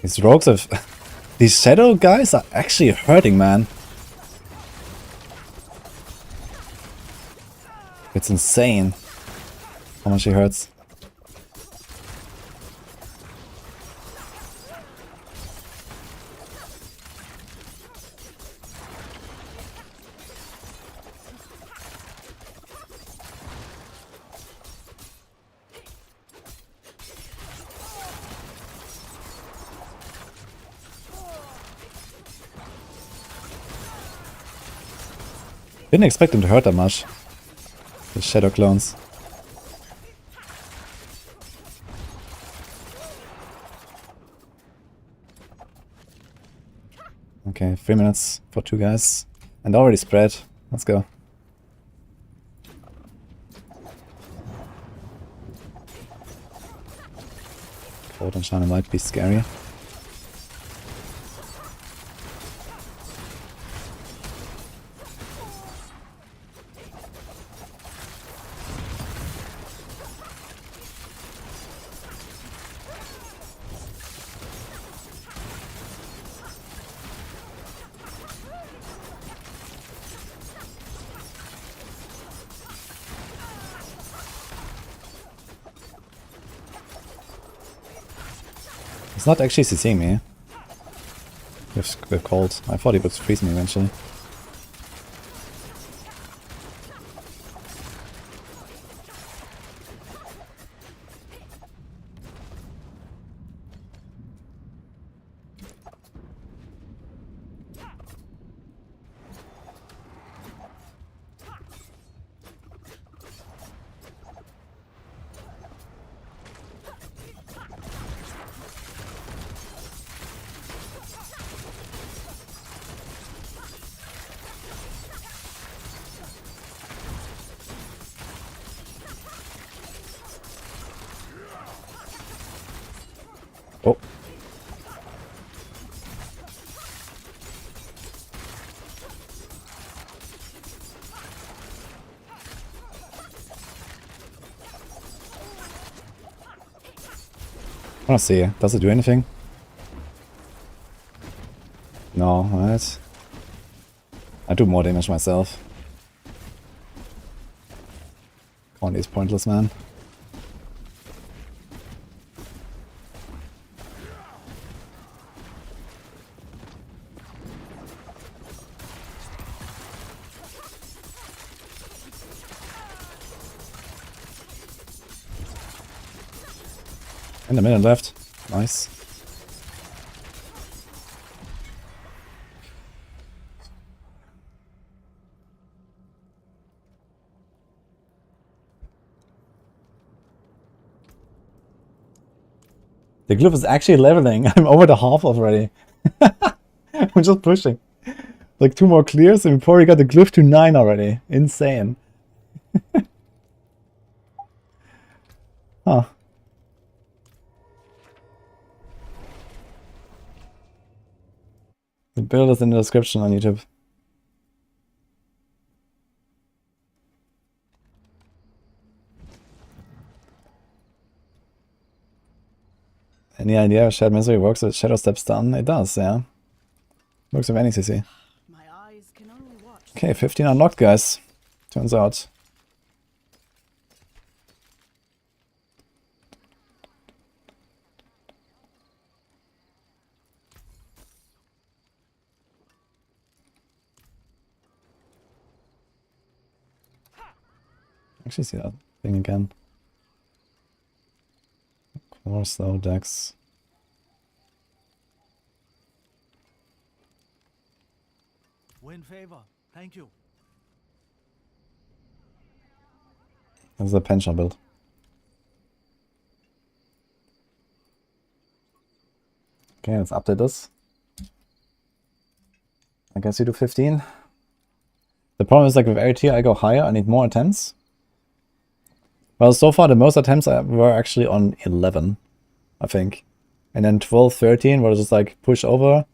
These rogues have... These shadow guys are actually hurting, man. It's insane how much he hurts. Didn't expect him to hurt that much. The shadow clones. Okay, 3 minutes for 2 guys. And already spread. Let's go. Cold and shiny might be scary. He's not actually CCing me with cold. I thought he would freeze me eventually. Oh. I wanna see. Does it do anything? No, right? I do more damage myself. Only is pointless, man. And a minute left. Nice. The glyph is actually leveling. I'm over the half already. I'm just pushing. Like 2 more clears and we probably got the glyph to 9 already. Insane. Huh. The build is in the description on YouTube. Any idea if Shared Misery works with Shadow Step Stun? It does, yeah. Works with any CC. My eyes can only watch. Okay, 15 unlocked, guys. Turns out. Actually see that thing again. Core slow decks. Win favor. Thank you. That's the pension build. Okay, let's update this. I guess you do 15. The problem is, like, with every tier I go higher, I need more attempts. Well, so far the most attempts were actually on 11, I think. And then 12, 13 were just like push over.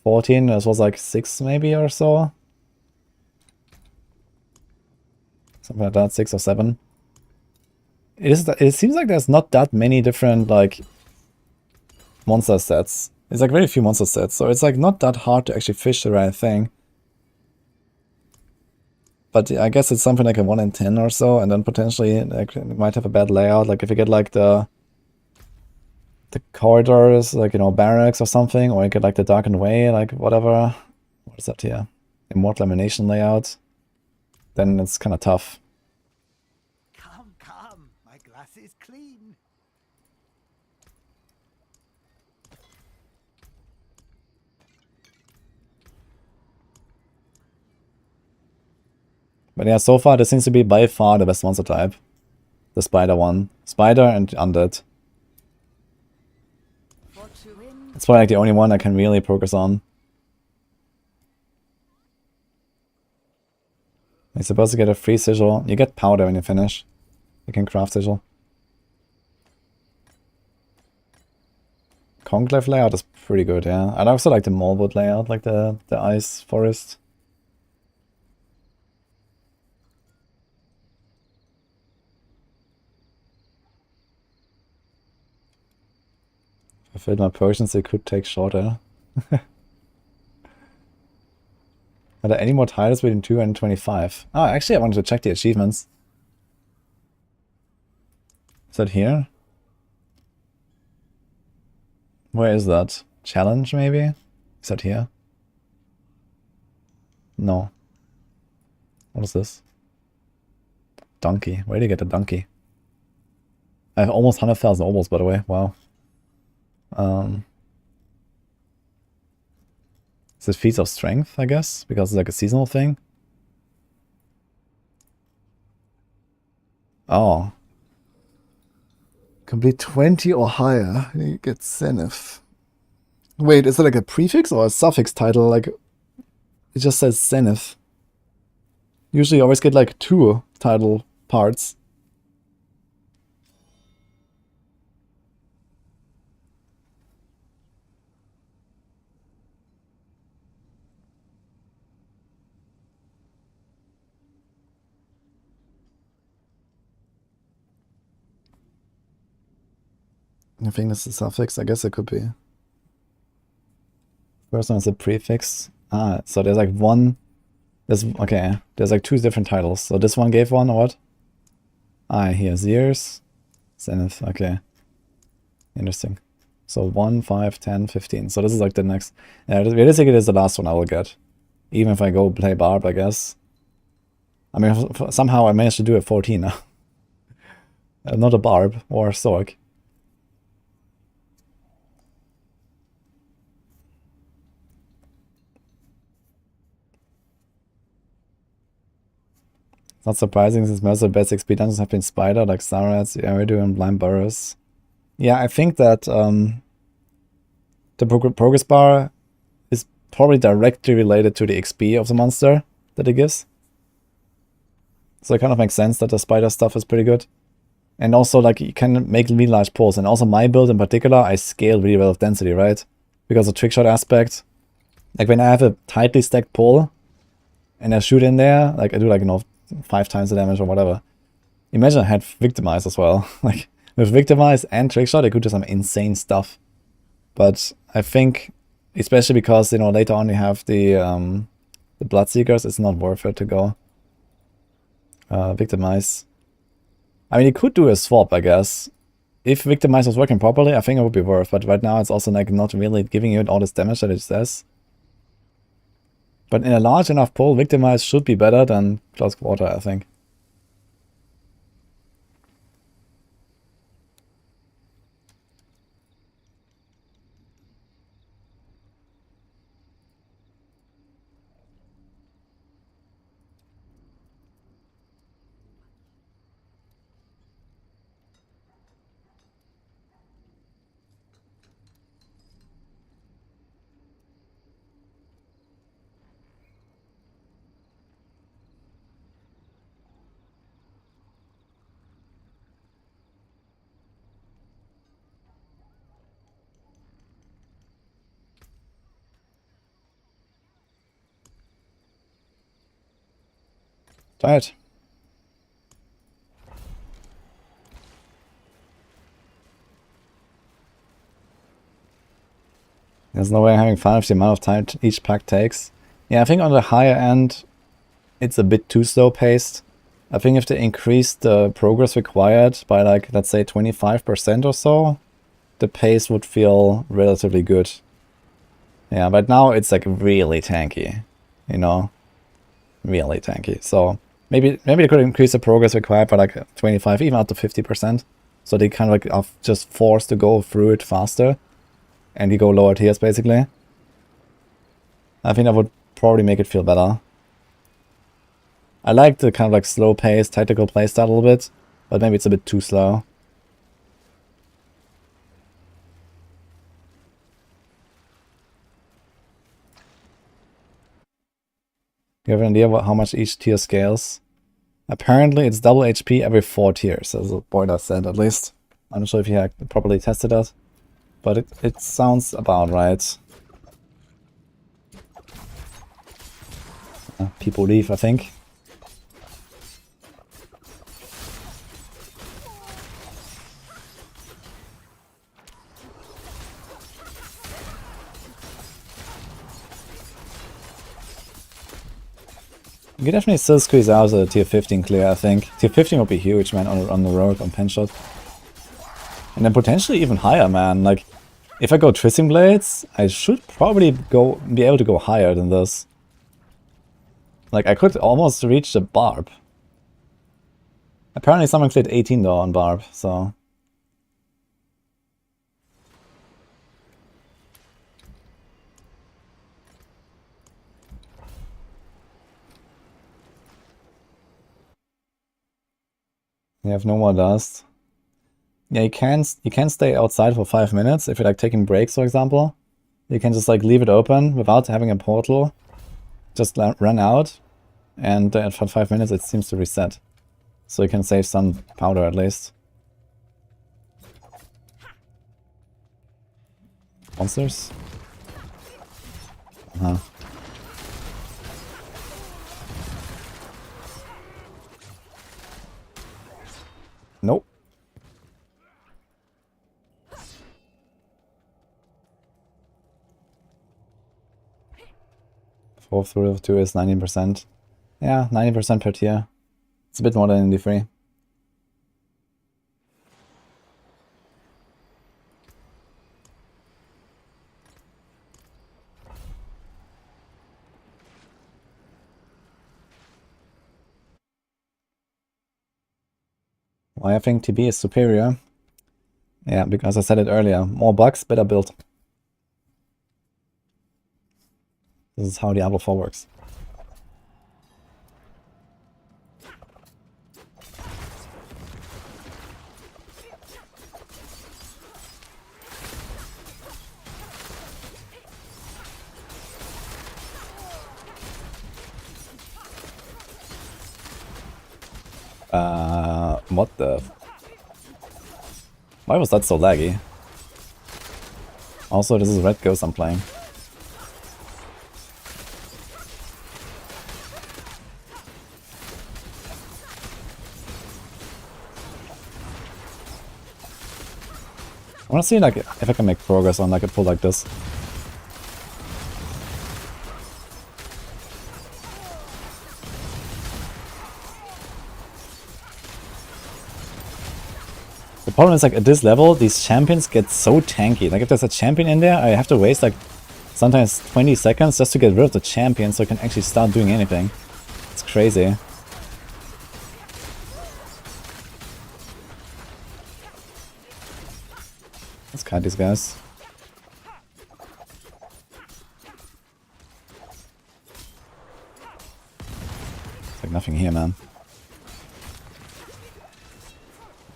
14, this was like 6 maybe or so. Something like that, 6 or 7. It seems like there's not that many different like monster sets. It's like very few monster sets, so it's like not that hard to actually fish the right thing. But I guess it's something like a 1 in 10 or so, and then potentially like, it might have a bad layout. Like if you get like the corridors, like, you know, barracks or something, or you get like the darkened way, like whatever. What is that here? Immortal Emanation layout. Then it's kind of tough. Come, come. My glass is clean. But yeah, so far this seems to be by far the best monster type. The spider one. Spider and undead. It's probably like the only one I can really progress on. You're supposed to get a free sigil. You get powder when you finish. You can craft sigil. Conclave layout is pretty good, yeah. I'd also like the Moldwood layout, like the ice forest. If I filled my potions, it could take shorter. Are there any more titles between 2 and 25? Oh, actually, I wanted to check the achievements. Is that here? Where is that? Challenge, maybe? Is that here? No. What is this? Donkey. Where did you get the donkey? I have almost 100,000 almost, by the way. Wow. Is it Feats of Strength, I guess? Because it's like a seasonal thing? Oh. Complete 20 or higher, you get Zenith. Wait, is it like a prefix or a suffix title? Like, it just says Zenith. Usually you always get like 2 title parts. I think this is a suffix. I guess it could be. First one is a prefix. Ah, so there's like one. Okay. There's like 2 different titles. So this one gave one or what? Ah, here's years. Zenith. Okay. Interesting. So 1, 5, 10, 15. So this is like the next. Yeah, realistically, it is the last one I will get. Even if I go play Barb, I guess. I mean, somehow I managed to do a 14 now. Not a Barb or a Sork. It's not surprising since most of the basic speed dungeons have been Spider, like Starrats, Eridu, and Blind Burrows. Yeah, I think that the progress bar is probably directly related to the XP of the monster that it gives. So it kind of makes sense that the spider stuff is pretty good. And also, like, you can make really large pulls. And also my build in particular, I scale really well with density, right? Because of trickshot aspect. Like, when I have a tightly stacked pull, and I shoot in there, like, I do, like, 5 times the damage or whatever. Imagine I had Victimize as well. Like, with Victimize and trickshot, I could do some insane stuff. But I think, especially because, later on you have the Bloodseekers, it's not worth it to go Victimize. I mean, you could do a swap, I guess. If Victimize was working properly, I think it would be worth, but right now it's also like not really giving you all this damage that it says. But in a large enough pool, Victimize should be better than Close Quarter, I think. Tired. There's no way I'm having fun with the amount of time each pack takes. Yeah, I think on the higher end, it's a bit too slow paced. I think if they increase the progress required by, like, let's say 25% or so, the pace would feel relatively good. Yeah, but now it's like really tanky, really tanky. So maybe they could increase the progress required by like 25, even up to 50%. So they kind of like are just forced to go through it faster. And you go lower tiers, basically. I think that would probably make it feel better. I like the kind of like slow pace, tactical playstyle a little bit, but maybe it's a bit too slow. You have an idea about how much each tier scales? Apparently it's double HP every 4 tiers, as the boiler said at least. I'm not sure if you had properly tested that, but it sounds about right. People leave, I think. You could definitely still squeeze out a tier 15 clear, I think. Tier 15 would be huge, man, on the road, on Penshot. And then potentially even higher, man. Like, if I go Twisting Blades, I should probably be able to go higher than this. Like, I could almost reach the Barb. Apparently someone cleared 18 though on Barb, so... You have no more dust. Yeah, you can stay outside for 5 minutes if you're like taking breaks, for example. You can just like leave it open without having a portal. Just run out, and for 5 minutes it seems to reset. So you can save some powder at least. Monsters? Uh-huh. Nope. 4 through 2 is 19%. Yeah, 90% per tier. It's a bit more than in D3. Why I think TB is superior? Yeah, because I said it earlier. More bugs, better build. This is how Diablo 4 works. What the... Why was that so laggy? Also, this is Red Ghost I'm playing. I wanna see like if I can make progress on like a pull like this. The problem is like at this level, these champions get so tanky. Like if there's a champion in there, I have to waste like sometimes 20 seconds just to get rid of the champion so I can actually start doing anything. It's crazy. Let's cut these guys. It's like nothing here, man.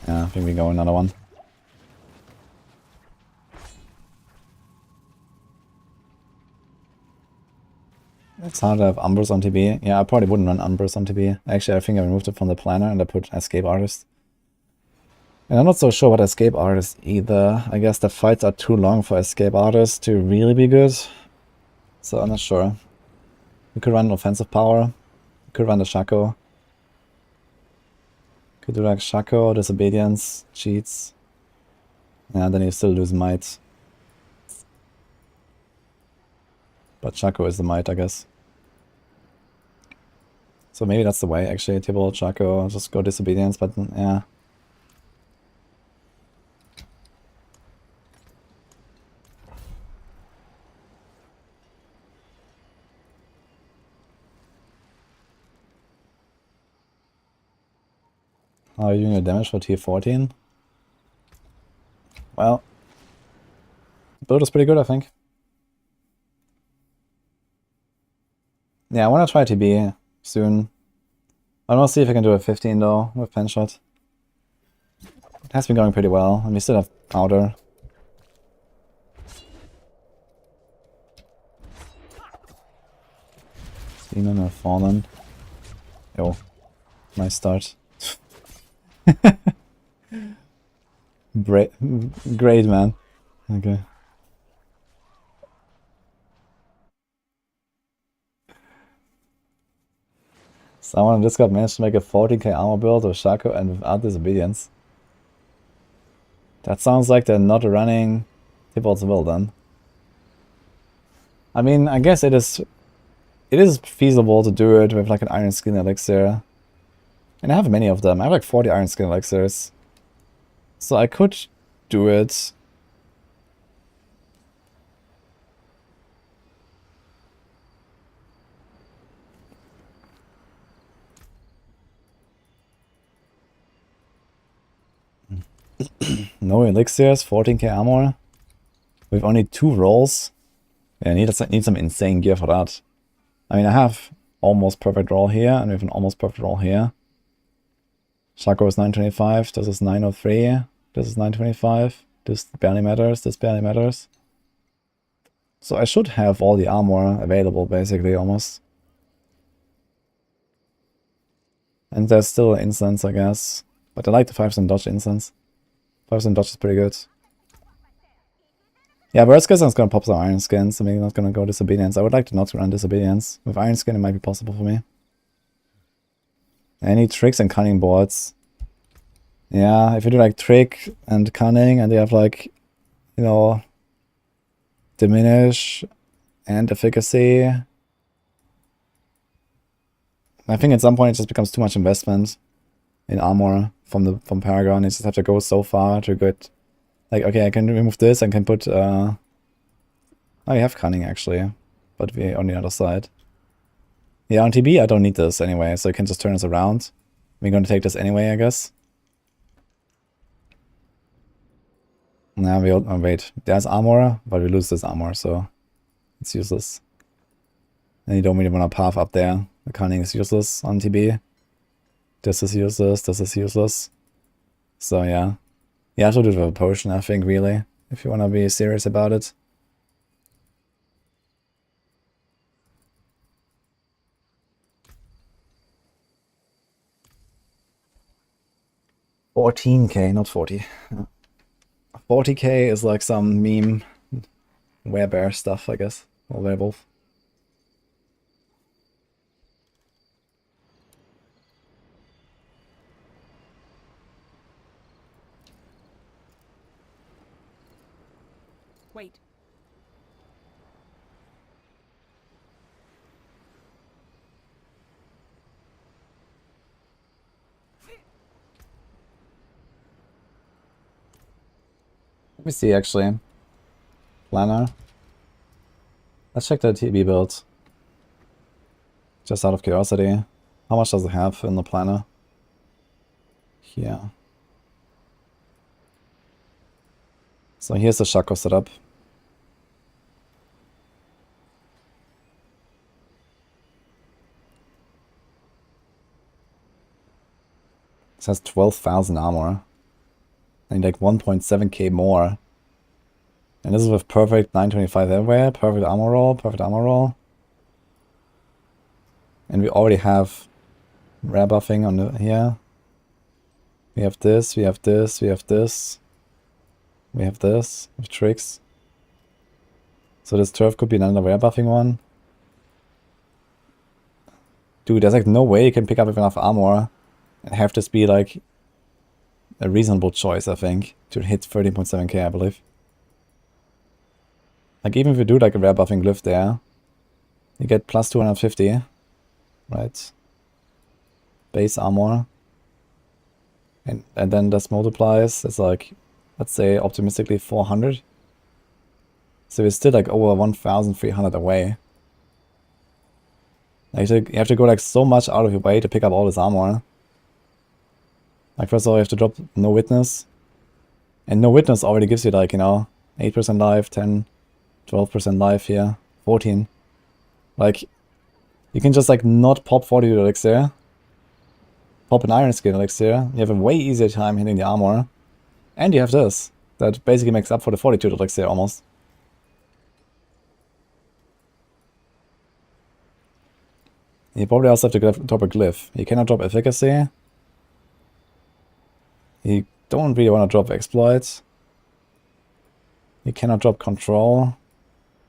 Yeah, I think we go another one. It's hard to have Umbers on TB. Yeah, I probably wouldn't run Umbers on TB. Actually, I think I removed it from the planner and I put Escape Artist. And I'm not so sure about Escape Artist either. I guess the fights are too long for Escape Artist to really be good. So I'm not sure. We could run Offensive Power. We could run the Shaco. Could do like Shaco, Disobedience, Cheats. Yeah, then you still lose Might. But Shaco is the Might, I guess. So maybe that's the way, actually. Table, Shaco, just go Disobedience, but yeah. How are you doing your damage for tier 14? Well, build is pretty good, I think. Yeah, I want to try TB soon. I want to see if I can do a 15 though, with pen shot. It has been going pretty well, and we still have powder. Demon or Fallen. Yo, nice start. Great, man. Okay. Someone on Discord managed to make a 14k armor build with Shaco and without Disobedience. That sounds like they're not running Tibalt's Will then. I mean, I guess it is feasible to do it with like an Iron Skin Elixir. And I have many of them. I have like 40 Iron Skin Elixirs. So I could do it. No elixirs, 14k armor. With only 2 rolls. Yeah, I need some insane gear for that. I mean, I have almost perfect roll here, and we have an almost perfect roll here. Shaco is 925, this is 903, this is 925, this barely matters, this barely matters. So I should have all the armor available, basically, almost. And there's still instance, I guess. But I like the 5% dodge instance. 5% dodge is pretty good. Yeah, worst case I'm gonna pop some Iron Skins, so maybe not gonna go Disobedience. I would like to not run Disobedience. With Iron Skin it might be possible for me. Any tricks and cunning boards. Yeah, if you do like trick and cunning and they have like, you know, diminish and efficacy. I think at some point it just becomes too much investment in armor from Paragon. You just have to go so far to get like, okay, I can remove this and can put oh, you have cunning actually, but we on the other side. Yeah, on TB I don't need this anyway, so you can just turn this around. We're going to take this anyway, I guess. Now we oh wait, there's armor, but we lose this armor, so it's useless. And you don't really want to path up there. The cunning is useless on TB. This is useless, this is useless. So yeah. You have to do it with a potion, I think, really, if you want to be serious about it. 14k, not 40. 40k is like some meme werebear stuff, I guess. Or werewolf. Wait. Let me see actually. Planner. Let's check the TB build. Just out of curiosity. How much does it have in the planner? Here. So here's the Shaco setup. This has 12,000 armor. I need like 1.7k more. And this is with perfect 925 everywhere, perfect armor roll, perfect armor roll. And we already have rare buffing on the here. We have this, we have this, we have this. We have this with tricks. So this turf could be another rare buffing one. Dude, there's like no way you can pick up enough armor and have this be like a reasonable choice, I think, to hit 13.7k, I believe. Like even if you do like a rare buffing glyph there, you get plus 250, right? Base armor. And then this multiplies, it's like, let's say optimistically 400. So we're still like over 1,300 away. Like you have to go like so much out of your way to pick up all this armor. Like first of all you have to drop no witness. And no witness already gives you like, you know, 8% life, 10, 12% life here, 14. Like, you can just like not pop 42 elixir. Pop an iron skin elixir. You have a way easier time hitting the armor. And you have this. That basically makes up for the 42 elixir almost. You probably also have to drop a glyph. You cannot drop efficacy. You don't really want to drop exploits. You cannot drop control.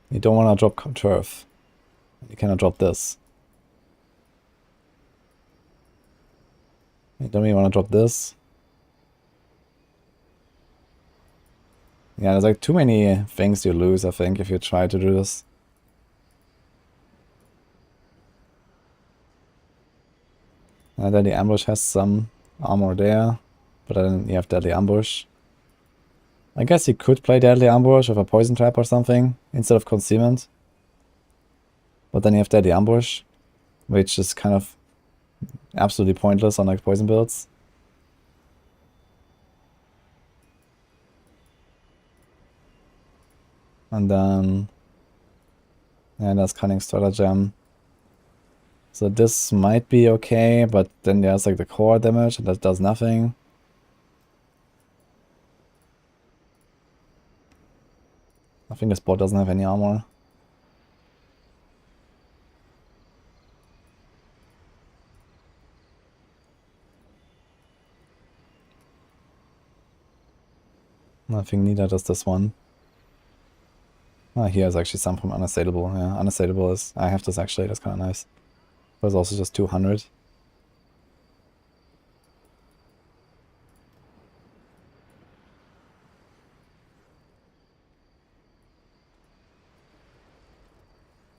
You don't want to drop turf. You cannot drop this. You don't really want to drop this. Yeah, there's like too many things you lose, I think, if you try to do this. And then the ambush has some armor there, but then you have deadly ambush. I guess you could play deadly ambush with a poison trap or something instead of concealment. But then you have deadly ambush, which is kind of absolutely pointless on like poison builds. And then, yeah, that's Cunning Stratagem. So this might be okay, but then there's like the core damage and that does nothing. I think this bot doesn't have any armor. I think neither does this one. Ah, here's actually some from Unassailable. Yeah, Unassailable is... I have this actually, that's kind of nice. But it's also just 200.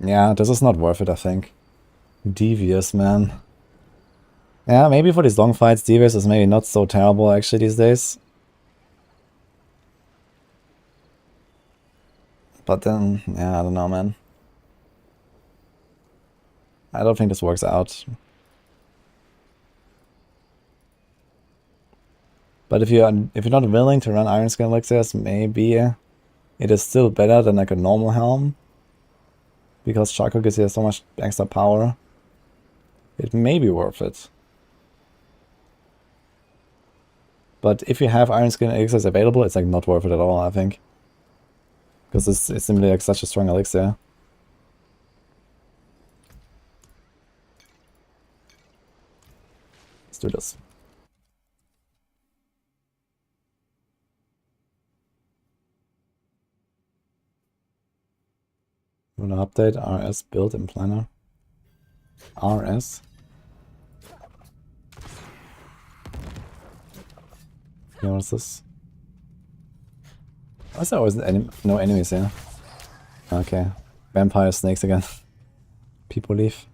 Yeah, this is not worth it, I think. Devious, man. Yeah, maybe for these long fights, Devious is maybe not so terrible actually these days. But then, yeah, I don't know, man. I don't think this works out. But if you're not willing to run Iron Skin Elixirs, maybe it is still better than like a normal helm. Because Shaco gives you so much extra power. It may be worth it. But if you have Iron Skin Elixirs available, it's like not worth it at all, I think. Because it's simply like such a strong elixir. Let's do this. Wanna update RS build in planner? RS? Yeah, what's this? Why is there always no enemies here? Okay. Vampire snakes again. People leave.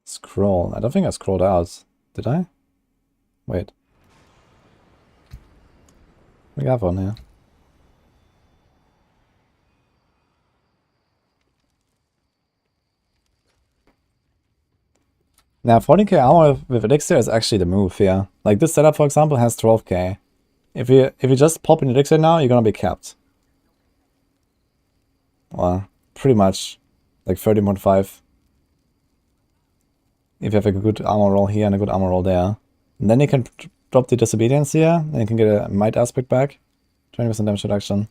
Scroll. I don't think I scrolled out. Did I? Wait. We have one here. Now 40k armor with elixir is actually the move here. Like this setup, for example, has 12k. If you just pop in elixir now, you're gonna be capped. Well, pretty much like 13.5. If you have a good armor roll here and a good armor roll there. And then you can drop the disobedience here, and you can get a might aspect back. 20% damage reduction.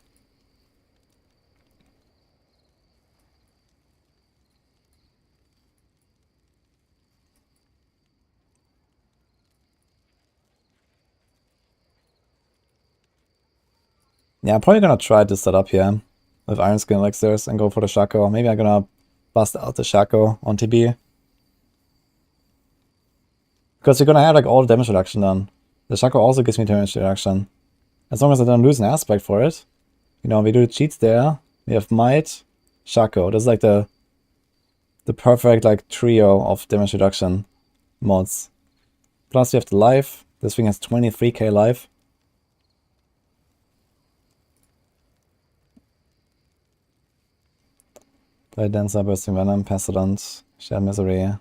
Yeah, I'm probably gonna try this setup here with Iron Skin Elixirs and go for the Shaco. Maybe I'm gonna bust out the Shaco on TB. Because you're gonna have like all the damage reduction done. The Shaco also gives me damage reduction. As long as I don't lose an aspect for it. You know, we do cheats there. We have Might, Shaco. This is like the perfect like trio of damage reduction mods. Plus you have the life. This thing has 23k life. Blade Dancer, Bursting Venom, Pestilent, Shared Misery.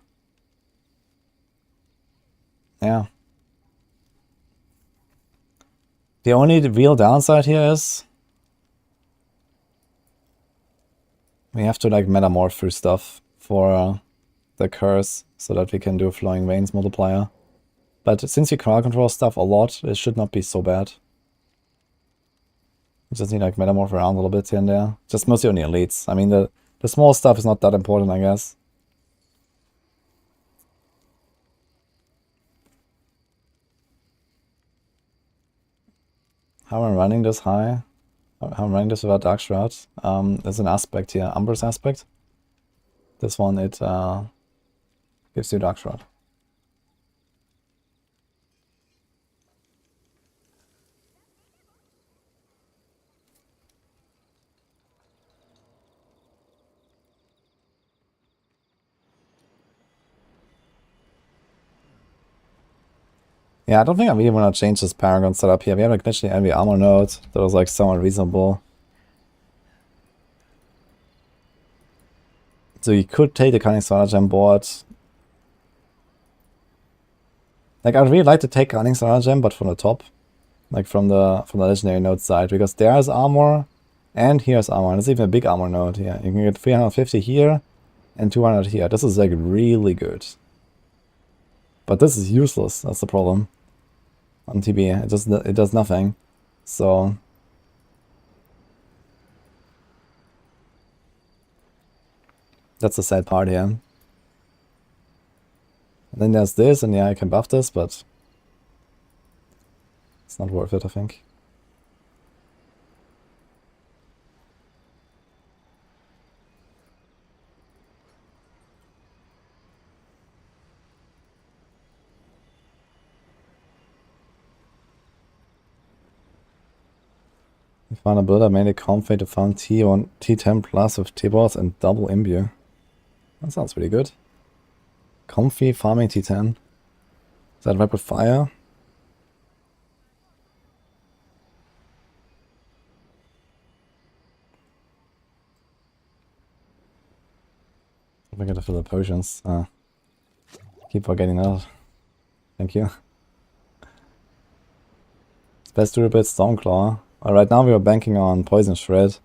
Yeah. The only real downside here is we have to like metamorph through stuff for the curse so that we can do Flowing Veins multiplier. But since you crowd control stuff a lot, it should not be so bad. You just need like metamorph around a little bit here and there. Just mostly on the elites. I mean the small stuff is not that important, I guess. How am I running this high? How I'm running this without Dark Shroud? There's an aspect here, Umbrous aspect. This one, it gives you Dark Shroud. Yeah, I don't think I really want to change this Paragon setup here. We have like literally every armor node that was like somewhat reasonable. So you could take the Cunning Stratagem board. Like I'd really like to take Cunning Stratagem, but from the top. Like from the legendary node side, because there's armor and here's armor. And there's even a big armor node here. You can get 350 here and 200 here. This is like really good. But this is useless, that's the problem. On TB, it does nothing. So that's the sad part here. And then there's this, and yeah, I can buff this, but it's not worth it, I think. We found a builder made a comfy to farm T1, T10 plus with T-boss and double imbue. That sounds pretty good. Comfy farming T10. Is that rapid fire? I gotta fill the potions. Keep forgetting that. Thank you. Best Druid Stormclaw. Right now we are banking on Poison Shred.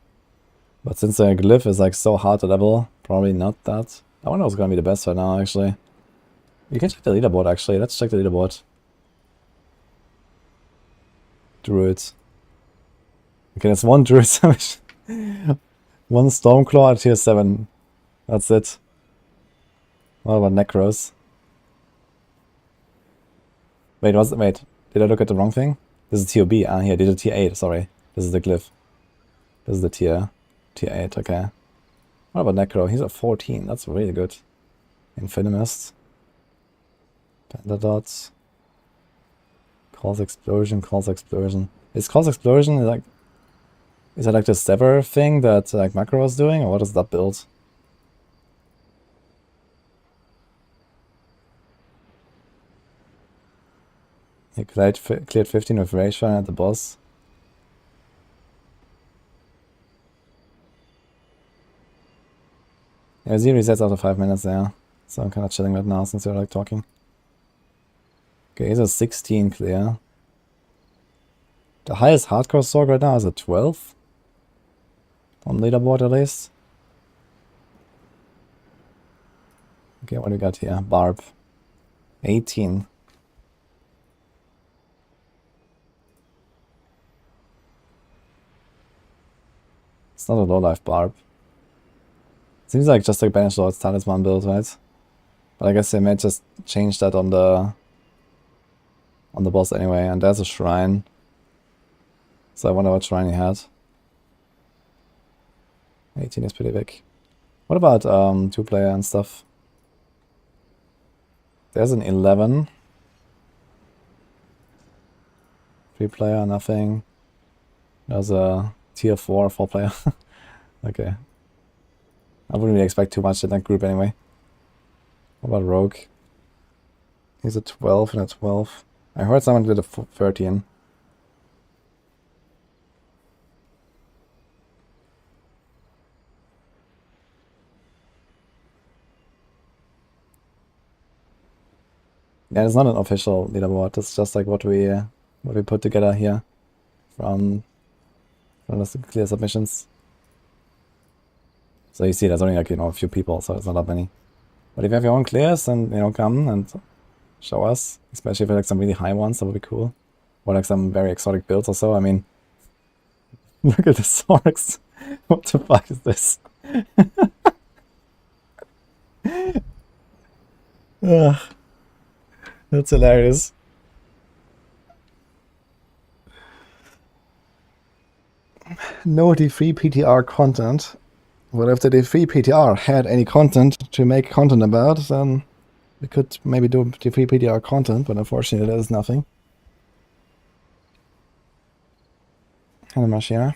But since the glyph is like so hard to level, probably not that. I wonder what's gonna be the best right now actually. You can check the leaderboard actually. Let's check the leaderboard. Druid. Okay, there's one Druid Savage. One Stormclaw at tier 7. That's it. What about Necros? Wait, did I look at the wrong thing? This is TOB. Ah, here, this is tier 8, sorry. This This is the glyph. This is the tier 8, okay. What about Necro? He's at 14, that's really good. Infinimist. Panda dots. Calls explosion, calls explosion. Is calls explosion like... Is that like the sever thing that like Macro was doing, or what is that build? He cleared 15 with Rage Fire at the boss. Yeah, Z resets after 5 minutes, yeah. So I'm kind of chilling right now since you're like talking. Okay, he's a 16 clear. The highest hardcore sword right now is a 12. On leaderboard at least. Okay, what do we got here? Barb. 18. It's not a low life Barb. Seems like just like Banished Lord's Talisman build, right? But I guess they may just change that on the boss anyway, and there's a shrine. So I wonder what shrine he had. 18 is pretty big. What about 2-player and stuff? There's an 11. 3-player, nothing. There's a tier 4, 4-player. Okay. I wouldn't really expect too much in that group anyway. What about Rogue? He's a 12 and a 12. I heard someone did a 13. Yeah, it's not an official leaderboard. It's just like what we put together here from the clear submissions. So you see, there's only like a few people, so it's not that many. But if you have your own clears, then come and show us. Especially if you like some really high ones, that would be cool. Or like some very exotic builds or so. I mean, look at the Sorks. What the fuck is this? Ugh. That's hilarious. No D3 PTR content. Well, if the D3 PTR had any content to make content about, then we could maybe do D3 PTR content, but unfortunately there is nothing. Hello, Mashira.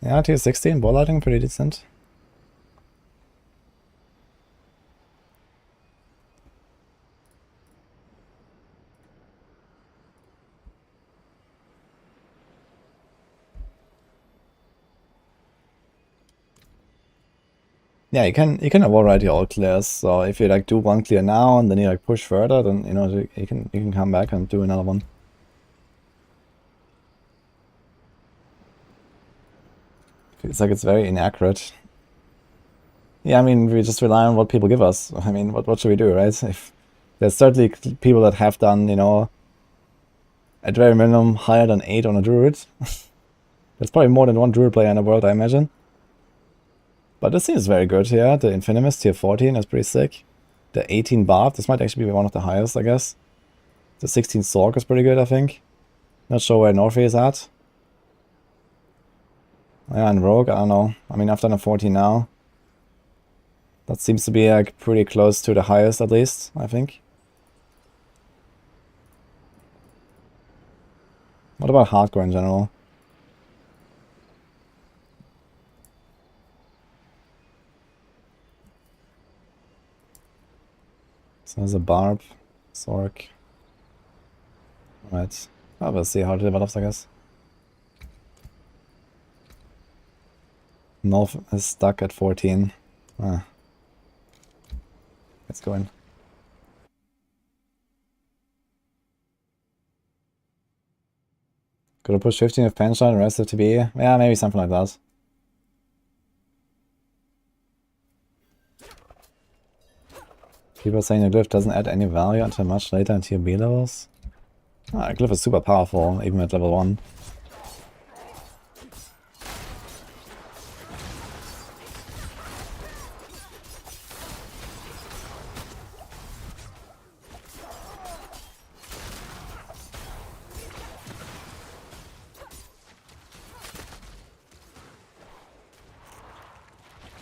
Yeah, tier 16, ball lighting, pretty decent. Yeah, you can override your old clears. So if you like do one clear now and then you like push further, then you can come back and do another one. Feels like it's very inaccurate. Yeah, I mean, we just rely on what people give us. I mean, what should we do, right? If there's certainly people that have done, at very minimum higher than 8 on a Druid. There's probably more than one Druid player in the world, I imagine. But this seems very good here. The Infinimist tier 14 is pretty sick. The 18 Barb, this might actually be one of the highest, I guess. The 16 Sork is pretty good, I think. Not sure where Northey is at. Yeah, and Rogue, I don't know. I mean, I've done a 14 now. That seems to be like pretty close to the highest, at least, I think. What about hardcore in general? So there's a Barb, Sork. Right. Well, we'll see how it develops, I guess. North is stuck at 14. Ah. Let's go in. Could I push 15 with Penshot and rest of TB? Yeah, maybe something like that. People are saying the glyph doesn't add any value until much later in tier B levels. Ah, the glyph is super powerful, even at level 1.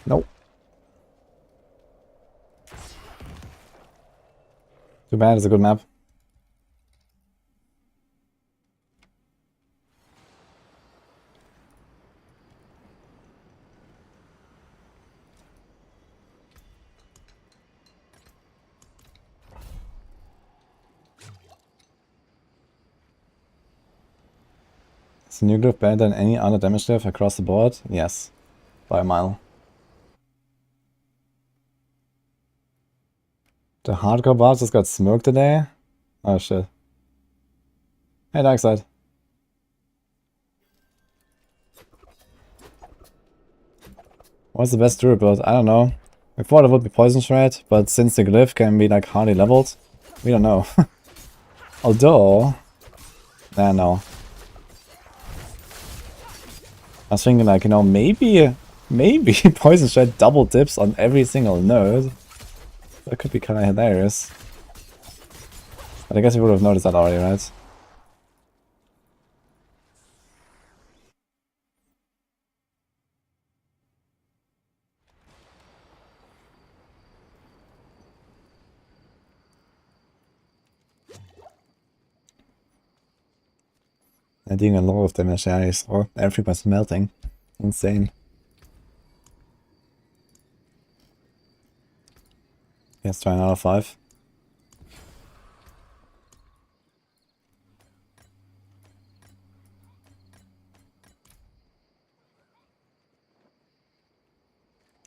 Nope. Too bad, it's a good map. Is the new glyph better than any other damage glyph across the board? Yes. By a mile. The hardcore boss just got smoked today? Oh shit. Hey Darkside. What's the best Druid build? I don't know. We thought it would be Poison Shred, but since the glyph can be like hardly leveled, we don't know. Although... no. I was thinking like, you know, maybe Poison Shred double dips on every single node. That could be kind of hilarious. But I guess you would have noticed that already, right? They're doing a lot of damage, yeah, I saw everybody's melting. Insane. Let's try another 5.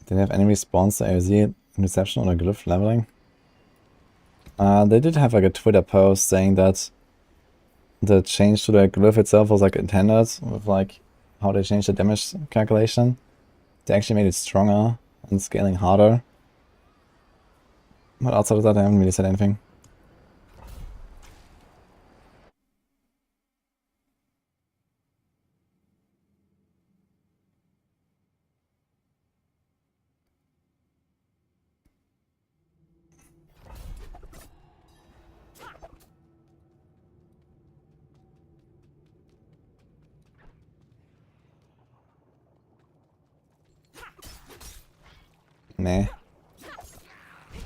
Did they have any response to AoZ reception on a glyph leveling? They did have like a Twitter post saying that the change to the glyph itself was like intended with like how they changed the damage calculation. They actually made it stronger and scaling harder. But outside of that, I haven't really said anything. Meh.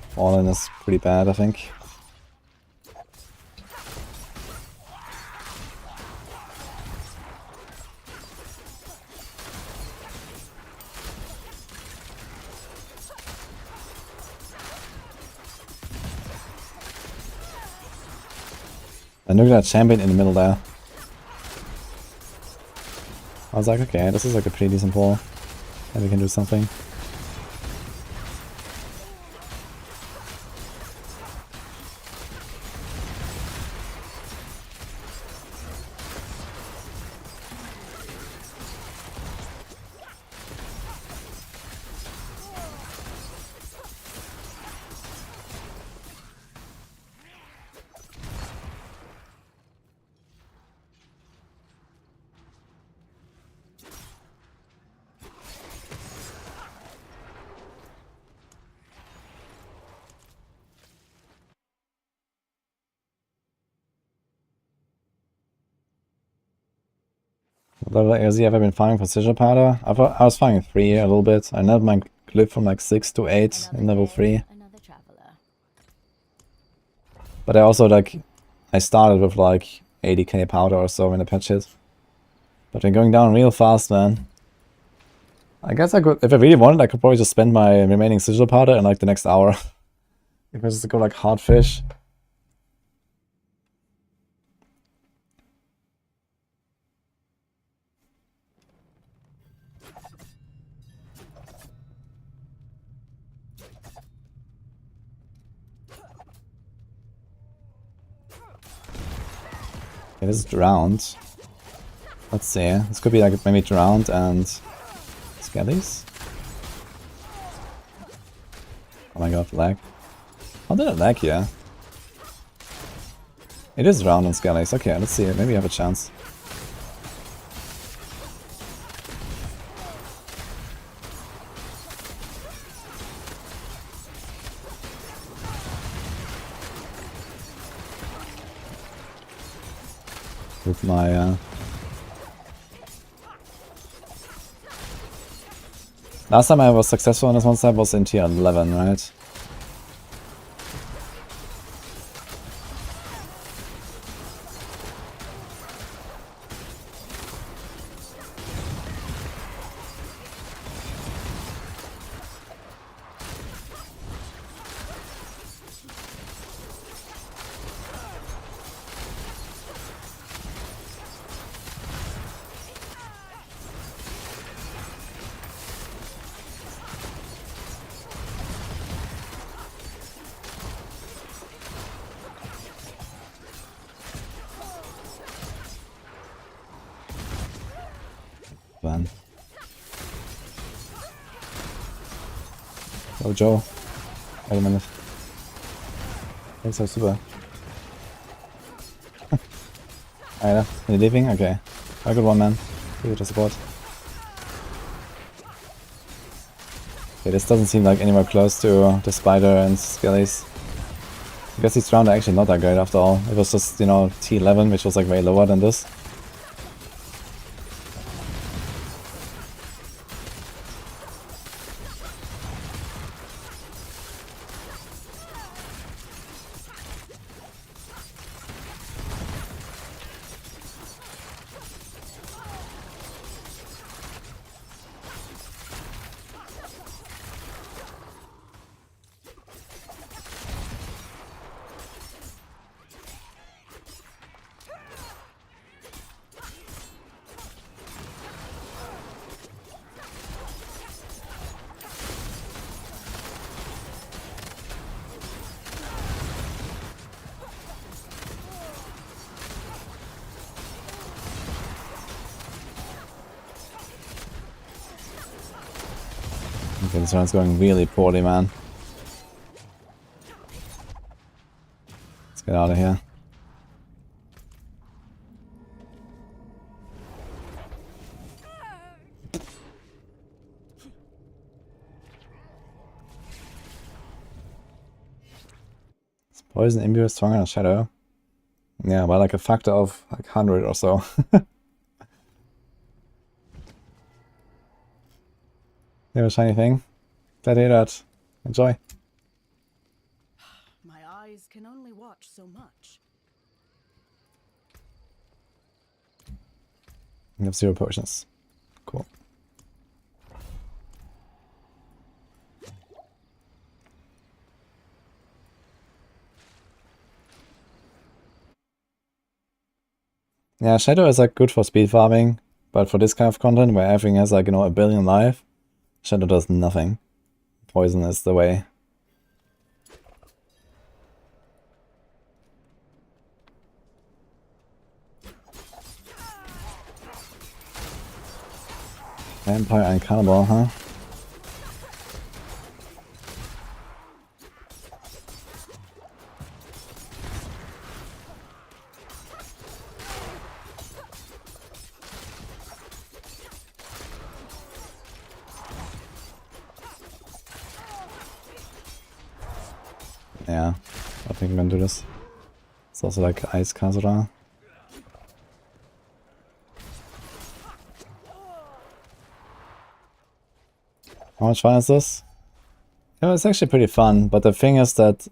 Fallen is pretty bad, I think. And look at that champion in the middle there. I was like, okay, this is like a pretty decent pull. And we can do something. What level AoZ have I been farming for Sigil Powder? I was farming 3 a little bit. I leveled my glyph from like 6 to 8 in level 3. Another traveler. But I also like, I started with like 80k powder or so when the patch hit. But they're going down real fast, man. I guess I could, if I really wanted, I could probably just spend my remaining Sigil Powder in like the next hour. If I just go like hard fish. Okay, this is drowned. Let's see. This could be like maybe drowned and skellies. Oh my god, lag. How did it lag here? It is drowned and skellies. Okay, let's see. Maybe I have a chance. With my Last time I was successful on this one step was in tier 11, right? Man. Oh, Joe. Wait a minute. Thanks, so super. Alright, are you leaving? Okay. Have a good one, man. Give it a support. Okay, this doesn't seem like anywhere close to the spider and skellies. I guess these rounds are actually not that great after all. It was just, you know, T11, which was like way lower than this. Okay, this round's going really poorly, man. Let's get out of here. Is poison imbue stronger than shadow? Yeah, by like a factor of like 100 or so. You have a shiny thing? Glad to hear that. Enjoy. My eyes can only watch so much. You have 0 potions. Cool. Yeah, Shadow is like good for speed farming, but for this kind of content where everything has like, you know, a billion life, Shadow does nothing. Poison is the way. Vampire and Cannibal, huh? Yeah, I think I'm gonna do this. It's also like Ice Kazura. How much fun is this? Yeah, it's actually pretty fun, but the thing is that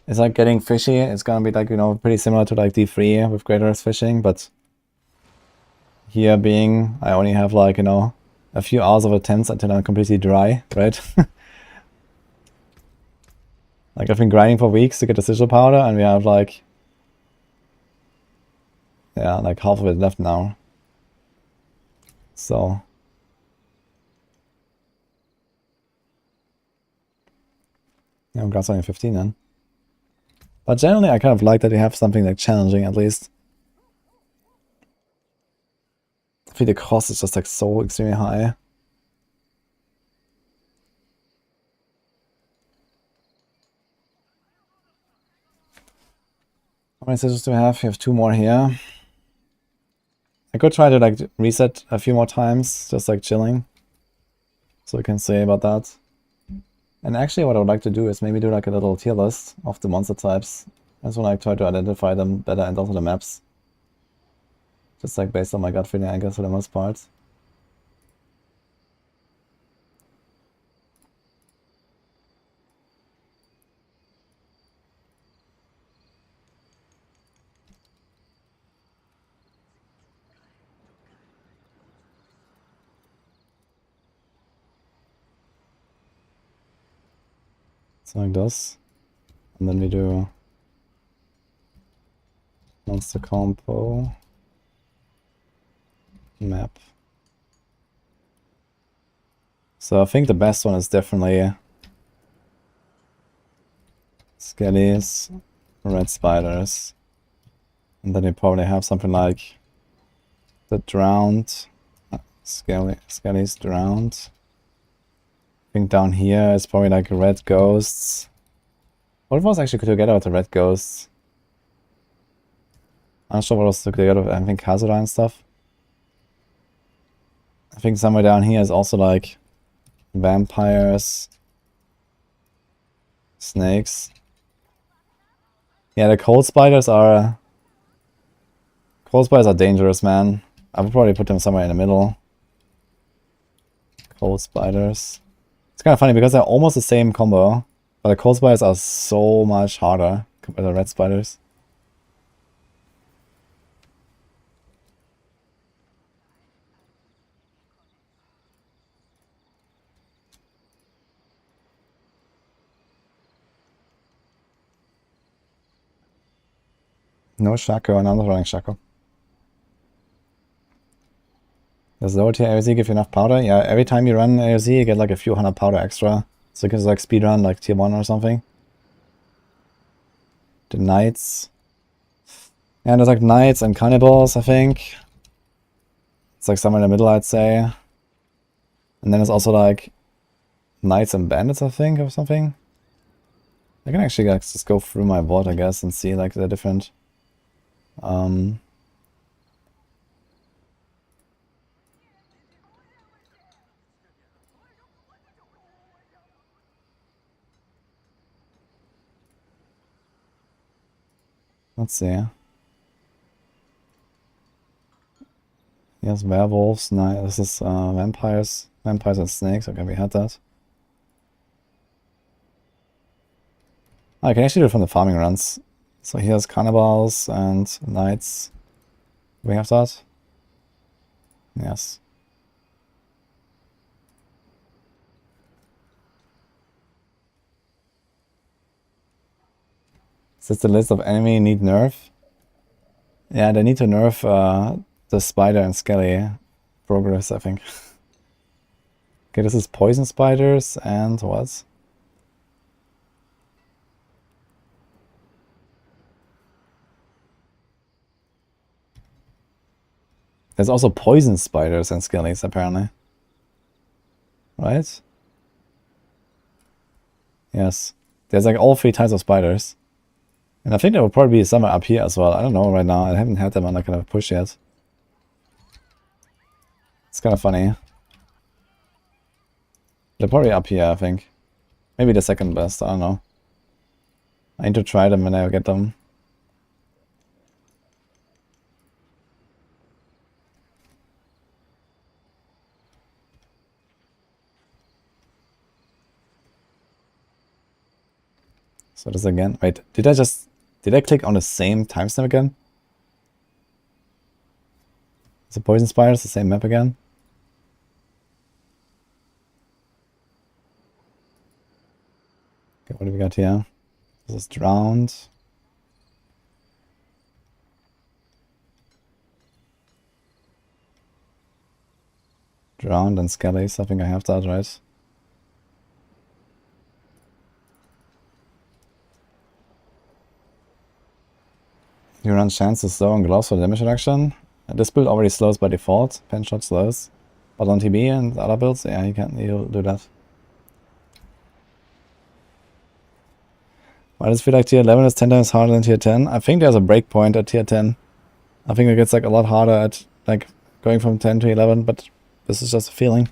it's like getting fishy. It's gonna be like, you know, pretty similar to like D3 with Greater Earth fishing, but here being, I only have like, you know, a few hours of attempts until I'm completely dry, right? Like I've been grinding for weeks to get the sigil powder and we have like, yeah, like half of it left now. So yeah, I'm got only 15 then. But generally I kind of like that you have something like challenging at least. I feel the cost is just like so extremely high. How many sigils do we have? We have 2 more here. I could try to like reset a few more times, just like chilling. So we can say about that. And actually what I would like to do is maybe do like a little tier list of the monster types. I just want to try to identify them better and also the maps. Just like based on my gut feeling, I guess, for the most part. like this. And then we do monster combo map. So I think the best one is definitely Skellies, red spiders. And then you probably have something like the drowned, Skellies drowned. I think down here is probably like red ghosts. What was actually together with the red ghosts? I'm not sure what was together with, I think Khazura and stuff. I think somewhere down here is also like vampires, snakes. Yeah, the cold spiders are dangerous, man. I would probably put them somewhere in the middle. Cold spiders. It's kind of funny because they're almost the same combo, but the cold spiders are so much harder compared to the red spiders. No Shaco, and I'm not running Shaco. Does lower tier AoZ give you enough powder? Yeah, every time you run AoZ you get like a few hundred powder extra. So you can like speedrun like tier 1 or something. The knights. Yeah, there's like knights and cannibals, I think. It's like somewhere in the middle, I'd say. And then there's also like knights and bandits, I think, or something. I can actually like just go through my board, I guess, and see like the different let's see. Yes, werewolves. No, this is vampires. Vampires and snakes. Okay, we had that. Oh, I can actually do it from the farming runs. So here's cannibals and knights. Do we have that? Yes. Is this the list of enemy need nerf? Yeah, they need to nerf the spider and skelly progress, I think. Okay, this is poison spiders and what? There's also poison spiders and skellies, apparently. Right? Yes. There's like all 3 types of spiders. And I think there will probably be somewhere up here as well. I don't know right now. I haven't had them on that kind of push yet. It's kind of funny. They're probably up here, I think. Maybe the second best, I don't know. I need to try them when I get them. So this again. Wait, did I click on the same timestamp again? Is the poison spiders the same map again? Okay, what do we got here? This is drowned. Drowned and skellies. I think I have that, right? You run chances slow and gloves for damage reduction. This build already slows by default. Pen shot slows. But on TB and other builds, yeah, you'll do that. Why does it feel like tier 11 is 10 times harder than tier 10? I think there's a breakpoint at tier 10. I think it gets like a lot harder at like going from 10 to 11, but this is just a feeling.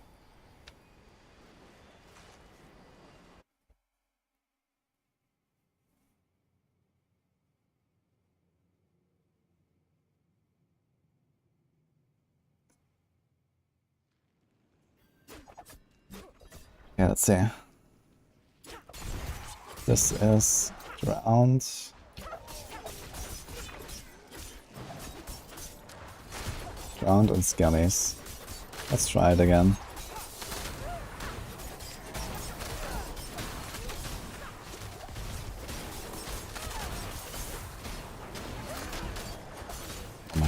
Yeah, let's see. This is drowned. Drowned and skellies. Let's try it again.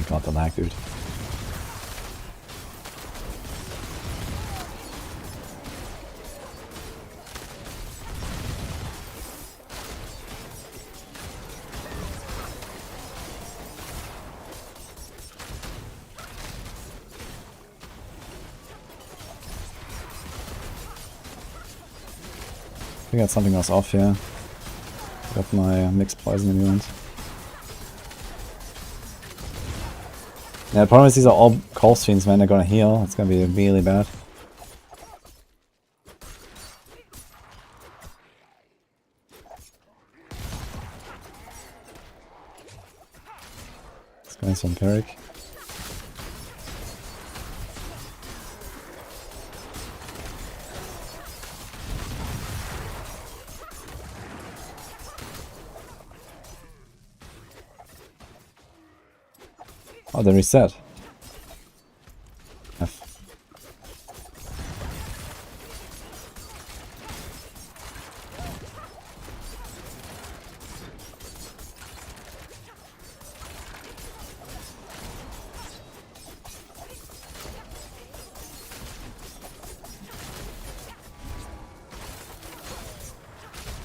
my god, the lag, dude. I think something was off here. Got my mixed poison immunity. Yeah, the problem is these are all cold fiends, man. They're gonna heal. It's gonna be really bad. Let's go in some Peric. Oh, they reset. F.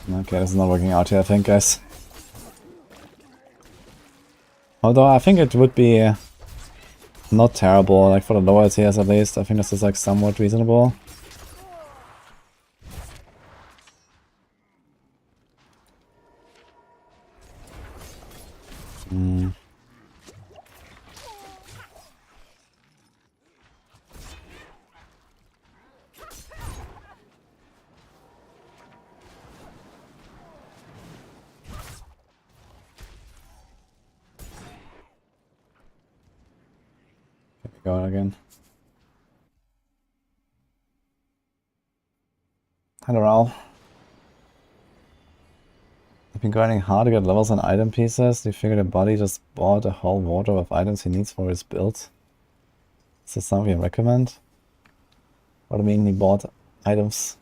Okay, this is not working out here, I think, guys. Although I think it would be not terrible, like for the lower tiers at least. I think this is like somewhat reasonable. Hmm. Going again. Hello, Al. I've been grinding hard to get levels on item pieces. Do you figure the body just bought a whole wardrobe of items he needs for his build? Is this something you recommend? What do you mean he bought items?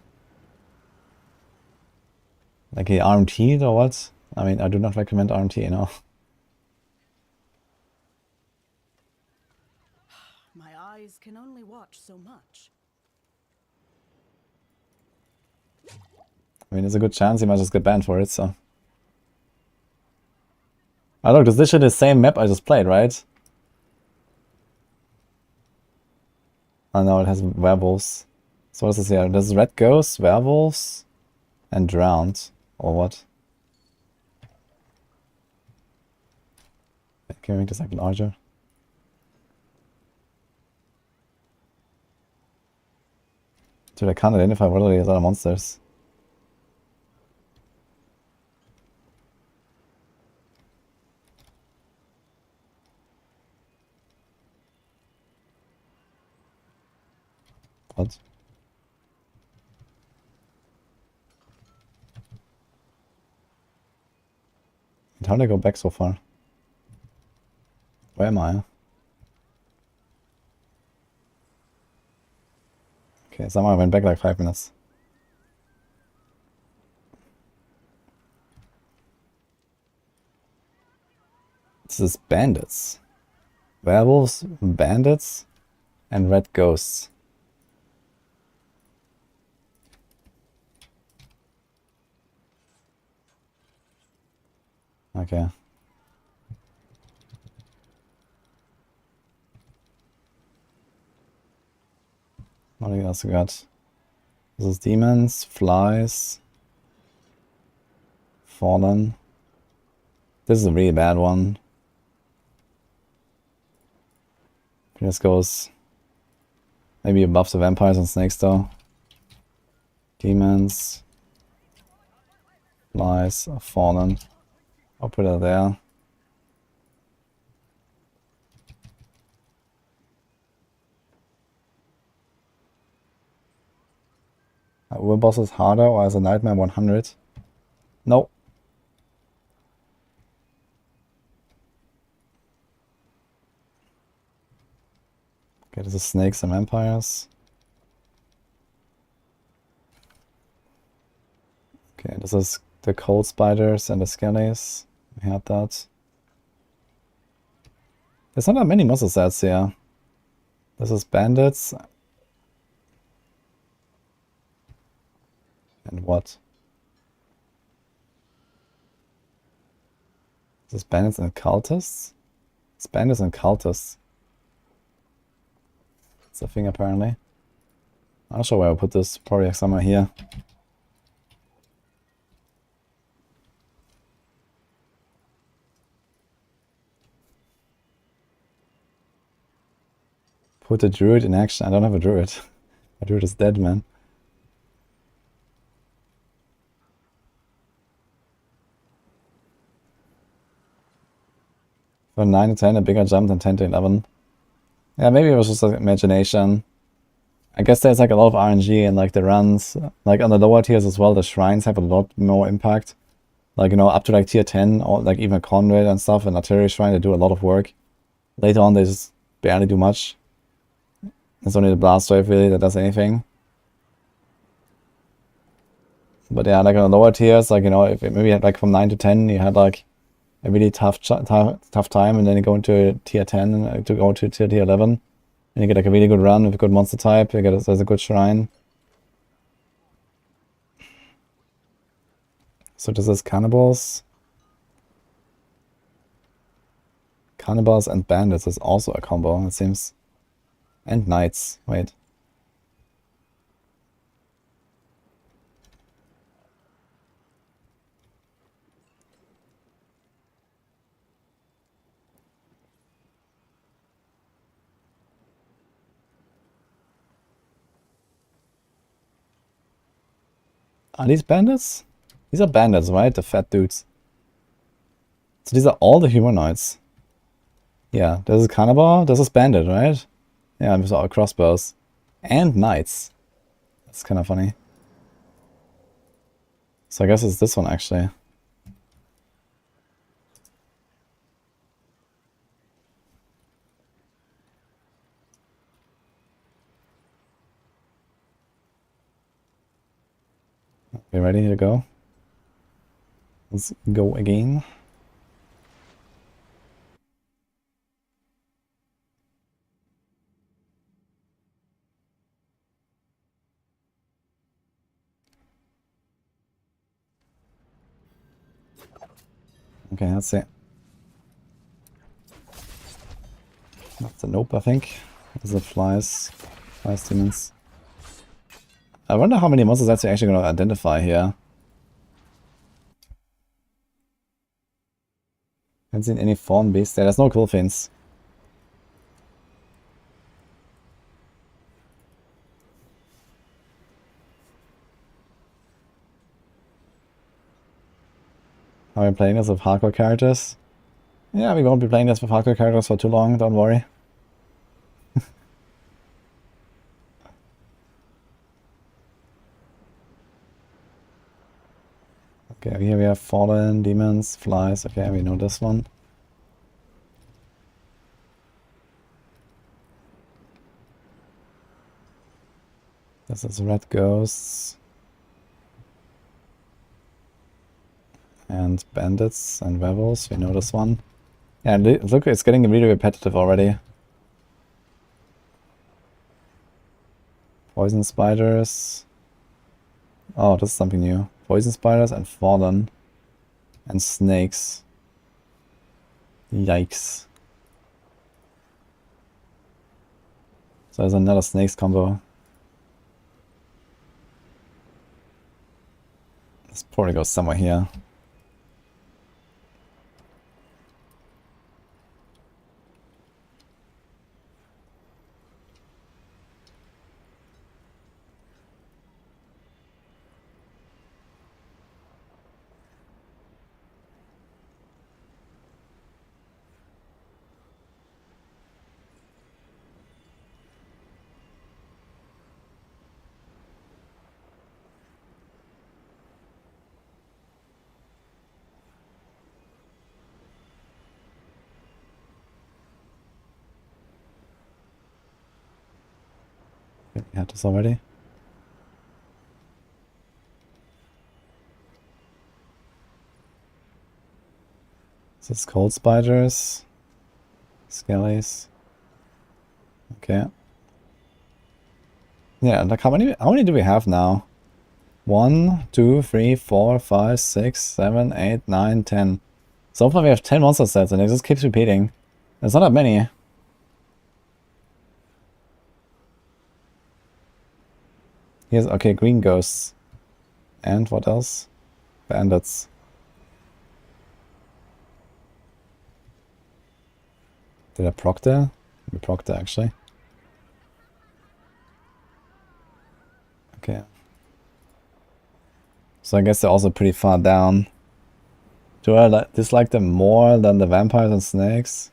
Like he RMT'd or what? I mean, I do not recommend RMT, you know. My eyes can only watch so much. I mean, there's a good chance he might just get banned for it, so. Oh look, this is literally the same map I just played, right? Oh no, it has werewolves. So what is this here? This is red ghosts, werewolves, and drowned. Or what? Can we make this like larger? Dude, I can't identify what are these other monsters. What? And how did I go back so far? Where am I? Okay, somehow I went back like 5 minutes. This is bandits. Werewolves, bandits, and red ghosts. Okay. What do you else got? This is demons, flies, fallen. This is a really bad one. This goes maybe above the vampires and snakes though. Demons, flies, fallen. I'll put it there. Will boss is harder or as a nightmare 100? No. Okay, this is snakes and vampires. Okay, this is the cold spiders and the skellies. We had that. There's not that many monster sets here. This is bandits. And what? This is bandits and cultists? It's bandits and cultists. It's a thing apparently. I'm not sure where I'll put this. Probably somewhere here. Put a druid in action. I don't have a druid. My druid is dead, man. For 9 to 10, a bigger jump than 10 to 11. Yeah, maybe it was just like imagination. I guess there's like a lot of RNG in like the runs. Like on the lower tiers as well, the shrines have a lot more impact. Like, you know, up to like tier 10 or like even Conrad and stuff and Artillery Shrine, they do a lot of work. Later on, they just barely do much. It's only the Blast Wave really that does anything. But yeah, like on the lower tiers, like, you know, if maybe like from 9 to 10, you had like a really tough time, and then you go into tier 10 to go to tier 11, and you get like a really good run with a good monster type. You get there's a good shrine. So this is cannibals. Cannibals and bandits is also a combo, it seems. And knights. Wait. Are these bandits? These are bandits, right? The fat dudes. So these are all the humanoids. Yeah, this is cannibal, this is bandit, right? Yeah, with our crossbows. And knights. That's kind of funny. So I guess it's this one actually. Okay, ready to go? Let's go again. Okay, that's it. That's a nope, I think. Those are flies. Flies demons. I wonder how many monsters that's actually going to identify here. Haven't seen any fawn beasts there. There's no cool things. Are we playing this with hardcore characters? Yeah, we won't be playing this with hardcore characters for too long, don't worry. Okay, here we have fallen, demons, flies. Okay, we know this one. This is red ghosts. And bandits and werewolves, we know this one. Yeah, look, it's getting really repetitive already. Poison spiders. Oh, this is something new. Poison spiders and fallen. And snakes. Yikes. So there's another snakes combo. This probably goes somewhere here. We had this already. This is cold spiders. Skellies. Okay. Yeah, like how many do we have now? 1, 2, 3, 4, 5, 6, 7, 8, 9, 10. So far we have 10 monster sets and it just keeps repeating. It's not that many. Here's, okay, green ghosts. And what else? Bandits. Did I proc there? We proc there actually. Okay. So I guess they're also pretty far down. Do I dislike them more than the vampires and snakes?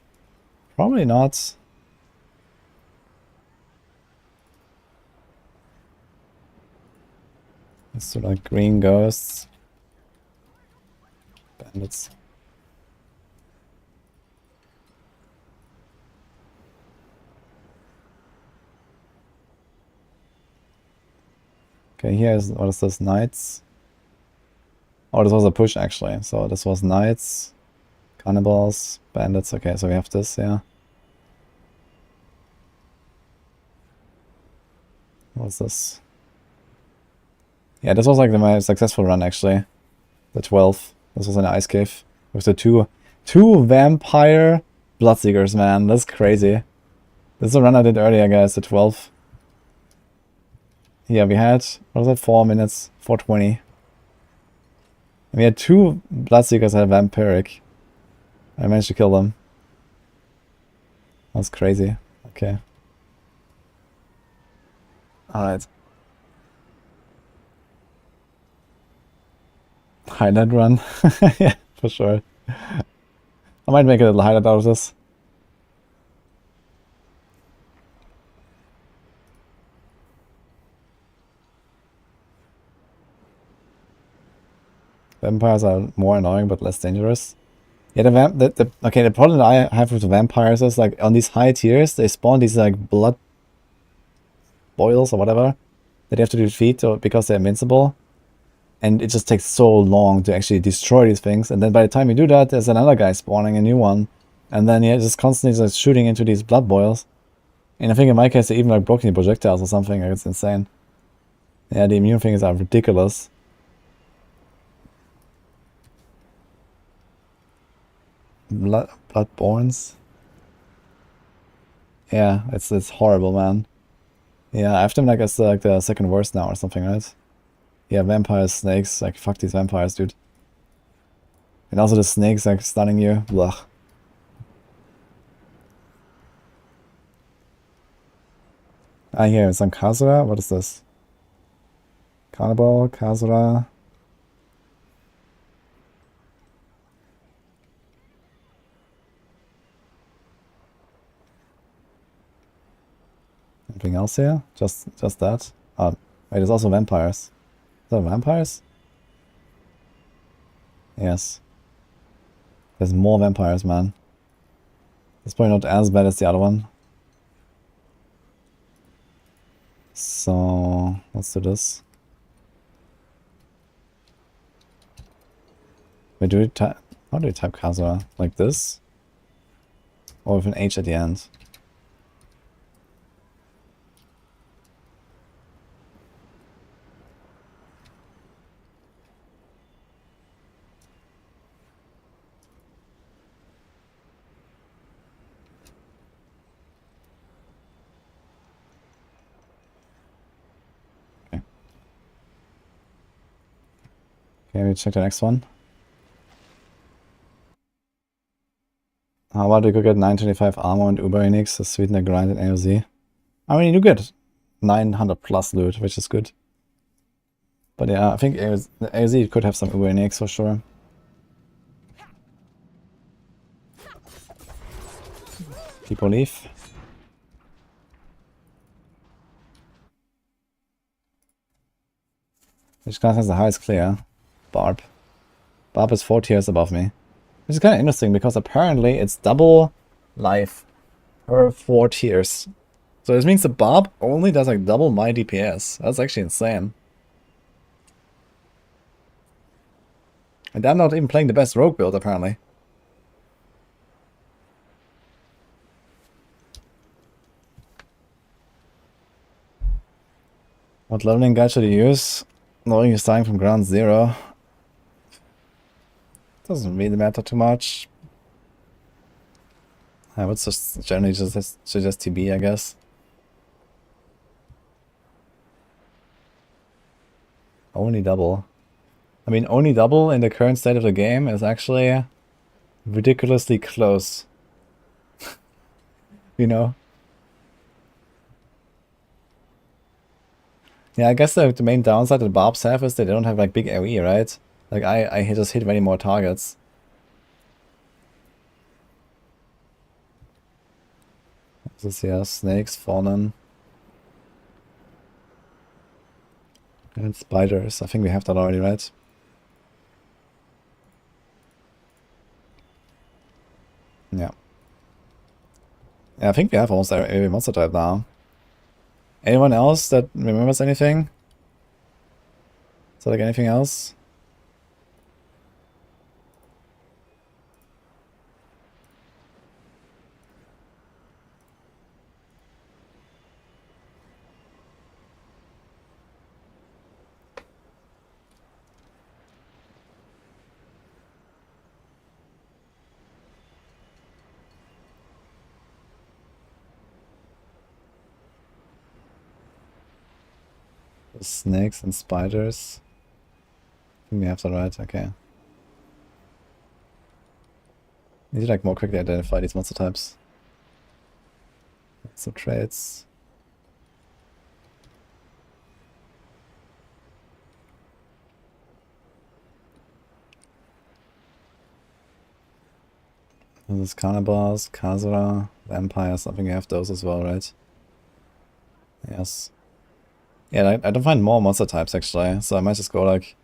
Probably not. Let's do like green ghosts. Bandits. Okay, here's, what is this, knights? Oh, this was a push actually. So this was knights, cannibals, bandits. Okay, so we have this, yeah. What's this? Yeah, this was like my successful run actually. The 12. This was an ice cave with the two vampire bloodseekers, man. That's crazy. This is a run I did earlier, guys. The 12. Yeah, we had, what was that, 4 minutes, 4:20. We had 2 bloodseekers that are vampiric. I managed to kill them. That's crazy. Okay. Alright. Highlight run. Yeah, for sure. I might make a little highlight out of this. Vampires are more annoying but less dangerous. Yeah, okay, the problem that I have with the vampires is like on these high tiers they spawn these like blood boils or whatever that you have to defeat because they're invincible. And it just takes so long to actually destroy these things. And then by the time you do that, there's another guy spawning, a new one. And then you're just constantly just shooting into these blood boils. And I think in my case, they even like broken the projectiles or something. Like, it's insane. Yeah, the immune things are ridiculous. Bloodborns. Yeah, it's horrible, man. Yeah, I have them like as like the second worst now or something, right? Yeah, vampires, snakes, like fuck these vampires, dude. And also the snakes like stunning you. Blah. Ah, here, some Kazura. What is this? Cannibal, Kazura. Anything else here? Just that? Oh, wait, there's also vampires. Is there vampires? Yes. There's more vampires, man. It's probably not as bad as the other one. So, let's do this. Wait, do we type... How do we type Kazura? Like this? Or with an H at the end? Okay, we check the next one. How about we go get 925 armor and Uber Enix to sweeten the grind in AoZ? I mean, you do get 900 plus loot, which is good. But yeah, I think AoZ could have some Uber Enix for sure. People leave. Which class has the highest clear? Barb. Barb is 4 tiers above me. Which is kind of interesting because apparently it's double life per 4 tiers. So this means the Barb only does like double my DPS. That's actually insane. And I'm not even playing the best rogue build apparently. What leveling guide should you use? Knowing you're starting from ground zero. Doesn't really matter too much. I would just generally just suggest TB, I guess. Only double. I mean, only double in the current state of the game is actually ridiculously close. You know? Yeah, I guess the main downside that Barbs have is they don't have like big AoE, right? Like I just hit many more targets. This here, snakes, fallen. And spiders. I think we have that already, right? Yeah. Yeah, I think we have almost every monster type now. Anyone else that remembers anything? Is there like anything else? Snakes and spiders. I think we have that right, okay. Need to like more quickly identify these monster types. Some traits. This is Carnivores, Khazra, Vampires. I think we have those as well, right? Yes. Yeah, I don't find more monster types actually, so I might just go like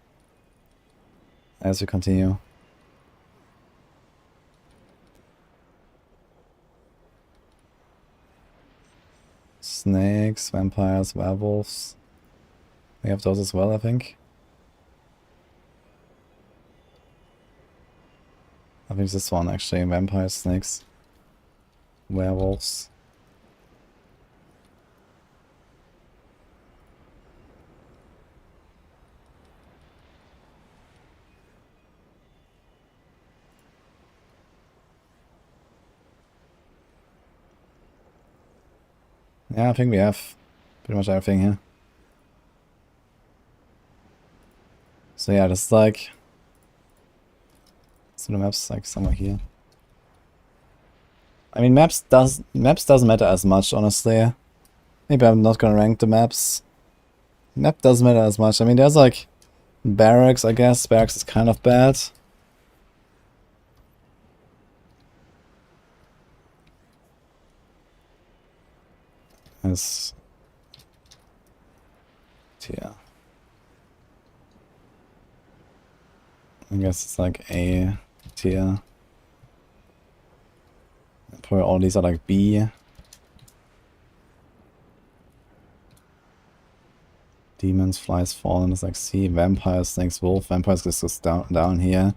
as we continue. Snakes, vampires, werewolves. We have those as well, I think. I think it's this one actually, vampires, snakes, werewolves. Yeah, I think we have pretty much everything here. So yeah, this is like... So the map's like somewhere here. I mean, maps doesn't matter as much, honestly. Maybe I'm not gonna rank the maps. Map doesn't matter as much. I mean, there's like barracks, I guess. Barracks is kind of bad. It's tier. I guess it's like A tier. Probably all these are like B. Demons, flies, fallen is like C. Vampires, snakes, wolf. Vampires is just down here.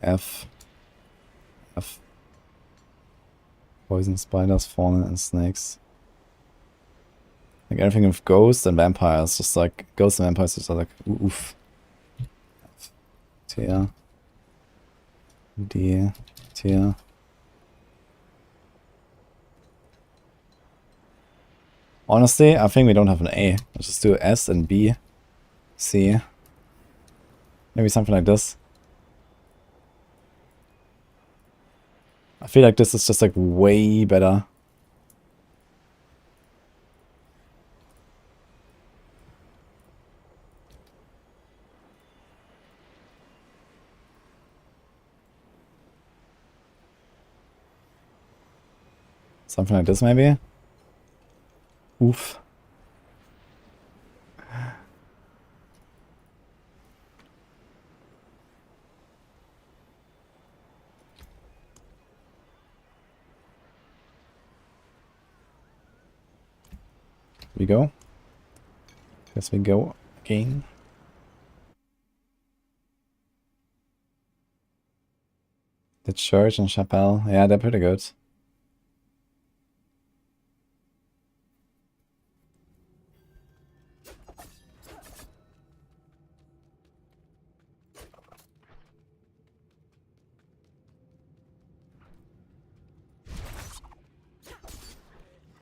F. F. Poison, spiders, fallen, and snakes. Like everything with ghosts and vampires, just like ghosts and vampires just are like oof. F. Tier. D. Tier. Honestly, I think we don't have an A. Let's just do S and B, C. Maybe something like this. I feel like this is just like way better. Something like this maybe. Oof. We go. Guess we go again. The church and chapel. Yeah, they're pretty good.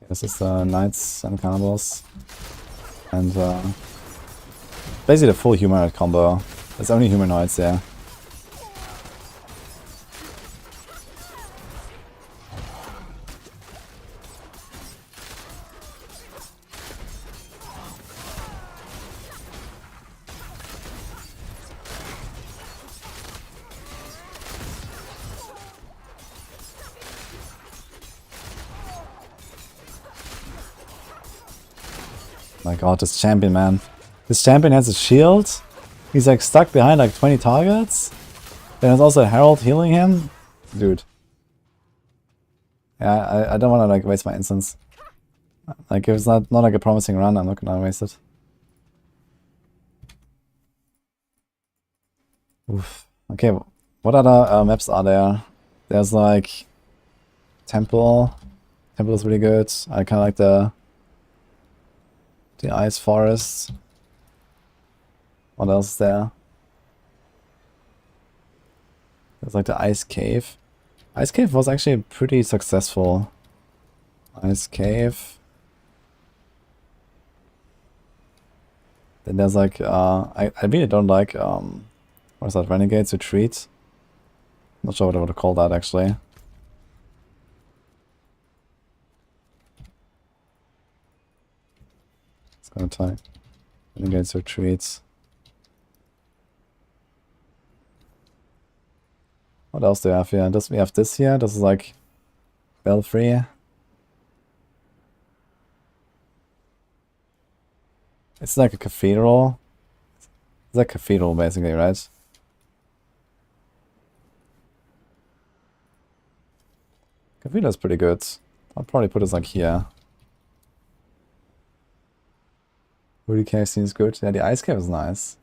This is Knights and Cannibals. And basically the full humanoid combo. There's only humanoids there. My god, this champion, man. This champion has a shield. He's like stuck behind like 20 targets. Then there's also a herald healing him. Dude. Yeah, I don't want to like waste my instance. Like if it's not like a promising run, I'm not gonna waste it. Oof. Okay, what other maps are there? There's like Temple. Temple is really good. I kind of like the Ice Forest. What else is there? There's like the Ice Cave. Ice Cave was actually pretty successful. Ice Cave. Then there's like, I really don't like, what is that, Renegade's Retreat? Not sure what I would call that actually. It's gonna type Renegade's Retreat. What else do we have here? We have this here. This is like Belfry. It's like a cathedral. It's like a cathedral basically, right? Cathedral is pretty good. I'll probably put this like here. Woody Cave seems good. Yeah, the Ice Cave is nice.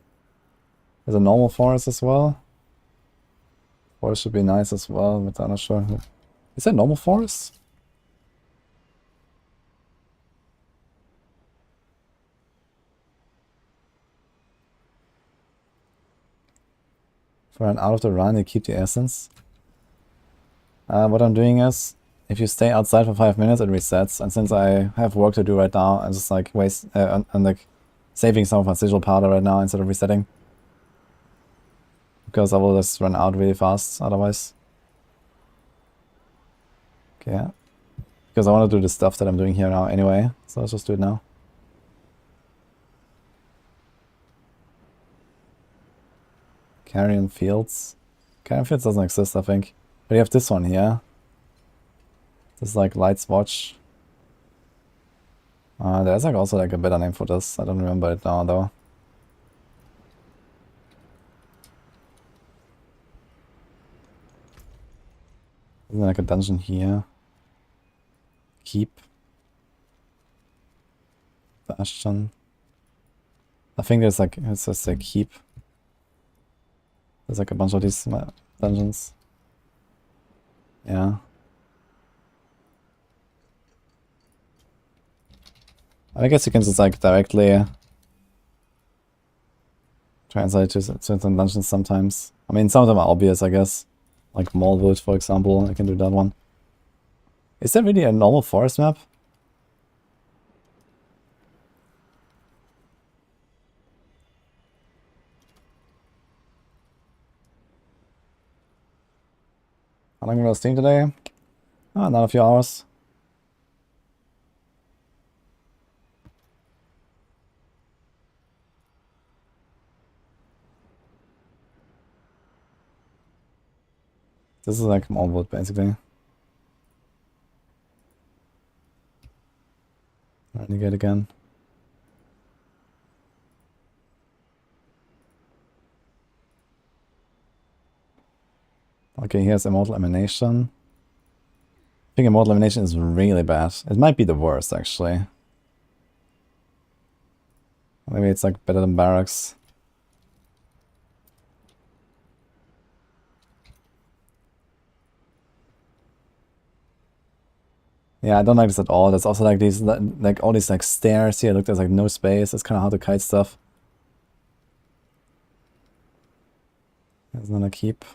There's a normal forest as well. Forest should be nice as well, but I'm not sure. Is that normal forest? For an out of the run, you keep the essence. What I'm doing is, if you stay outside for 5 minutes, it resets. And since I have work to do right now, I'm just like I'm like saving some of my sigil powder right now instead of resetting. Because I will just run out really fast otherwise. Okay, yeah. Because I want to do the stuff that I'm doing here now anyway. So let's just do it now. Carrion Fields. Carrion Fields doesn't exist, I think. But you have this one here. This is like Light's Watch. There's like also like a better name for this. I don't remember it now though. Isn't there like a dungeon here? Keep. Bastion. I think there's like, it's just a keep. There's like a bunch of these dungeons. Yeah. I guess you can just like directly translate to certain dungeons sometimes. I mean, some of them are obvious, I guess. Like Mallwood, for example, I can do that one. Is that really a normal forest map? How long will I stream today? Oh, not a few hours. This is like Mallwood, basically. Renegade again. Okay, here's Immortal Emanation. I think Immortal Emanation is really bad. It might be the worst, actually. Maybe it's like better than Barracks. Yeah, I don't like this at all. There's also like these, like all these like stairs here. Look, there's like no space. It's kind of hard to kite stuff. There's another keep.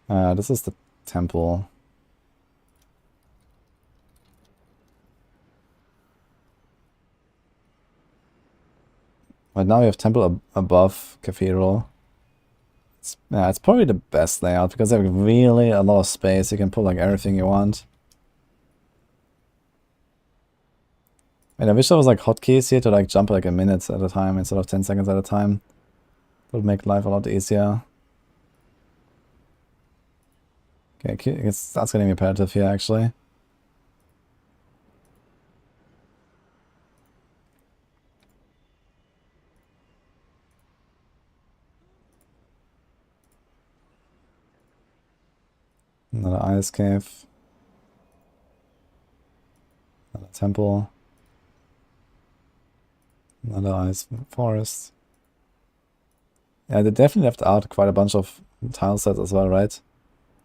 This is the temple. But now we have temple above cathedral. It's probably the best layout because they have really a lot of space. You can put like everything you want. And I wish there was like hotkeys here to like jump like a minute at a time instead of 10 seconds at a time. That would make life a lot easier. Okay, it starts getting repetitive here actually. Another ice cave. Another temple. Another ice forest. Yeah, they definitely left out quite a bunch of tile sets as well, right?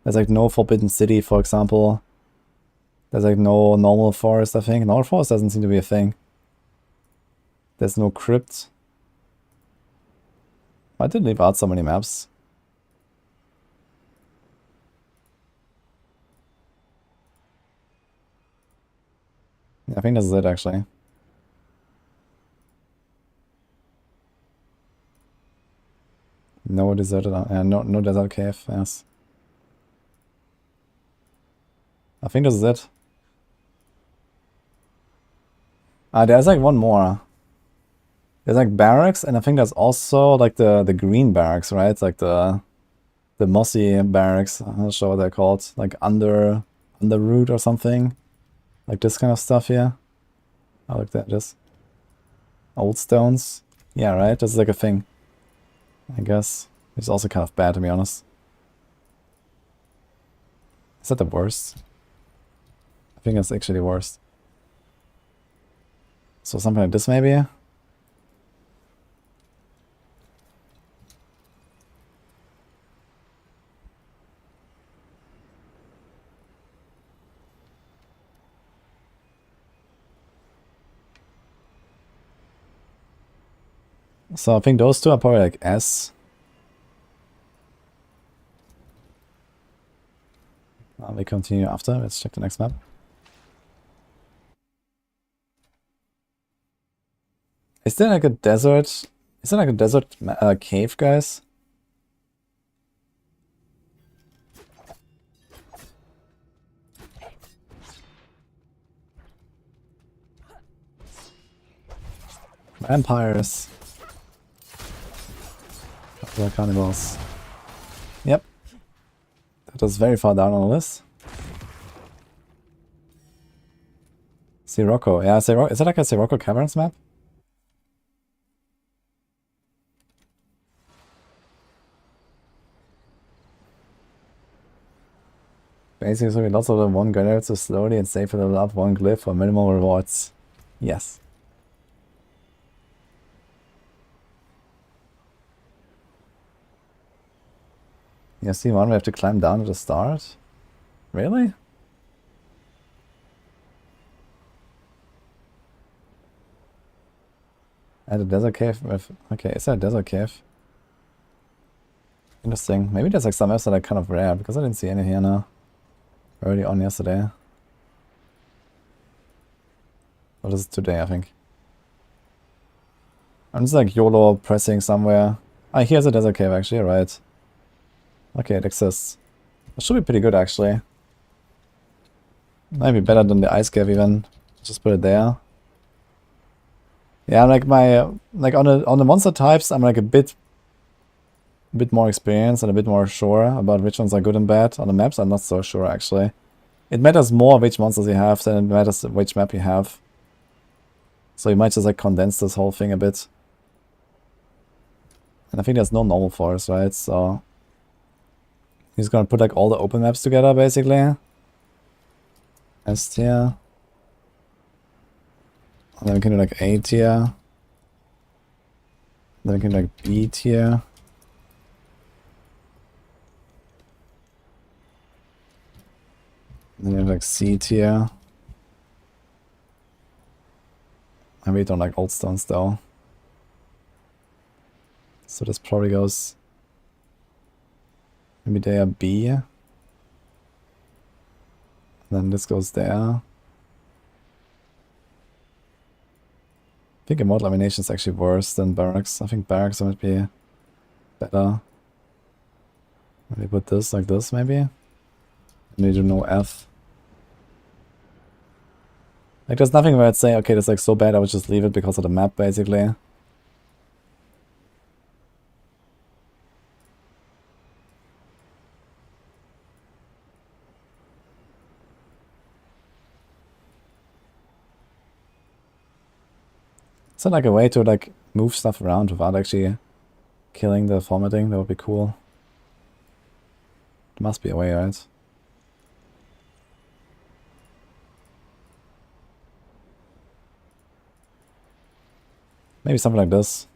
There's like no forbidden city, for example. There's like no normal forest, I think. Normal forest doesn't seem to be a thing. There's no crypt. I did leave out so many maps. Yeah, I think this is it actually. No deserted, no desert cave, yes. I think this is it. There's like one more. There's like barracks, and I think there's also like the green barracks, right? It's like the mossy barracks. I'm not sure what they're called. Like under root or something. Like this kind of stuff here. I like that. Just old stones. Yeah, right. This is like a thing. I guess it's also kind of bad to be honest. Is that the worst? I think it's actually the worst. So something like this maybe. So I think those two are probably like S. We continue after. Let's check the next map. Is there like a desert? Is there like a desert cave, guys? Vampires. Or cannibals. Yep. That was very far down on the list. Sirocco. Yeah, Sirocco. Is it like a Sirocco Caverns map? Basically, lots of them one gunner to slowly and safely level up one glyph for minimal rewards. Yes. Yeah, see one we have to climb down at the start? Really? At a desert cave with... Okay, is that a desert cave? Interesting. Maybe there's like some maps that are kind of rare, because I didn't see any here now. Early on yesterday. What is it today, I think? I'm just like YOLO pressing somewhere. Ah, here's a desert cave actually, right. Okay, it exists. It should be pretty good actually. Might be better than the ice cave even. Just put it there. Yeah, like like on the monster types, I'm like a bit more experienced and a bit more sure about which ones are good and bad. On the maps, I'm not so sure actually. It matters more which monsters you have than it matters which map you have. So you might just like condense this whole thing a bit. And I think there's no normal forest, right? So he's gonna put like all the open maps together basically. S tier. And then we can do like A tier. Then we can do like B tier. Then you have like C tier. I really don't like old stones though. So this probably goes... Maybe they are B. Then this goes there. I think Immortal Elimination is actually worse than Barracks. I think Barracks might be better. Maybe put this like this, maybe? And you do no F. Like, there's nothing where I'd say, okay, that's like so bad, I would just leave it because of the map, basically. Is there like a way to like move stuff around without actually killing the formatting? That would be cool. There must be a way, right? Maybe something like this.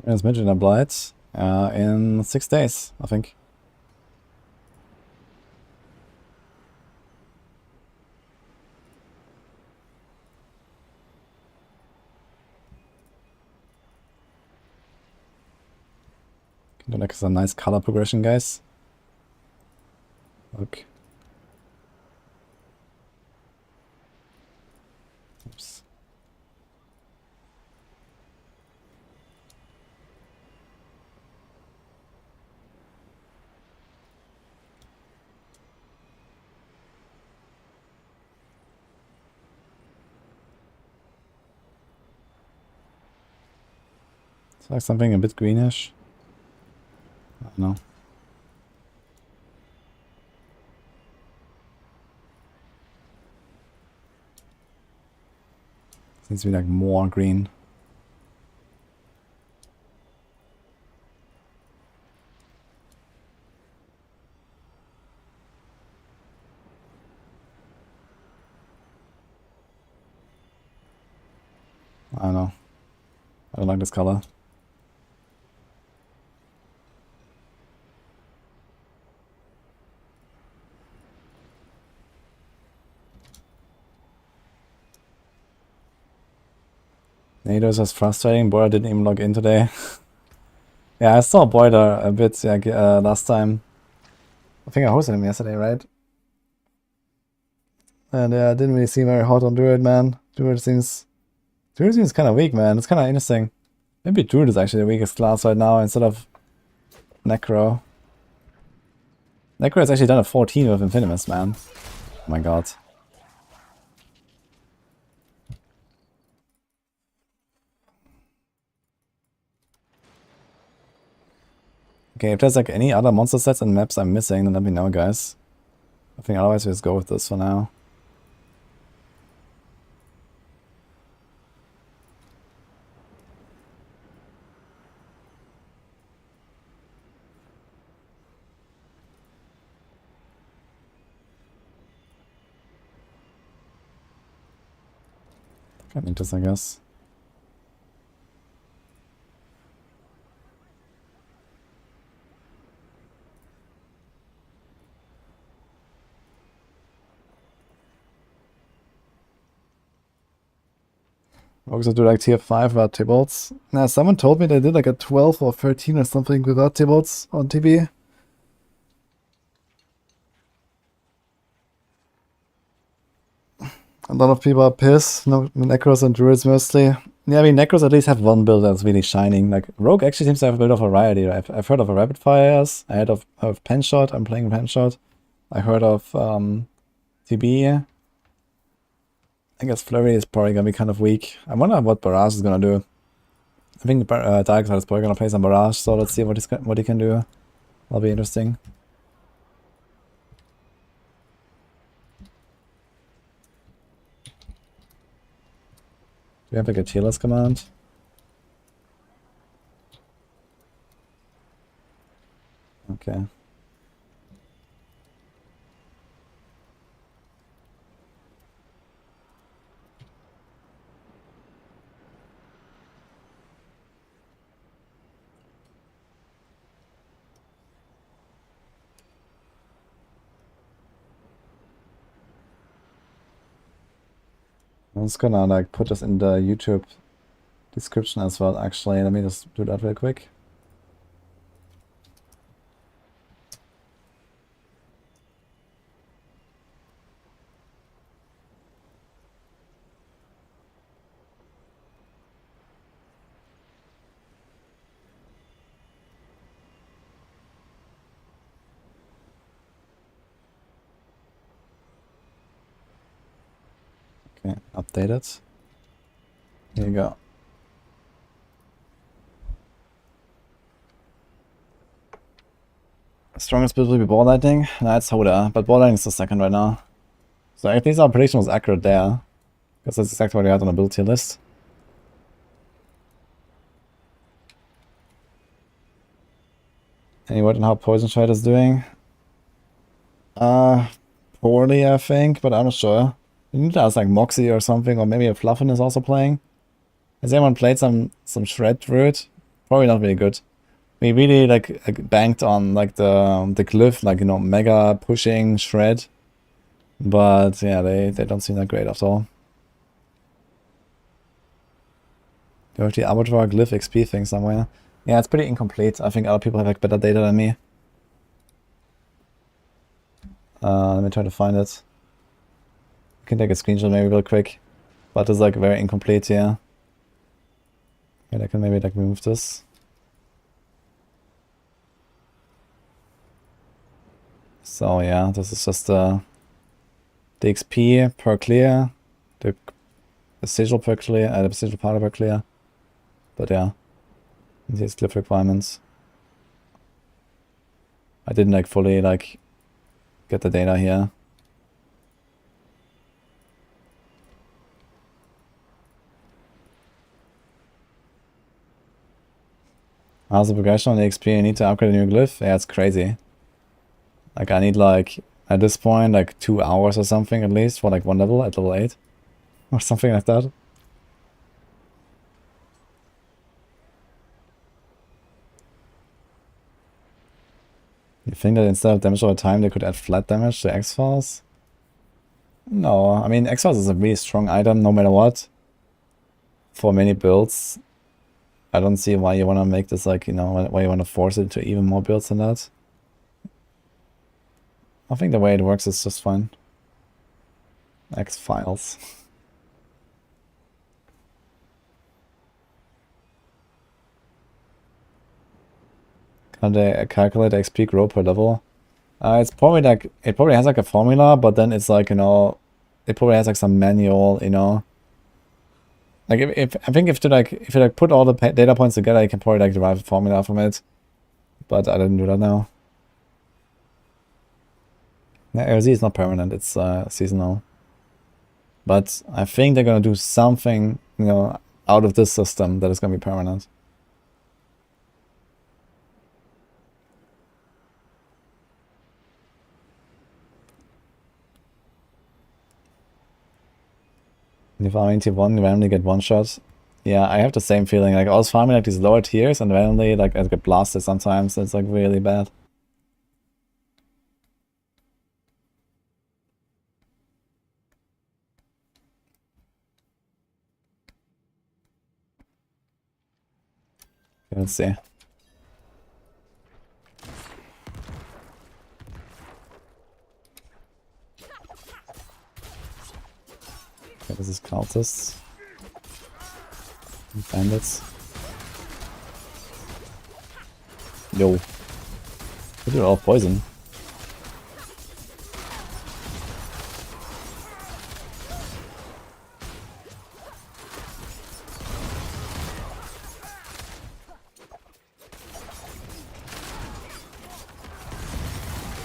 As mentioned, in Blight in 6 days, I think. Can do like some nice color progression, guys. Look. Oops. It's like something a bit greenish. I don't know. Seems to be like more green. I don't know. I don't like this color. NATO is just frustrating. Boiler didn't even log in today. Yeah, I saw Boiler a bit last time. I think I hosted him yesterday, right? And yeah, it didn't really seem very hot on Druid, man. Druid seems kind of weak, man. It's kind of interesting. Maybe Druid is actually the weakest class right now instead of Necro. Necro has actually done a 14 with Infinimus, man. Oh my god. Okay, if there's like any other monster sets and maps I'm missing, then let me know, guys. I think otherwise we just go with this for now. Kind of interesting, I guess. Also do like tier 5 without T-bolts. Now, someone told me they did like a 12 or 13 or something without T-bolts on TB. A lot of people are pissed. No, Necros and Druids mostly. Yeah, I mean, Necros at least have one build that's really shining. Like, Rogue actually seems to have a bit of variety. I've heard of a Rapid Fires. I heard of Penshot. I'm playing Penshot. I heard of TB. I guess Flurry is probably gonna be kind of weak. I wonder what Barrage is gonna do. I think Darkside is probably gonna play some Barrage, so let's see what he can do. That'll be interesting. Do we have like a Tearless command? Okay. I'm just gonna like put this in the YouTube description as well. Actually, let me just do that real quick. Okay, update it. Here you go. Strongest build will be ball lightning. No, it's Hoda, but ball lightning is the second right now. So at least our prediction was accurate there. Because that's exactly what we had on the build tier list. Any word on how Poison Shred is doing? Poorly, I think, but I'm not sure. You need to ask like Moxie or something, or maybe a Fluffin is also playing. Has anyone played some Shred Druid? Probably not really good. We really like banked on like the glyph, like, you know, mega pushing Shred. But yeah, they don't seem that great after all. You have the Abattoir glyph XP thing somewhere. Yeah, it's pretty incomplete. I think other people have like better data than me. Let me try to find it. I can take a screenshot maybe real quick. But it's like very incomplete here. And I can maybe like remove this. So yeah, this is just the XP per clear, the sigil per clear, the sigil part per clear. But yeah, these glyph requirements. I didn't like fully like get the data here. How's the progression on the XP? I need to upgrade a new glyph? Yeah, it's crazy. Like I need like, at this point, like 2 hours or something at least for like one level at level 8. Or something like that. You think that instead of damage over time they could add flat damage to X-Files? No, I mean X-Files is a really strong item no matter what. For many builds. I don't see why you want to make this like, you know, why you want to force it to even more builds than that. I think the way it works is just fine. X-Files. Can they calculate XP grow per level? It's probably like, it probably has like a formula, but then it's like, you know, it probably has like some manual, you know. Like if I think if you put all the data points together, you can probably like derive a formula from it. But I didn't do that now. Yeah, AoZ is not permanent, it's seasonal. But I think they're gonna do something, you know, out of this system that is gonna be permanent. If you farm T1, you randomly get one shot. Yeah, I have the same feeling. Like I was farming like these lower tiers and randomly like I get blasted sometimes. It's like really bad. Okay, let's see. Okay, this is cultists. Bandits. Yo. They do all poison.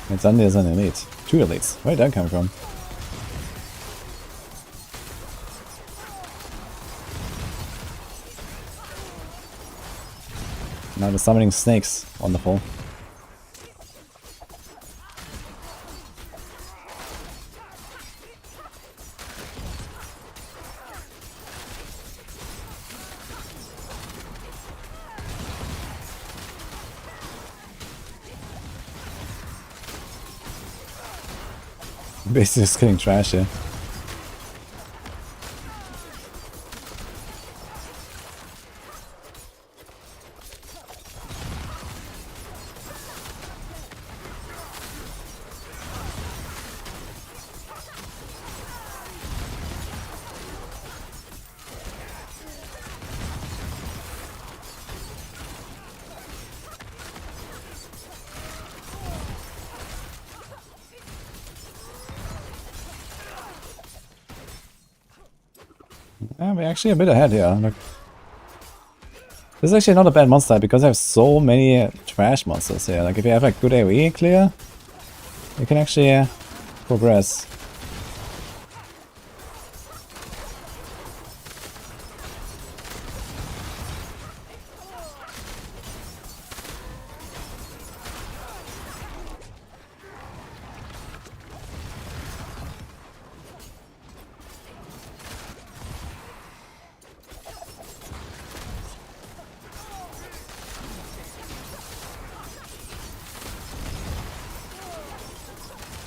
And suddenly there's an elite. 2 elites. Where did that come from? Now they're summoning snakes. Wonderful. Basically just getting trash here. Yeah, we're actually a bit ahead here. Look. This is actually not a bad monster because I have so many trash monsters here. Like if you have a good AoE clear, you can actually progress.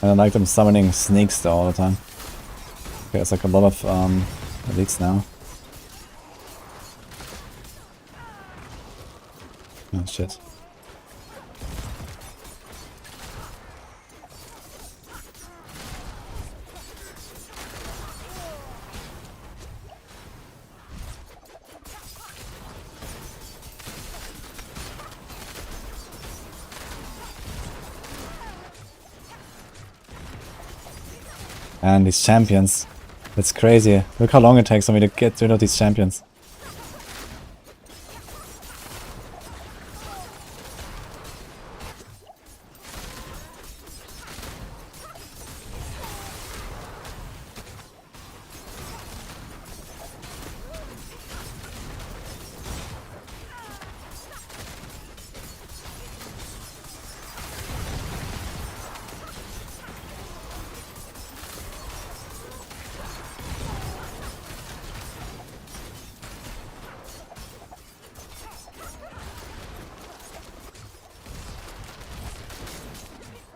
And I like them summoning snakes though all the time. Okay, it's like a lot of elites now. Oh shit. And these champions. It's crazy. Look how long it takes for me to get rid of these champions.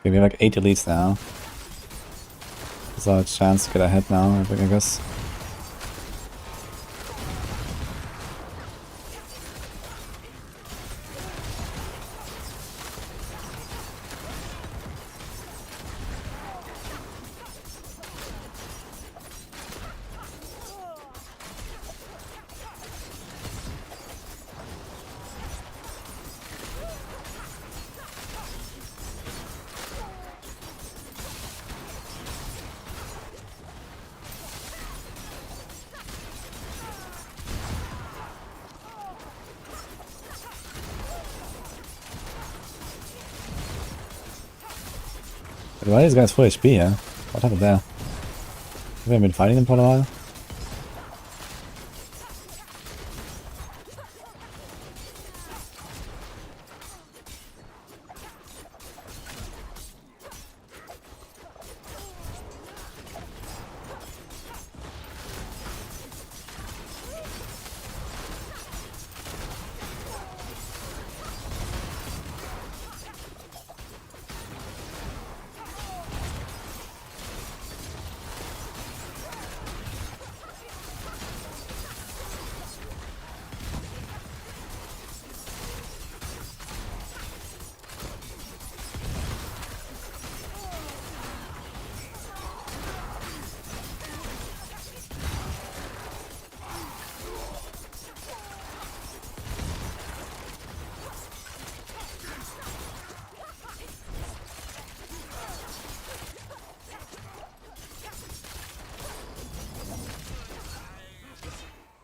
Okay, we have like 8 elites now. There's our chance to get ahead now, I guess. Why are these guys full HP, yeah? What happened there? Have we been fighting them for a while?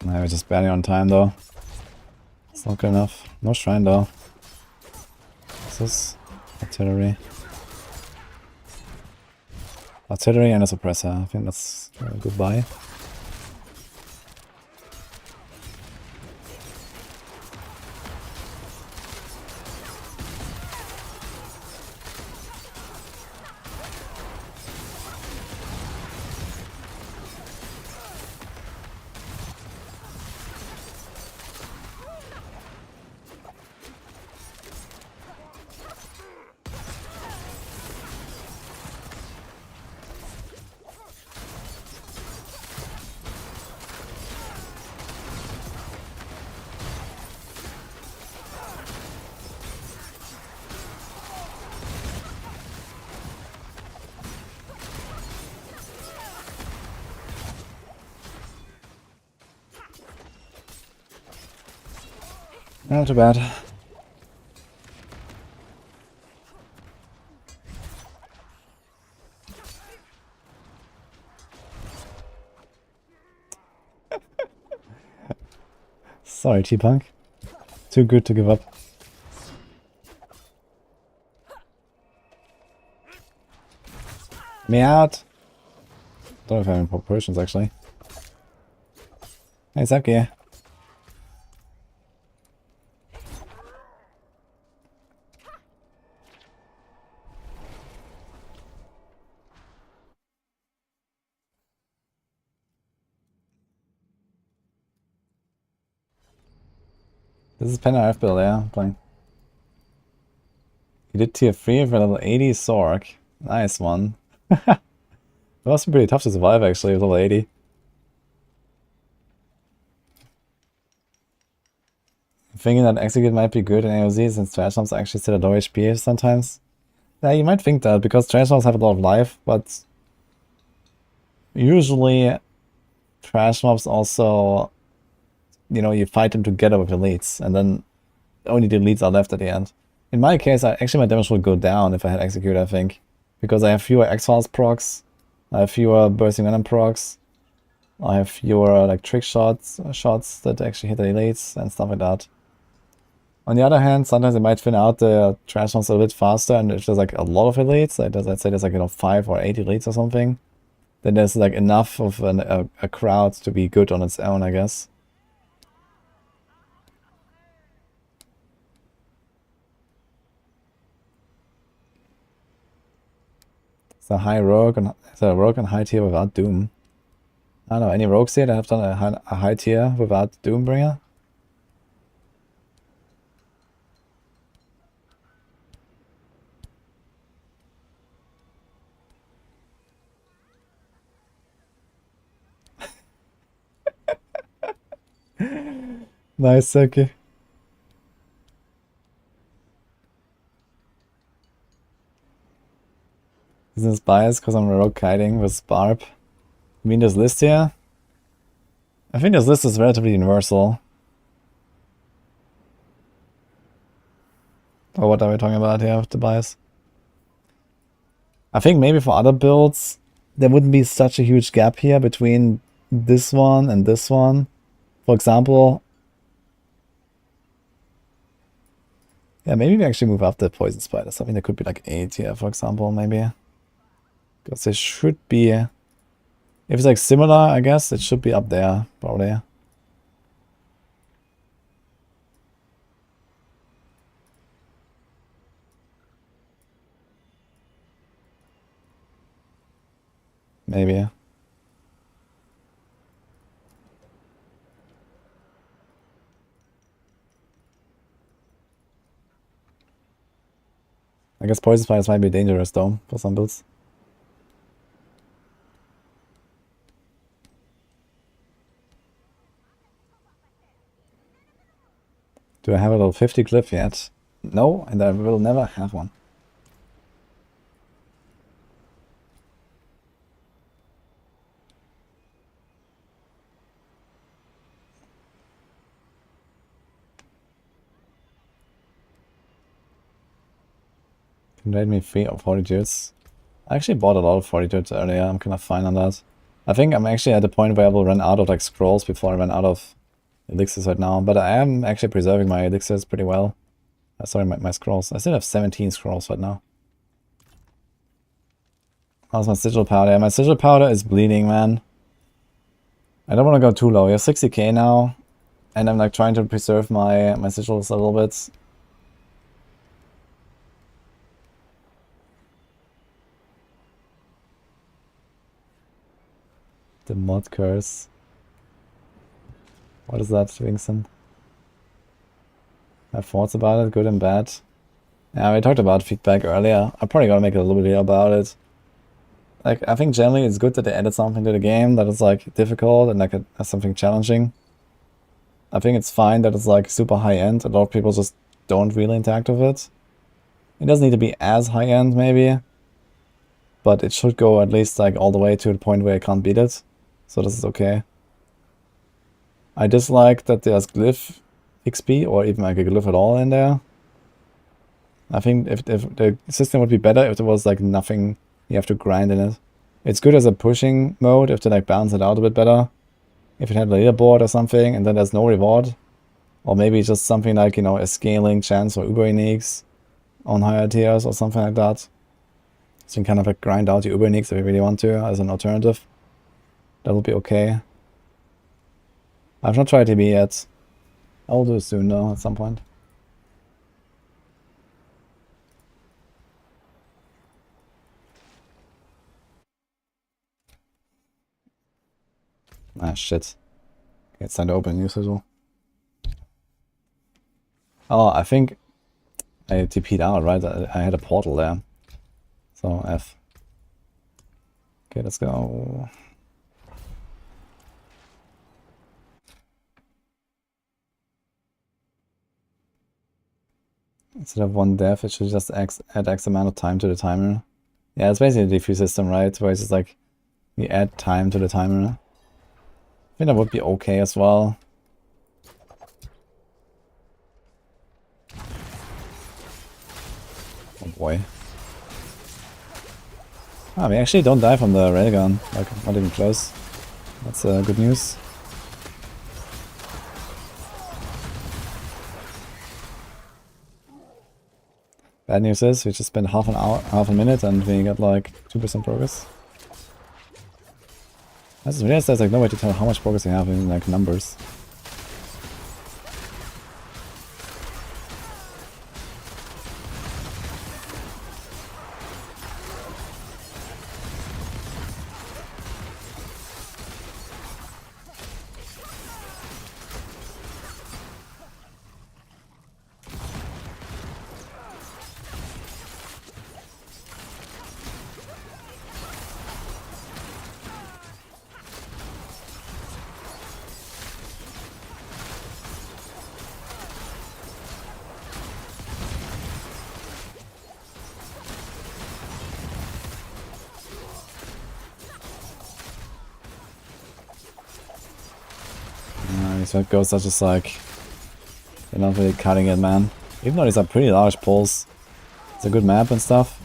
We're just barely on time though. It's not good enough. No shrine though. This is artillery. Artillery and a suppressor. I think that's a good buy. Not too bad. Sorry, T-Punk. Too good to give up. Me out! Don't know if I have any proportions actually. Hey, it's okay. This is Penna I've built, yeah, playing. He did tier 3 for level 80 Sork. Nice one. It must be pretty tough to survive actually with level 80. I'm thinking that Execute might be good in AoZ since Trash Mobs actually sit at low HP sometimes. Yeah, you might think that because Trash Mobs have a lot of life, but usually Trash Mobs also, you know, you fight them together with elites, and then only the elites are left at the end. In my case, actually my damage would go down if I had Execute, I think. Because I have fewer X-Files procs, I have fewer Bursting Venom procs, I have fewer like trick shots that actually hit the elites and stuff like that. On the other hand, sometimes it might thin out the trash ones a bit faster, and if there's like a lot of elites, like let's say there's like, you know, 5 or 8 elites or something, then there's like enough of a crowd to be good on its own, I guess. It's a high rogue and it's a rogue and high tier without Doom. I don't know, any rogues here that have done a high tier without Doombringer? Nice, okay. Is this biased because I'm rogue kiting with Barb? You mean this list here? I think this list is relatively universal. Or what are we talking about here with the bias? I think maybe for other builds, there wouldn't be such a huge gap here between this one and this one. For example, yeah, maybe we actually move up the Poison Spider. Something that could be like 8 here, for example, maybe. Because it should be, if it's like similar, I guess, it should be up there, probably. Maybe. I guess Poison Spiders might be dangerous though, for some builds. Do I have a level 50 glyph yet? No, and I will never have one. Can rate me 3 of Fortitudes. I actually bought a lot of Fortitudes earlier, I'm kind of fine on that. I think I'm actually at the point where I will run out of like scrolls before I run out of elixirs right now, but I am actually preserving my elixirs pretty well. Sorry, my scrolls. I still have 17 scrolls right now. How's my sigil powder? My sigil powder is bleeding, man. I don't want to go too low. We have 60k now, and I'm like trying to preserve my sigils a little bit. The mod curse. What is that, Vincent? I have thoughts about it, good and bad. Yeah, we talked about feedback earlier. I'm probably gonna make a little video about it. Like, I think generally it's good that they added something to the game that is like difficult and like something challenging. I think it's fine that it's like super high end. A lot of people just don't really interact with it. It doesn't need to be as high end maybe, but it should go at least like all the way to the point where I can't beat it. So this is okay. I dislike that there's glyph XP or even like a glyph at all in there. I think if the system would be better if there was like nothing you have to grind in it. It's good as a pushing mode if they like balance it out a bit better. If it had a leaderboard or something and then there's no reward. Or maybe just something like, you know, a scaling chance for Uber uniques on higher tiers or something like that. So you can kind of like grind out your Uber uniques if you really want to as an alternative. That would be okay. I've not tried TB yet. I'll do it soon though, at some point. Ah, shit. Okay, it's time to open a new sigil. Oh, I think I TP'd out, right? I had a portal there. So, F. Okay, let's go. Instead of one death, it should just add X amount of time to the timer. Yeah, it's basically a defuse system, right? Where it's just like, you add time to the timer. I think that would be okay as well. Oh boy. Ah, we actually don't die from the railgun. Like, not even close. That's good news. Bad news is we just spent half a minute and we got like 2% progress. I just realized there's like no way to tell how much progress we have in like numbers. These red ghosts are just like, they're not really cutting it, man. Even though these are pretty large pulls. It's a good map and stuff.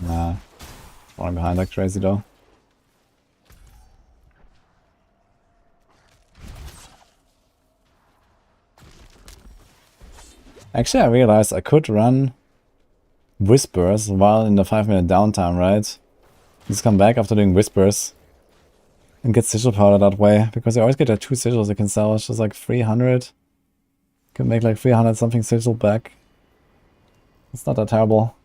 Nah, falling behind like crazy though. Actually, I realized I could run Whispers while in the 5-minute downtime, right? Just come back after doing Whispers and get sigil powder that way, because you always get like 2 sigils you can sell. It's just like 300. You can make like 300 something sigil back. It's not that terrible.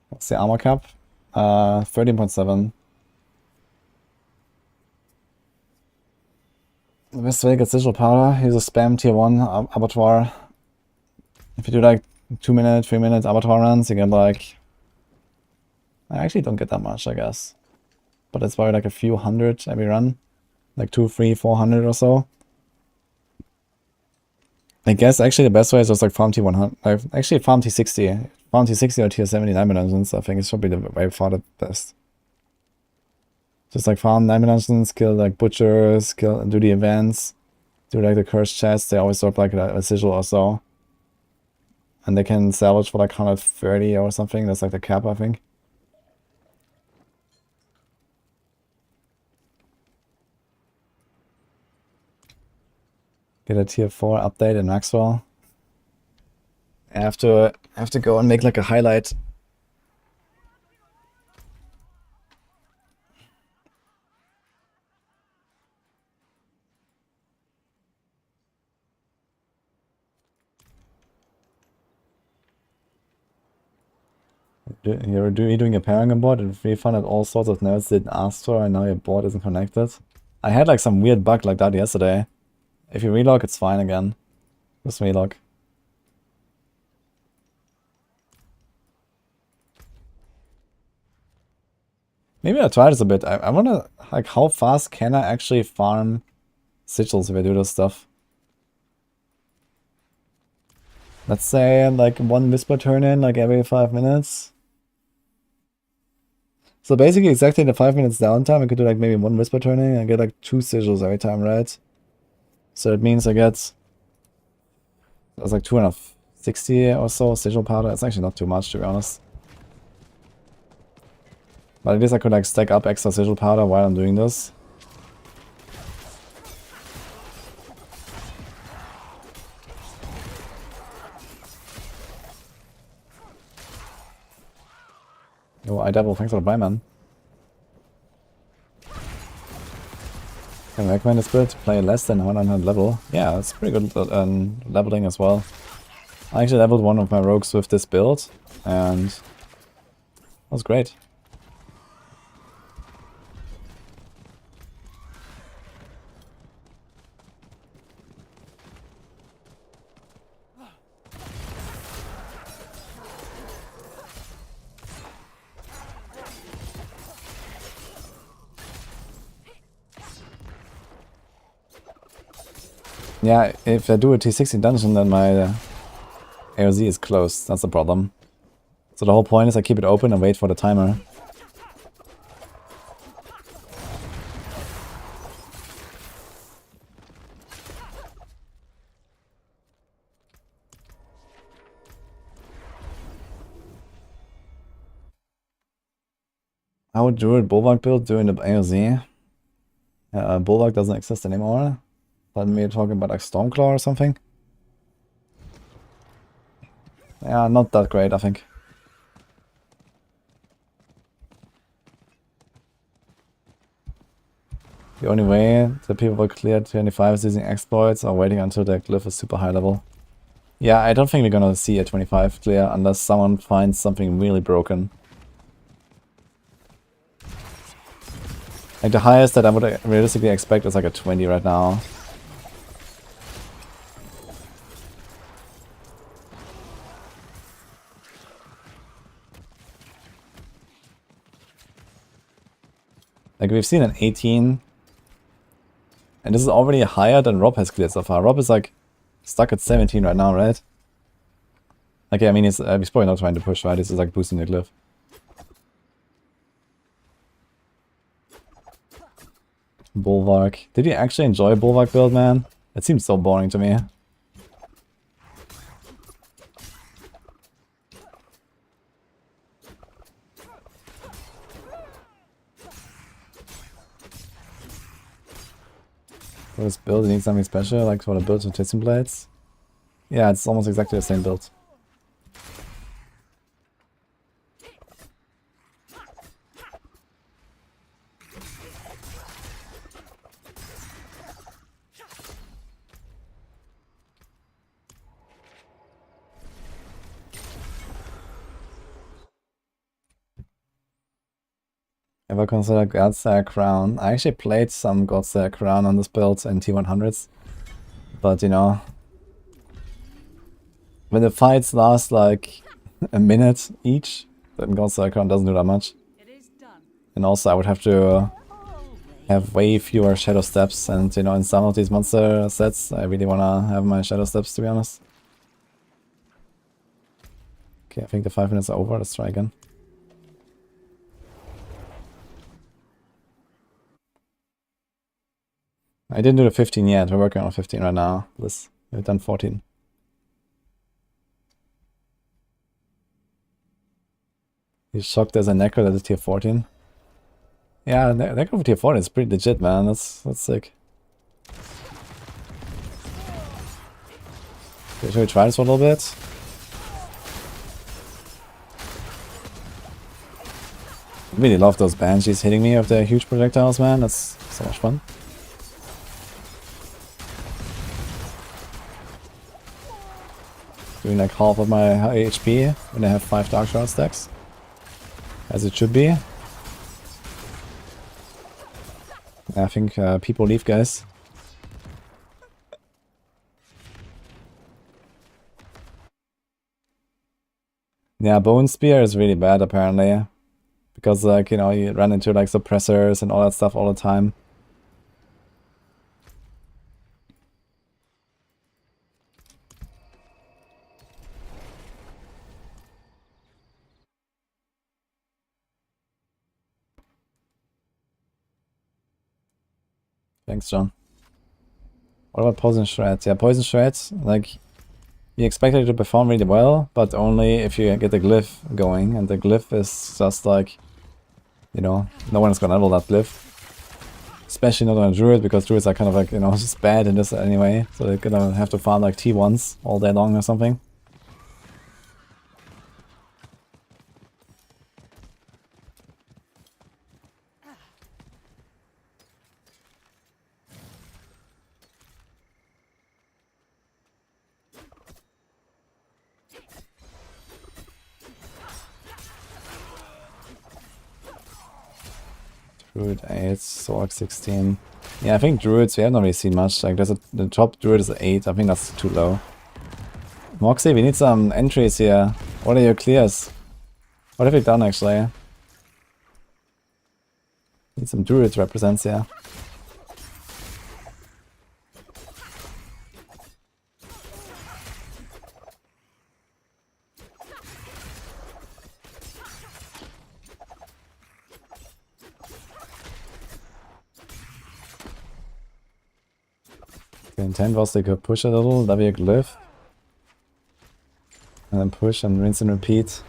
What's the armor cap? 13.7. The best way to get sigil powder, use a spam tier 1 Abattoir. If you do like 2-minute, 3-minute Abattoir runs, you get like... I actually don't get that much, I guess. But it's probably like a few hundred every run. Like 200, 300, 400 or so. I guess actually the best way is just like farm T100. Actually farm T60. Farm T60 or tier 70 diamond dungeons, I think it's probably the way far the best. Just like farm diamond dungeons, kill like butchers, do the events, do like the cursed chests, they always drop like a sigil or so. And they can salvage for like 130 or something, that's like the cap I think. Get a tier 4 update in Maxwell. I have to go and make like a highlight. You're doing a pairing board and refunded all sorts of nerds didn't ask for, and now your board isn't connected. I had like some weird bug like that yesterday. If you relog, it's fine again. Just relog. Maybe I'll try this a bit. I wonder, like, how fast can I actually farm sigils if I do this stuff? Let's say, like, 1 whisper turn in, like, every 5 minutes. So basically, exactly in the 5 minutes downtime, I could do, like, maybe 1 whisper turn in and get, like, 2 sigils every time, right? So it means I get... That's like 260 or so sigil powder. It's actually not too much, to be honest. But at least I could like stack up extra sigil powder while I'm doing this. Oh, Diablo, thanks for the buy, man. Can I recommend this build to play less than 100 level? Yeah, it's pretty good leveling as well. I actually leveled one of my rogues with this build, and it was great. Yeah, if I do a T16 dungeon, then my AoZ is closed. That's the problem. So the whole point is I keep it open and wait for the timer. How would Druid Bulwark build during the AoZ? Bulwark doesn't exist anymore. But maybe talking about like Stormclaw or something. Yeah, not that great, I think. The only way that people will clear 25 is using exploits or waiting until their glyph is super high level. Yeah, I don't think we're gonna see a 25 clear unless someone finds something really broken. Like the highest that I would realistically expect is like a 20 right now. Like we've seen an 18. And this is already higher than Rob has cleared so far. Rob is like stuck at 17 right now, right? Okay, I mean he's probably not trying to push, right? This is like boosting the glyph. Bulwark. Did you actually enjoy Bulwark build, man? It seems so boring to me. For this build, you need something special, like for the build with Twisting Blades? Yeah, it's almost exactly the same build. Ever consider Godslayer Crown? I actually played some Godslayer Crown on this build in T100s. But you know, when the fights last like a minute each, then Godslayer Crown doesn't do that much. And also I would have to have way fewer shadow steps, and you know, in some of these monster sets I really wanna have my shadow steps, to be honest. Okay, I think the 5 minutes are over. Let's try again. I didn't do the 15 yet. We're working on 15 right now. We've done 14. He's shocked there's a Necro that is tier 14. Yeah, Necro for tier 14 is pretty legit, man. That's sick. Okay, should we try this for a little bit? I really love those Banshees hitting me with their huge projectiles, man. That's so much fun. Doing like half of my HP when I have 5 Dark Shroud stacks. As it should be. I think people leave, guys. Yeah, Bone Spear is really bad apparently. Because like, you know, you run into like suppressors and all that stuff all the time. Thanks, John. What about Poison Shreds? Yeah, Poison Shreds, like, you expect it to perform really well, but only if you get the glyph going, and the glyph is just like, you know, no one is gonna level that glyph. Especially not on a Druid, because Druids are kind of like, you know, just bad in this anyway, so they're gonna have to farm like T1s all day long or something. Druid 8, Sork 16. Yeah, I think Druids, we haven't really seen much. Like, the top Druid is 8. I think that's too low. Moxie, we need some entries here. What are your clears? What have you done, actually? Need some Druids represents here. The intent was they could push a little, that'd be a glyph. And then push and rinse and repeat.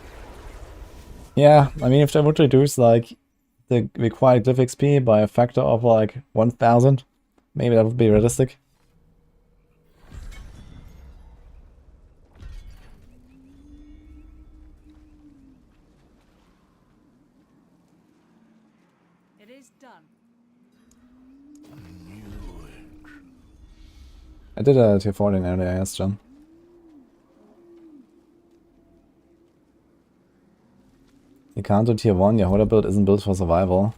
Yeah, I mean, if they would reduce like the required glyph XP by a factor of like 1000, maybe that would be realistic. It is done. I did a tier 14 earlier, yes, John. You can't do tier 1, your Hoarder build isn't built for survival.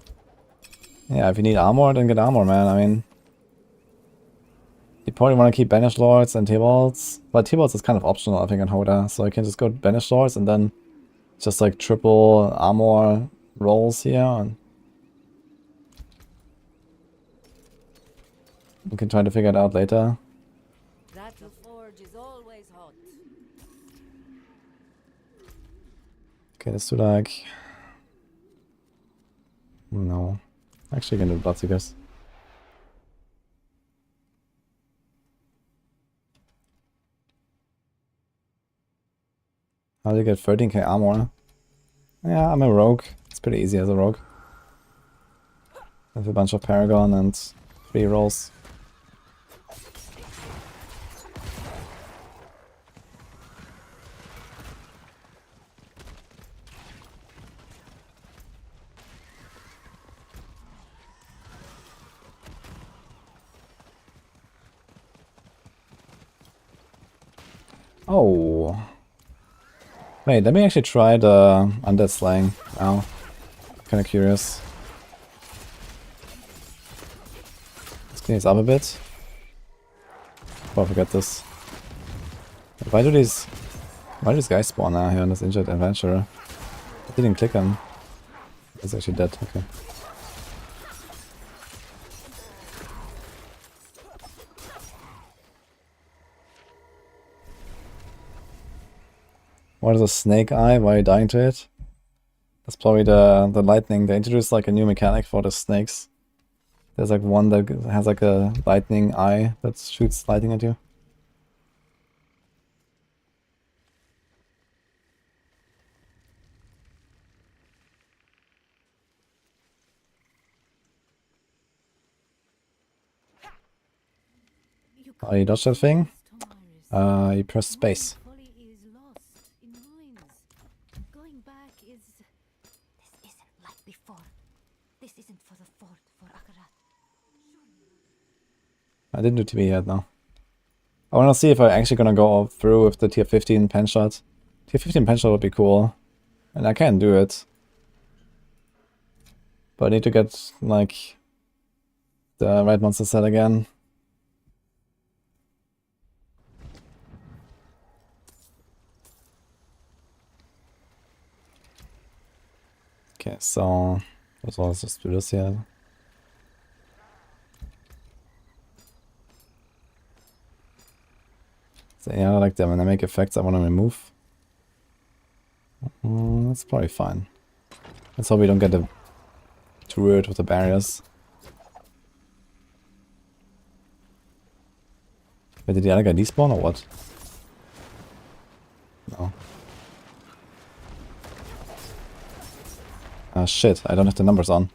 Yeah, if you need armor, then get armor, man. I mean, you probably want to keep Banished Lords and T-Balls. But T-Balls is kind of optional, I think, on Hoarder. So you can just go Banished Lords and then just like triple armor rolls here. And you can try to figure it out later. That the forge is always hot. Okay, let's do like... No. Actually, gonna do Bloodseekers. How do you get 13k armor? Yeah, I'm a rogue. It's pretty easy as a rogue. I have a bunch of Paragon and 3 rolls. Oh. Wait, let me actually try the Undead Slaying now. Kinda curious. Let's clean this up a bit. Oh, I forgot this. Why do these guys spawn now here on this injured adventurer? I didn't click him. He's actually dead, okay. What is a snake eye? Why are you dying to it? That's probably the lightning. They introduced like a new mechanic for the snakes. There's like one that has like a lightning eye that shoots lightning at you. Oh, you dodged that thing? You press space. Folly is lost in ruins. Going back is... This isn't like before. This isn't for the fort, for Akarat. I didn't do TB yet, no. I want to see if I'm actually gonna go through with the tier 15 pen shot. Tier 15 pen shot would be cool. And I can do it. But I need to get, like, the right monster set again. Okay, so let's just do this here. So yeah, like the dynamic effects I want to remove. That's probably fine. Let's hope we don't get the Druid with the barriers. Wait, did the other guy despawn or what? No. Ah shit, I don't have the numbers on.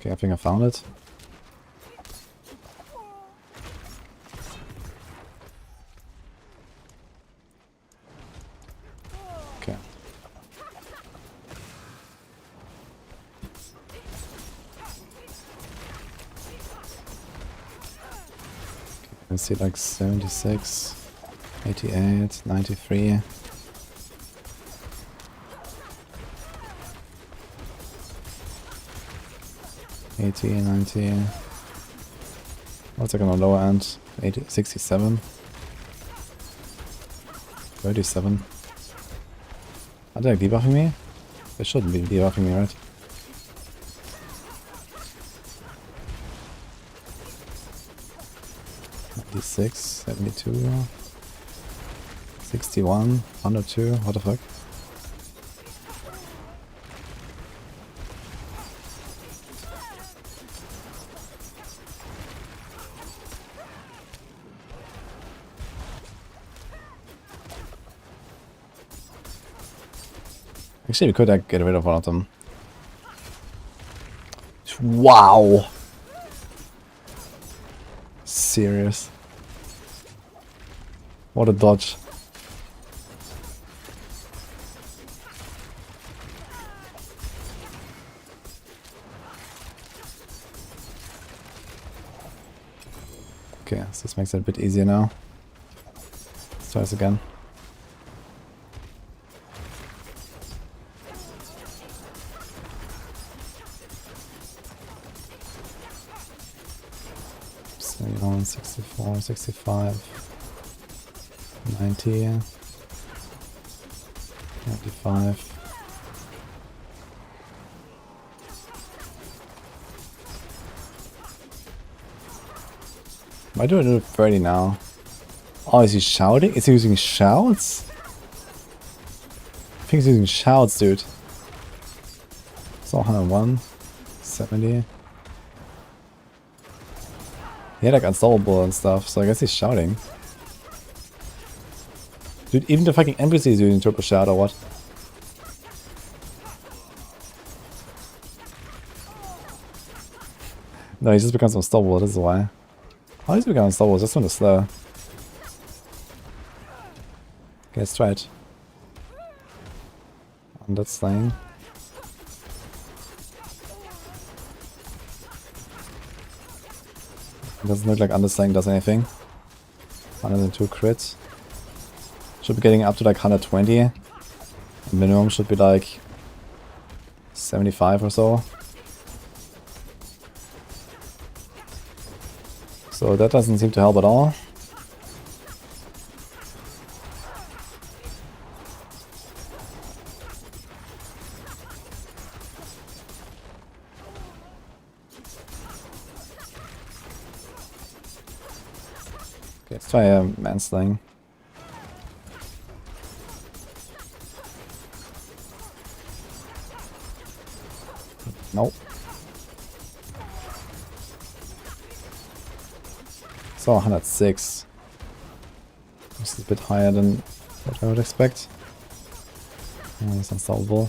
Okay, I think I found it. Okay. Let's see, like 76, 88, 93. 80, 90. What's like on the lower end? 80, 67. 37. Are they debuffing me? They shouldn't be debuffing me, right? $96, 72, 61, 102, what the fuck? Actually, we could get rid of one of them. Wow! Serious. What a dodge. Okay, so this makes it a bit easier now. Let's try this again. So, 64, 65, 90, 95. Why do I do 30 now? Oh, is he shouting? Is he using shouts? I think he's using shouts, dude. So 101, 70. He had like unstoppable and stuff, so I guess he's shouting. Dude, even the fucking NPC is using triple shout or what? No, he just becomes unstoppable, this is why. How does he become unstoppable? Just want to slow. Okay, let's try it. On that thing. It doesn't look like Underslaying does anything. 102 crits. Should be getting up to like 120. Minimum should be like 75 or so. So that doesn't seem to help at all. Okay, let's try a manslaying. Nope. So 106. This is a bit higher than what I would expect. It's unstoppable.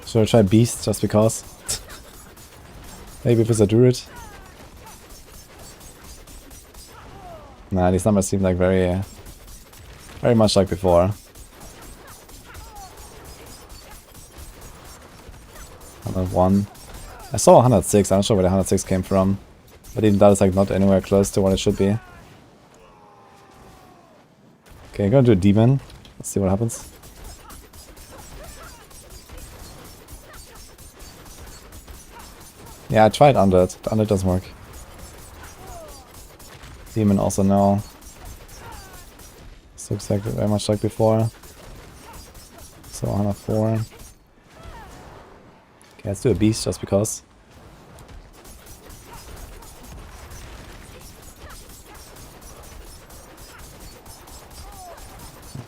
Should I try Beast just because? Maybe if it's a Druid. Nah, these numbers seem like very much like before. 101. I saw 106, I'm not sure where the 106 came from. But even that is like not anywhere close to what it should be. Okay, I'm gonna do a demon. Let's see what happens. Yeah, I tried Undead. Undead doesn't work. Demon also no. This looks like very much like before. So 104. Okay, let's do a beast just because.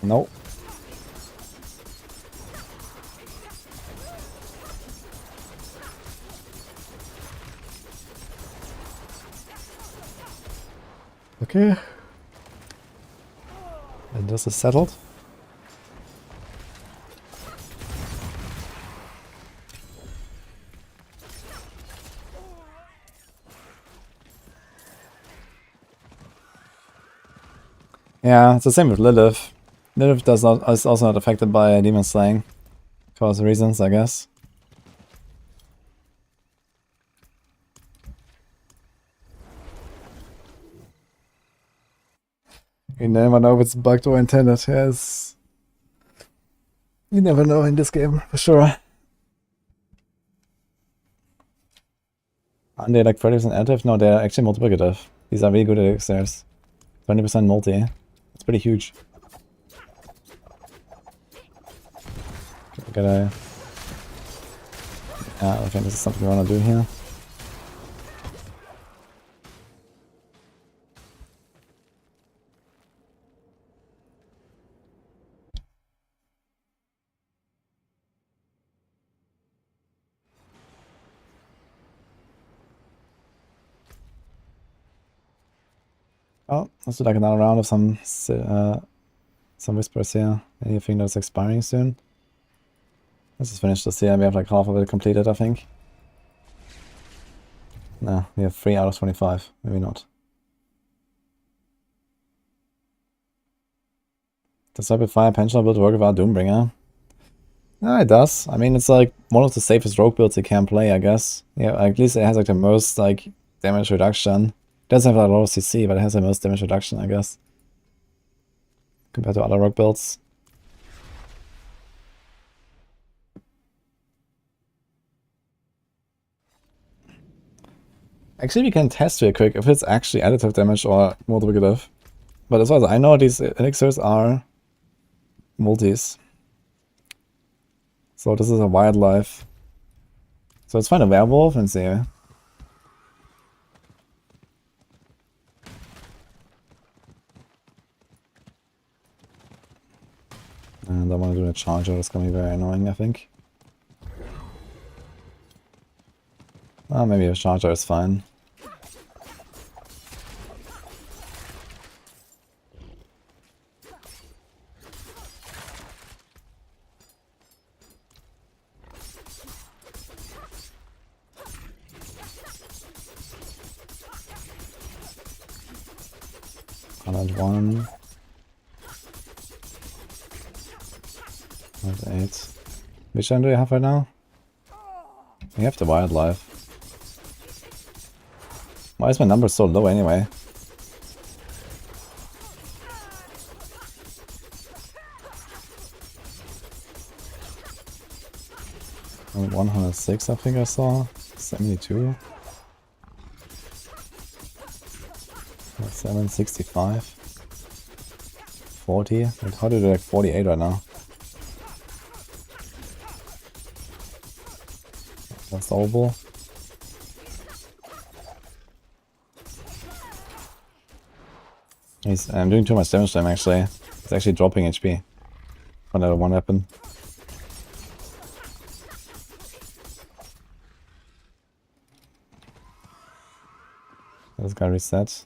Nope. Okay. And this is settled. Yeah, it's the same with Lilith. Lilith is also not affected by demon slaying. For reasons, I guess. You never know if it's bugged or intended, yes. You never know in this game, for sure. Aren't they like 30% additive? No, they're actually multiplicative. These are really good elixirs. 20% multi. That's pretty huge. Gotta... Yeah, I think this is something we want to do here. Oh, let's do like another round of some whispers here. Anything that's expiring soon? Let's just finish this here. We have like half of it completed, I think. No, we have 3 out of 25. Maybe not. Does Rapid Fire Pensioner build work without Doombringer? Yeah, it does. I mean, it's like one of the safest rogue builds you can play, I guess. Yeah, at least it has like the most like damage reduction. It doesn't have a lot of CC, but it has the most damage reduction, I guess. Compared to other rogue builds. Actually, we can test real quick if it's actually additive damage or multiplicative. But as far as I know, these elixirs are multis. So this is a wildlife. So let's find a werewolf and see. And I want to do a charger, it's going to be very annoying, I think. Oh, maybe a charger is fine. One. 8. Which one do we have right now? We have the wildlife. Why is my number so low anyway? Oh, 106 I think I saw. 72. 765. 40. Wait, how did I like 48 right now? That's solvable. I'm doing too much damage to him actually. It's actually dropping HP on that one weapon. This guy reset.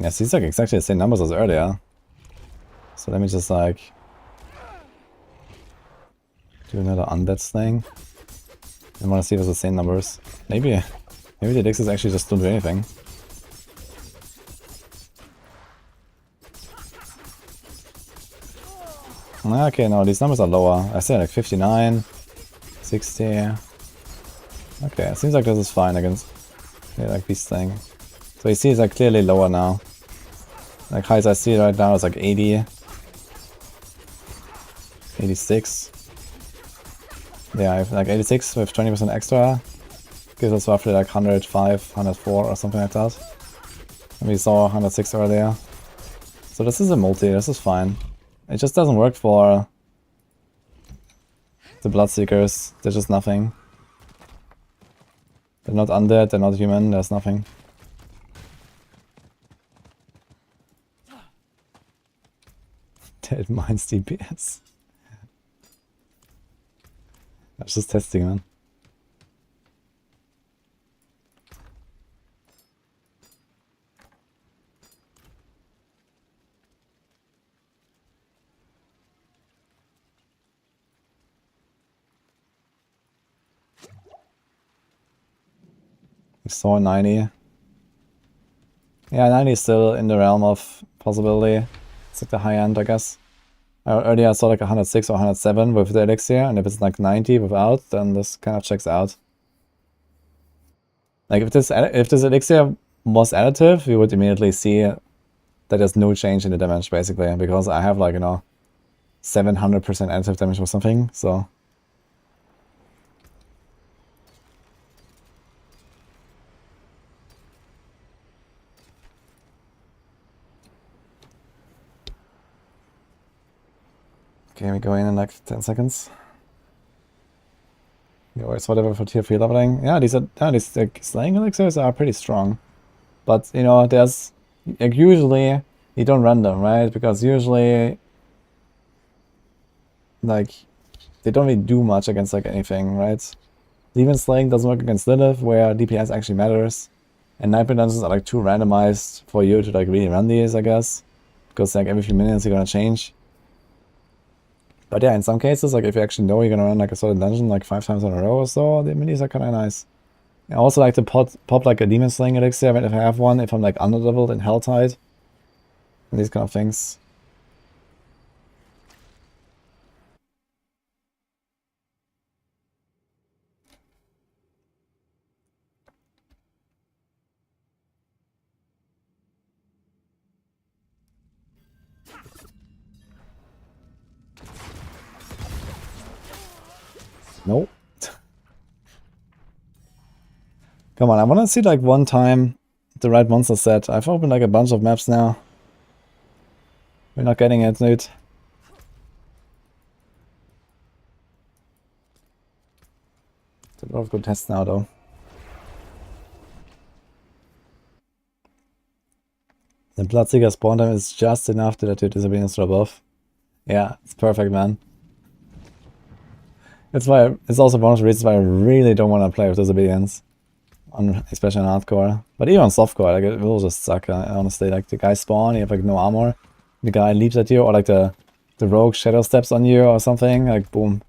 Yes, these are exactly the same numbers as earlier. So let me just like do another undead thing. I want to see if it's the same numbers. Maybe the elixirs actually just don't do anything. Okay, no, these numbers are lower. I say like 59, 60. Okay, it seems like this is fine against like these things. So you see it's like clearly lower now. Like highest I see right now is like 80. 86. Yeah, I have like 86 with 20% extra. Gives us roughly like 105, 104 or something like that. And we saw 106 earlier. So this is a multi, this is fine. It just doesn't work for the Bloodseekers. They're just nothing. They're not undead, they're not human, there's nothing. Dead mines DPS. I was just testing, man. We saw 90. Yeah, 90 is still in the realm of possibility. It's like the high end, I guess. Earlier I saw like 106 or 107 with the elixir, and if it's like 90 without, then this kind of checks out. Like if this elixir was additive, we would immediately see that there's no change in the damage basically, because I have like, you know, 700% additive damage or something, so. Okay, we go in like 10 seconds. It's whatever for tier 3 leveling. Yeah, these like, slaying elixirs are pretty strong. But, you know, there's, like, usually you don't run them, right? Because usually, like, they don't really do much against, like, anything, right? Demon Slaying doesn't work against Lilith, where DPS actually matters. And Nightmare Dungeons are, like, too randomized for you to, like, really run these, I guess. Because, like, every few minutes you're gonna change. But yeah, in some cases, like, if you actually know you're gonna run, like, a certain dungeon, like, 5 times in a row or so, the minis are kinda nice. I also like to pop like a Demon Slaying elixir if I have one, if I'm like underleveled in Helltide. And these kind of things. Nope. Come on, I wanna see like one time the right monster set. I've opened like a bunch of maps now. We're not getting it, dude. It's a lot of good tests now though. The Bloodseeker spawn time is just enough to let your Disobedience drop off. Yeah, it's perfect, man. It's why it's also one of the reasons why I really don't want to play with Disobedience. Especially on hardcore. But even on softcore, like, it will just suck, honestly. Like, the guy spawn, you have like no armor. The guy leaps at you, or like the rogue shadow steps on you or something, like boom.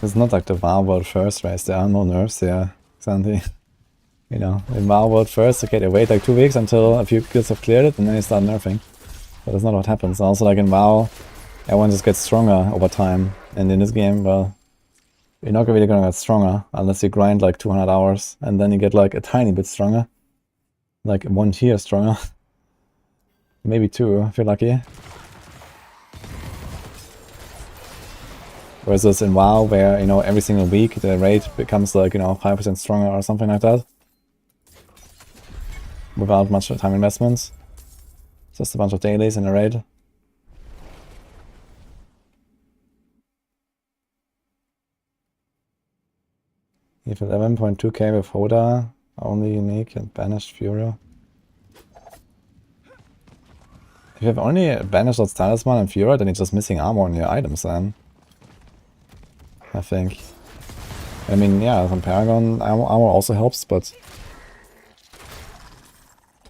It's not like the WoW World first race, there are no nerfs here, Sandy. You know, in WoW World first, okay, they wait like 2 weeks until a few guilds have cleared it, and then they start nerfing. But that's not what happens. Also, like in WoW, everyone just gets stronger over time. And in this game, well, you're not really gonna get stronger unless you grind like 200 hours, and then you get like a tiny bit stronger. Like 1 tier stronger. Maybe 2 if you're lucky. Versus in WoW, where, you know, every single week the raid becomes like, you know, 5% stronger or something like that. Without much time investments. Just a bunch of dailies in a raid. You have 11.2k with Hoda, only unique and banished Fury. If you have only banished or talisman and Fury, then you're just missing armor on your items then. I think. I mean, yeah, some Paragon armor also helps, but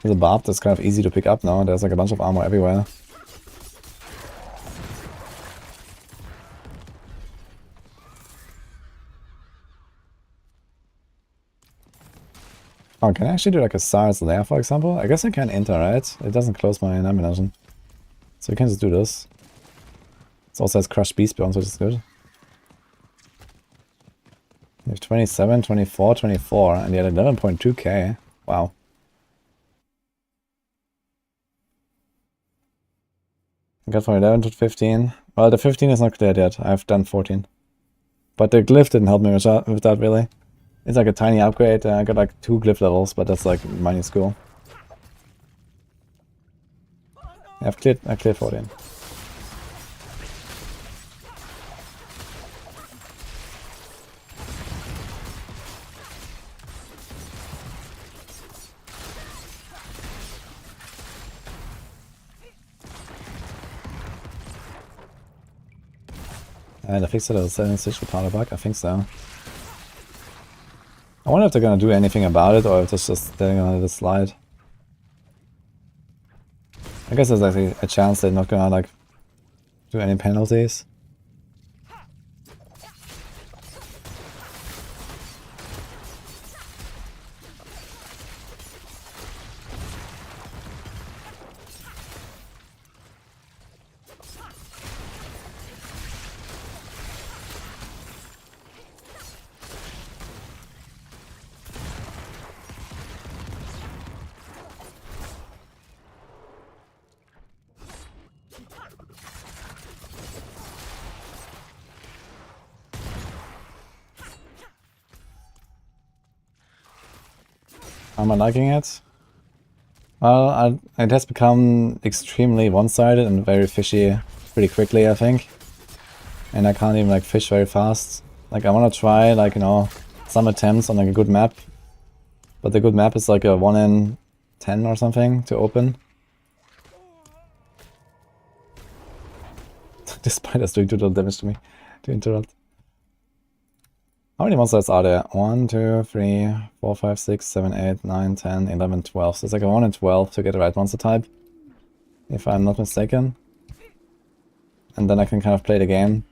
with a Barb that's kind of easy to pick up now. There's like a bunch of armor everywhere. Oh, can I actually do like a SARS there, for example? I guess I can enter, right? It doesn't close my nomination. So we can just do this. It also has Crushed Beast Bones, which is good. You have 27, 24, 24, and you had 11.2k. Wow. I got from 11 to 15. Well, the 15 is not cleared yet. I've done 14. But the glyph didn't help me with that really. It's like a tiny upgrade. I got like 2 glyph levels, but that's like minuscule. I cleared 14. And I fixed it as a 76 with powder bug. I think so. I wonder if they're gonna do anything about it, or if it's just they're gonna let it slide. I guess there's actually a chance they're not gonna like do any penalties. Am I liking it? Well, it has become extremely one-sided and very fishy pretty quickly, I think. And I can't even like fish very fast. Like I want to try like, you know, some attempts on like a good map. But the good map is like a 1 in 10 or something to open. This spider's doing total damage to me to interrupt. How many monsters are there? 1, 2, 3, 4, 5, 6, 7, 8, 9, 10, 11, 12. So it's like a 1 in 12 to get the right monster type. If I'm not mistaken. And then I can kind of play the game.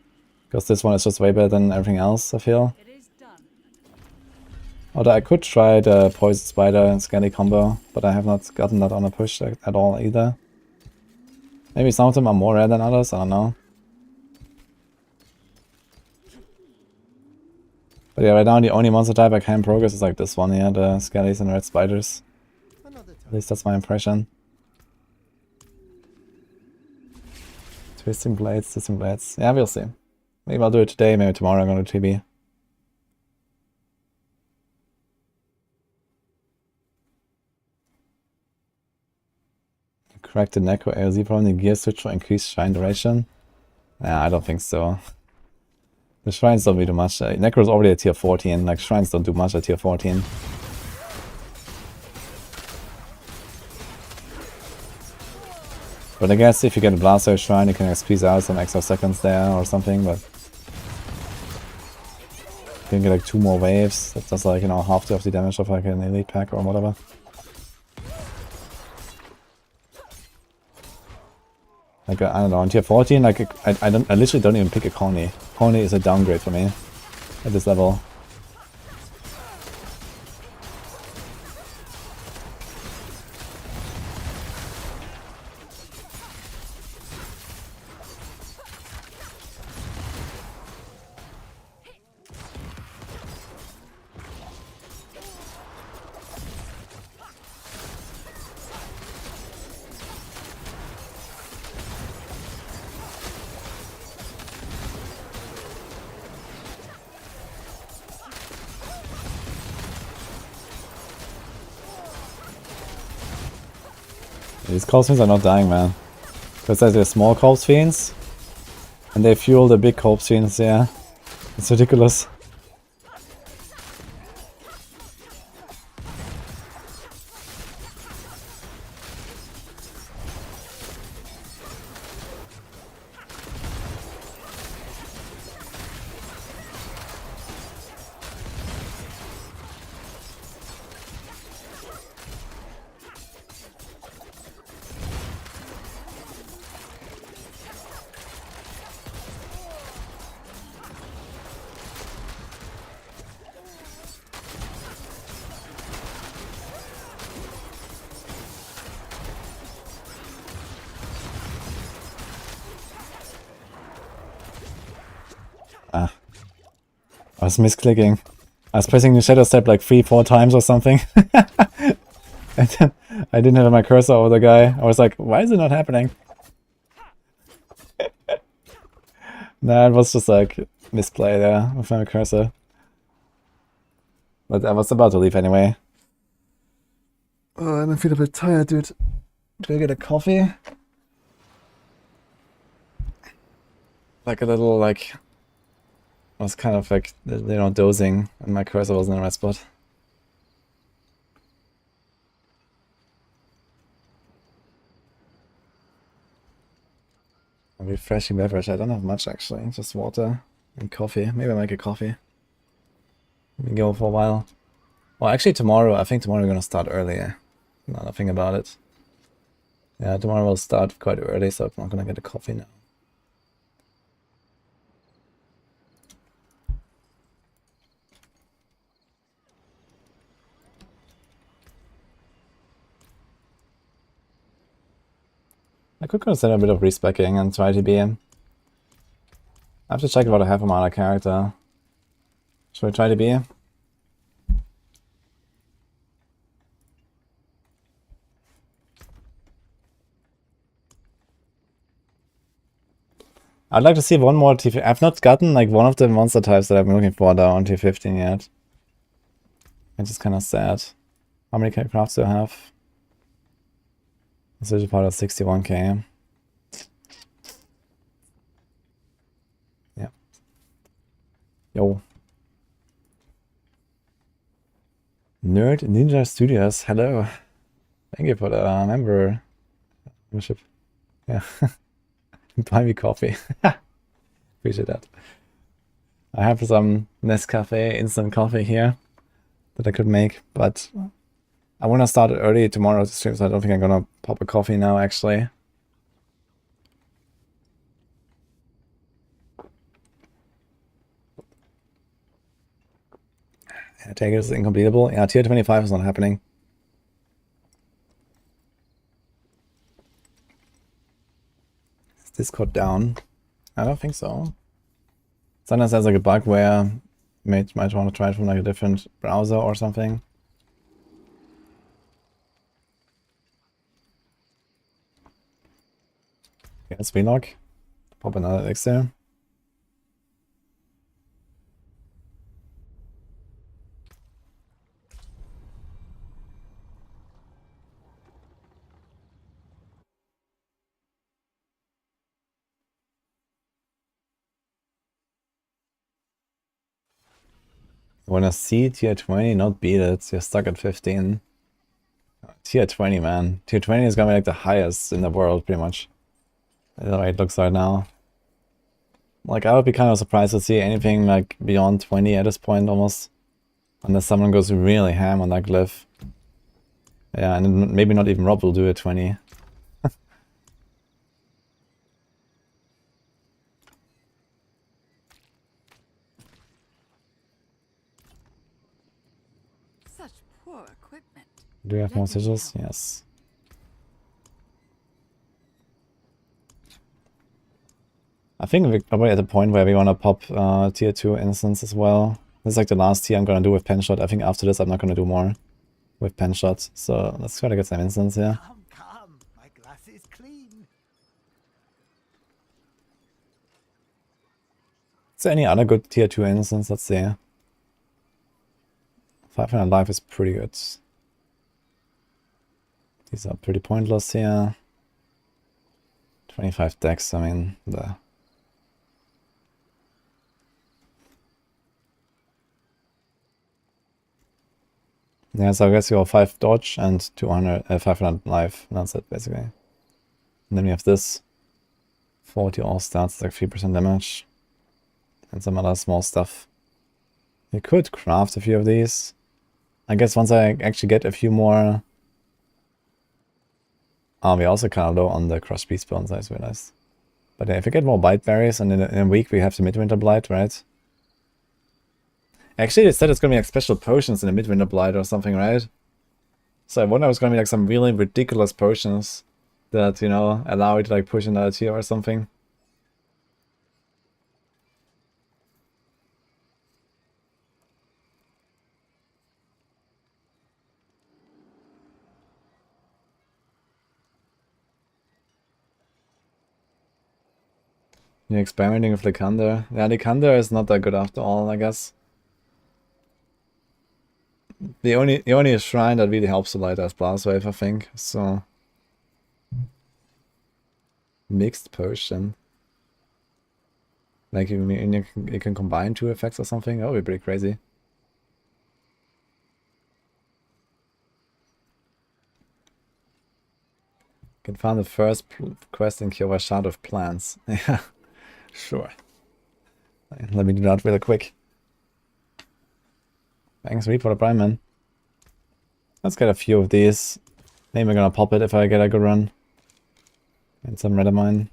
Because this one is just way better than everything else, I feel. Although I could try the Poison Spider and Skelly combo, but I have not gotten that on a push at all either. Maybe some of them are more rare than others, I don't know. But yeah, right now the only monster type I can progress is like this one here, the Skellies and Red Spiders. At least that's my impression. Twisting Blades, Twisting Blades. Yeah, we'll see. Maybe I'll do it today, maybe tomorrow I'm gonna do TB. Crack the Necro AoZ problem, the gear switch for increased shrine duration? Nah, I don't think so. The shrines don't do much. Necro is already at tier 14, like shrines don't do much at tier 14. But I guess if you get a Blaster shrine, you can squeeze out some extra seconds there or something, but you can get like 2 more waves. That does like, you know, half of the damage of like an elite pack or whatever. Like, I don't know, on tier 14, like, I literally don't even pick a Coney. Coney is a downgrade for me at this level. These corpse fiends are not dying, man. Because they're small corpse fiends. And they fuel the big corpse fiends, yeah. It's ridiculous. I was misclicking. I was pressing the shadow step like 3-4 times or something. And then I didn't have my cursor over the guy. I was like, why is it not happening? Nah, it was just like misplay there with my cursor. But I was about to leave anyway. Oh, and I feel a bit tired, dude. Do I get a coffee? Like a little, like... I was kind of like, you know, dozing, and my cursor wasn't in the right spot. A refreshing beverage. I don't have much actually, just water and coffee. Maybe I'll make a coffee. We can go for a while. Well, actually tomorrow, I think tomorrow we're gonna start earlier. Now that I think about it. Yeah, tomorrow we'll start quite early, so I'm not gonna get a coffee now. I could consider a bit of respeccing and try to be... I have to check what I have on my other character. Should I try to be? I'd like to see one more T15. I've not gotten like one of the monster types that I've been looking for down on T15 yet. It's just kind of sad. How many crafts do I have? Essential part of 61k. Yeah. Yo. Nerd Ninja Studios, hello. Thank you for the membership. Yeah. Buy me coffee. Appreciate that. I have some Nescafe instant coffee here that I could make, but I want to start early tomorrow to stream, so I don't think I'm gonna pop a coffee now actually. Yeah, take it as incompletable. Yeah, tier 25 is not happening. Is Discord down? I don't think so. Sometimes there's like a bug where you might want to try it from like a different browser or something. Okay, let's relog. Pop another elixir. Wanna see tier 20, not beat it. You're stuck at 15. Tier 20, man. Tier 20 is gonna be like the highest in the world, pretty much. That's the way it looks right now. Like, I would be kind of surprised to see anything like beyond 20 at this point, almost. Unless someone goes really ham on that glyph. Yeah, and maybe not even Rob will do a 20. Such poor equipment. Do you have Let more me sigils? help. Yes. I think we're probably at the point where we want to pop tier 2 instance as well. This is like the last tier I'm going to do with pen shot. I think after this I'm not going to do more with pen shot. So let's try to get some instance here. Come, my glass is clean. Is there any other good tier 2 instance? Let's see. 500 life is pretty good. These are pretty pointless here. 25 decks, I mean, the... Yeah, so I guess you have 5 dodge and 500 life. That's it, basically. And then we have this. 40 all stats, like 3% damage. And some other small stuff. You could craft a few of these. I guess once I actually get a few more... Oh, we're also kind of low on the crushed beast bones, I just realized. But yeah, if we get more bite berries, and in a week we have the midwinter blight, right? Actually, they said it's gonna be like special potions in the midwinter blight or something, right? So I wonder if it's gonna be like some really ridiculous potions that, you know, allow you to like push another tier or something. You're experimenting with Lycander. Yeah, Lycander is not that good after all, I guess. The only shrine that really helps a lot is Blast Wave, I think. So mixed potion. Like you can combine 2 effects or something. That would be pretty crazy. Can find the first quest in Kyowa Shard of Plants. Yeah, sure. Let me do that really quick. Thanks, Reap for the Prime, man. Let's get a few of these. Maybe I'm gonna pop it if I get a good run. And some Redamine.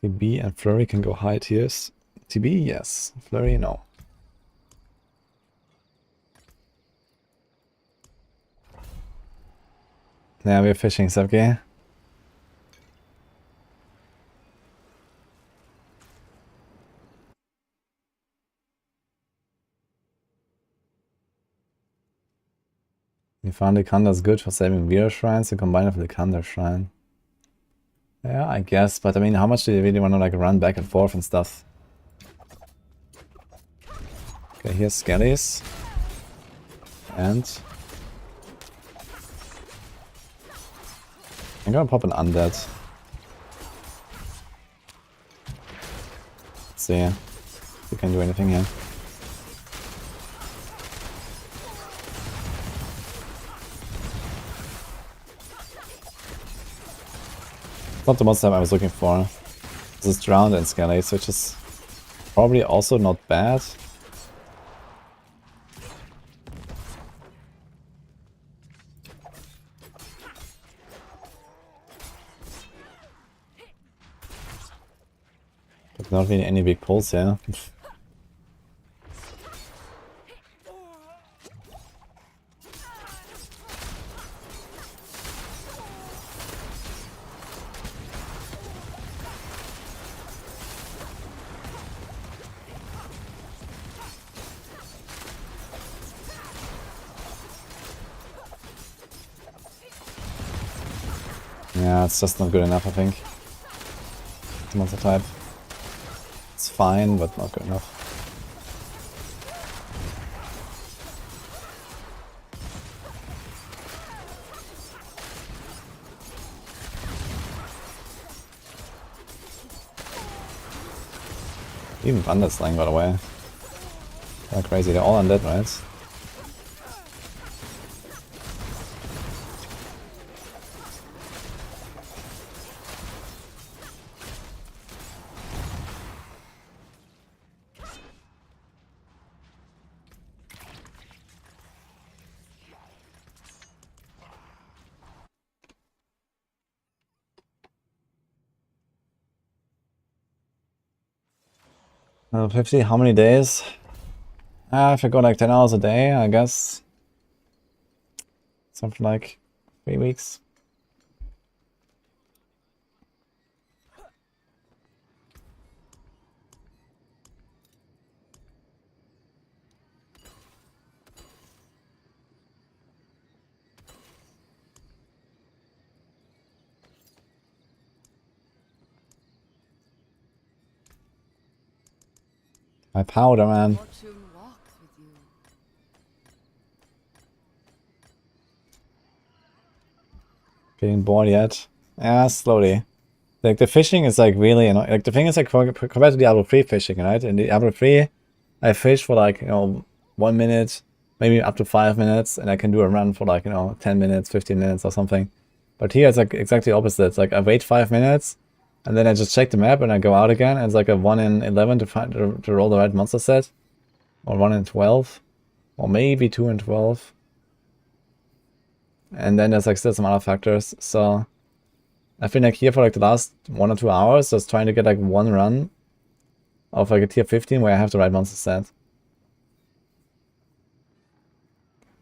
TB and Flurry can go high tiers. TB, yes. Flurry, no. Yeah, we're fishing, Sevge. You found Lycander's good for saving Vera shrines, you combine it with Lycander shrine. Yeah, I guess, but I mean, how much do you really want to like run back and forth and stuff? Okay, here's Skellies. And... I'm gonna pop an Undead. Let's see if we can do anything here. Not the monster I was looking for. This is Drowned and Skellies, which is probably also not bad. But not really any big pulls here. Yeah, it's just not good enough, I think. The monster type. It's fine, but not good enough. Even Thunder Slang, by the way. They're crazy, they're all undead, right? Level 50, how many days? If I go like 10 hours a day, I guess. Something like 3 weeks. My powder, man. Fortune walks with you. Getting bored yet? Yeah, slowly. Like, the fishing is, like, really annoying. Like, the thing is, like, compared to Diablo 3 fishing, right? In Diablo 3, I fish for, like, 1 minute, maybe up to 5 minutes, and I can do a run for, like, 10 minutes, 15 minutes or something. But here, it's, like, exactly opposite. It's, like, I wait 5 minutes, and then I just check the map, and I go out again, and it's, like, a 1 in 11 to roll the right monster set. Or 1 in 12. Or maybe 2 in 12. And then there's, like, still some other factors, so... I've been, like, here for, like, the last 1 or 2 hours, just trying to get, like, 1 run of, like, a tier 15 where I have the right monster set.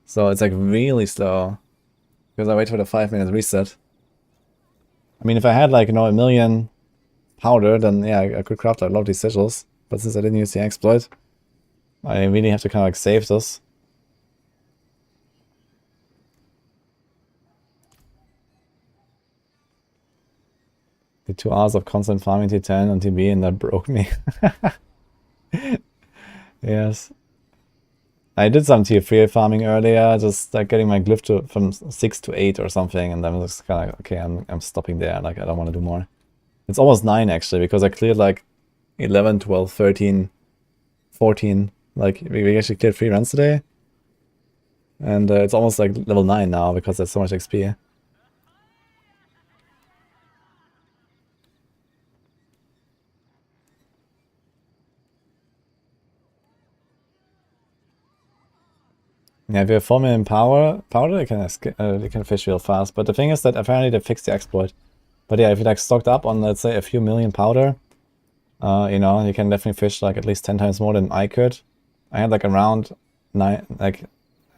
So it's, like, really slow. Because I wait for the 5-minute reset. I mean, if I had, like, a million powder, then, yeah, I could craft a lot of these sigils. But since I didn't use the exploit, I really have to kind of, like, save this. The 2 hours of constant farming T10 on TB, and that broke me. Yes. I did some tier 3 farming earlier, just like getting my glyph from 6 to 8 or something, and then I was just kind of like, okay, I'm stopping there, like I don't want to do more. It's almost 9 actually, because I cleared like 11, 12, 13, 14. Like we actually cleared 3 runs today. And it's almost like level 9 now because there's so much XP. Yeah, if you have 4 million powder, you can fish real fast. But the thing is that apparently they fixed the exploit. But yeah, if you like stocked up on, let's say, a few million powder, you can definitely fish like at least 10 times more than I could. I had like around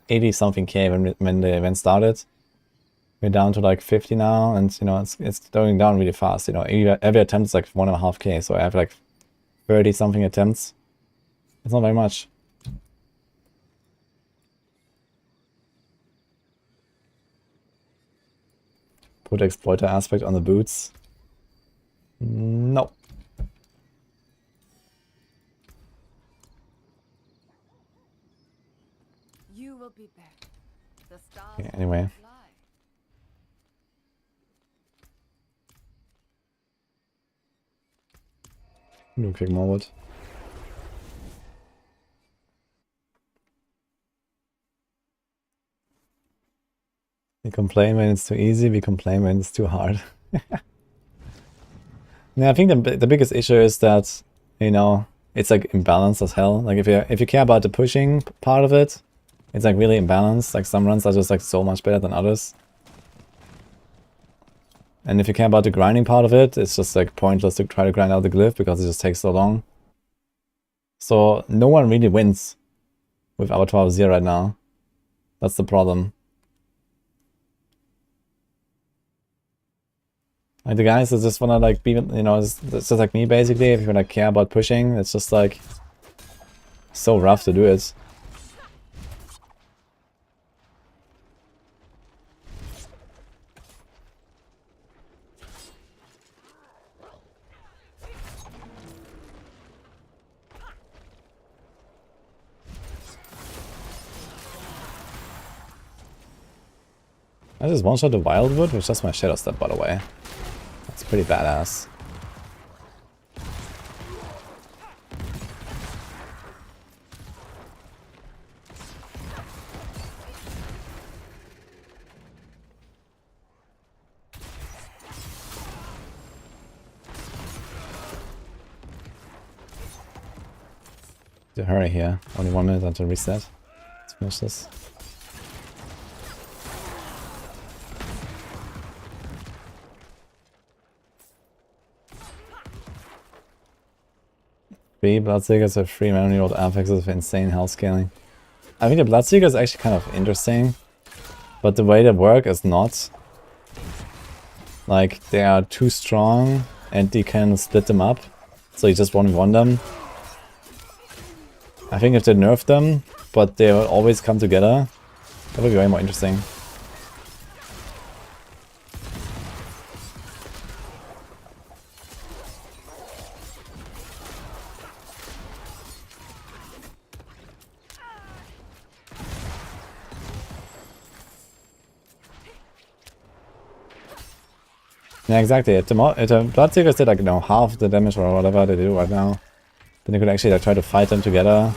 80 something K when the event started. We're down to like 50 now, and it's going down really fast. Every attempt is like 1.5 K, so I have like 30 something attempts. It's not very much. Put exploiter aspect on the boots. No. You will be back. The stars Okay, anyway. will fly. Do quick more wood. We complain when it's too easy, we complain when it's too hard. Yeah, I think the biggest issue is that, it's like imbalanced as hell. Like if you care about the pushing part of it, it's like really imbalanced. Like some runs are just like so much better than others. And if you care about the grinding part of it, it's just like pointless to try to grind out the glyph because it just takes so long. So no one really wins with Abattoir AoZ right now. That's the problem. Like the guys that just wanna like be, it's just like me basically. If you wanna care about pushing, it's just like so rough to do it. I just one-shot the Wildwood with just my Shadow Step, by the way. That's pretty badass. To hurry here. Only 1 minute until reset. Let's finish this. Three Bloodseekers have 3 memory rolled affixes with insane health scaling. I think the Bloodseeker is actually kind of interesting, but the way they work is not. Like, they are too strong and you can split them up, so you just 1v1 them. I think if they nerf them, but they will always come together, that would be way more interesting. Yeah, exactly. If the Bloodseekers did like, you know, half the damage or whatever they do right now, then you could actually like try to fight them together.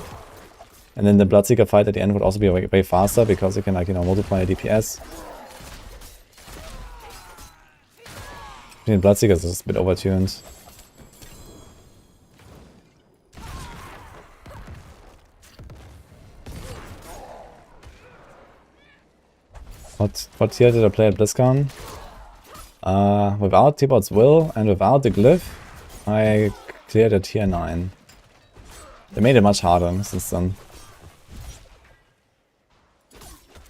And then the Bloodseeker fight at the end would also be way faster because you can like, you know, multiply DPS. I mean, Bloodseekers is just a bit overtuned. What tier did I play at BlizzCon? Without T-Bot's Will and without the Glyph, I cleared a tier 9. They made it much harder since then.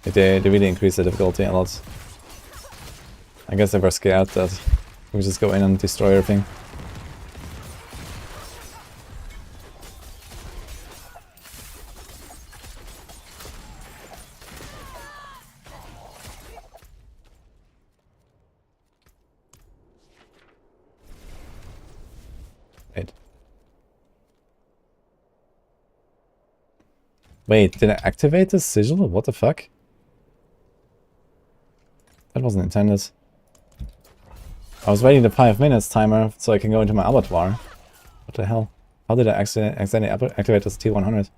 They really increased the difficulty a lot. I guess they were scared that we just go in and destroy everything. Wait, did I activate the sigil? What the fuck? That wasn't intended. I was waiting the 5 minutes timer so I can go into my Abattoir. What the hell? How did I accidentally activate this T100?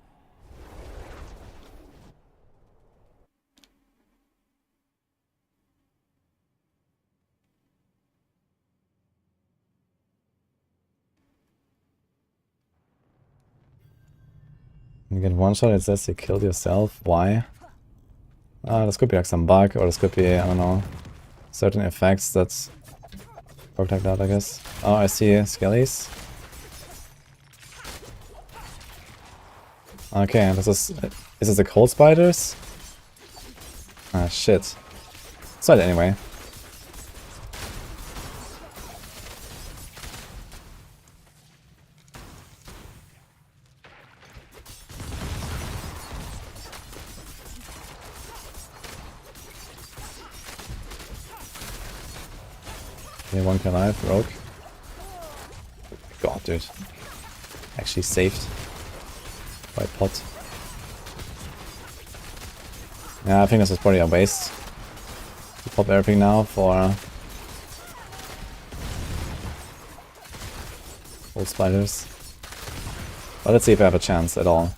You get one shot, it says you killed yourself. Why? This could be like some bug, or this could be, I don't know, certain effects that work like that, I guess. Oh, I see skellies. Okay, is this the cold spiders? Ah, shit. It's not anyway. Okay, one kill alive, rogue. God, dude. Actually saved by pot. Yeah, I think this is probably a waste to pop everything now for old spiders. But let's see if I have a chance at all.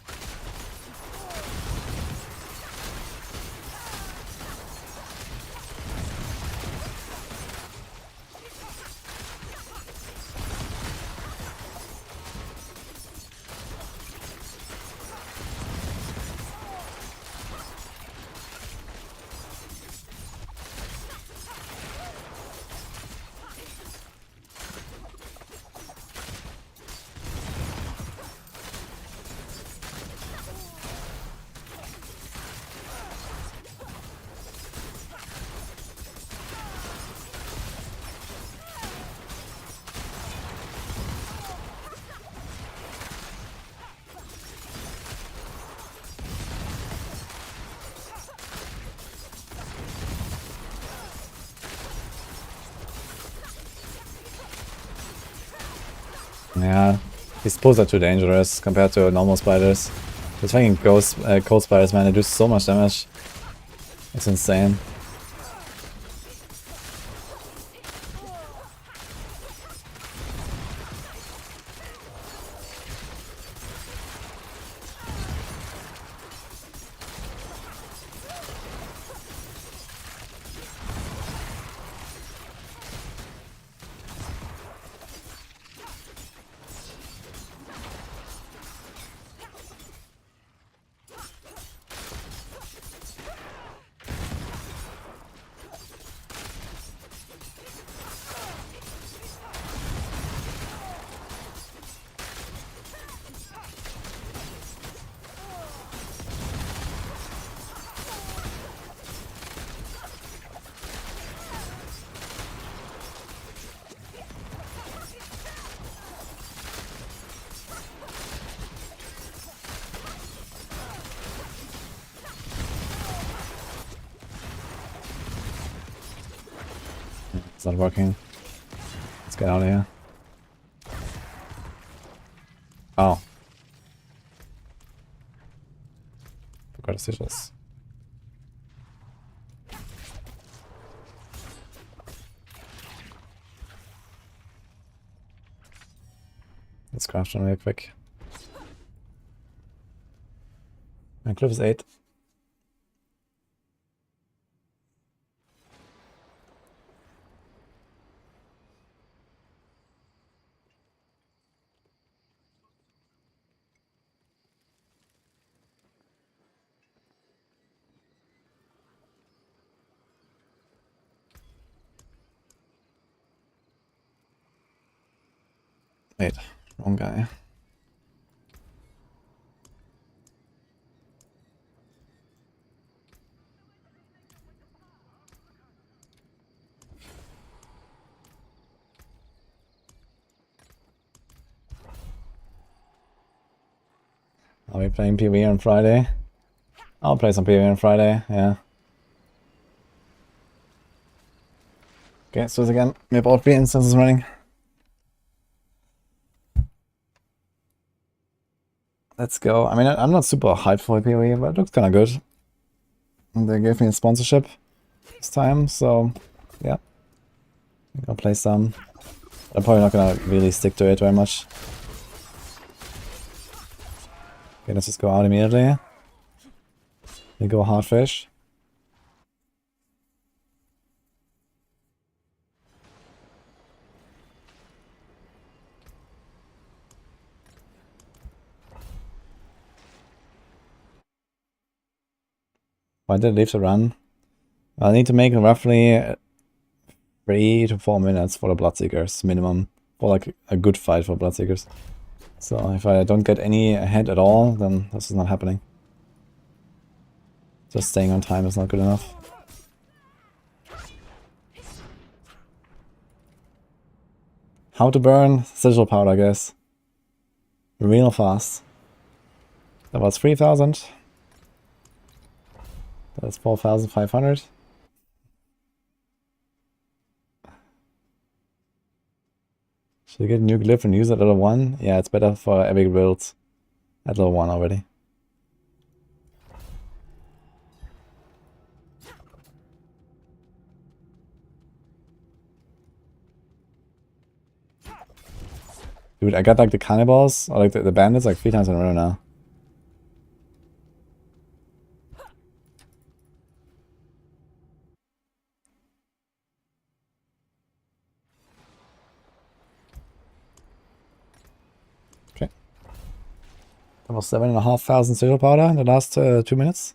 Yeah, these pulls are too dangerous compared to normal spiders. These fucking cold spiders, man, they do so much damage. It's insane. It's not working. Let's get out of here. Oh. Forgot to switch this. just craft one real quick. And cliff is 8. Wait, wrong guy. Are we playing PvE on Friday? I'll play some PvE on Friday, yeah. Okay, let's do this again. We have all 3 instances running. Let's go. I mean, I'm not super hyped for PvE, but it looks kind of good. And they gave me a sponsorship this time, so yeah. I'm gonna play some. I'm probably not gonna really stick to it very much. Okay, let's just go out immediately. We go hard fish. Why did I leave the run? I need to make roughly 3 to 4 minutes for the Bloodseekers minimum. For like a good fight for Bloodseekers. So if I don't get any ahead at all, then this is not happening. Just staying on time is not good enough. How to burn sigil powder, I guess. Real fast. That was 3,000. That's 4,500. Should I get a new glyph and use it at level 1? Yeah, it's better for epic builds at level 1 already. Dude, I got like the cannibals, or like the bandits, like 3 times in a row now. Okay. That was 7,500 sigil powder in the last 2 minutes.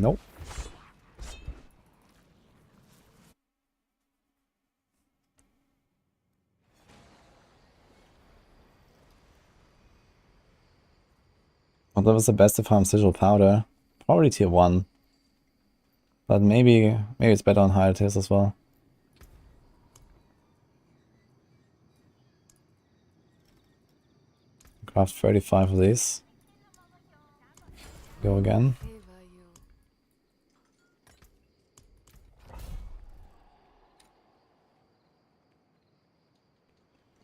Nope. What level is the best to farm sigil powder? Probably tier 1. But maybe it's better on higher tiers as well. Craft 35 of these. Go again.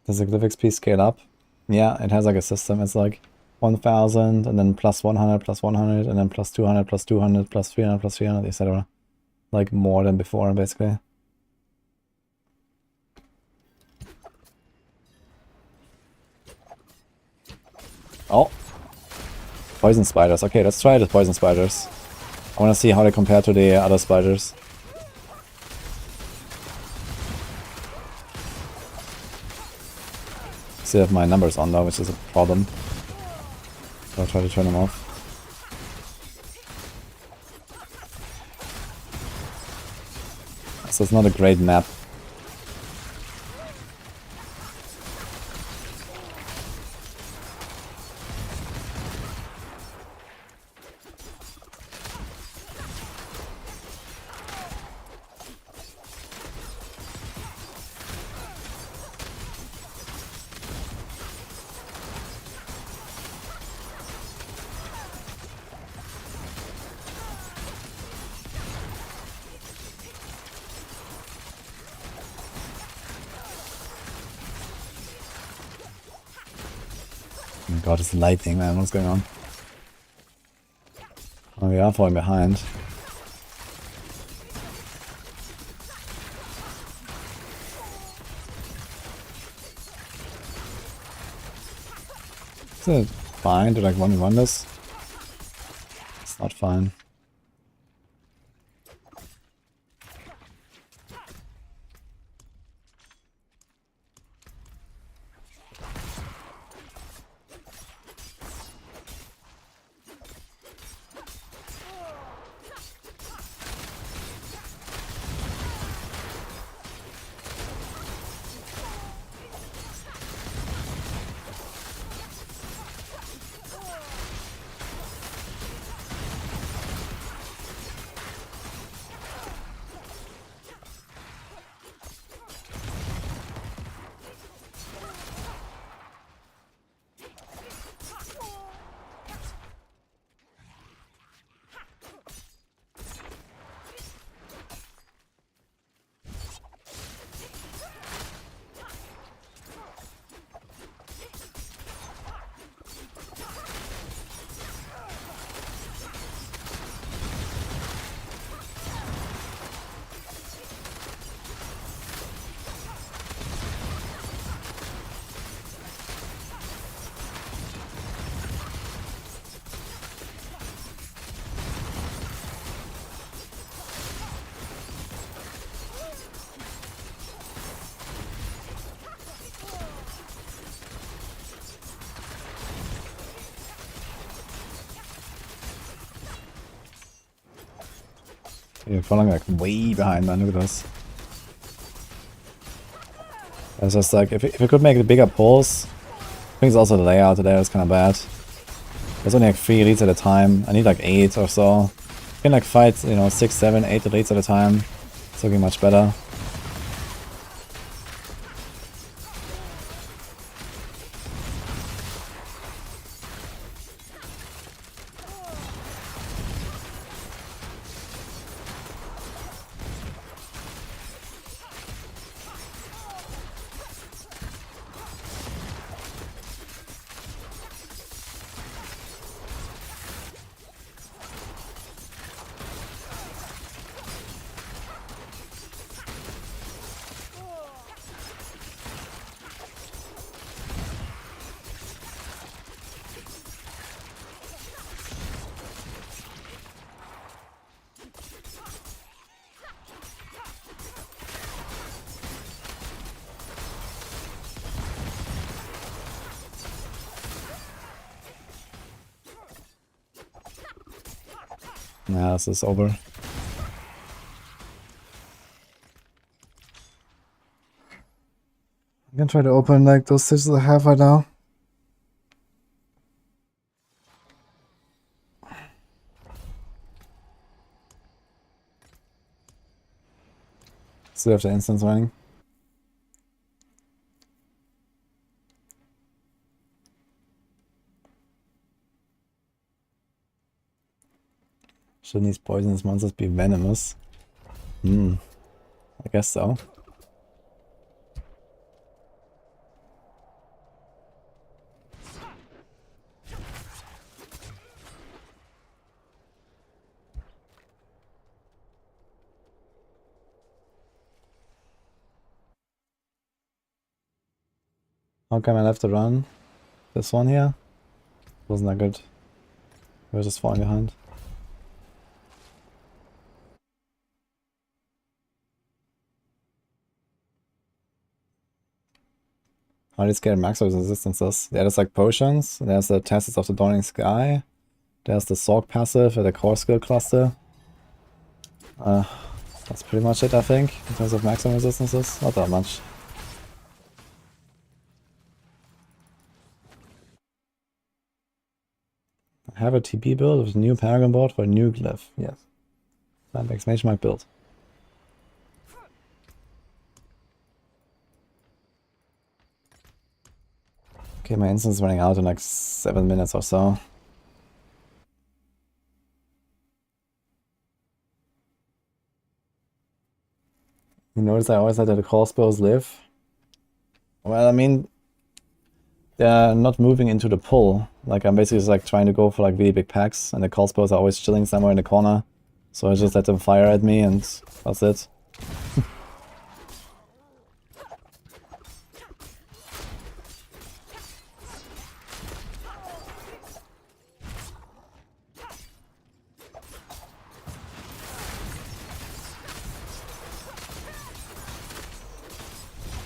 Does the glyph XP scale up? Yeah, it has like a system. It's like 1,000 and then plus 100 plus 100 and then plus 200 plus 200 plus 300 plus 300, etc. Like more than before, basically. Oh! Poison spiders. Okay, let's try the poison spiders. I want to see how they compare to the other spiders. Still have my numbers on though, which is a problem. So I'll try to turn them off. So it's not a great map. Oh god, it's lightning, man. What's going on? Oh, we are falling behind. Is it fine to like 1v1 this? It's not fine. You're falling like way behind, man. Look at this. It's just like, if we could make the bigger pulls. I think it's also the layout there is kind of bad. There's only like 3 elites at a time. I need like 8 or so. You can like fight, you know, 6, 7, 8 elites at a time. It's looking much better. Yeah, this is over. I'm gonna try to open like those stitches I have right now. Still have the instance running. Shouldn't these poisonous monsters be venomous? I guess so. How come I left to run? This one here? Wasn't that good. We were just falling behind. How do you scale max resistances? Yeah, there's like potions. There's the Tests of the Dawning Sky. There's the Sorg passive at the core skill cluster. That's pretty much it, I think, in terms of maximum resistances. Not that much. I have a TP build with a new Paragon board for a new glyph. Yes. That makes Mage Mark build. Okay, my instance is running out in like 7 minutes or so. You notice I always let the crossbows live? Well, I mean, they're not moving into the pull. Like I'm basically just like trying to go for like really big packs, and the crossbows are always chilling somewhere in the corner. So I just let them fire at me, and that's it.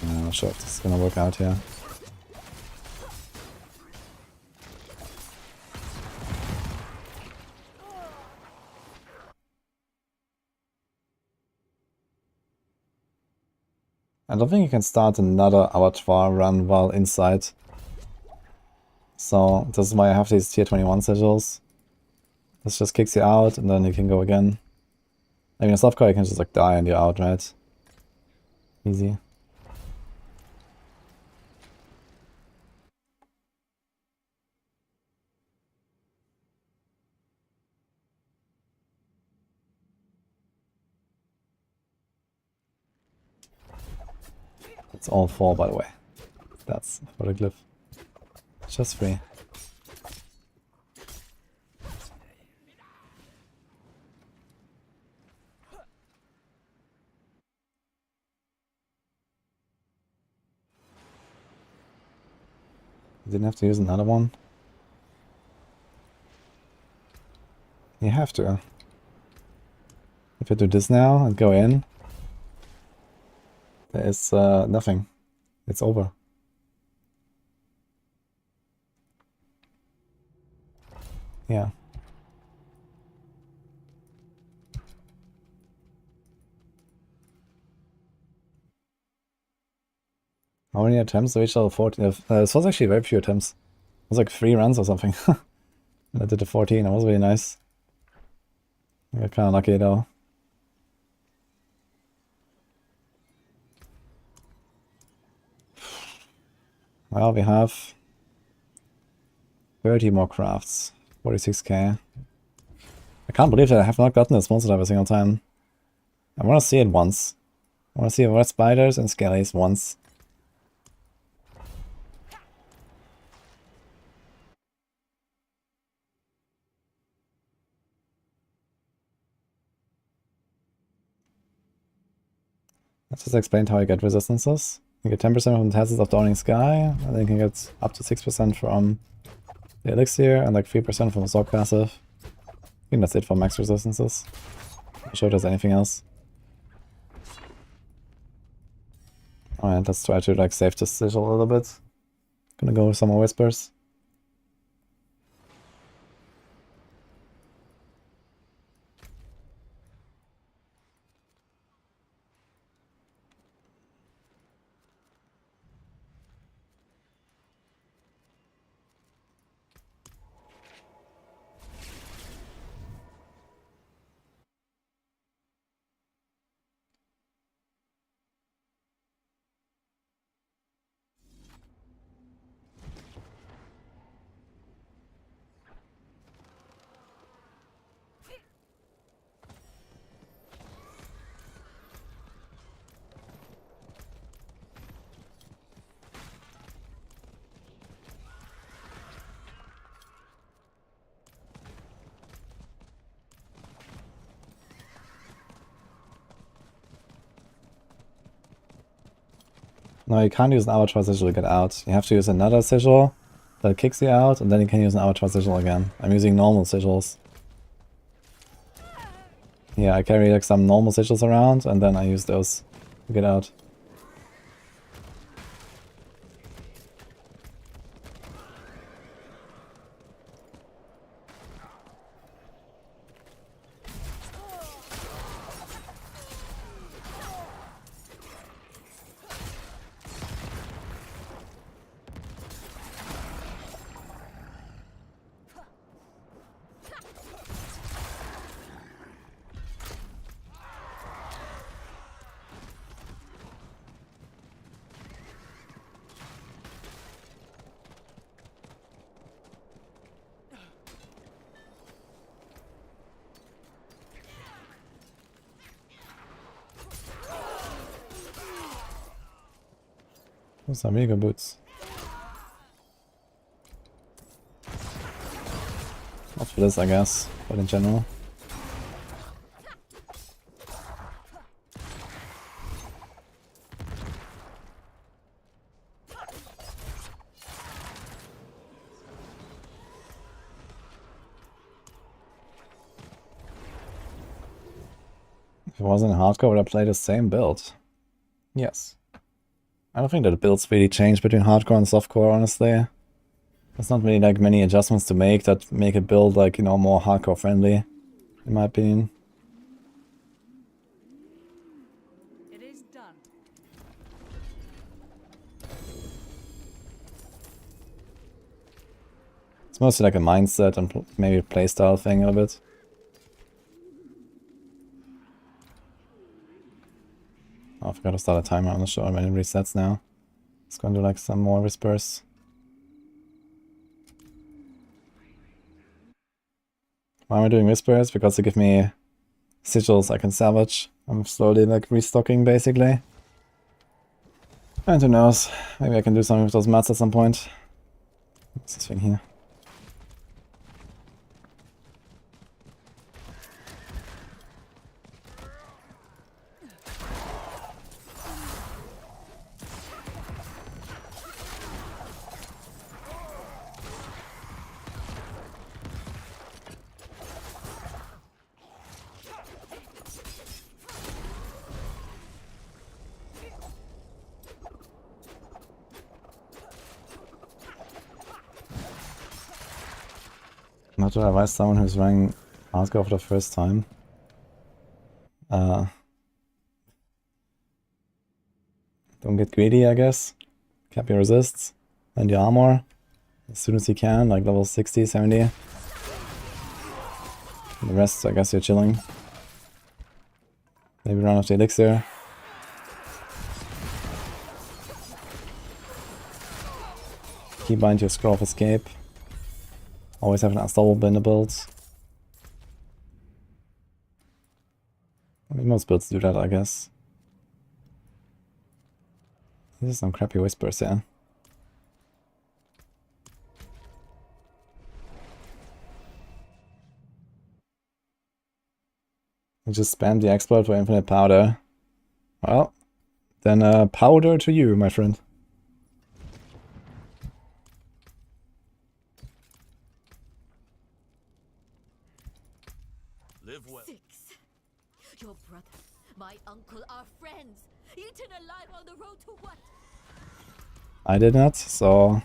I'm not sure if this is gonna work out here. I don't think you can start another Abattoir run while inside. So this is why I have these tier 21 sigils. This just kicks you out and then you can go again. I mean, a soft core you can just like die and you're out, right? Easy. It's all 4, by the way. That's for the glyph. Just free. You didn't have to use another one. You have to. If you do this now and go in, there is nothing. It's over. Yeah. How many attempts to reach level 14? This was actually very few attempts. It was like 3 runs or something. And I did the 14. That was really nice. I got kind of lucky though. Well, we have 30 more crafts. 46k. I can't believe that I have not gotten this monster every single time. I want to see it once. I want to see red spiders and skellies once. Let's just explain how you get resistances. You get 10% from the tests of Dawning Sky, and then you can get up to 6% from the Elixir, and like 3% from the Sword passive. I think that's it for max resistances. I'm sure there's anything else. Alright, let's try to like save this sigil a little bit. Gonna go with some more whispers. No, you can't use an Abattoir sigil to get out. You have to use another sigil that kicks you out, and then you can use an Abattoir sigil again. I'm using normal sigils. Yeah, I carry like some normal sigils around, and then I use those to get out. Those are mega boots. for this, I guess, but in general. If it wasn't hardcore, would I play the same build? Yes. I don't think that the builds really change between hardcore and softcore, honestly. There's not really like many adjustments to make that make a build like, you know, more hardcore friendly, in my opinion. It is done. It's mostly like a mindset and maybe a playstyle thing a little bit. Oh, I forgot to start a timer. I'm not sure when it resets now. It's going to do like some more whispers. Why am I doing whispers? Because they give me sigils I can salvage. I'm slowly like restocking basically. And who knows, maybe I can do something with those mats at some point. What's this thing here? Not to advise someone who's running hardcore for the first time. Don't get greedy, I guess. Cap your resists and your armor as soon as you can, like level 60, 70. And the rest, I guess you're chilling. Maybe run off the elixir. Keybind your scroll of escape. Always have an unstoppable in the builds. I mean, most builds do that, I guess. These are some crappy whispers, yeah. You just spam the exploit for infinite powder. Well, then powder to you, my friend. Your brother, my uncle, our friends, eaten alive on the road to what? I did not, so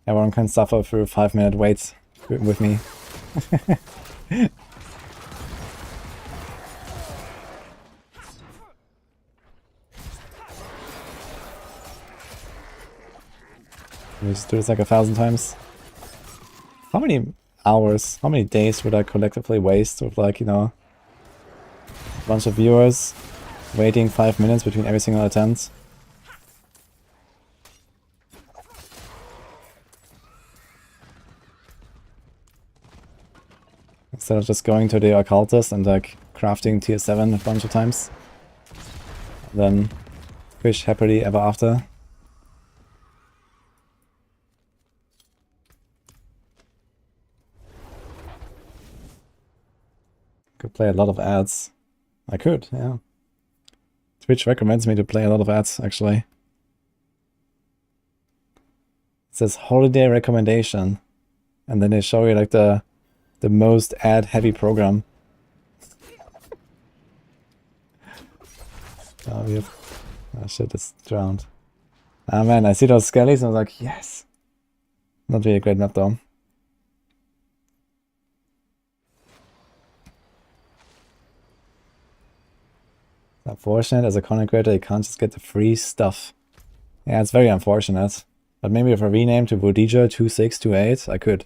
everyone can suffer through 5-minute waits with me. We just do this like 1,000 times. How many hours, how many days would I collectively waste with, like, you know, a bunch of viewers waiting 5 minutes between every single attempt? Instead of just going to the occultist and like crafting tier 7 a bunch of times. Then fish happily ever after. Could play a lot of ads. I could, yeah. Twitch recommends me to play a lot of ads, actually. It says holiday recommendation. And then they show you like the most ad-heavy program. Oh, we have... Oh shit, it's drowned. Ah man, I see those skellies and I was like, yes! Not really a great map though. Unfortunate, as a content creator, you can't just get the free stuff. Yeah, it's very unfortunate. But maybe if I rename to wudijo 2628, I could.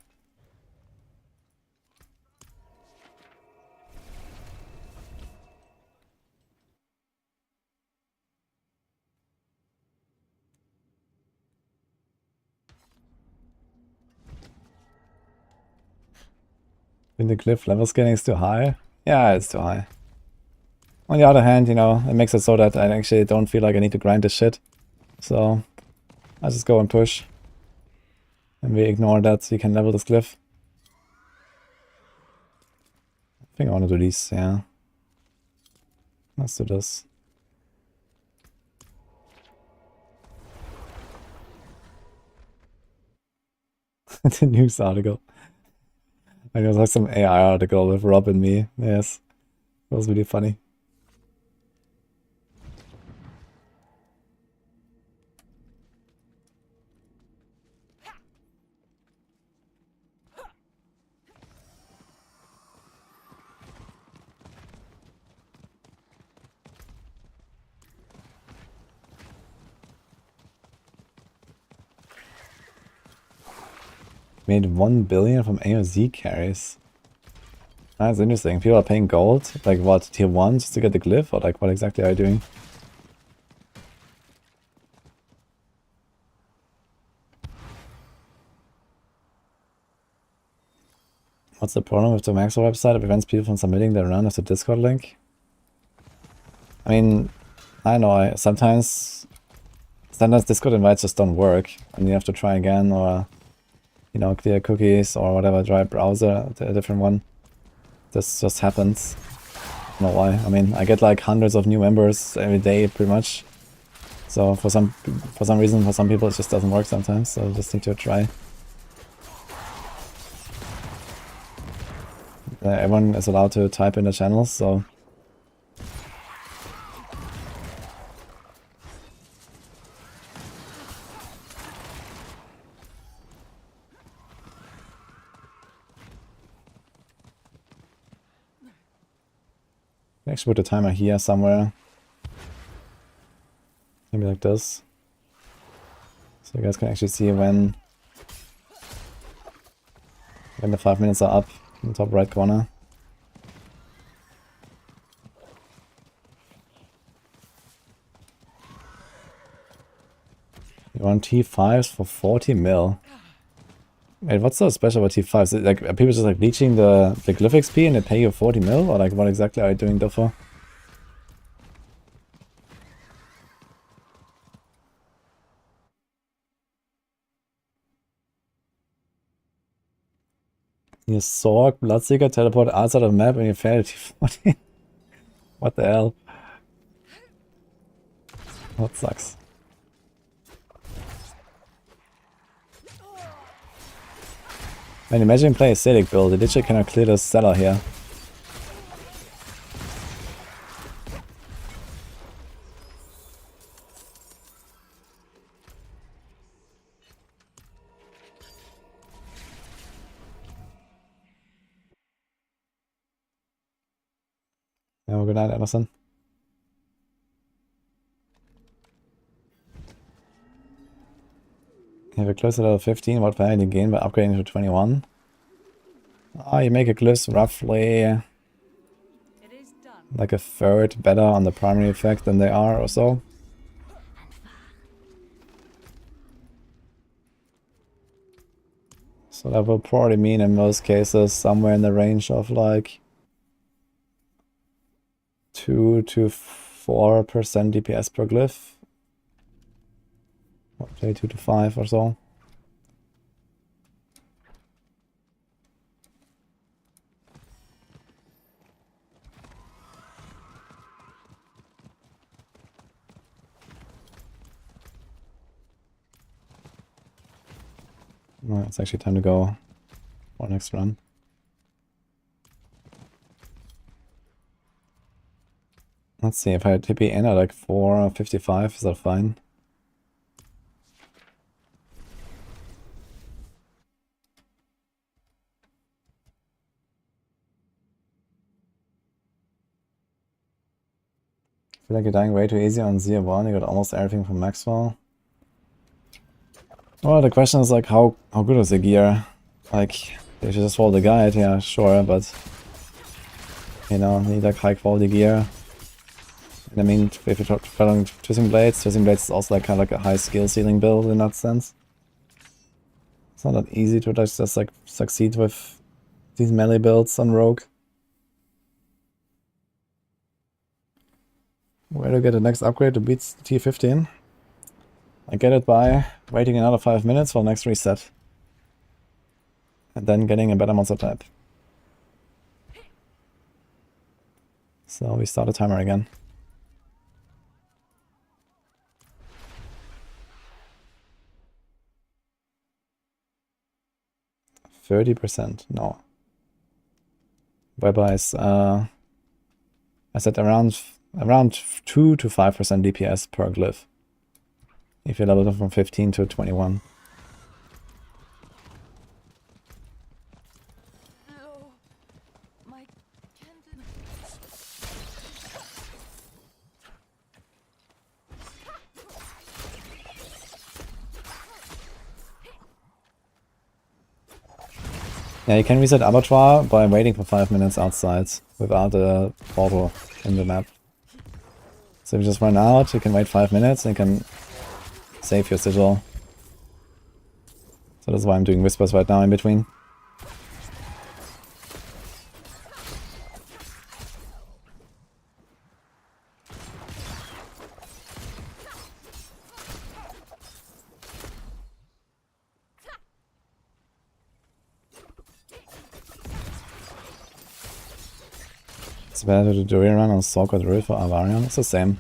In the glyph level scaling is too high? Yeah, it's too high. On the other hand, you know, it makes it so that I actually don't feel like I need to grind this shit. So, I just go and push. And we ignore that so you can level this glyph. think I want to do these, yeah. Let's do this. The news article. I know, like some AI article with Rob and me. Yes. That was really funny. Made 1 billion from AoZ carries. That's interesting. People are paying gold, like what, tier 1 just to get the glyph, or like what exactly are you doing? What's the problem with the Maxwell website? It prevents people from submitting their run as a Discord link? I mean, I know, sometimes Discord invites just don't work, and you have to try again, or, you know, clear cookies, or whatever, try browser, a different one. This just happens. I don't know why. I mean, I get like hundreds of new members every day, pretty much. So for some reason, for some people, it just doesn't work sometimes. So you just need to try. Everyone is allowed to type in the channels, so. Actually put the timer here somewhere. Maybe like this. So you guys can actually see when the 5 minutes are up in the top right corner. You want T5s for 40 mil. Wait, what's so special about T5s? Is like, are people just like leeching the glyph XP and they pay you 40 mil? Or like what exactly are you doing that for? You Sorg, Bloodseeker, teleport outside of the map and you fail T40. What the hell? That sucks. Man, imagine playing a Sadic build. They literally cannot clear the cellar here. Yeah, well, good night, Anderson. You have a close to level 15. What value do you gain by upgrading to 21? You make a glyph roughly like a third better on the primary effect than they are or so. So that will probably mean in most cases somewhere in the range of like 2 to 4% DPS per glyph. Say 2 to 5 or so. Well, it's actually time to go for next run. Let's see, if I TP in at like 4:55, is that fine? I feel like you're dying way too easy on Z1, you got almost everything from Maxwell. Well, the question is like, how good is the gear? Like, if you just follow the guide, yeah, sure, but you know, you need like high quality gear. And I mean, if you're following Twisting Blades is also like kind of like a high skill ceiling build in that sense. It's not that easy to just like succeed with these melee builds on Rogue. Where to get the next upgrade to beat T15? I get it by waiting another 5 minutes for the next reset. And then getting a better monster type. So we start a timer again. 30%, no. Whereby I said around 2 to 5% DPS per glyph. If you level them from 15 to 21. No. My candle. Yeah, you can reset Abattoir by waiting for 5 minutes outside without a portal in the map. So if you just run out, you can wait 5 minutes and you can save your sigil. So that's why I'm doing whispers right now in between. It's better to do a run on Sork or Druid for Barbarian. It's the same.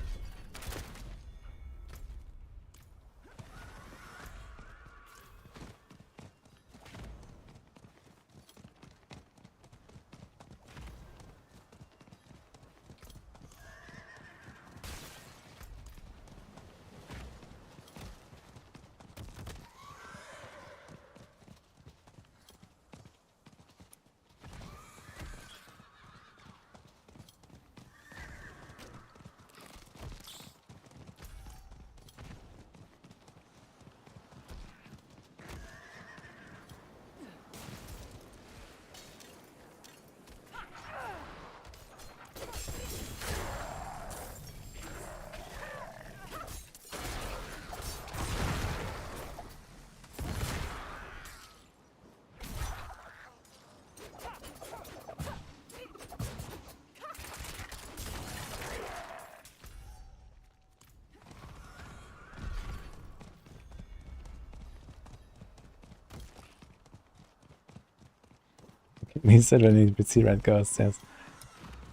Reset when you see red ghosts, yes.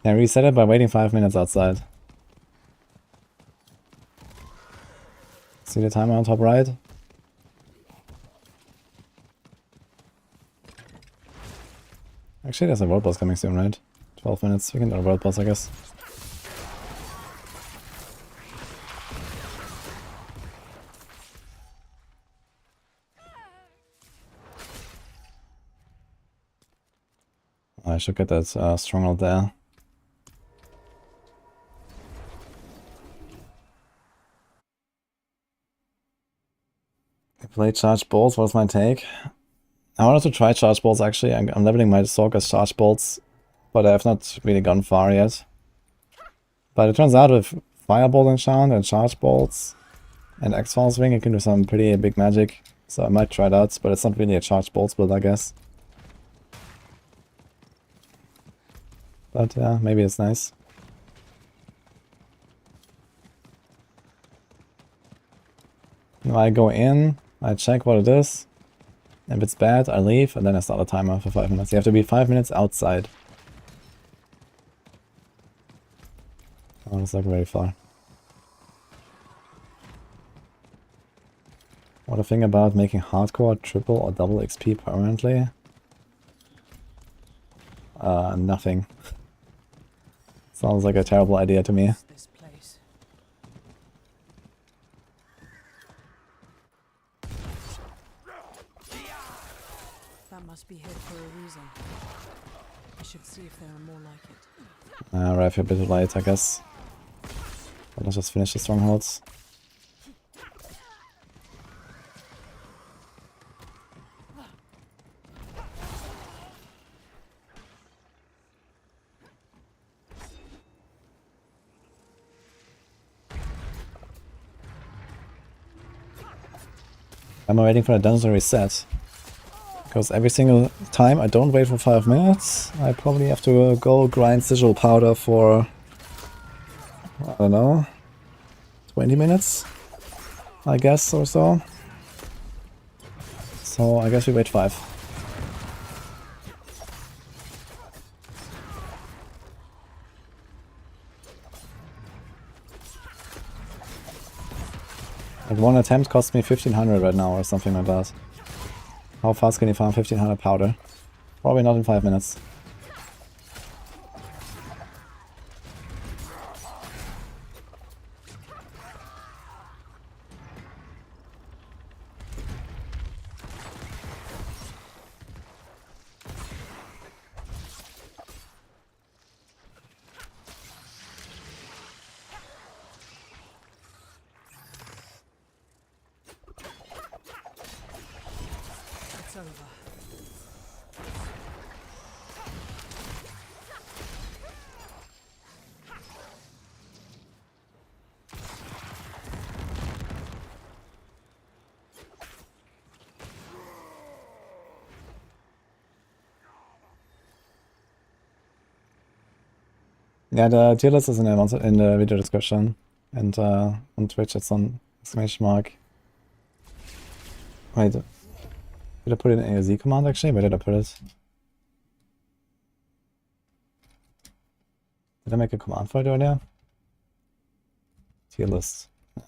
Yeah, reset it by waiting 5 minutes outside. See the timer on top right? Actually, there's a world boss coming soon, right? 12 minutes, we can do a world boss, I guess. I should get that stronghold there. I played charge bolts, what's my take? I wanted to try charge bolts actually. I'm leveling my Sork as charge bolts, but I have not really gone far yet. But it turns out with Firebolt enchant and charge bolts and X-Fall swing, you can do some pretty big magic. So I might try it out, but it's not really a charge bolts build, I guess. But yeah, maybe it's nice. Now I go in, I check what it is. If it's bad, I leave, and then I start a timer for 5 minutes. You have to be 5 minutes outside. Oh, that's not very far. What a thing about making hardcore triple or double XP permanently? Nothing. Sounds like a terrible idea to me. This place. That must be hid for a reason. I should see if there are more like it. Arrive a bit late, I guess. But let's just finish the strongholds. I'm waiting for a dungeon reset. Because every single time I don't wait for 5 minutes, I probably have to go grind sigil powder for, I don't know, 20 minutes, I guess, or so. So I guess we wait 5. Like one attempt costs me 1500 right now or something like that. How fast can you farm 1500 powder? Probably not in 5 minutes. It's over. Yeah, the tier list is in the video description, and on Twitch it's on exclamation mark. Wait, did I put it in AoZ command actually? Where did I put it? Did I make a command for it earlier? Tier list. Yeah.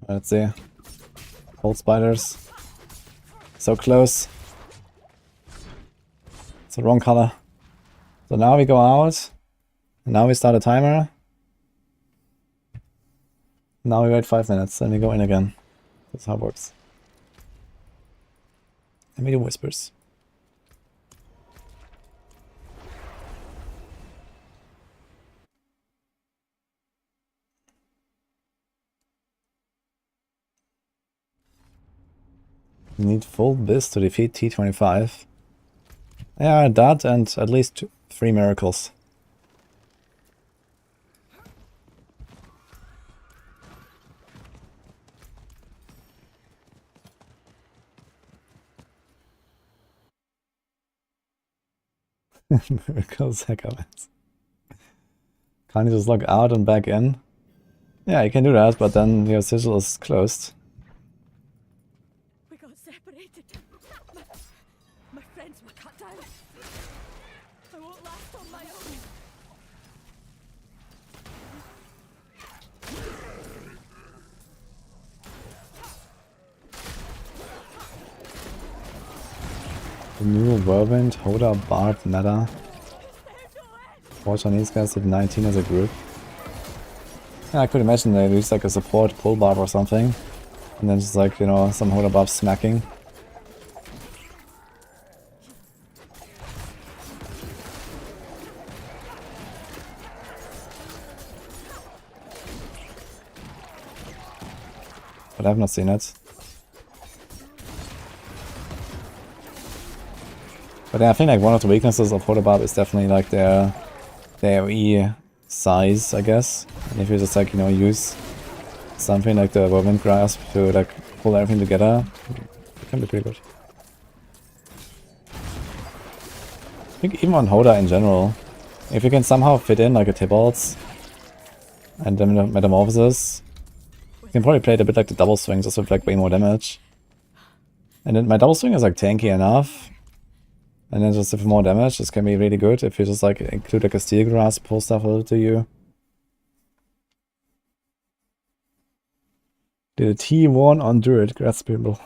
Let's see. Cold spiders. So close. It's the wrong color. So now we go out. And now we start a timer. Now we wait 5 minutes and we go in again. That's how it works. And we do whispers. You need full biz to defeat T25. Yeah, that and at least 3 miracles. Miracles, heck of it. Can't you just log out and back in? Yeah, you can do that, but then your sigil is closed. We got separated. My friends were cut down. I won't last on my own. The new Whirlwind, Hoda, Bard, meta. 4 Chinese guys with 19 as a group. Yeah, I could imagine they use like a support pull barb or something. And then just like, you know, some Hoda buff smacking. But I've not seen it. But yeah, I think like one of the weaknesses of Hoda Barb is definitely like their AoE size, I guess. And if you just like, you know, use something like the Whirlwind Grasp to like pull everything together, it can be pretty good. I think even on Hoda in general, if you can somehow fit in like a Tybalt and then Metamorphosis, you can probably play it a bit like the double swing, just with like way more damage. And then my double swing is like tanky enough. And then just with more damage, this can be really good if you just like include like a Steel Grasp, pull stuff over to you. The T1 on Druid, grasp people.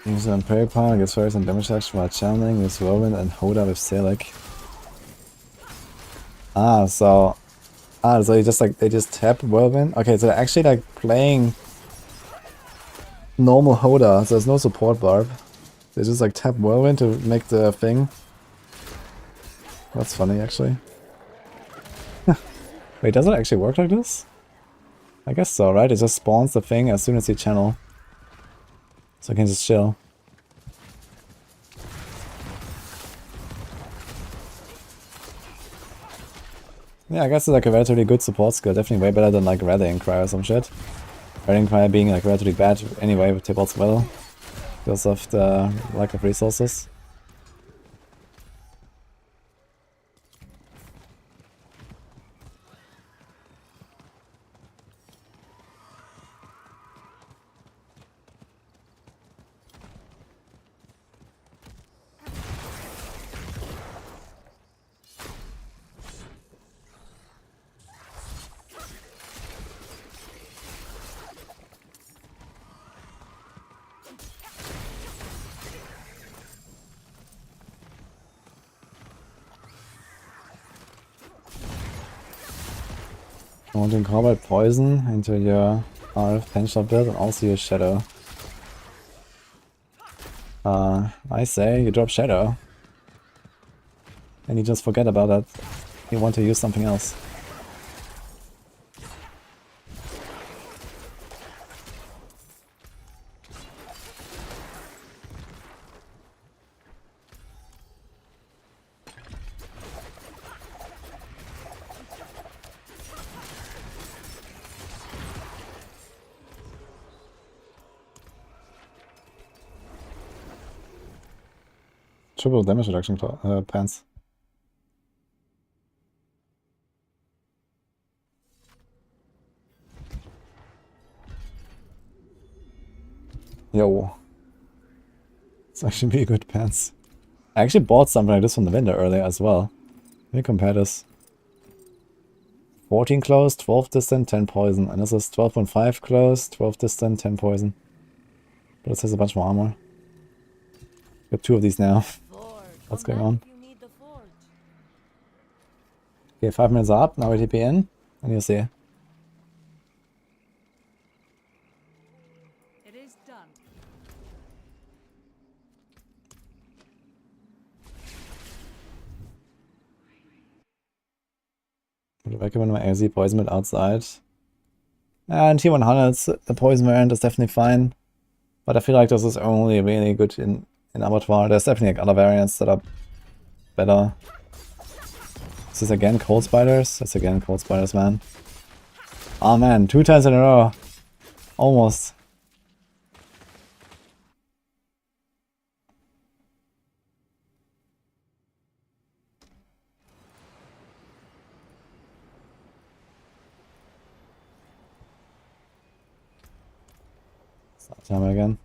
Use an Imperial Power, gets first and damage action while channeling with Whirlwind and Hoda with Selec. So you just like, they just tap Whirlwind? Okay, so they're actually like playing normal Hoda, so there's no support barb. They just like tap Whirlwind to make the thing. That's funny actually. Wait, does it actually work like this? I guess so, right? It just spawns the thing as soon as you channel. So I can just chill. Yeah, I guess it's like a relatively good support skill. Definitely way better than like Red Enquiry or some shit. Red Enquiry being like relatively bad anyway with Tybalt's well. Because of the lack of resources. I want to incorporate poison into your RF potential build and also your shadow. I say you drop shadow. And you just forget about that. You want to use something else. Triple damage reduction pants. Yo. It's actually really good pants. I actually bought something like this from the vendor earlier as well. Let me compare this. 14 close, 12 distant, 10 poison. And this is 12.5 close, 12 distant, 10 poison. But this has a bunch more armor. Got 2 of these now. What's going on? Okay, 5 minutes are up. Now we TP in. And you'll see. It is done. I would recommend my AoZ poison mid outside. And T100s, the poison variant is definitely fine. But I feel like this is only really good in Abattoir. There's definitely like other variants that are better. This is again cold spiders. That's again cold spiders, man. Oh man, 2 times in a row. Almost. Start time again.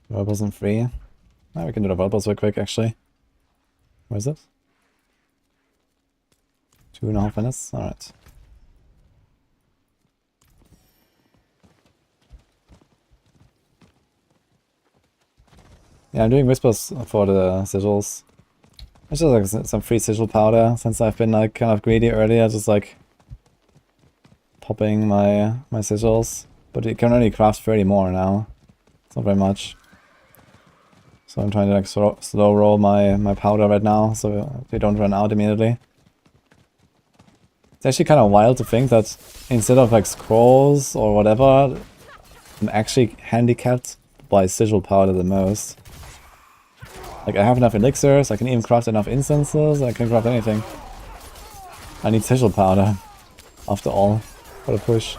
Verbals and free. Now we can do the verbals real quick actually. Where is it? 2.5 minutes? Alright. Yeah, I'm doing whispers for the sigils. It's just like some free sigil powder since I've been like kind of greedy earlier, just like popping my sigils. But you can only craft 30 more now. It's not very much. So I'm trying to like slow roll my powder right now so they don't run out immediately. It's actually kind of wild to think that instead of like scrolls or whatever, I'm actually handicapped by sigil powder the most. Like I have enough elixirs, I can even craft enough instances, I can craft anything. I need sigil powder, after all, for the push.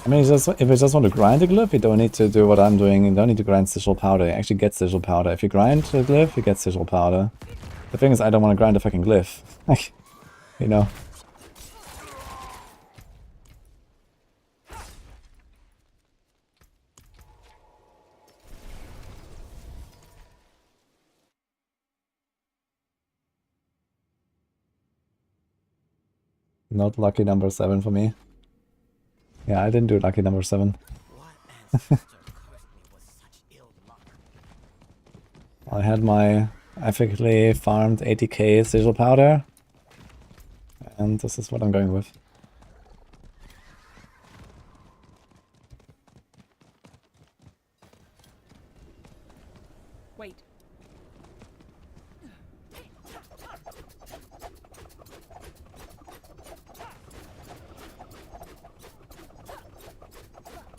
I mean, if you just want to grind a glyph, you don't need to do what I'm doing. You don't need to grind sigil powder. You actually get sigil powder. If you grind a glyph, you get sigil powder. The thing is, I don't want to grind a fucking glyph. Like, you know. Not lucky number 7 for me. Yeah, I didn't do lucky number 7. I had my ethically farmed 80k sigil powder. And this is what I'm going with. Wait.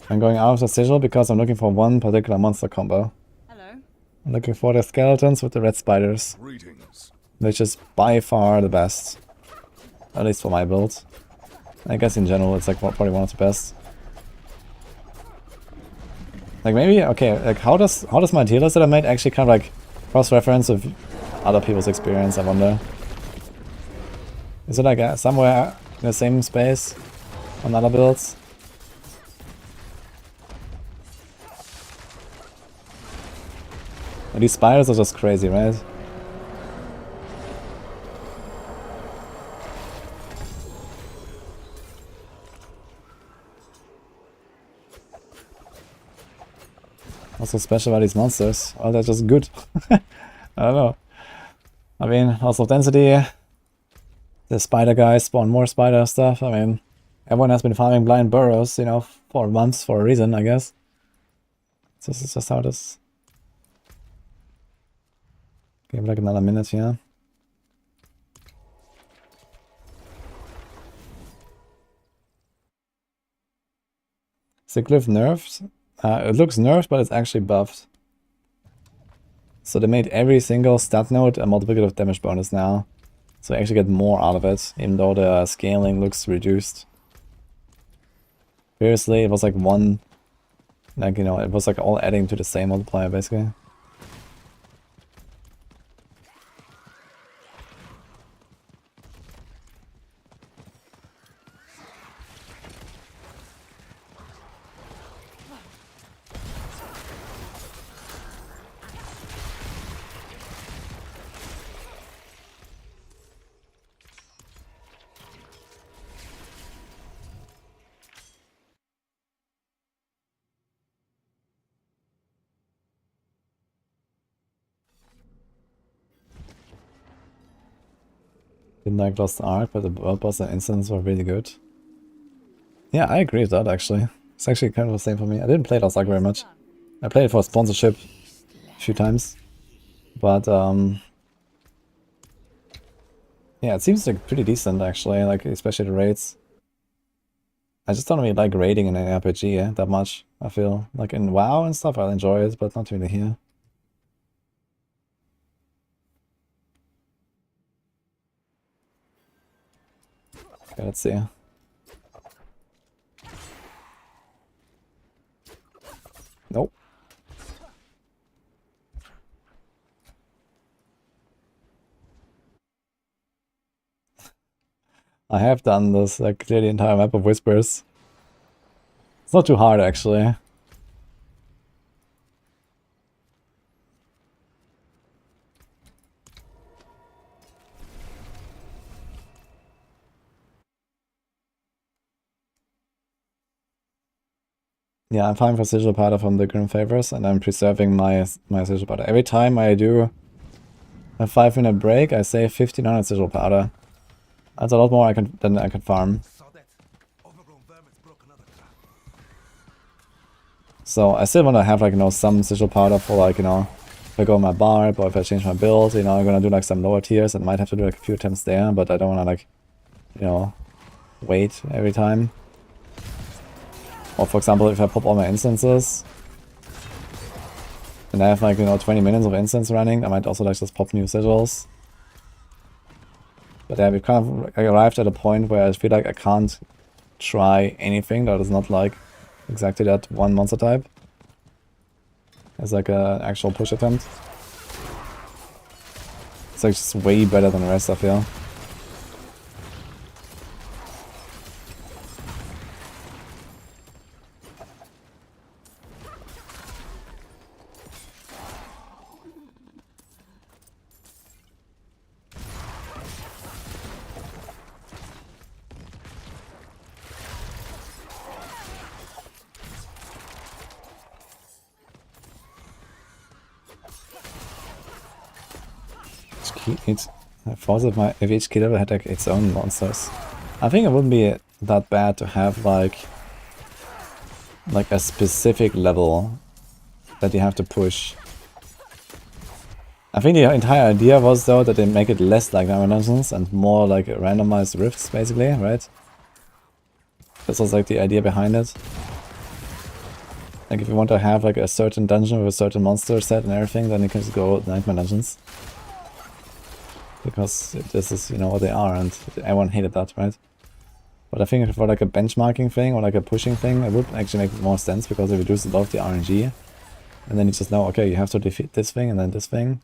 I'm going out of the sigil because I'm looking for one particular monster combo. Hello. I'm looking for the skeletons with the red spiders. Greetings. which is by far the best. At least for my build. I guess in general it's like probably one of the best. Like maybe, okay, like how does my tier list that I made actually kind of like cross-reference with other people's experience, I wonder? Is it like somewhere in the same space on other builds? And these spiders are just crazy, right? What's so special about these monsters? Oh, they're just good. I don't know. I mean, lots of density. The spider guys spawn more spider stuff. I mean, everyone has been farming blind burrows, you know, for months for a reason, I guess. This is just how it is. Give like another minute here. Is the glyph nerfed? It looks nerfed, but it's actually buffed. So they made every single stat node a multiplicative damage bonus now. So I actually get more out of it, even though the scaling looks reduced. Previously, it was like one, like, you know, it was like all adding to the same multiplier, basically. Didn't like Lost Ark, but the World Boss and Instance were really good. Yeah, I agree with that, actually. It's actually kind of the same for me. I didn't play Lost Ark very much. I played it for sponsorship a few times. But, yeah, it seems like pretty decent, actually, like, especially the raids. I just don't really like raiding in an RPG that much, I feel. Like in WoW and stuff, I'll enjoy it, but not really here. Okay, let's see. Nope. I have done this, like, clear the entire map of Whispers. It's not too hard, actually. Yeah, I'm fine for sigil powder from the Grim Favors, and I'm preserving my sigil powder. Every time I do a 5-minute break, I save 1500 sigil powder. That's a lot more than I can farm. So I still want to have, like, you know, some sigil powder for, like, you know, if I go my barb or if I change my build, you know, I'm gonna do like some lower tiers and might have to do like a few attempts there, but I don't wanna, like, you know, wait every time. Or for example, if I pop all my instances and I have, like, you know, 20 minutes of instance running, I might also like just pop new sigils. But yeah, we've kind of arrived at a point where I feel like I can't try anything that is not like exactly that one monster type as like an actual push attempt. It's like just way better than the rest, I feel. I thought if each key level had like its own monsters. I think it wouldn't be that bad to have like a specific level that you have to push. I think the entire idea was though that they make it less like Diamond Dungeons and more like randomized rifts, basically, right? This was like the idea behind it. Like if you want to have like a certain dungeon with a certain monster set and everything, then you can just go Nightmare Dungeons. because this is, you know, what they are, and everyone hated that, right? But I think for like a benchmarking thing or like a pushing thing, it would actually make more sense because it reduces a lot of the RNG. And then you just know, okay, you have to defeat this thing and then this thing.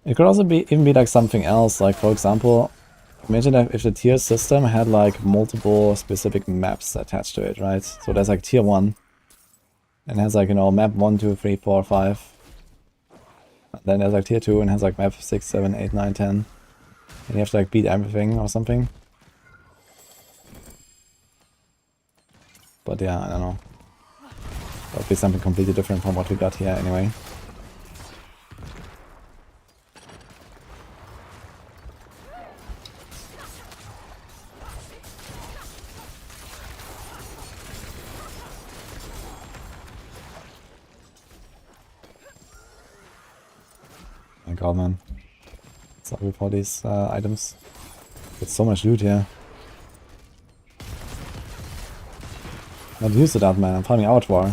It could also be even be like something else, like for example, imagine if the tier system had like multiple specific maps attached to it, right? So there's like tier 1 and has like, you know, map 1, 2, 3, 4, 5. And then there's like tier 2 and has like map 6, 7, 8, 9, 10. And you have to like beat everything or something. But yeah, I don't know. That would be something completely different from what we got here anyway. My god, man. Sorry for these items. Get so much loot here. Not used to that, man. I'm farming Abattoir.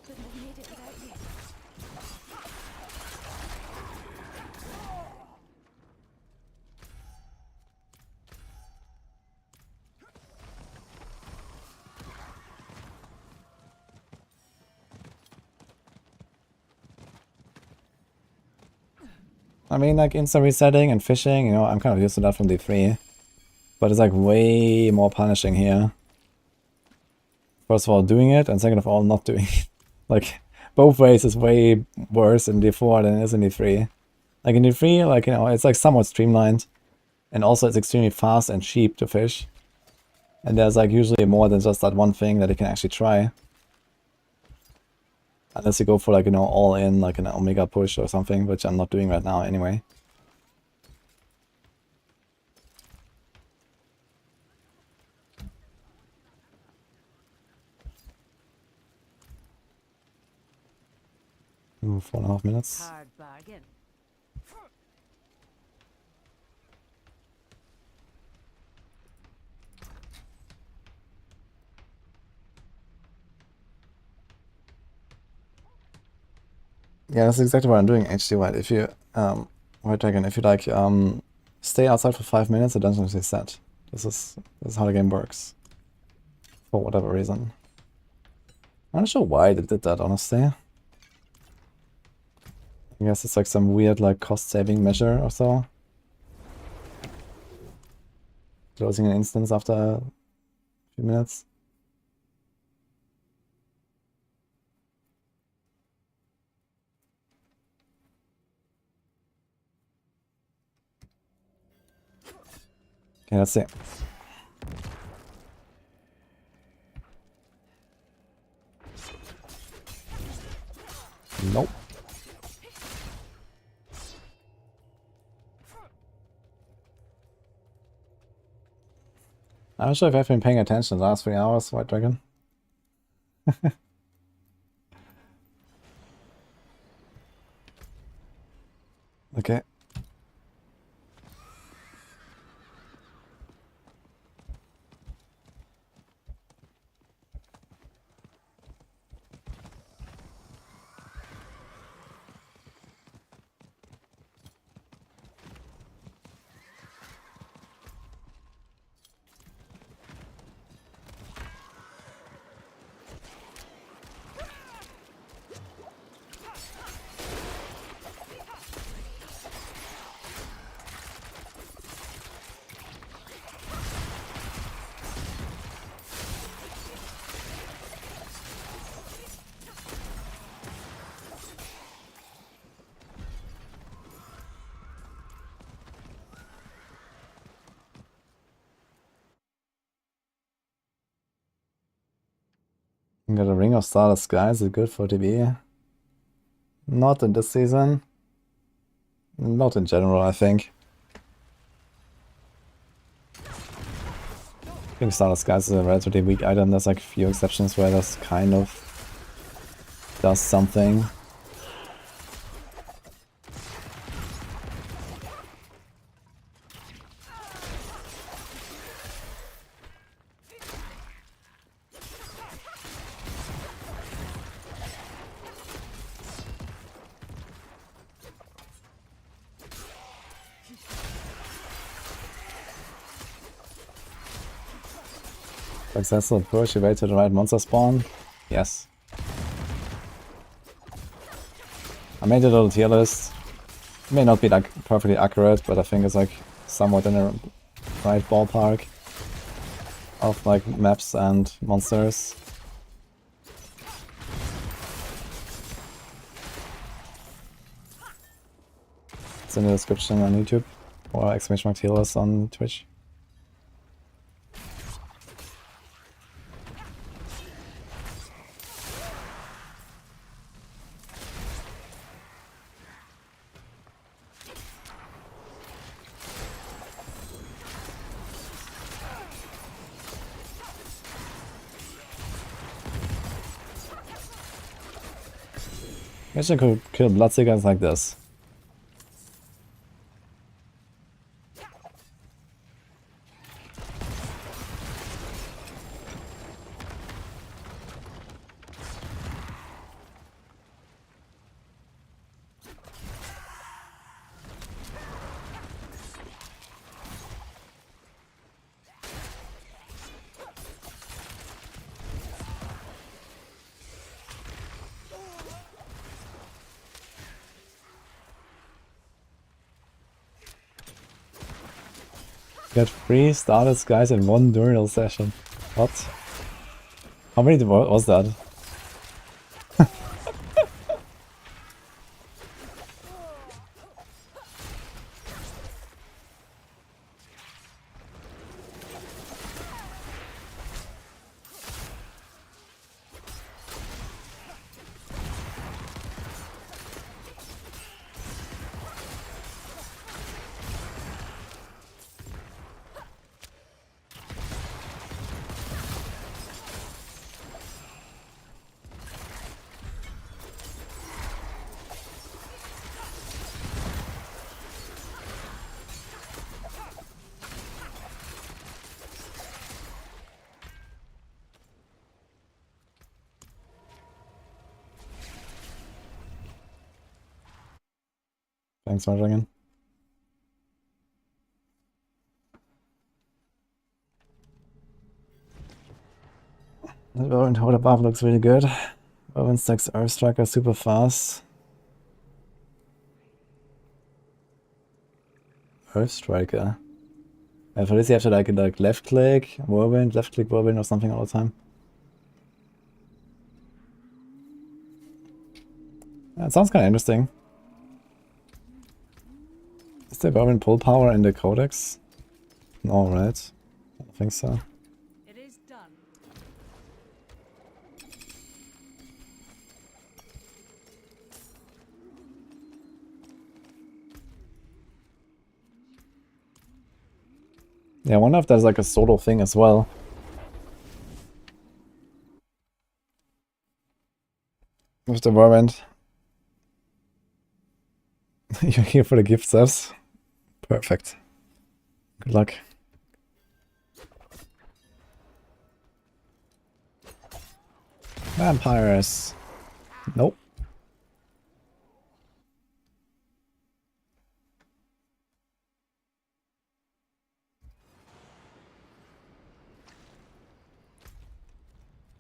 Couldn't have made it without you. I mean, like instant resetting and fishing, you know, I'm kind of used to that from D3. But it's like way more punishing here. First of all, doing it, and second of all, not doing it. Like, both ways is way worse in D4 than it is in D3. Like in D3, like, you know, it's like somewhat streamlined. And also it's extremely fast and cheap to fish. And there's like usually more than just that one thing that you can actually try. Unless you go for like, you know, all in, like an Omega push or something, which I'm not doing right now anyway. Ooh, 4.5 minutes. Hard bargain. Yeah, that's exactly what I'm doing, HD White. If you, White Dragon, if you like, stay outside for 5 minutes, the dungeon is reset. This is how the game works. For whatever reason. I'm not sure why they did that, honestly. I guess it's like some weird, like, cost-saving measure or so. Closing an instance after a few minutes. Okay, let's see. Nope. I'm not sure if I've been paying attention the last 3 hours, White Dragon. Okay. Got a Ring of Starless Sky, is it good for TB? Not in this season. Not in general, I think. I think Starless Skies is a relatively weak item. There's like a few exceptions where this kind of does something. Successful push, you wait to the right monster spawn? Yes. I made a little tier list. It may not be like perfectly accurate, but I think it's like somewhat in the right ballpark of like maps and monsters. It's in the description on YouTube or exclamation mark tier list on Twitch. Imagine I could kill Bloodseekers like this. Get 3 starters guys in 1 duel session. What? How many was that? Thanks for joining. The Barbarian hold above looks really good. Barbarian stacks Earth Striker super fast. Earth Striker. And for this you have to like left click Whirlwind, left click Whirlwind or something all the time. That sounds kind of interesting. Is there Barbarian pull power in the codex? No, right? I don't think so. It is done. Yeah, I wonder if there's like a solo thing as well. With the Whirlwind. You're here for the gift subs? Perfect. Good luck. Vampires. Nope.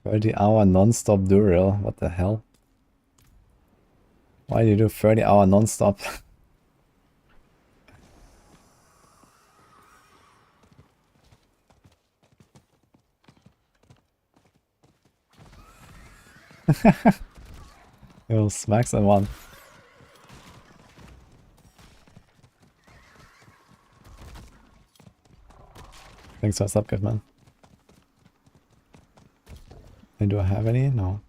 "30-hour non-stop duel." What the hell? Why do you do 30-hour non-stop? Yo, smacks in one. Thanks for the subgift, man. And do I have any? No.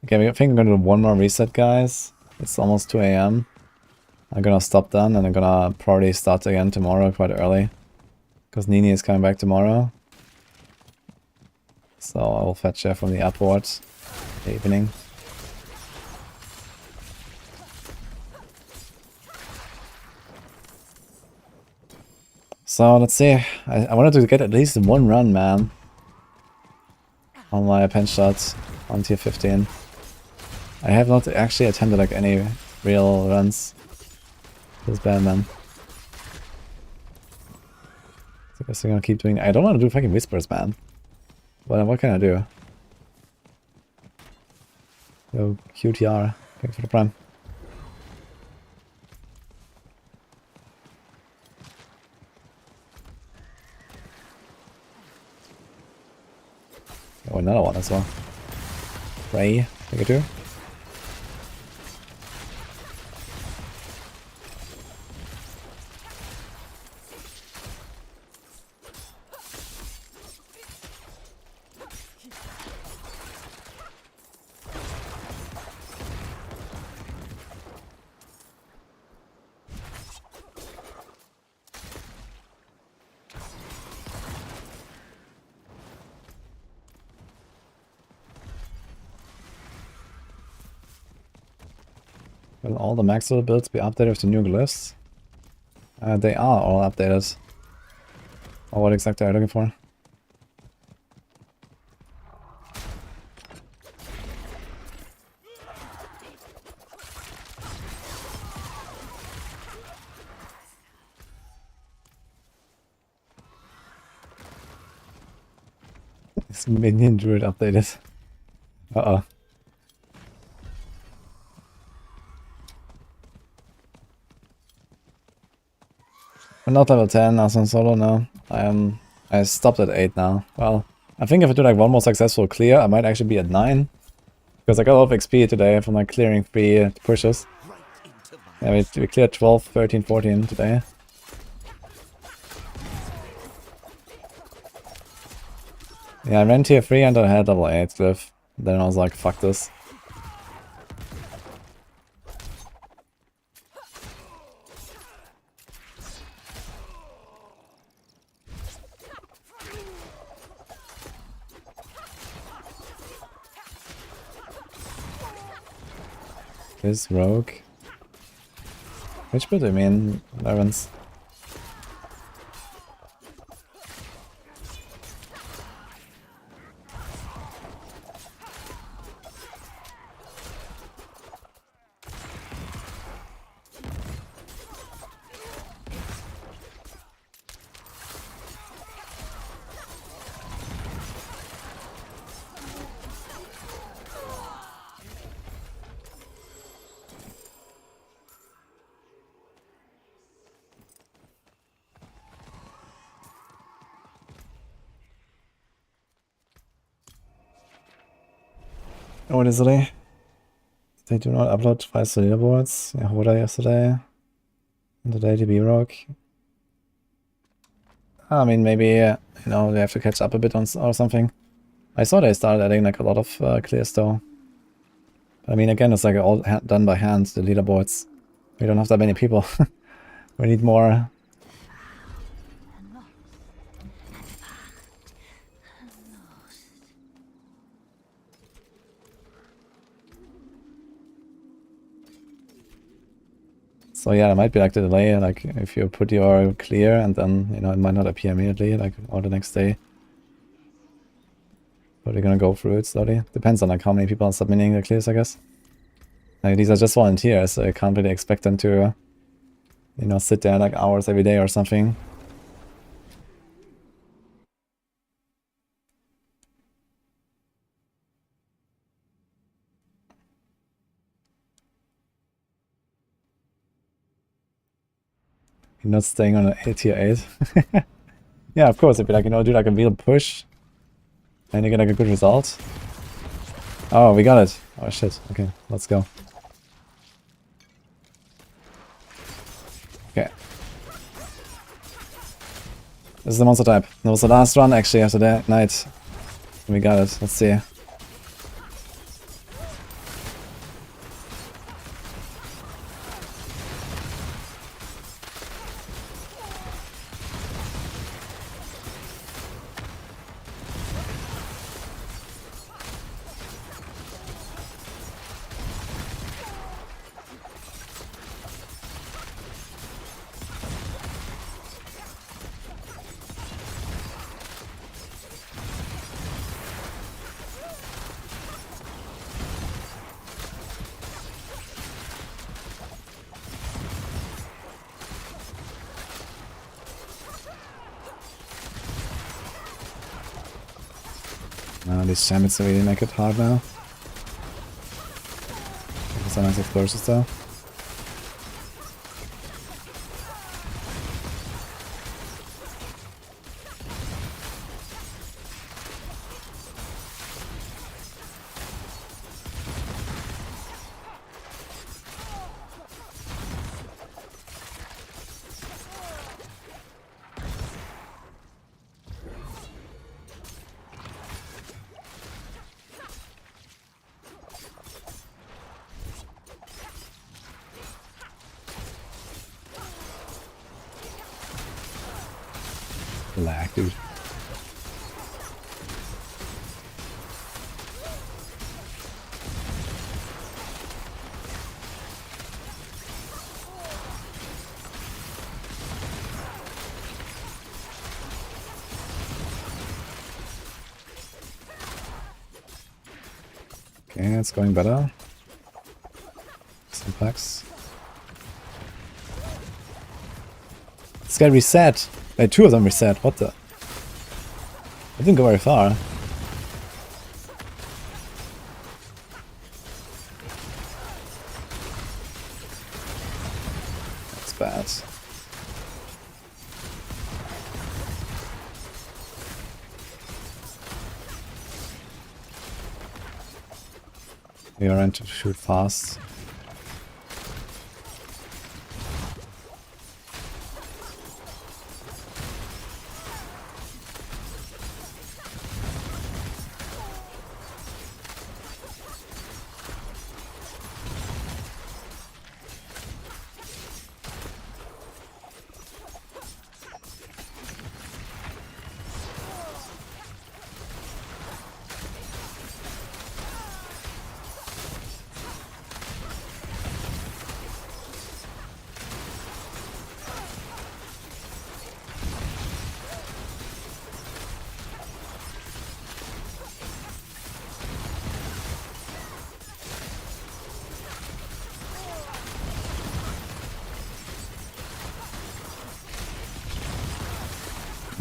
Okay, I think I'm gonna do one more reset, guys. It's almost 2 AM. I'm gonna stop then, and I'm gonna probably start again tomorrow quite early. Because Nini is coming back tomorrow. So I will fetch her from the airport in the evening. So let's see. I wanted to get at least one run, man. On my pen shots on tier 15. I have not actually attempted like any real runs. This bad, man. Guess I'm gonna keep doing. I don't want to do fucking whispers, man. But what can I do? Yo, QTR. Thanks for the prime. Oh, another one as well. Ray, take it too. Will all the Maxwell builds be updated with the new glyphs? They are all updated. Or what exactly are you looking for? Is Minion Druid updated? Uh-oh. I'm not level 10 as on solo now. I stopped at 8 now. Well, I think if I do like one more successful clear, I might actually be at 9. Because I got a lot of XP today from like clearing 3 pushes. Yeah, we cleared 12, 13, 14 today. Yeah, I ran tier 3 and I had level 8 glyph. Then I was like, fuck this. This rogue. Which bit do you mean, Lawrence? What is today? They do not upload twice the leaderboards. Yeah, what yesterday? And today DB Rock. I mean, maybe, you know, they have to catch up a bit on or something. I saw they started adding like a lot of clears though. But I mean, again, it's like all done by hand, the leaderboards. We don't have that many people. We need more. So yeah, it might be like the delay, like if you put your clear and then, you know, it might not appear immediately, like, or the next day. But we're gonna go through it slowly. Depends on like how many people are submitting the clears, I guess. Like these are just volunteers, so I can't really expect them to, you know, sit there like hours every day or something. You're not staying on a tier 8. Yeah, of course, it'd be like, you know, do like a real push. And you get like a good result. Oh, we got it. Oh shit, okay, let's go. Okay. This is the monster type. That was the last run actually after that night. We got it, let's see. These champions really make it hard now. There's a nice explosions though. Lag, dude. Okay, it's going better. Simplex. This guy reset. Like, two of them reset. What the? I didn't go very far. That's bad. We are meant to shoot fast.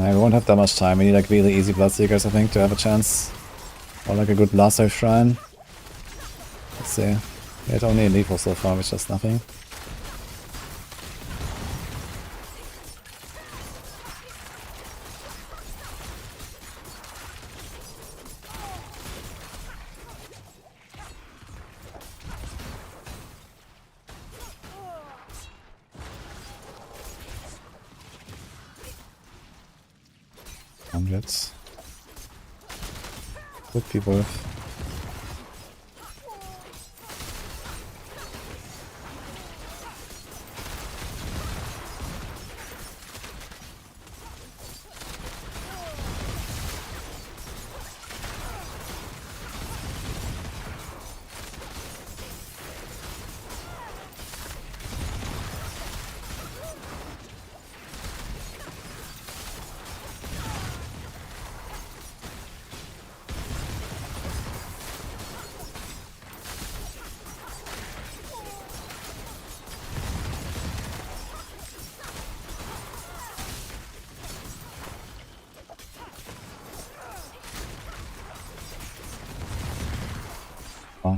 I won't have that much time. We need like really easy Bloodseekers, I think, to have a chance. Or like a good Last Life Shrine. Let's see. We had only a lethal so far, which is nothing. Hundreds. Could be worth. Oh.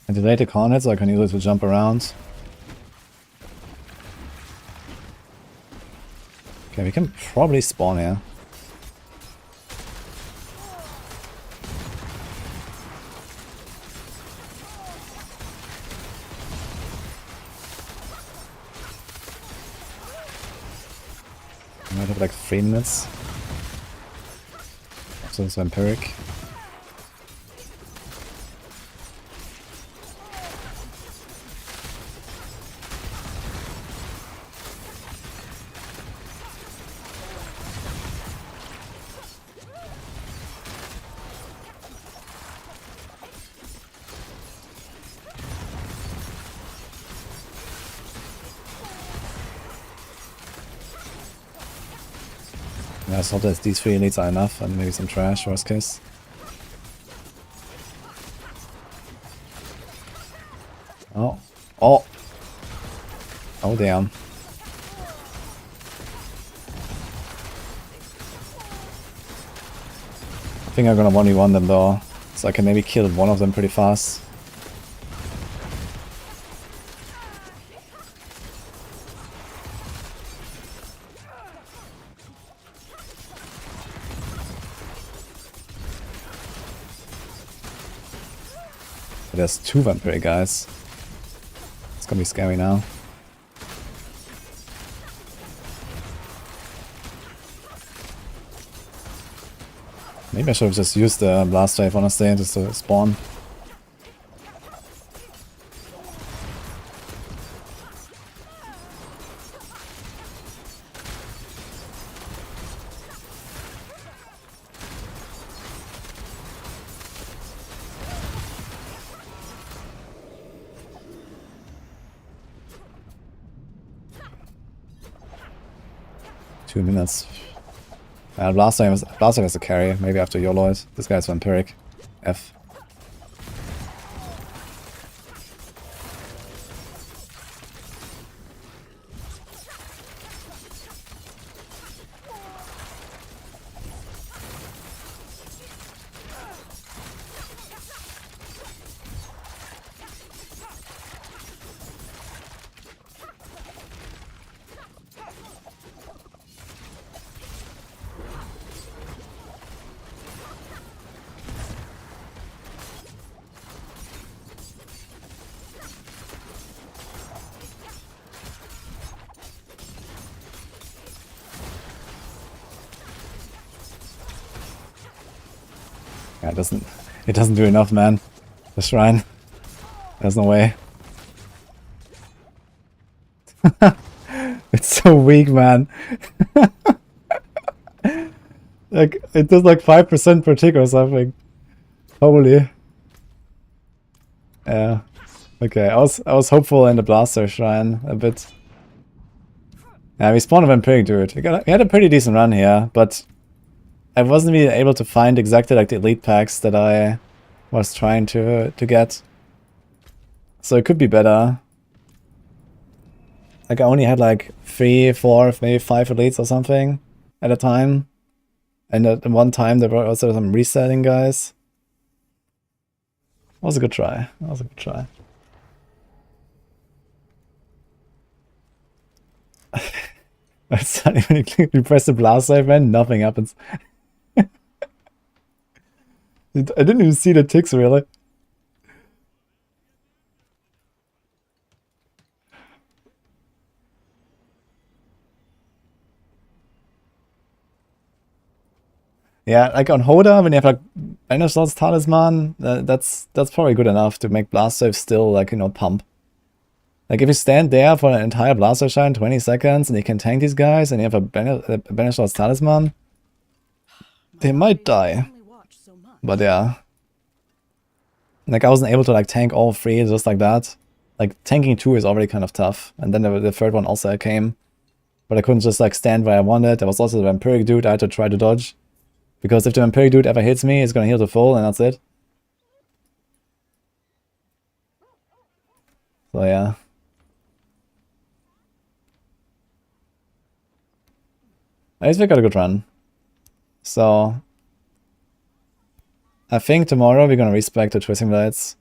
I delayed the cornet so I can use it to jump around. Okay, we can probably spawn here. I might have like 3 minutes. So it's vampiric. Yeah, I hope that these 3 elites are enough, and maybe some trash, worst case. Oh. Oh! Oh damn. I think I'm gonna 1v1 them though, so I can maybe kill one of them pretty fast. But there's 2 vampiric guys. It's gonna be scary now. Maybe I should have just used the blast wave honestly, just to spawn. Two minutes. Blast wave is a carry. Maybe I have to YOLO it. This guy's vampiric. F. Yeah, it doesn't do enough, man. The shrine. There's no way. It's so weak, man. Like, it does like 5% per tick or something. Holy. Yeah. Okay, I was hopeful in the blaster shrine a bit. Yeah, we spawned a vampiric druid. We had a pretty decent run here, but I wasn't really able to find exactly like the elite packs that I was trying to get. So it could be better. Like I only had like 3, 4, maybe 5 elites or something at a time. And at one time there were also some resetting guys. That was a good try. That was a good try. When you press the blast save, man, nothing happens. I didn't even see the ticks really. Yeah, like on Hoda, when you have like Banishlott's Talisman, that's probably good enough to make blast save still like, you know, pump. Like if you stand there for an entire blaster shine, 20 seconds, and you can tank these guys, and you have a Banishlott's Talisman, they might die. But yeah. Like I wasn't able to like tank all 3 just like that. Like tanking 2 is already kind of tough. And then the third one also came. But I couldn't just like stand where I wanted. There was also the vampiric dude I had to try to dodge. Because if the vampiric dude ever hits me, he's gonna heal to full and that's it. So yeah. At least we got a good run. So I think tomorrow we're gonna respec the Twisting Blades.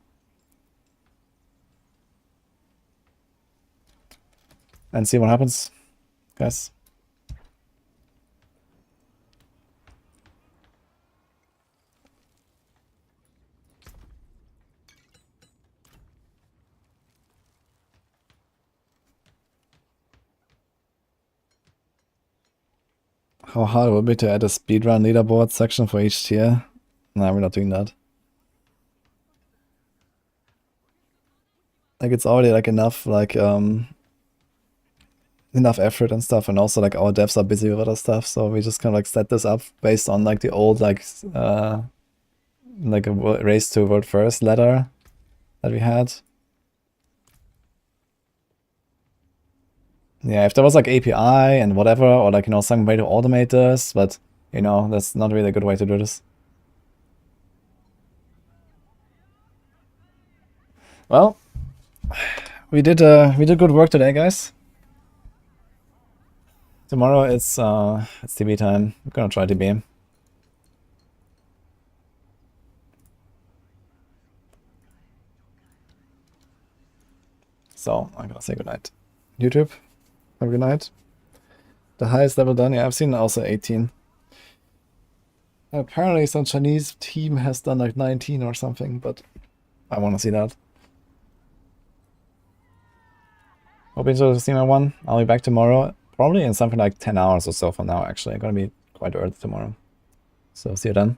And see what happens, guys. how hard it would be to add a speedrun leaderboard section for each tier. No, we're not doing that. Like it's already like enough enough effort and stuff, and also like our devs are busy with other stuff, so we just kind of like set this up based on like the old like a race to world first ladder that we had. Yeah, if there was like API and whatever, or like, you know, some way to automate this, but you know, that's not really a good way to do this. Well, we did good work today, guys. Tomorrow it's TB time. We're gonna try TB. So I'm gonna say goodnight. YouTube, have a good night. The highest level done, yeah, I've seen also 18. Apparently some Chinese team has done like 19 or something, but I wanna see that. Hope you enjoyed the stream, everyone. I'll be back tomorrow, probably in something like 10 hours or so from now, actually. I'm gonna be quite early tomorrow. So see you then.